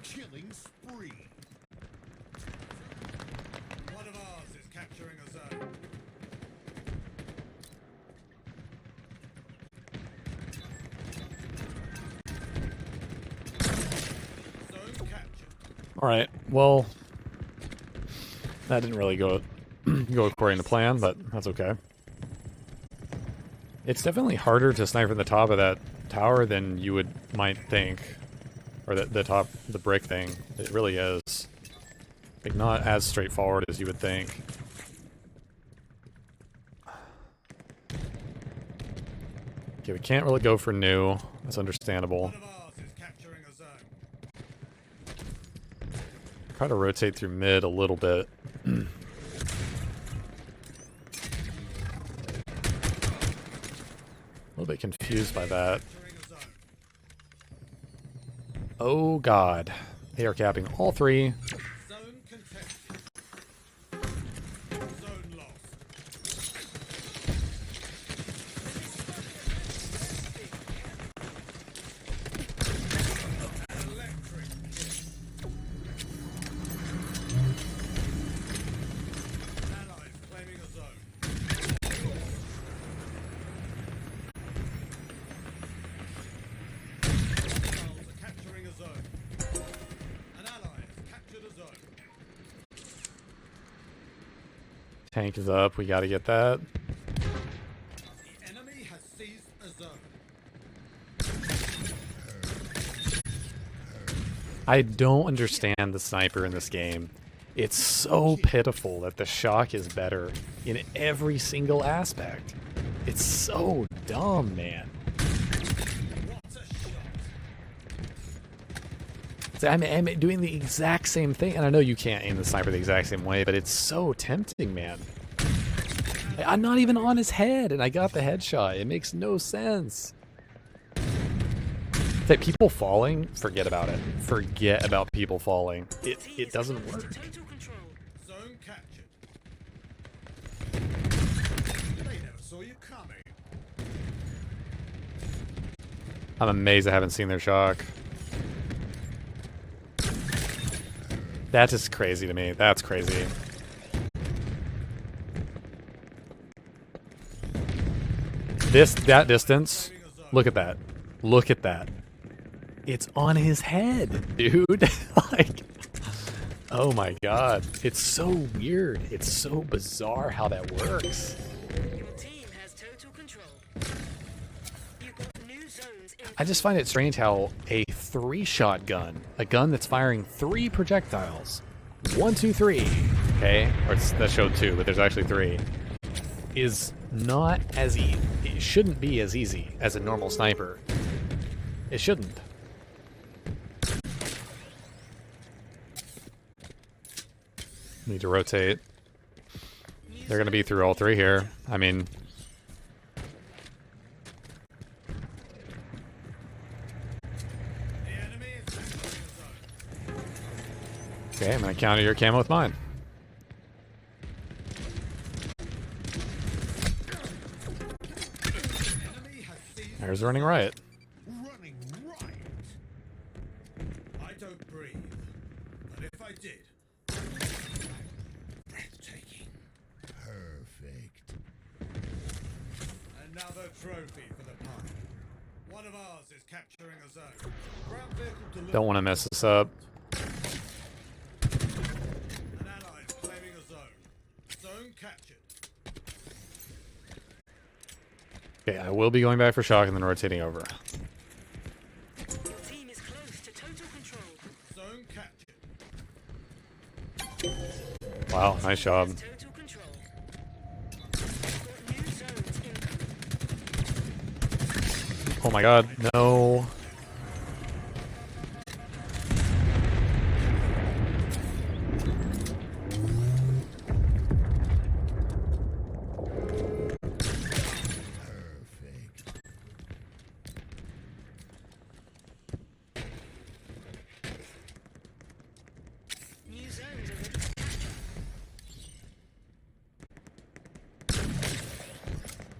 [SPEAKER 2] Killing spree. One of ours is capturing a zone. Zone captured.
[SPEAKER 1] Alright, well... That didn't really go according to plan, but that's okay. It's definitely harder to snipe from the top of that tower than you might think. Or the brick thing. It really is. Like, not as straightforward as you would think. Okay, we can't really go for new. That's understandable.
[SPEAKER 2] One of ours is capturing a zone.
[SPEAKER 1] Try to rotate through mid a little bit. A little bit confused by that.
[SPEAKER 2] Capturing a zone.
[SPEAKER 1] Oh god. They are capping all three.
[SPEAKER 2] Zone contested. Zone lost. Electric kill. Allies claiming a zone. Hostiles are capturing a zone. An ally has captured a zone.
[SPEAKER 1] Tank is up. We gotta get that.
[SPEAKER 2] The enemy has seized a zone.
[SPEAKER 1] I don't understand the sniper in this game. It's so pitiful that the shock is better in every single aspect. It's so dumb, man.
[SPEAKER 2] What a shot.
[SPEAKER 1] See, I'm doing the exact same thing, and I know you can't aim the sniper the exact same way, but it's so tempting, man. I'm not even on his head, and I got the headshot. It makes no sense. That people falling, forget about it. Forget about people falling. It doesn't work.
[SPEAKER 3] Total control.
[SPEAKER 2] Zone captured. They never saw you coming.
[SPEAKER 1] I'm amazed I haven't seen their shock. That is crazy to me. That's crazy. That distance, look at that. Look at that. It's on his head, dude. Like, oh my god. It's so weird. It's so bizarre how that works.
[SPEAKER 3] Your team has total control. You've got new New zones in
[SPEAKER 1] I just find it strange how a 3-shot gun, a gun that's firing 3 projectiles, 1, 2, 3, okay, or that showed 2, but there's actually 3, is not as easy. It shouldn't be as easy as a normal sniper. It shouldn't. Need to rotate. They're going to be through all 3 here. I mean,
[SPEAKER 2] The enemy is entering the zone.
[SPEAKER 1] okay, I'm going to counter your camo with mine.
[SPEAKER 2] Enemy has seized
[SPEAKER 1] There's a running riot.
[SPEAKER 2] running riot. I don't breathe, but if I did, breathtaking. Perfect. Another trophy for the party. One of ours is capturing a zone. Ground vehicle delivered.
[SPEAKER 1] Don't want to mess this up.
[SPEAKER 2] An ally is claiming a zone. Zone captured.
[SPEAKER 1] Okay, I will be going back for shock and then rotating over.
[SPEAKER 3] Your team is close to total control.
[SPEAKER 2] Zone captured.
[SPEAKER 1] Wow, nice job.
[SPEAKER 3] Total control. Got new zones in
[SPEAKER 1] Oh my god, no.
[SPEAKER 3] new zones are ready to capture.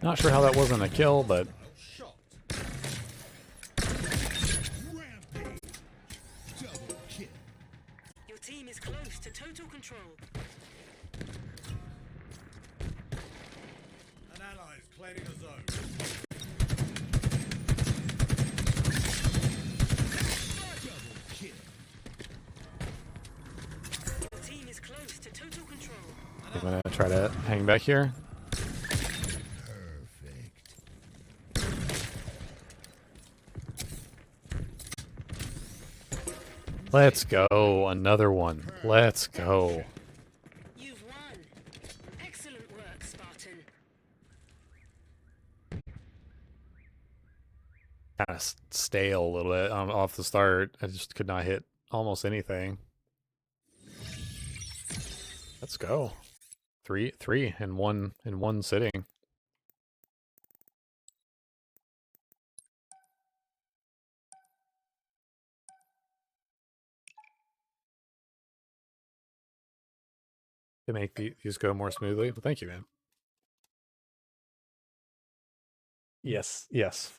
[SPEAKER 1] Not sure how that wasn't a kill, but
[SPEAKER 2] Shot. Rampage. Double kill.
[SPEAKER 3] Your team is close to total control.
[SPEAKER 2] An ally is claiming a zone. Double kill.
[SPEAKER 3] Your team is close to total control.
[SPEAKER 1] I'm gonna try to hang back here.
[SPEAKER 2] Perfect.
[SPEAKER 1] Let's go. Another one. Let's go.
[SPEAKER 3] You've won. Excellent work, Spartan.
[SPEAKER 1] Kind of stale a little bit off the start. I just could not hit almost anything. Let's go. Three in one sitting. To make these go more smoothly. But thank you, man. Yes, yes.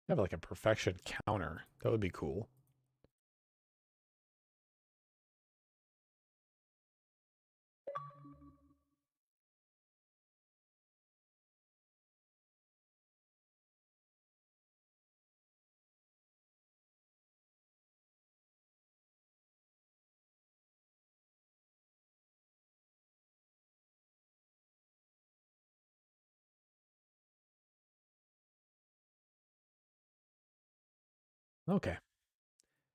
[SPEAKER 1] Have like a perfection counter. That would be cool. Okay.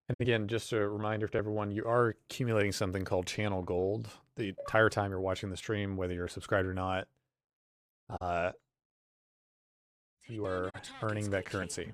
[SPEAKER 1] And again, just a reminder to everyone, you are accumulating something called channel gold. The entire time you're watching the stream, whether you're subscribed or not, you are earning that currency.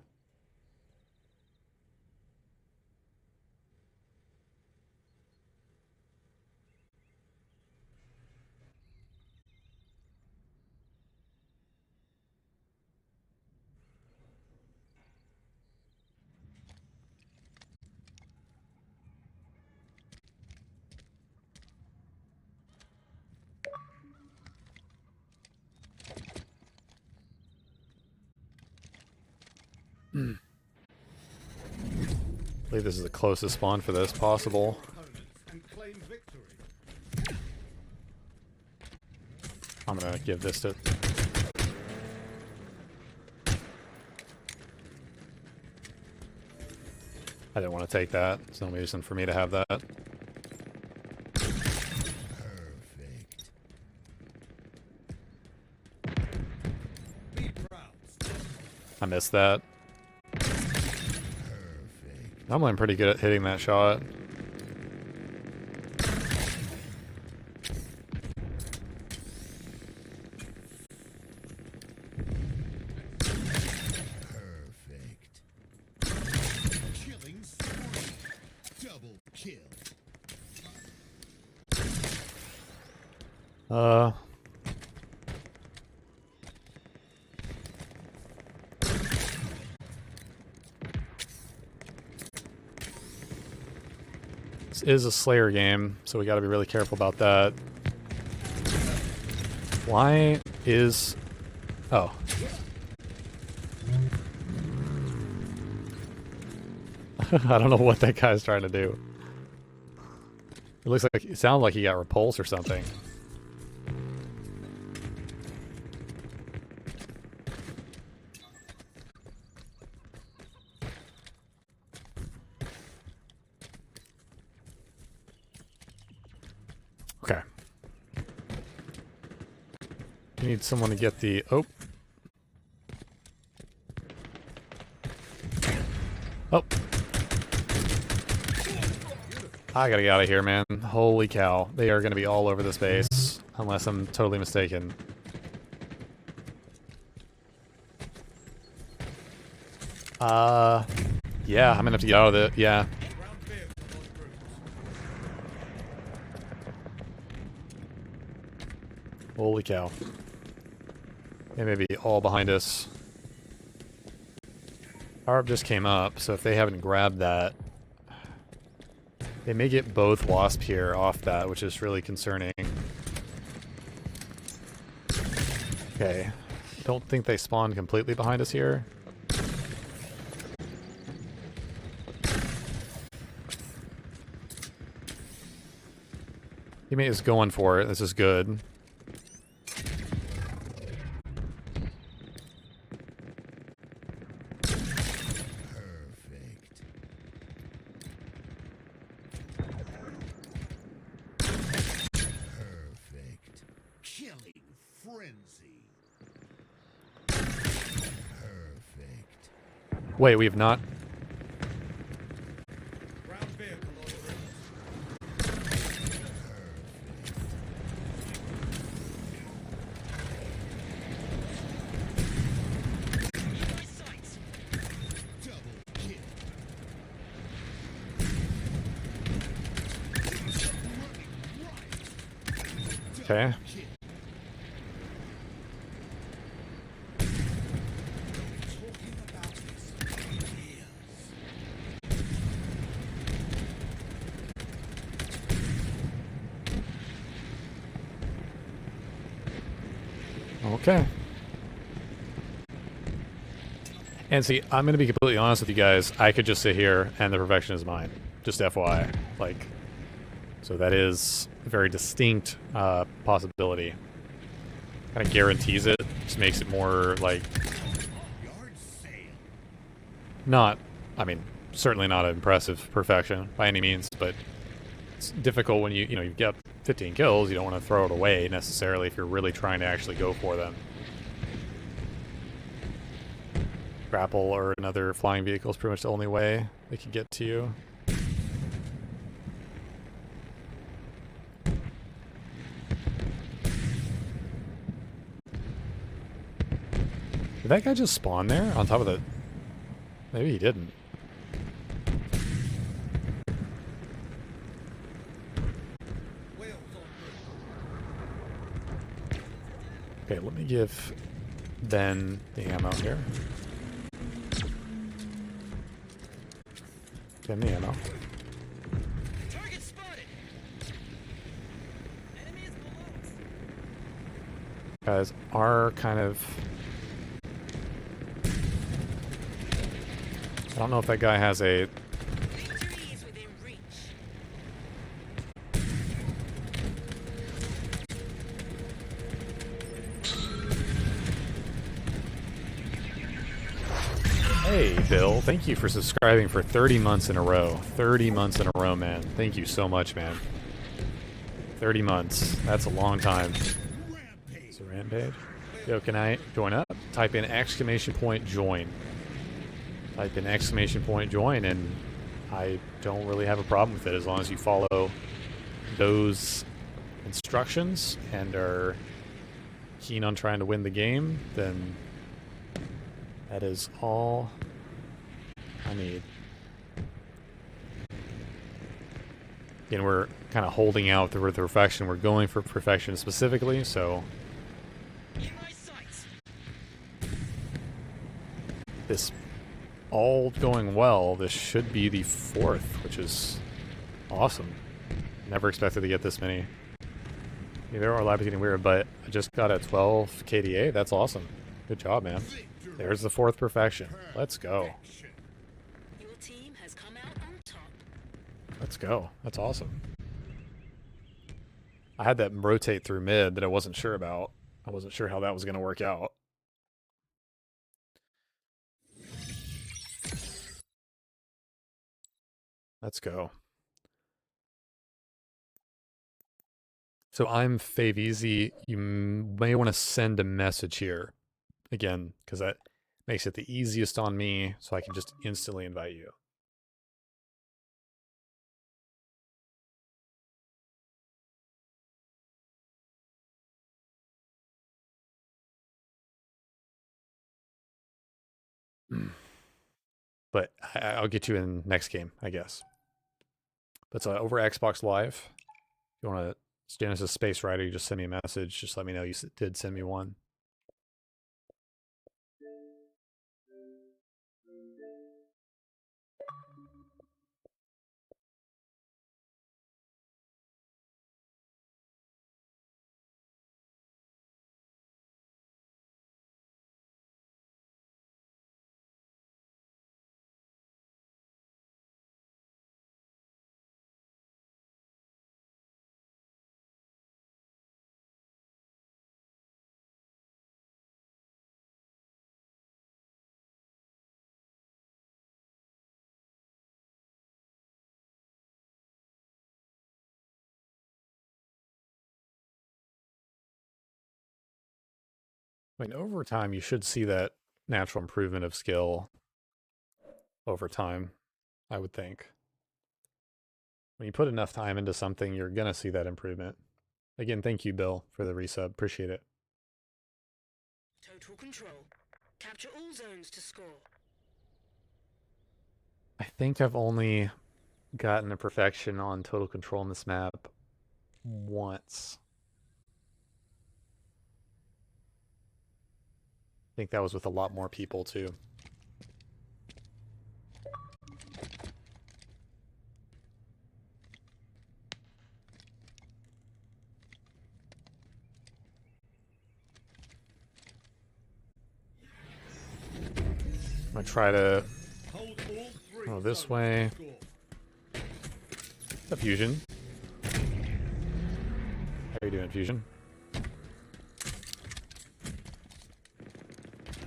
[SPEAKER 1] I believe this is the closest spawn for this possible.
[SPEAKER 2] Opponents and claim victory.
[SPEAKER 1] I'm gonna give this to... I didn't want to take that. There's no reason for me to have that.
[SPEAKER 2] Perfect. Be proud.
[SPEAKER 1] I missed that.
[SPEAKER 2] Perfect.
[SPEAKER 1] Normally I'm pretty good at hitting that shot.
[SPEAKER 2] Perfect. Killing spree. Double kill.
[SPEAKER 1] This is a Slayer game, so we gotta be really careful about that. Why is... Oh. I don't know what that guy's trying to do. It looks like... It sounded like he got repulsed or something. Okay. You need someone to get the... Oh. Oh. I gotta get out of here, man. Holy cow. They are gonna be all over this base. Unless I'm totally mistaken. Yeah, I'm gonna have to get out of it. Yeah.
[SPEAKER 2] Ground vehicle en route.
[SPEAKER 1] Holy cow. They may be all behind us. Power up just came up, so if they haven't grabbed that, they may get both Wasp here off that, which is really concerning. Okay. Don't think they spawned completely behind us here. Teammate is going for it. This is good.
[SPEAKER 2] Perfect. Perfect. Killing frenzy. Perfect.
[SPEAKER 1] Wait, we have not...
[SPEAKER 2] Ground vehicle en route. Double kill.
[SPEAKER 1] Okay.
[SPEAKER 2] Kill. Talking about this for years.
[SPEAKER 1] Okay. And see, I'm going to be completely honest with you guys. I could just sit here and the perfection is mine. Just FYI. Like, so that is a very distinct possibility. Kind of guarantees it. Just makes it more, like,
[SPEAKER 2] Yard sale.
[SPEAKER 1] not, I mean, certainly not an impressive perfection by any means, but it's difficult when you know, you've got 15 kills. You don't want to throw it away necessarily if you're really trying to actually go for them. Grapple or another flying vehicle is pretty much the only way they can get to you. Did that guy just spawn there on top of the... Maybe he didn't.
[SPEAKER 2] Wheels en route.
[SPEAKER 1] Okay, let me give Ben the ammo here. Ben the ammo.
[SPEAKER 3] Target spotted. Enemy is below.
[SPEAKER 1] Guys are kind of... I don't know if that guy has a Hey, Bill. Thank you for subscribing for 30 months in a row. 30 months in a row, man. Thank you so much, man. 30 months. That's a long time. It's a rampage. Yo, can I join up? Type in !join. Type in !join, and I don't really have a problem with it as long as you follow those instructions and are keen on trying to win the game, then that is all I need. Again, we're kind of holding out with the perfection. We're going for perfection specifically, so this all going well, this should be the 4th, which is awesome. Never expected to get this many. Yeah, there are labs getting weird, but I just got a 12 KDA. That's awesome. Good job, man. There's the 4th perfection. Let's go.
[SPEAKER 3] Your team has come out on top.
[SPEAKER 1] Let's go. That's awesome. I had that rotate through mid that I wasn't sure about. I wasn't sure how that was going to work out. Let's go. So I'm Faveezy. You may want to send a message here again, because that makes it the easiest on me, so I can just instantly invite you. But I'll get you in next game, I guess. But over Xbox Live, if you want to Genesis Space Rider, you just send me a message. Just let me know you did send me one. I mean, over time, you should see that natural improvement of skill over time, I would think. When you put enough time into something, you're going to see that improvement. Again, thank you, Bill, for the resub. Appreciate it.
[SPEAKER 3] Total control. Capture all zones to score.
[SPEAKER 1] I think I've only gotten a perfection on total control in this map once. I think that was with a lot more people, too. I'm going to try to go this way. A Fusion. How are you doing, Fusion?
[SPEAKER 2] An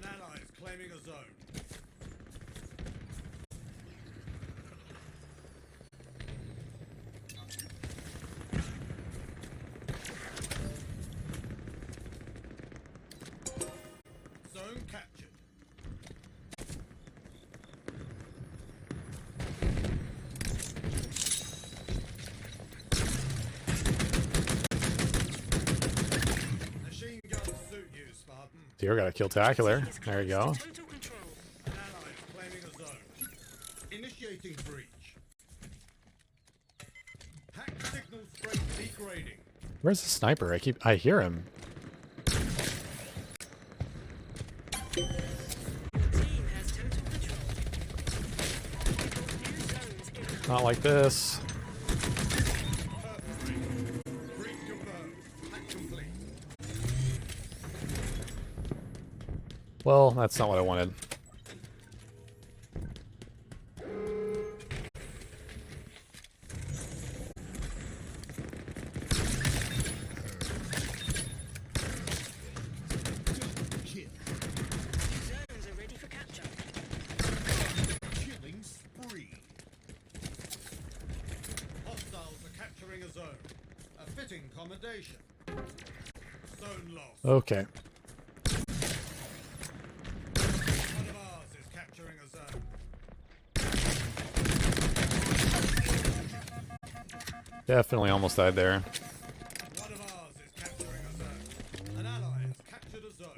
[SPEAKER 2] ally is claiming a zone. Zone captured. Machine gun suit you, Spartan.
[SPEAKER 1] Zero got a kill tacular. There you go.
[SPEAKER 3] Total control.
[SPEAKER 2] An ally is claiming a zone. Initiating breach. Hack signal strength degrading.
[SPEAKER 1] Where's the sniper? I hear him.
[SPEAKER 3] Team has total control. New zones in.
[SPEAKER 1] Not like this.
[SPEAKER 2] Breach confirmed. Hack complete.
[SPEAKER 1] Well, that's not what I wanted.
[SPEAKER 3] Zones are ready for capture.
[SPEAKER 2] accommodation. Zone lost.
[SPEAKER 1] Okay.
[SPEAKER 2] One of ours is capturing a zone.
[SPEAKER 1] Definitely almost died there.
[SPEAKER 2] One of ours is capturing a zone. An ally has captured a zone.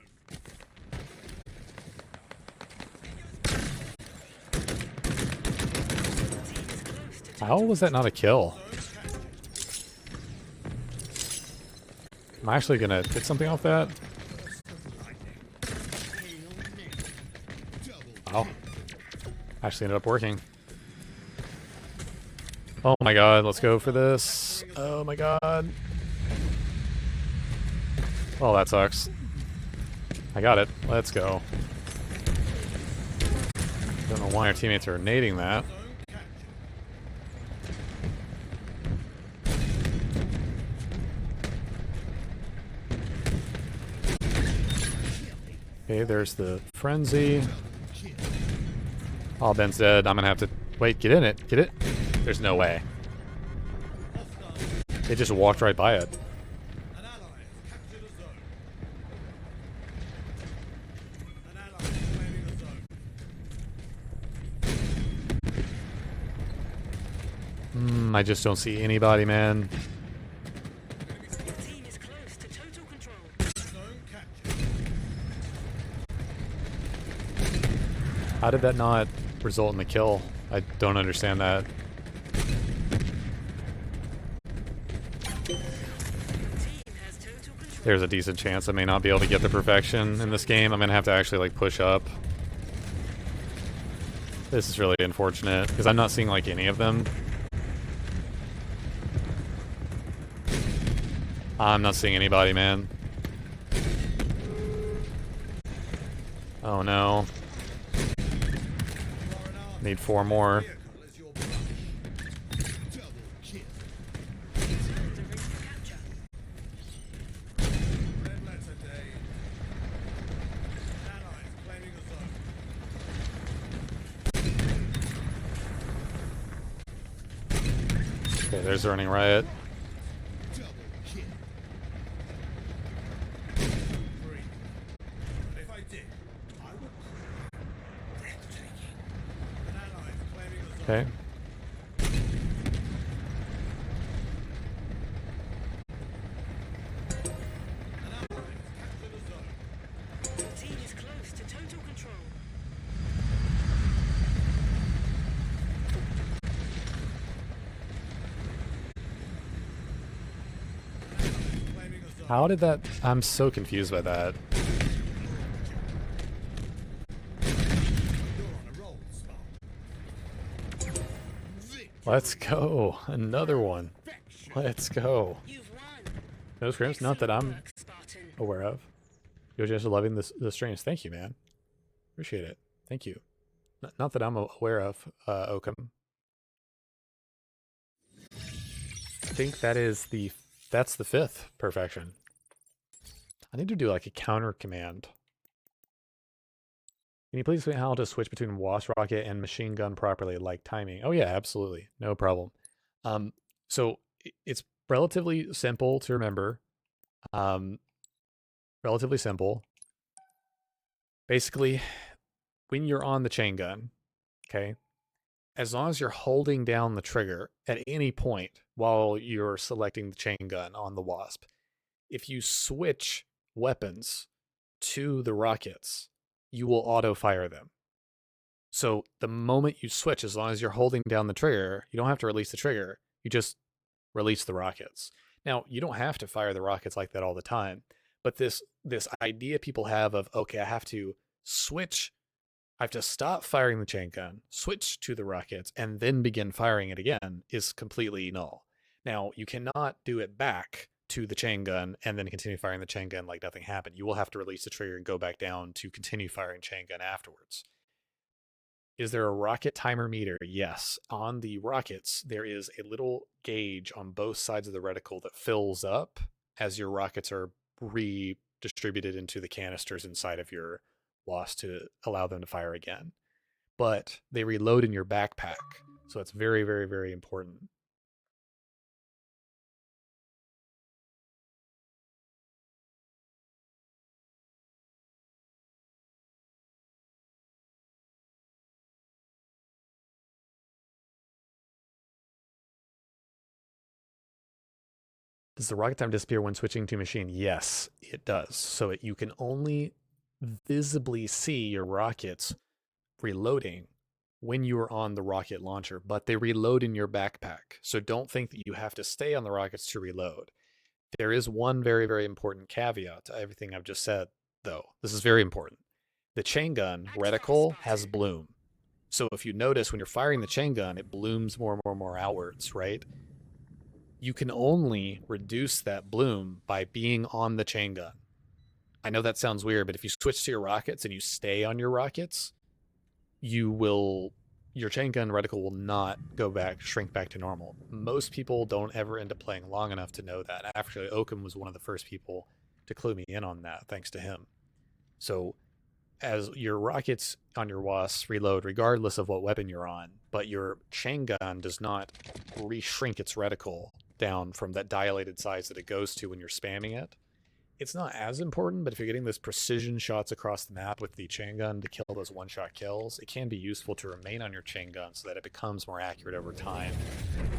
[SPEAKER 1] How was that not a kill? I'm actually gonna get something off that. Wow. Actually ended up working. Oh my god, let's go for this. Oh my god. Oh, that sucks. I got it. Let's go. Don't know why our teammates are nading that. Okay, there's the frenzy. Oh, Ben's dead. I'm gonna have to... Wait, get in it. Get it? There's no way. They just walked right by it.
[SPEAKER 2] An ally has captured a zone. An ally is claiming a zone.
[SPEAKER 1] I just don't see anybody, man.
[SPEAKER 3] Your team is close to total control.
[SPEAKER 2] Zone captured.
[SPEAKER 1] How did that not result in the kill? I don't understand that.
[SPEAKER 3] Team has total control.
[SPEAKER 1] There's a decent chance I may not be able to get the perfection in this game. I'm gonna have to actually like push up. This is really unfortunate because I'm not seeing like any of them. I'm not seeing anybody, man. Oh no. Need 4 more.
[SPEAKER 2] Vehicle is your brush. Double kill.
[SPEAKER 3] Zones are ready for capture.
[SPEAKER 2] Red letter day. An ally is claiming a zone.
[SPEAKER 1] Okay, there's the running riot.
[SPEAKER 2] Double kill. Free. But if I did, I would call it breathtaking. An ally is claiming a zone.
[SPEAKER 1] Okay.
[SPEAKER 2] An ally has captured a zone.
[SPEAKER 3] Your team is close to total control.
[SPEAKER 2] Claiming a zone.
[SPEAKER 1] How did that... I'm so confused by that.
[SPEAKER 2] You're on a roll, Spark.
[SPEAKER 1] Let's go. Another one. Let's go.
[SPEAKER 3] You've won.
[SPEAKER 1] No scrims? Not that I'm
[SPEAKER 3] Work, Spartan.
[SPEAKER 1] aware of. You're just loving the streams. Thank you, man. Appreciate it. Thank you. Not that I'm aware of, Oakham. I think that's the 5th perfection. I need to do like a counter command. Can you please explain how to switch between wasp rocket and machine gun properly, like timing? Oh yeah, absolutely. No problem. So it's relatively simple to remember. Relatively simple. Basically, when you're on the chain gun, okay, as long as you're holding down the trigger at any point while you're selecting the chain gun on the wasp, if you switch weapons to the rockets, you will auto fire them. So the moment you switch, as long as you're holding down the trigger, you don't have to release the trigger. You just release the rockets. Now, you don't have to fire the rockets like that all the time, but this idea people have of, okay, I have to stop firing the chain gun, switch to the rockets, and then begin firing it again is completely null. Now, you cannot do it back to the chain gun and then continue firing the chain gun like nothing happened. You will have to release the trigger and go back down to continue firing chain gun afterwards. Is there a rocket timer meter? Yes. On the rockets, there is a little gauge on both sides of the reticle that fills up as your rockets are redistributed into the canisters inside of your wasp to allow them to fire again. But they reload in your backpack, so it's very, very, very important. Does the rocket time disappear when switching to machine? Yes, it does. So you can only visibly see your rockets reloading when you are on the rocket launcher, but they reload in your backpack. So don't think that you have to stay on the rockets to reload. There is one very, very important caveat to everything I've just said, though. This is very important. The chain gun reticle has bloom. So if you notice when you're firing the chain gun, it blooms more and more and more outwards, right? You can only reduce that bloom by being on the chain gun. I know that sounds weird, but if you switch to your rockets and you stay on your rockets, your chain gun reticle will not shrink back to normal. Most people don't ever end up playing long enough to know that. Actually, Oakham was one of the first people to clue me in on that, thanks to him. So as your rockets on your WAS reload regardless of what weapon you're on, but your chain gun does not re-shrink its reticle down from that dilated size that it goes to when you're spamming it. It's not as important, but if you're getting those precision shots across the map with the chain gun to kill those one-shot kills, it can be useful to remain on your chain gun so that it becomes more accurate over time.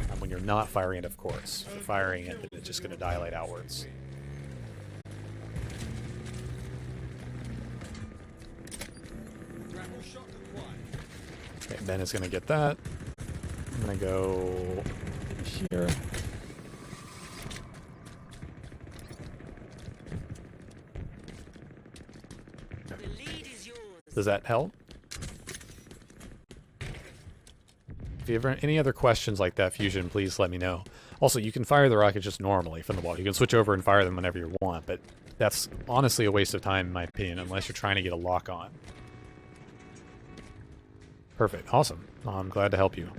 [SPEAKER 1] And when you're not firing it, of course. If you're firing it, it's just going to dilate outwards. Okay, Ben is going to get that. I'm going to go here. Does that help? If you have any other questions like that, Fusion, please let me know. Also, you can fire the rockets just normally from the wall. You can switch over and fire them whenever you want, but that's honestly a waste of time in my opinion, unless you're trying to get a lock on. Perfect. Awesome. I'm glad to help you.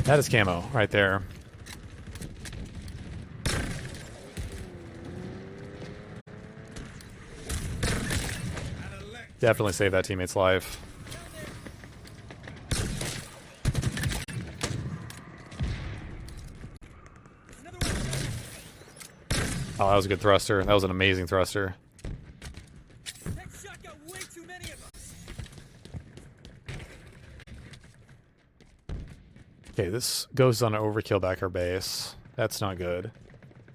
[SPEAKER 1] That is camo right there. Definitely save that teammate's life. Oh, that was a good thruster. That was an amazing thruster. Okay, this goes on an overkill back our base. That's not good.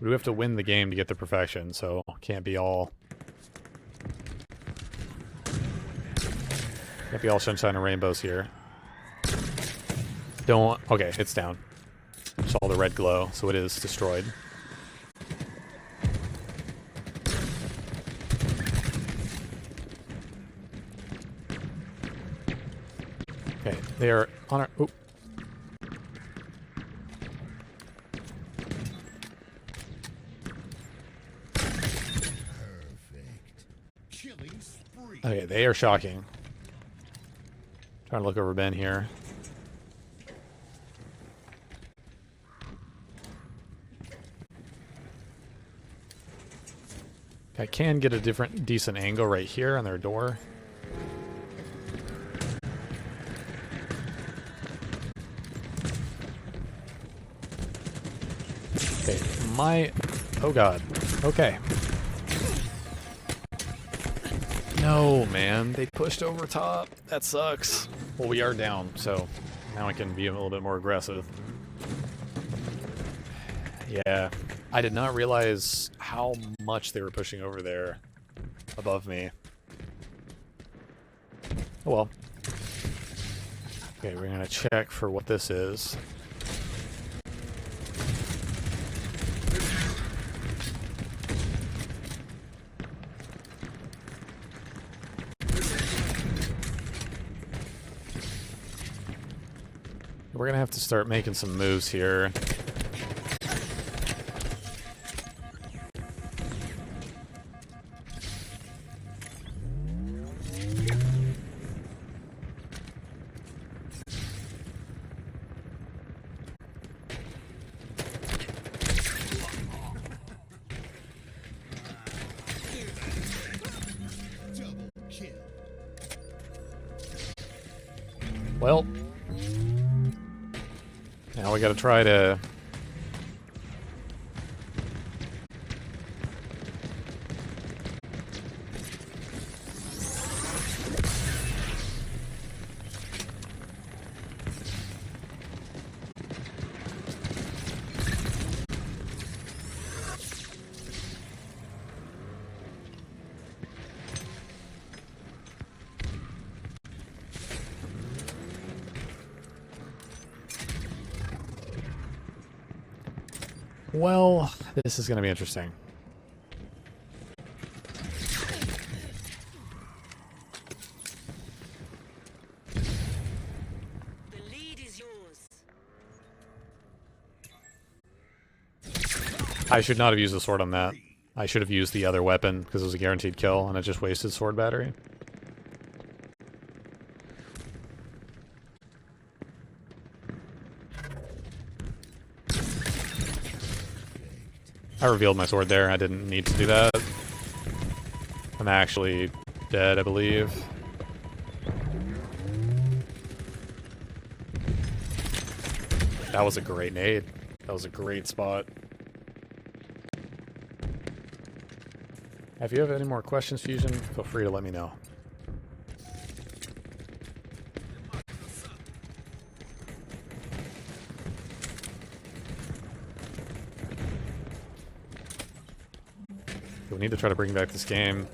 [SPEAKER 1] We have to win the game to get the perfection, so can't be all sunshine and rainbows here. Don't... Okay, it's down. Saw the red glow, so it is destroyed. Okay, they are on our... Oop. Okay, they are shocking. Trying to look over Ben here. I can get a decent angle right here on their door. Okay, oh god. Okay. No, man. They pushed over top. That sucks. Well, we are down, so now I can be a little bit more aggressive. Yeah. I did not realize how much they were pushing over there above me. Oh well. Okay, we're gonna check for what this is. We're gonna have to start making some moves here. Well, now we gotta try to... Well, this is going to be interesting.
[SPEAKER 3] The lead is yours.
[SPEAKER 1] I should not have used the sword on that. I should have used the other weapon because it was a guaranteed kill and I just wasted sword battery. I revealed my sword there. I didn't need to do that. I'm actually dead, I believe. That was a great nade. That was a great spot. If you have any more questions, Fusion, feel free to let me know. We need to try to bring back this game.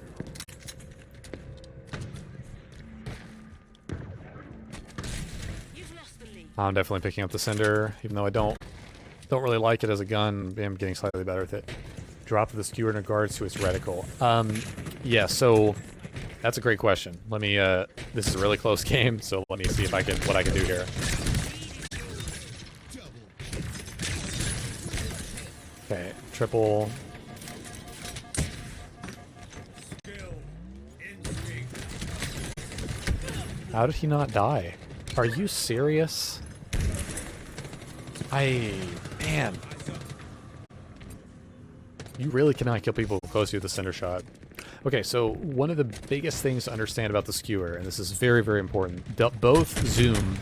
[SPEAKER 3] You've lost the lead.
[SPEAKER 1] I'm definitely picking up the Cinder, even though I don't really like it as a gun. I'm getting slightly better with it. Drop the skewer in regards to its reticle. Yeah, so that's a great question. Let me, this is a really close game, so let me see if what I can do here. Okay, triple. How did he not die? Are you serious? Man. You really cannot kill people close to you with a Cinder shot. Okay, so one of the biggest things to understand about the skewer, and this is very, very important, both zoom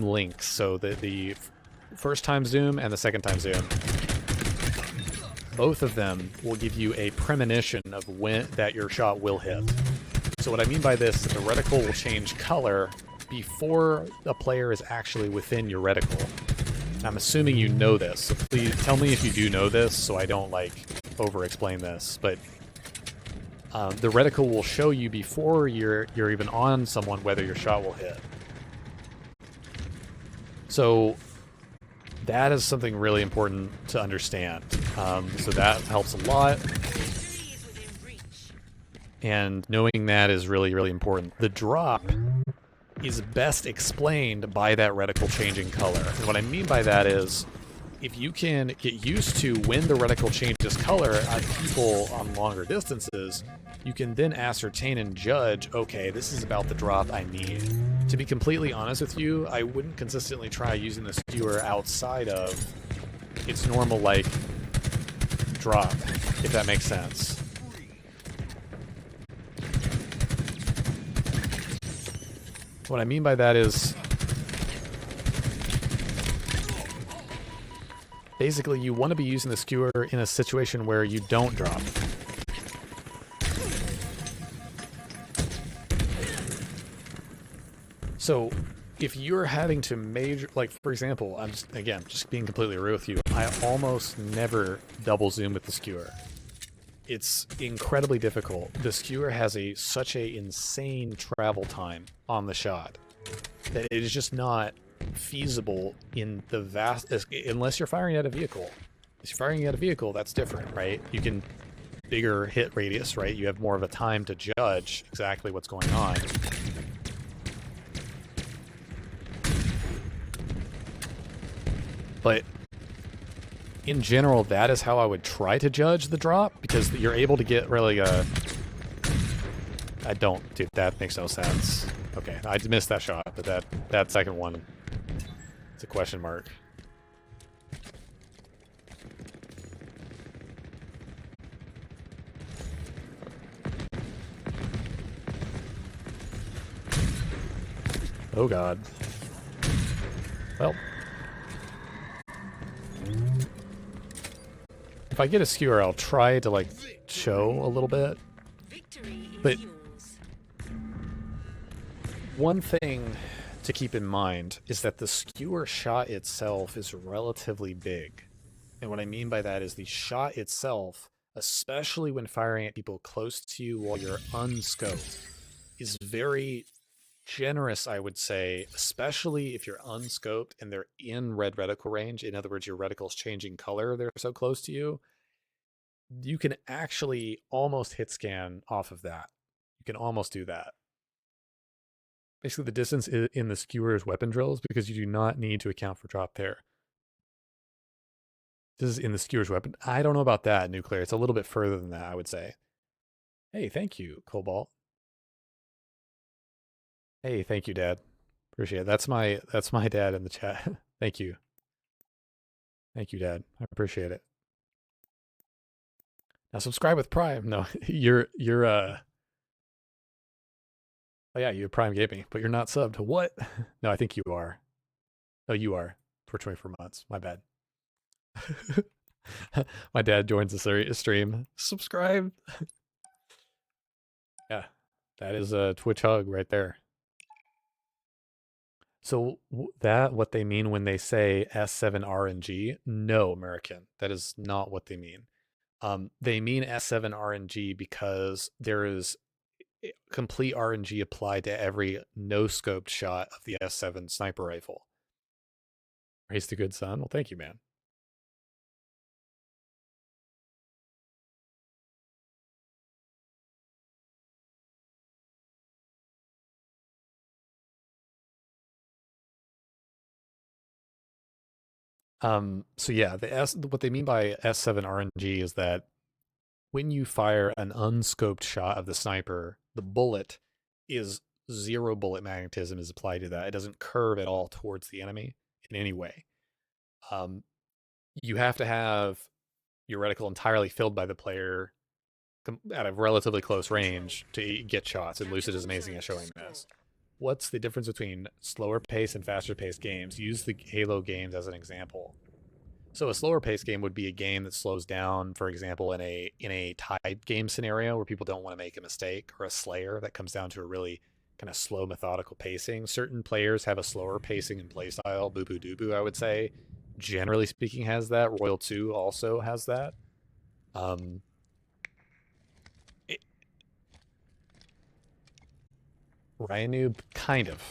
[SPEAKER 1] links, so the first time zoom and the second time zoom, both of them will give you a premonition of when that your shot will hit. So what I mean by this is the reticle will change color before a player is actually within your reticle. I'm assuming you know this, so please tell me if you do know this so I don't, like, over-explain this. But the reticle will show you before you're even on someone whether your shot will hit. So that is something really important to understand. So that helps a lot. And knowing that is really, really important. The drop is best explained by that reticle changing color. And what I mean by that is, if you can get used to when the reticle changes color on people on longer distances, you can then ascertain and judge, okay, this is about the drop I need. To be completely honest with you, I wouldn't consistently try using the skewer outside of its normal, like, drop, if that makes sense. What I mean by that is, basically you want to be using the skewer in a situation where you don't drop. So if you're having to major, like, for example, I'm just being completely real with you, I almost never double zoom with the skewer. It's incredibly difficult. The skewer has such a insane travel time on the shot that it is just not feasible in the unless you're firing at a vehicle. If you're firing at a vehicle, that's different, right? You can bigger hit radius, right? You have more of a time to judge exactly what's going on. But in general, that is how I would try to judge the drop, because you're able to get really dude, that makes no sense. Okay, I missed that shot, but that second one, it's a question mark. Oh god. Well. If I get a skewer, I'll try to, like, show a little bit. But one thing to keep in mind is that the skewer shot itself is relatively big. And what I mean by that is the shot itself, especially when firing at people close to you while you're unscoped, is very generous, I would say, especially if you're unscoped and they're in red reticle range. In other words, your reticle's changing color, they're so close to you. You can actually almost hit scan off of that. You can almost do that. Basically, the distance in the skewer's weapon drills, because you do not need to account for drop there. This is in the skewer's weapon. I don't know about that, Nuclear. It's a little bit further than that, I would say. Hey, thank you, Cobalt. Hey, thank you, Dad. Appreciate it. That's my dad in the chat. Thank you. Thank you, Dad. I appreciate it. Now subscribe with Prime. No, you're oh yeah, you have Prime Gaming, but you're not subbed. What? No, I think you are. Oh, you are for 24 months. My bad. My dad joins the stream. Subscribe. Yeah, that is a Twitch hug right there. So what they mean when they say S7 RNG? No, American. That is not what they mean. They mean S7 RNG because there is complete RNG applied to every no-scoped shot of the S7 sniper rifle. Raise the good son. Well, thank you, man. So yeah, what they mean by S7 RNG is that when you fire an unscoped shot of the sniper, the bullet is 0 bullet magnetism is applied to that. It doesn't curve at all towards the enemy in any way. You have to have your reticle entirely filled by the player at a relatively close range to get shots, and Lucid is amazing at showing this. What's the difference between slower pace and faster paced games? Use the Halo games as an example. So a slower paced game would be a game that slows down, for example, in a tied game scenario where people don't want to make a mistake, or a Slayer that comes down to a really kind of slow, methodical pacing. Certain players have a slower pacing and playstyle. Boo Boo Doo Boo, I would say, generally speaking, has that. Royal 2 also has that. Ryan Noob, kind of.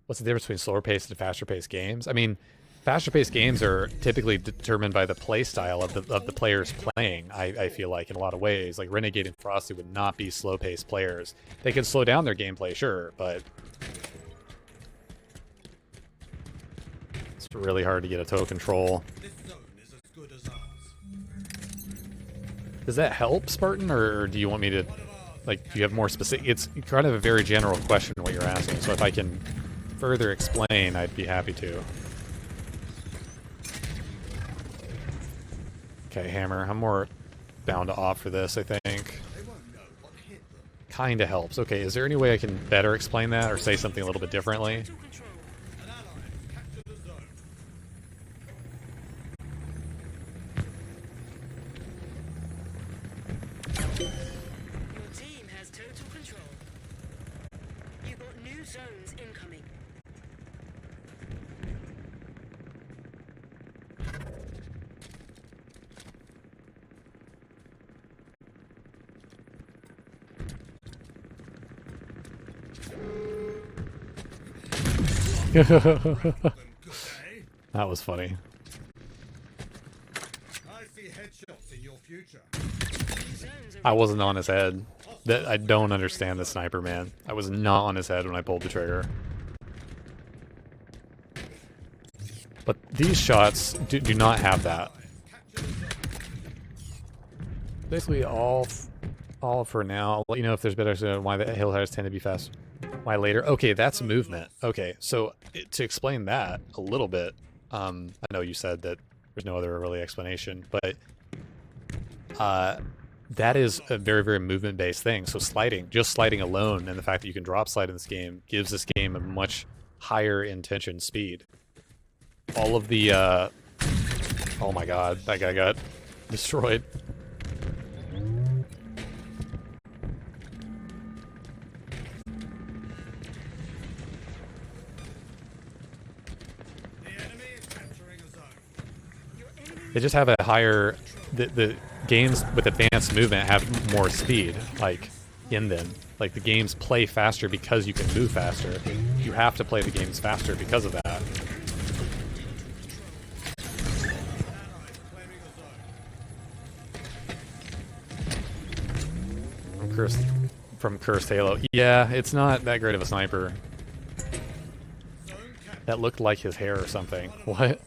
[SPEAKER 1] What's the difference between slower paced and faster paced games? I mean, faster paced games are typically determined by the play style of the players playing. I feel like in a lot of ways, like Renegade and Frosty would not be slow paced players. They can slow down their gameplay, sure, but it's really hard to get a toe control.
[SPEAKER 2] This zone is as good as ours.
[SPEAKER 1] Does that help, Spartan, or do you want me to, like, do you have more specific? It's kind of a very general question what you're asking, so if I can further explain, I'd be happy to. Okay, Hammer, I'm more bound to opt for this, I think. Kinda helps. Okay, is there any way I can better explain that, or say something a little bit differently? That was funny.
[SPEAKER 2] I see headshots in your future.
[SPEAKER 1] I wasn't on his head. I don't understand the sniper, man. I was not on his head when I pulled the trigger. But these shots do not have that. Basically all for now. I'll let you know if there's better why the hill hires tend to be fast. Why later? Okay, that's movement. Okay, so to explain that a little bit, I know you said that there's no other really explanation, but that is a very, very movement-based thing. So just sliding alone, and the fact that you can drop slide in this game gives this game a much higher intention speed. All of the, oh my god, that guy got destroyed. They just have a higher, the games with advanced movement have more speed. Like, in them. Like, the games play faster because you can move faster. You have to play the games faster because of that. From Cursed Halo. Yeah, it's not that great of a sniper. That looked like his hair or something. What?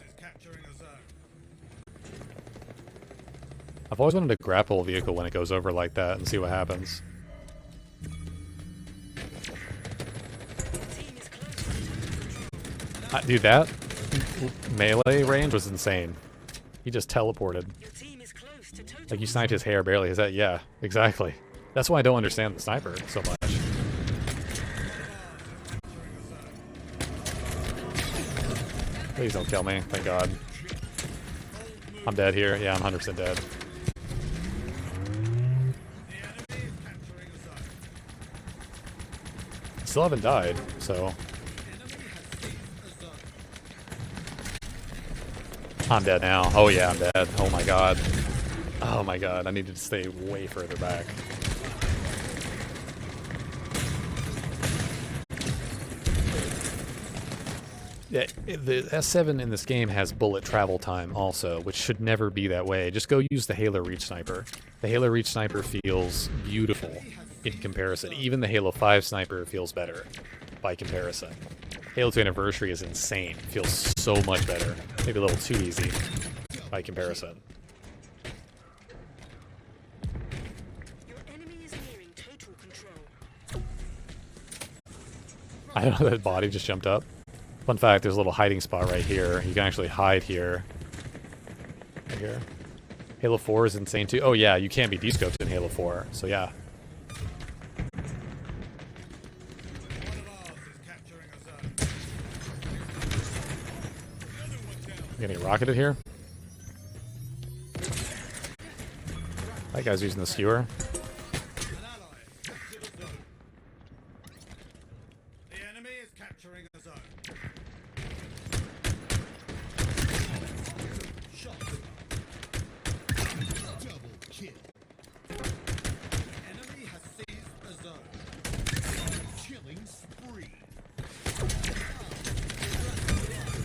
[SPEAKER 1] I've always wanted to grapple a vehicle when it goes over like that and see what happens. Dude, that melee range was insane. He just teleported. Like, you sniped his hair barely. Is that? Yeah, exactly. That's why I don't understand the sniper so much. Please don't kill me. Thank God. I'm dead here. Yeah, I'm 100% dead. Still haven't died, so... I'm dead now. Oh yeah, I'm dead. Oh my God. Oh my God, I needed to stay way further back. Yeah, the S7 in this game has bullet travel time also, which should never be that way. Just go use the Halo Reach Sniper. The Halo Reach Sniper feels beautiful in comparison. Even the Halo 5 Sniper feels better by comparison. Halo 2 Anniversary is insane. Feels so much better. Maybe a little too easy by comparison.
[SPEAKER 3] Your enemy is nearing total control.
[SPEAKER 1] I don't know, that body just jumped up. Fun fact, there's a little hiding spot right here. You can actually hide here. Right here. Halo 4 is insane too. Oh yeah, you can't be descoped in Halo 4, so yeah. Getting rocketed here. That guy's using the skewer.
[SPEAKER 2] The enemy is capturing a zone. Shot. Double kill. Enemy has seized a zone. Killing spree.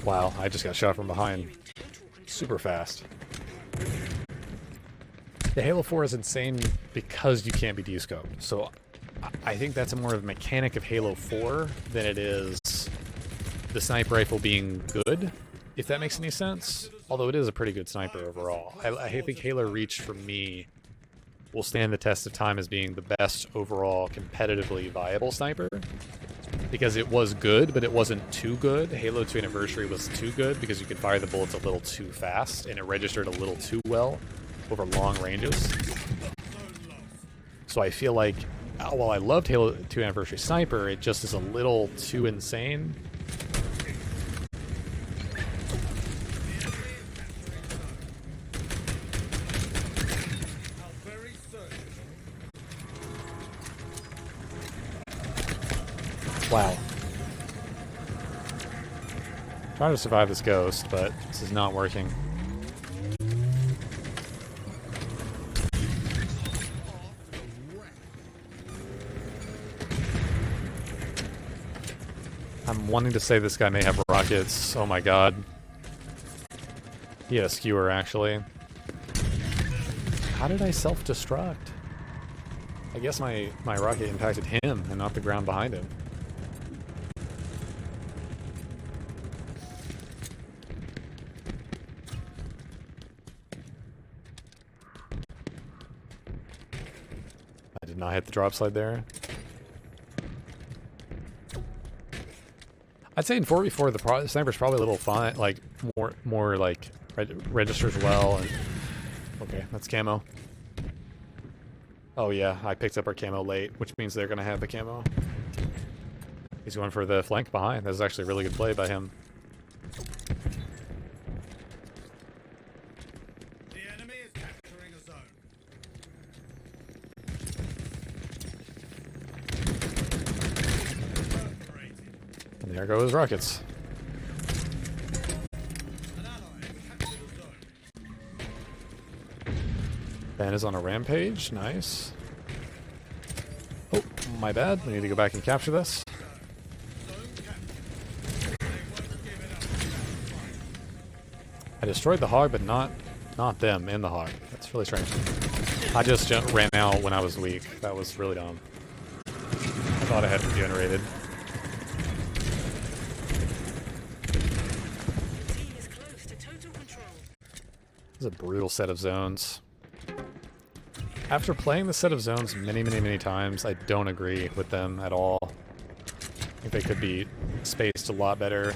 [SPEAKER 1] Wow, I just got shot from behind. Super fast. The Halo 4 is insane because you can't be descoped. So I think that's more of a mechanic of Halo 4 than it is the sniper rifle being good, if that makes any sense. Although it is a pretty good sniper overall. I think Halo Reach, for me, will stand the test of time as being the best overall competitively viable sniper. Because it was good, but it wasn't too good. Halo 2 Anniversary was too good because you could fire the bullets a little too fast, and it registered a little too well over long ranges. So I feel like, while I loved Halo 2 Anniversary Sniper, it just is a little too insane. Wow. Trying to survive this ghost, but this is not working. I'm wanting to say this guy may have rockets. Oh my God. He had a skewer, actually. How did I self-destruct? I guess my rocket impacted him and not the ground behind him. I did not hit the drop slide there. I'd say in 4v4 the sniper's probably a little fun, like more like registers well. And okay, that's camo. Oh yeah, I picked up our camo late, which means they're gonna have the camo. He's going for the flank behind. That was actually a really good play by him.
[SPEAKER 2] The enemy is capturing a zone.
[SPEAKER 1] And there go his rockets.
[SPEAKER 2] An ally has captured a zone.
[SPEAKER 1] Ben is on a rampage. Nice. Oh, my bad. We need to go back and capture this. I destroyed the hog, but not them in the hog. That's really strange. I just ran out when I was weak. That was really dumb. I thought I had regenerated. This is a brutal set of zones. After playing the set of zones many times, I don't agree with them at all. I think they could be spaced a lot better.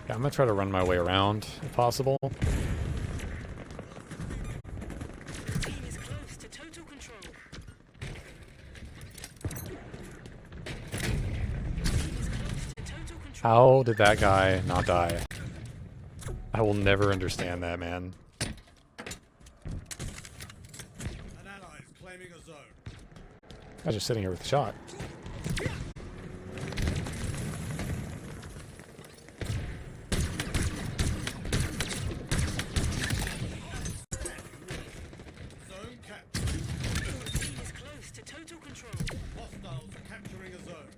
[SPEAKER 1] Yeah, I'm gonna try to run my way around if possible. How did that guy not die? I will never understand that, man.
[SPEAKER 2] An ally is claiming a zone.
[SPEAKER 1] I was just sitting here with the shot.
[SPEAKER 2] Zone captured.
[SPEAKER 3] Team is close to total control.
[SPEAKER 2] Hostiles are capturing a zone.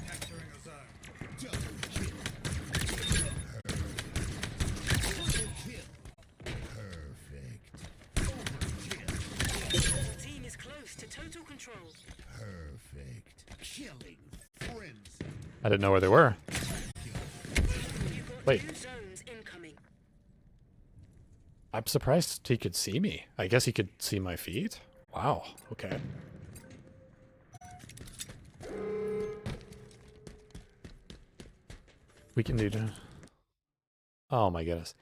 [SPEAKER 2] Capturing a zone.
[SPEAKER 3] Team is close to total control.
[SPEAKER 1] I didn't know where they were.
[SPEAKER 3] You've got
[SPEAKER 1] Wait.
[SPEAKER 3] 2 zones incoming.
[SPEAKER 1] I'm surprised he could see me. I guess he could see my feet? Wow, okay. We can do... Oh my goodness.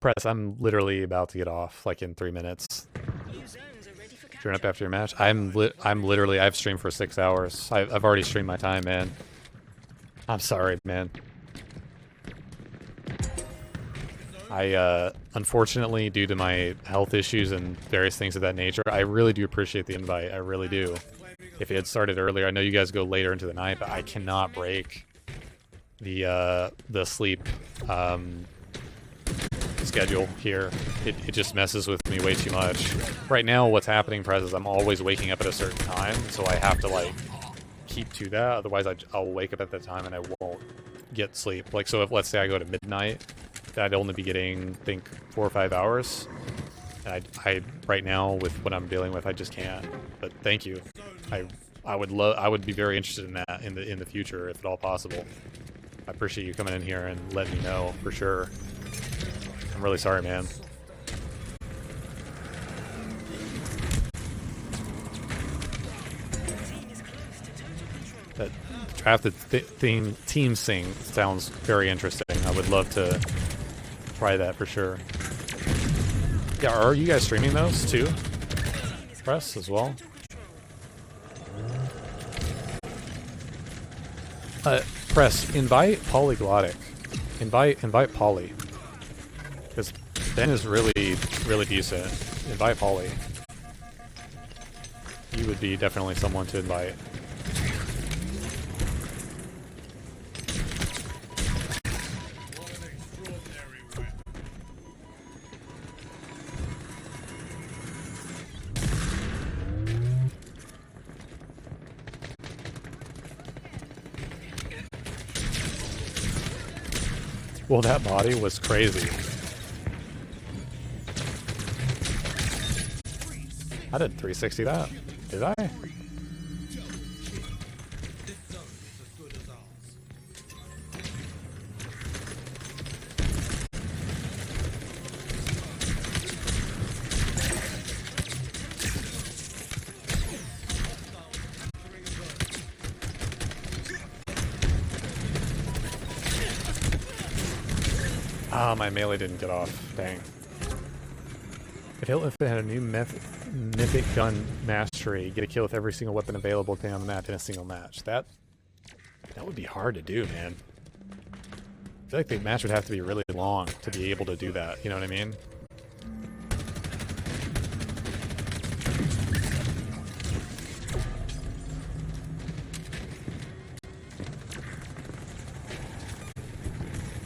[SPEAKER 1] Press, I'm literally about to get off, like in 3 minutes.
[SPEAKER 3] New zones are ready for
[SPEAKER 1] Turn up
[SPEAKER 3] capture.
[SPEAKER 1] after your match. I'm literally, I've streamed for 6 hours. I've already streamed my time, man. I'm sorry, man. Unfortunately, due to my health issues and various things of that nature, I really do appreciate the invite. I really do. If it had started earlier, I know you guys go later into the night, but I cannot break the sleep schedule here. It just messes with me way too much. Right now, what's happening, Prez, is I'm always waking up at a certain time, so I have to like keep to that. Otherwise, I'll wake up at that time and I won't get sleep. Like, so if let's say I go to midnight, I'd only be getting, I think, 4 or 5 hours. And I right now with what I'm dealing with, I just can't. But thank you. I would be very interested in that in the future, if at all possible. I appreciate you coming in here and letting me know for sure. I'm really sorry, man. That drafted team sing sounds very interesting. I would love to try that for sure. Yeah, are you guys streaming those too? Press as well. Press, invite Polyglottic. Invite Poly. Because Ben is really decent. Invite Poly. He would be definitely someone to invite.
[SPEAKER 2] What an extraordinary weapon.
[SPEAKER 1] Well, that body was crazy. I did 360 that. Did I?
[SPEAKER 2] This zone is as good as ours.
[SPEAKER 1] Ah, my melee didn't get off. Dang. If it had a new mythic gun mastery, get a kill with every single weapon available on the map in a single match. That would be hard to do, man. feel like the match would have to be really long to be able to do that. You know what I mean?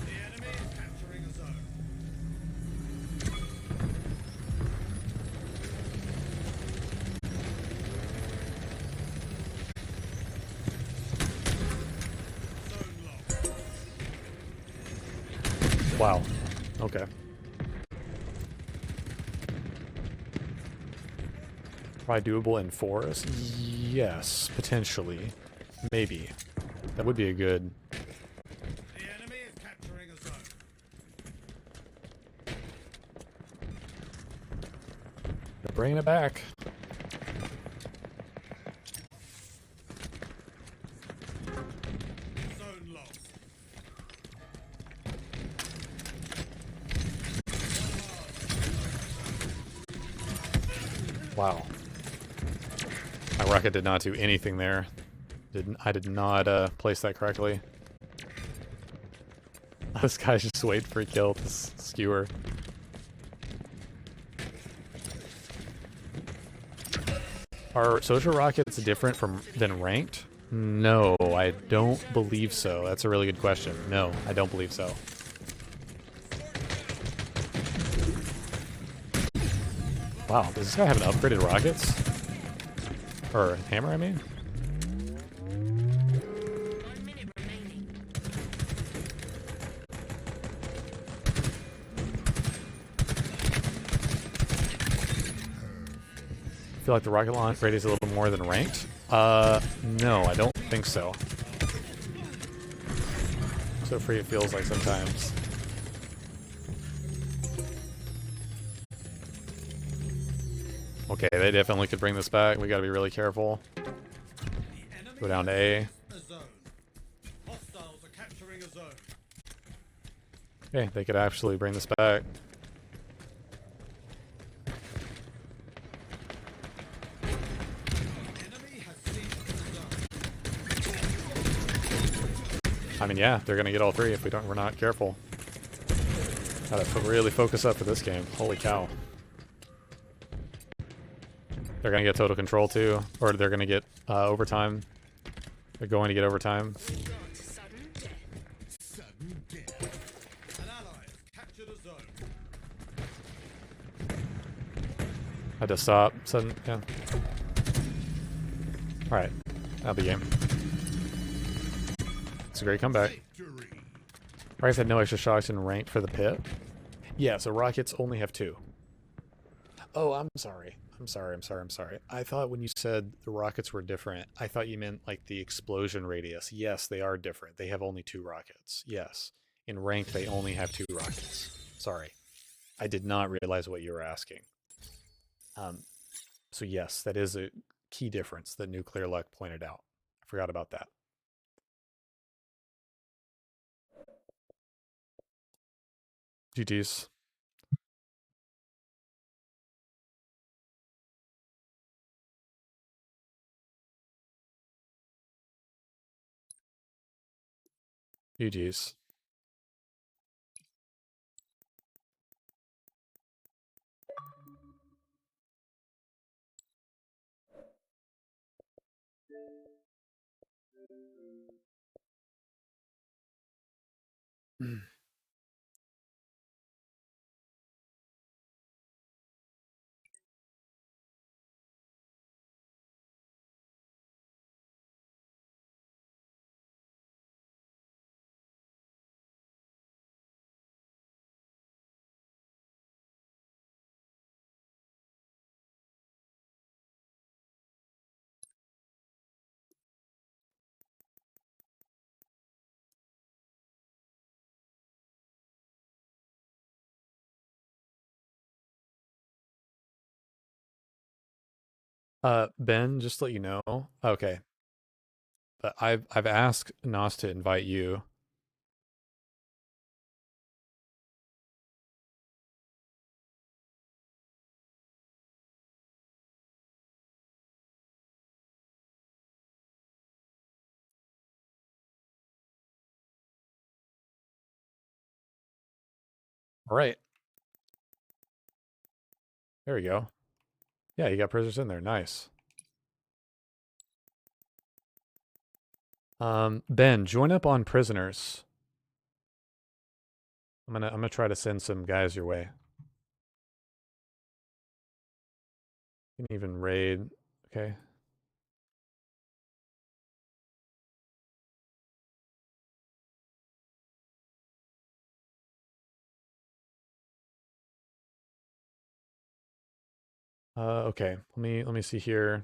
[SPEAKER 2] The enemy is capturing a zone. Zone locked.
[SPEAKER 1] Wow. Okay. Probably doable in forest? Yes, potentially. Maybe. That would be a good...
[SPEAKER 2] The enemy is capturing a zone.
[SPEAKER 1] They're bringing it back.
[SPEAKER 2] Zone lost.
[SPEAKER 1] Wow. My rocket did not do anything there. I did not place that correctly. This guy's just waiting for a kill with this skewer. Are social rockets different than ranked? No, I don't believe so. That's a really good question. No, I don't believe so. Wow, does this guy have an upgraded rockets? Or hammer, I mean?
[SPEAKER 3] 1 minute remaining.
[SPEAKER 1] I feel like the rocket launch rate is a little more than ranked. No, I don't think so. So free it feels like sometimes. Okay, they definitely could bring this back. We gotta be really careful.
[SPEAKER 2] The enemy
[SPEAKER 1] Go down to A.
[SPEAKER 2] a zone. Hostiles are capturing a zone.
[SPEAKER 1] Okay, they could actually bring this back.
[SPEAKER 2] Enemy has seized the zone.
[SPEAKER 1] I mean, yeah, they're gonna get all three if we're not careful. Gotta really focus up for this game. Holy cow. They're gonna get total control too, or they're gonna get overtime. They're going to get overtime.
[SPEAKER 3] Got sudden death.
[SPEAKER 2] Sudden death. An ally has captured a zone.
[SPEAKER 1] Had to stop. Sudden, yeah. All right, that'll be game. It's a great comeback.
[SPEAKER 2] Victory.
[SPEAKER 1] Rockets had no extra shocks in ranked for the pit. Yeah, so rockets only have 2. Oh, I'm sorry. I'm sorry. I thought when you said the rockets were different, I thought you meant like the explosion radius. Yes, they are different. They have only 2 rockets. Yes. In ranked, they only have 2 rockets. Sorry. I did not realize what you were asking. So yes, that is a key difference that Nuclear Luck pointed out. I forgot about that. GG's. GG's. Ben, just to let you know. Okay. But I've asked Nos to invite you. All right. There we go. Yeah, you got prisoners in there. Nice. Ben, join up on prisoners. I'm gonna try to send some guys your way. You can even raid. Okay. Okay. Let me see here.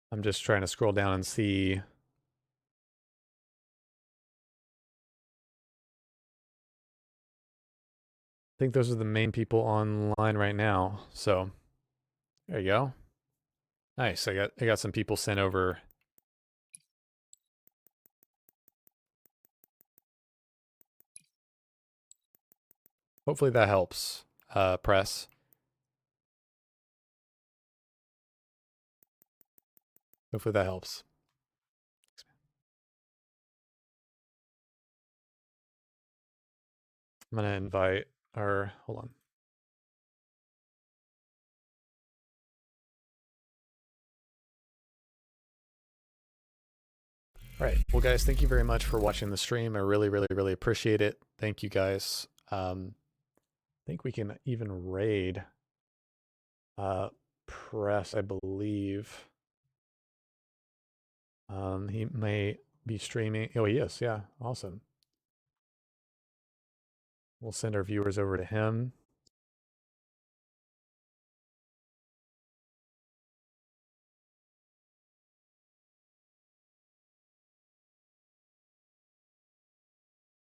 [SPEAKER 1] I'm just trying to scroll down and see. I think those are the main people online right now. So there you go. Nice. I got some people sent over. Hopefully that helps. Press. Hopefully that helps. I'm gonna invite our, hold on. All right. Well, guys, thank you very much for watching the stream. I really, really, really appreciate it. Thank you, guys. I think we can even raid Press, I believe. He may be streaming. Oh, he is. Yeah. Awesome. We'll send our viewers over to him.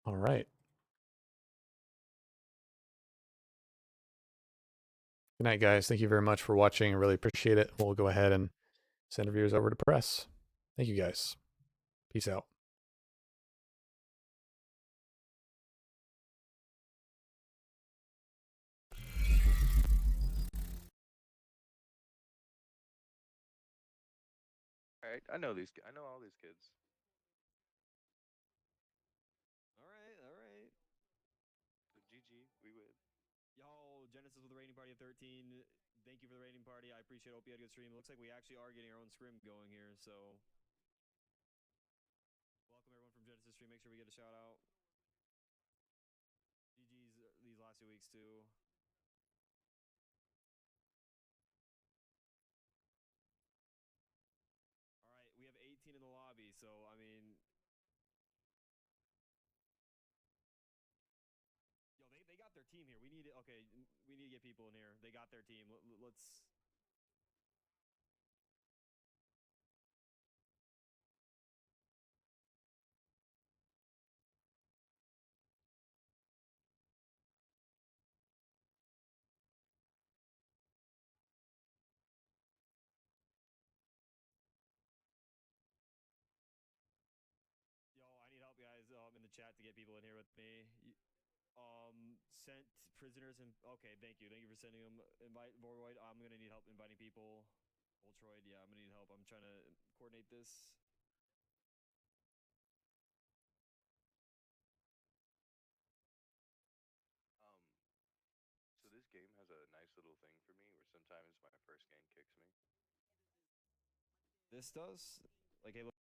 [SPEAKER 1] All right. Good night, guys. Thank you very much for watching. I really appreciate it. We'll go ahead and send our viewers over to Press. Thank you, guys. Peace out.
[SPEAKER 5] All right, I know these. I know all these kids.
[SPEAKER 6] All right.
[SPEAKER 5] So GG, we win.
[SPEAKER 6] Yo, Genesis with the rating party of 13. Thank you for the rating party. I appreciate it. Hope you had a good stream. It looks like we actually are getting our own scrim going here, so welcome everyone from Genesis stream. Make sure we get a shout out. GG's these last 2 weeks too. All right, we have 18 in the lobby, so I mean, yo, they got their team here. We need okay. We need to get people in here. They got their team. Let's. Yo, I need help, guys. In the chat to get people in here with me. Sent prisoners and okay, thank you for sending them. Invite Vorvoid. I'm gonna need help inviting people. Voltroid, yeah, I'm gonna need help. I'm trying to coordinate this.
[SPEAKER 5] So this game has a nice little thing for me where sometimes my first game kicks me.
[SPEAKER 6] This does like, hey, look.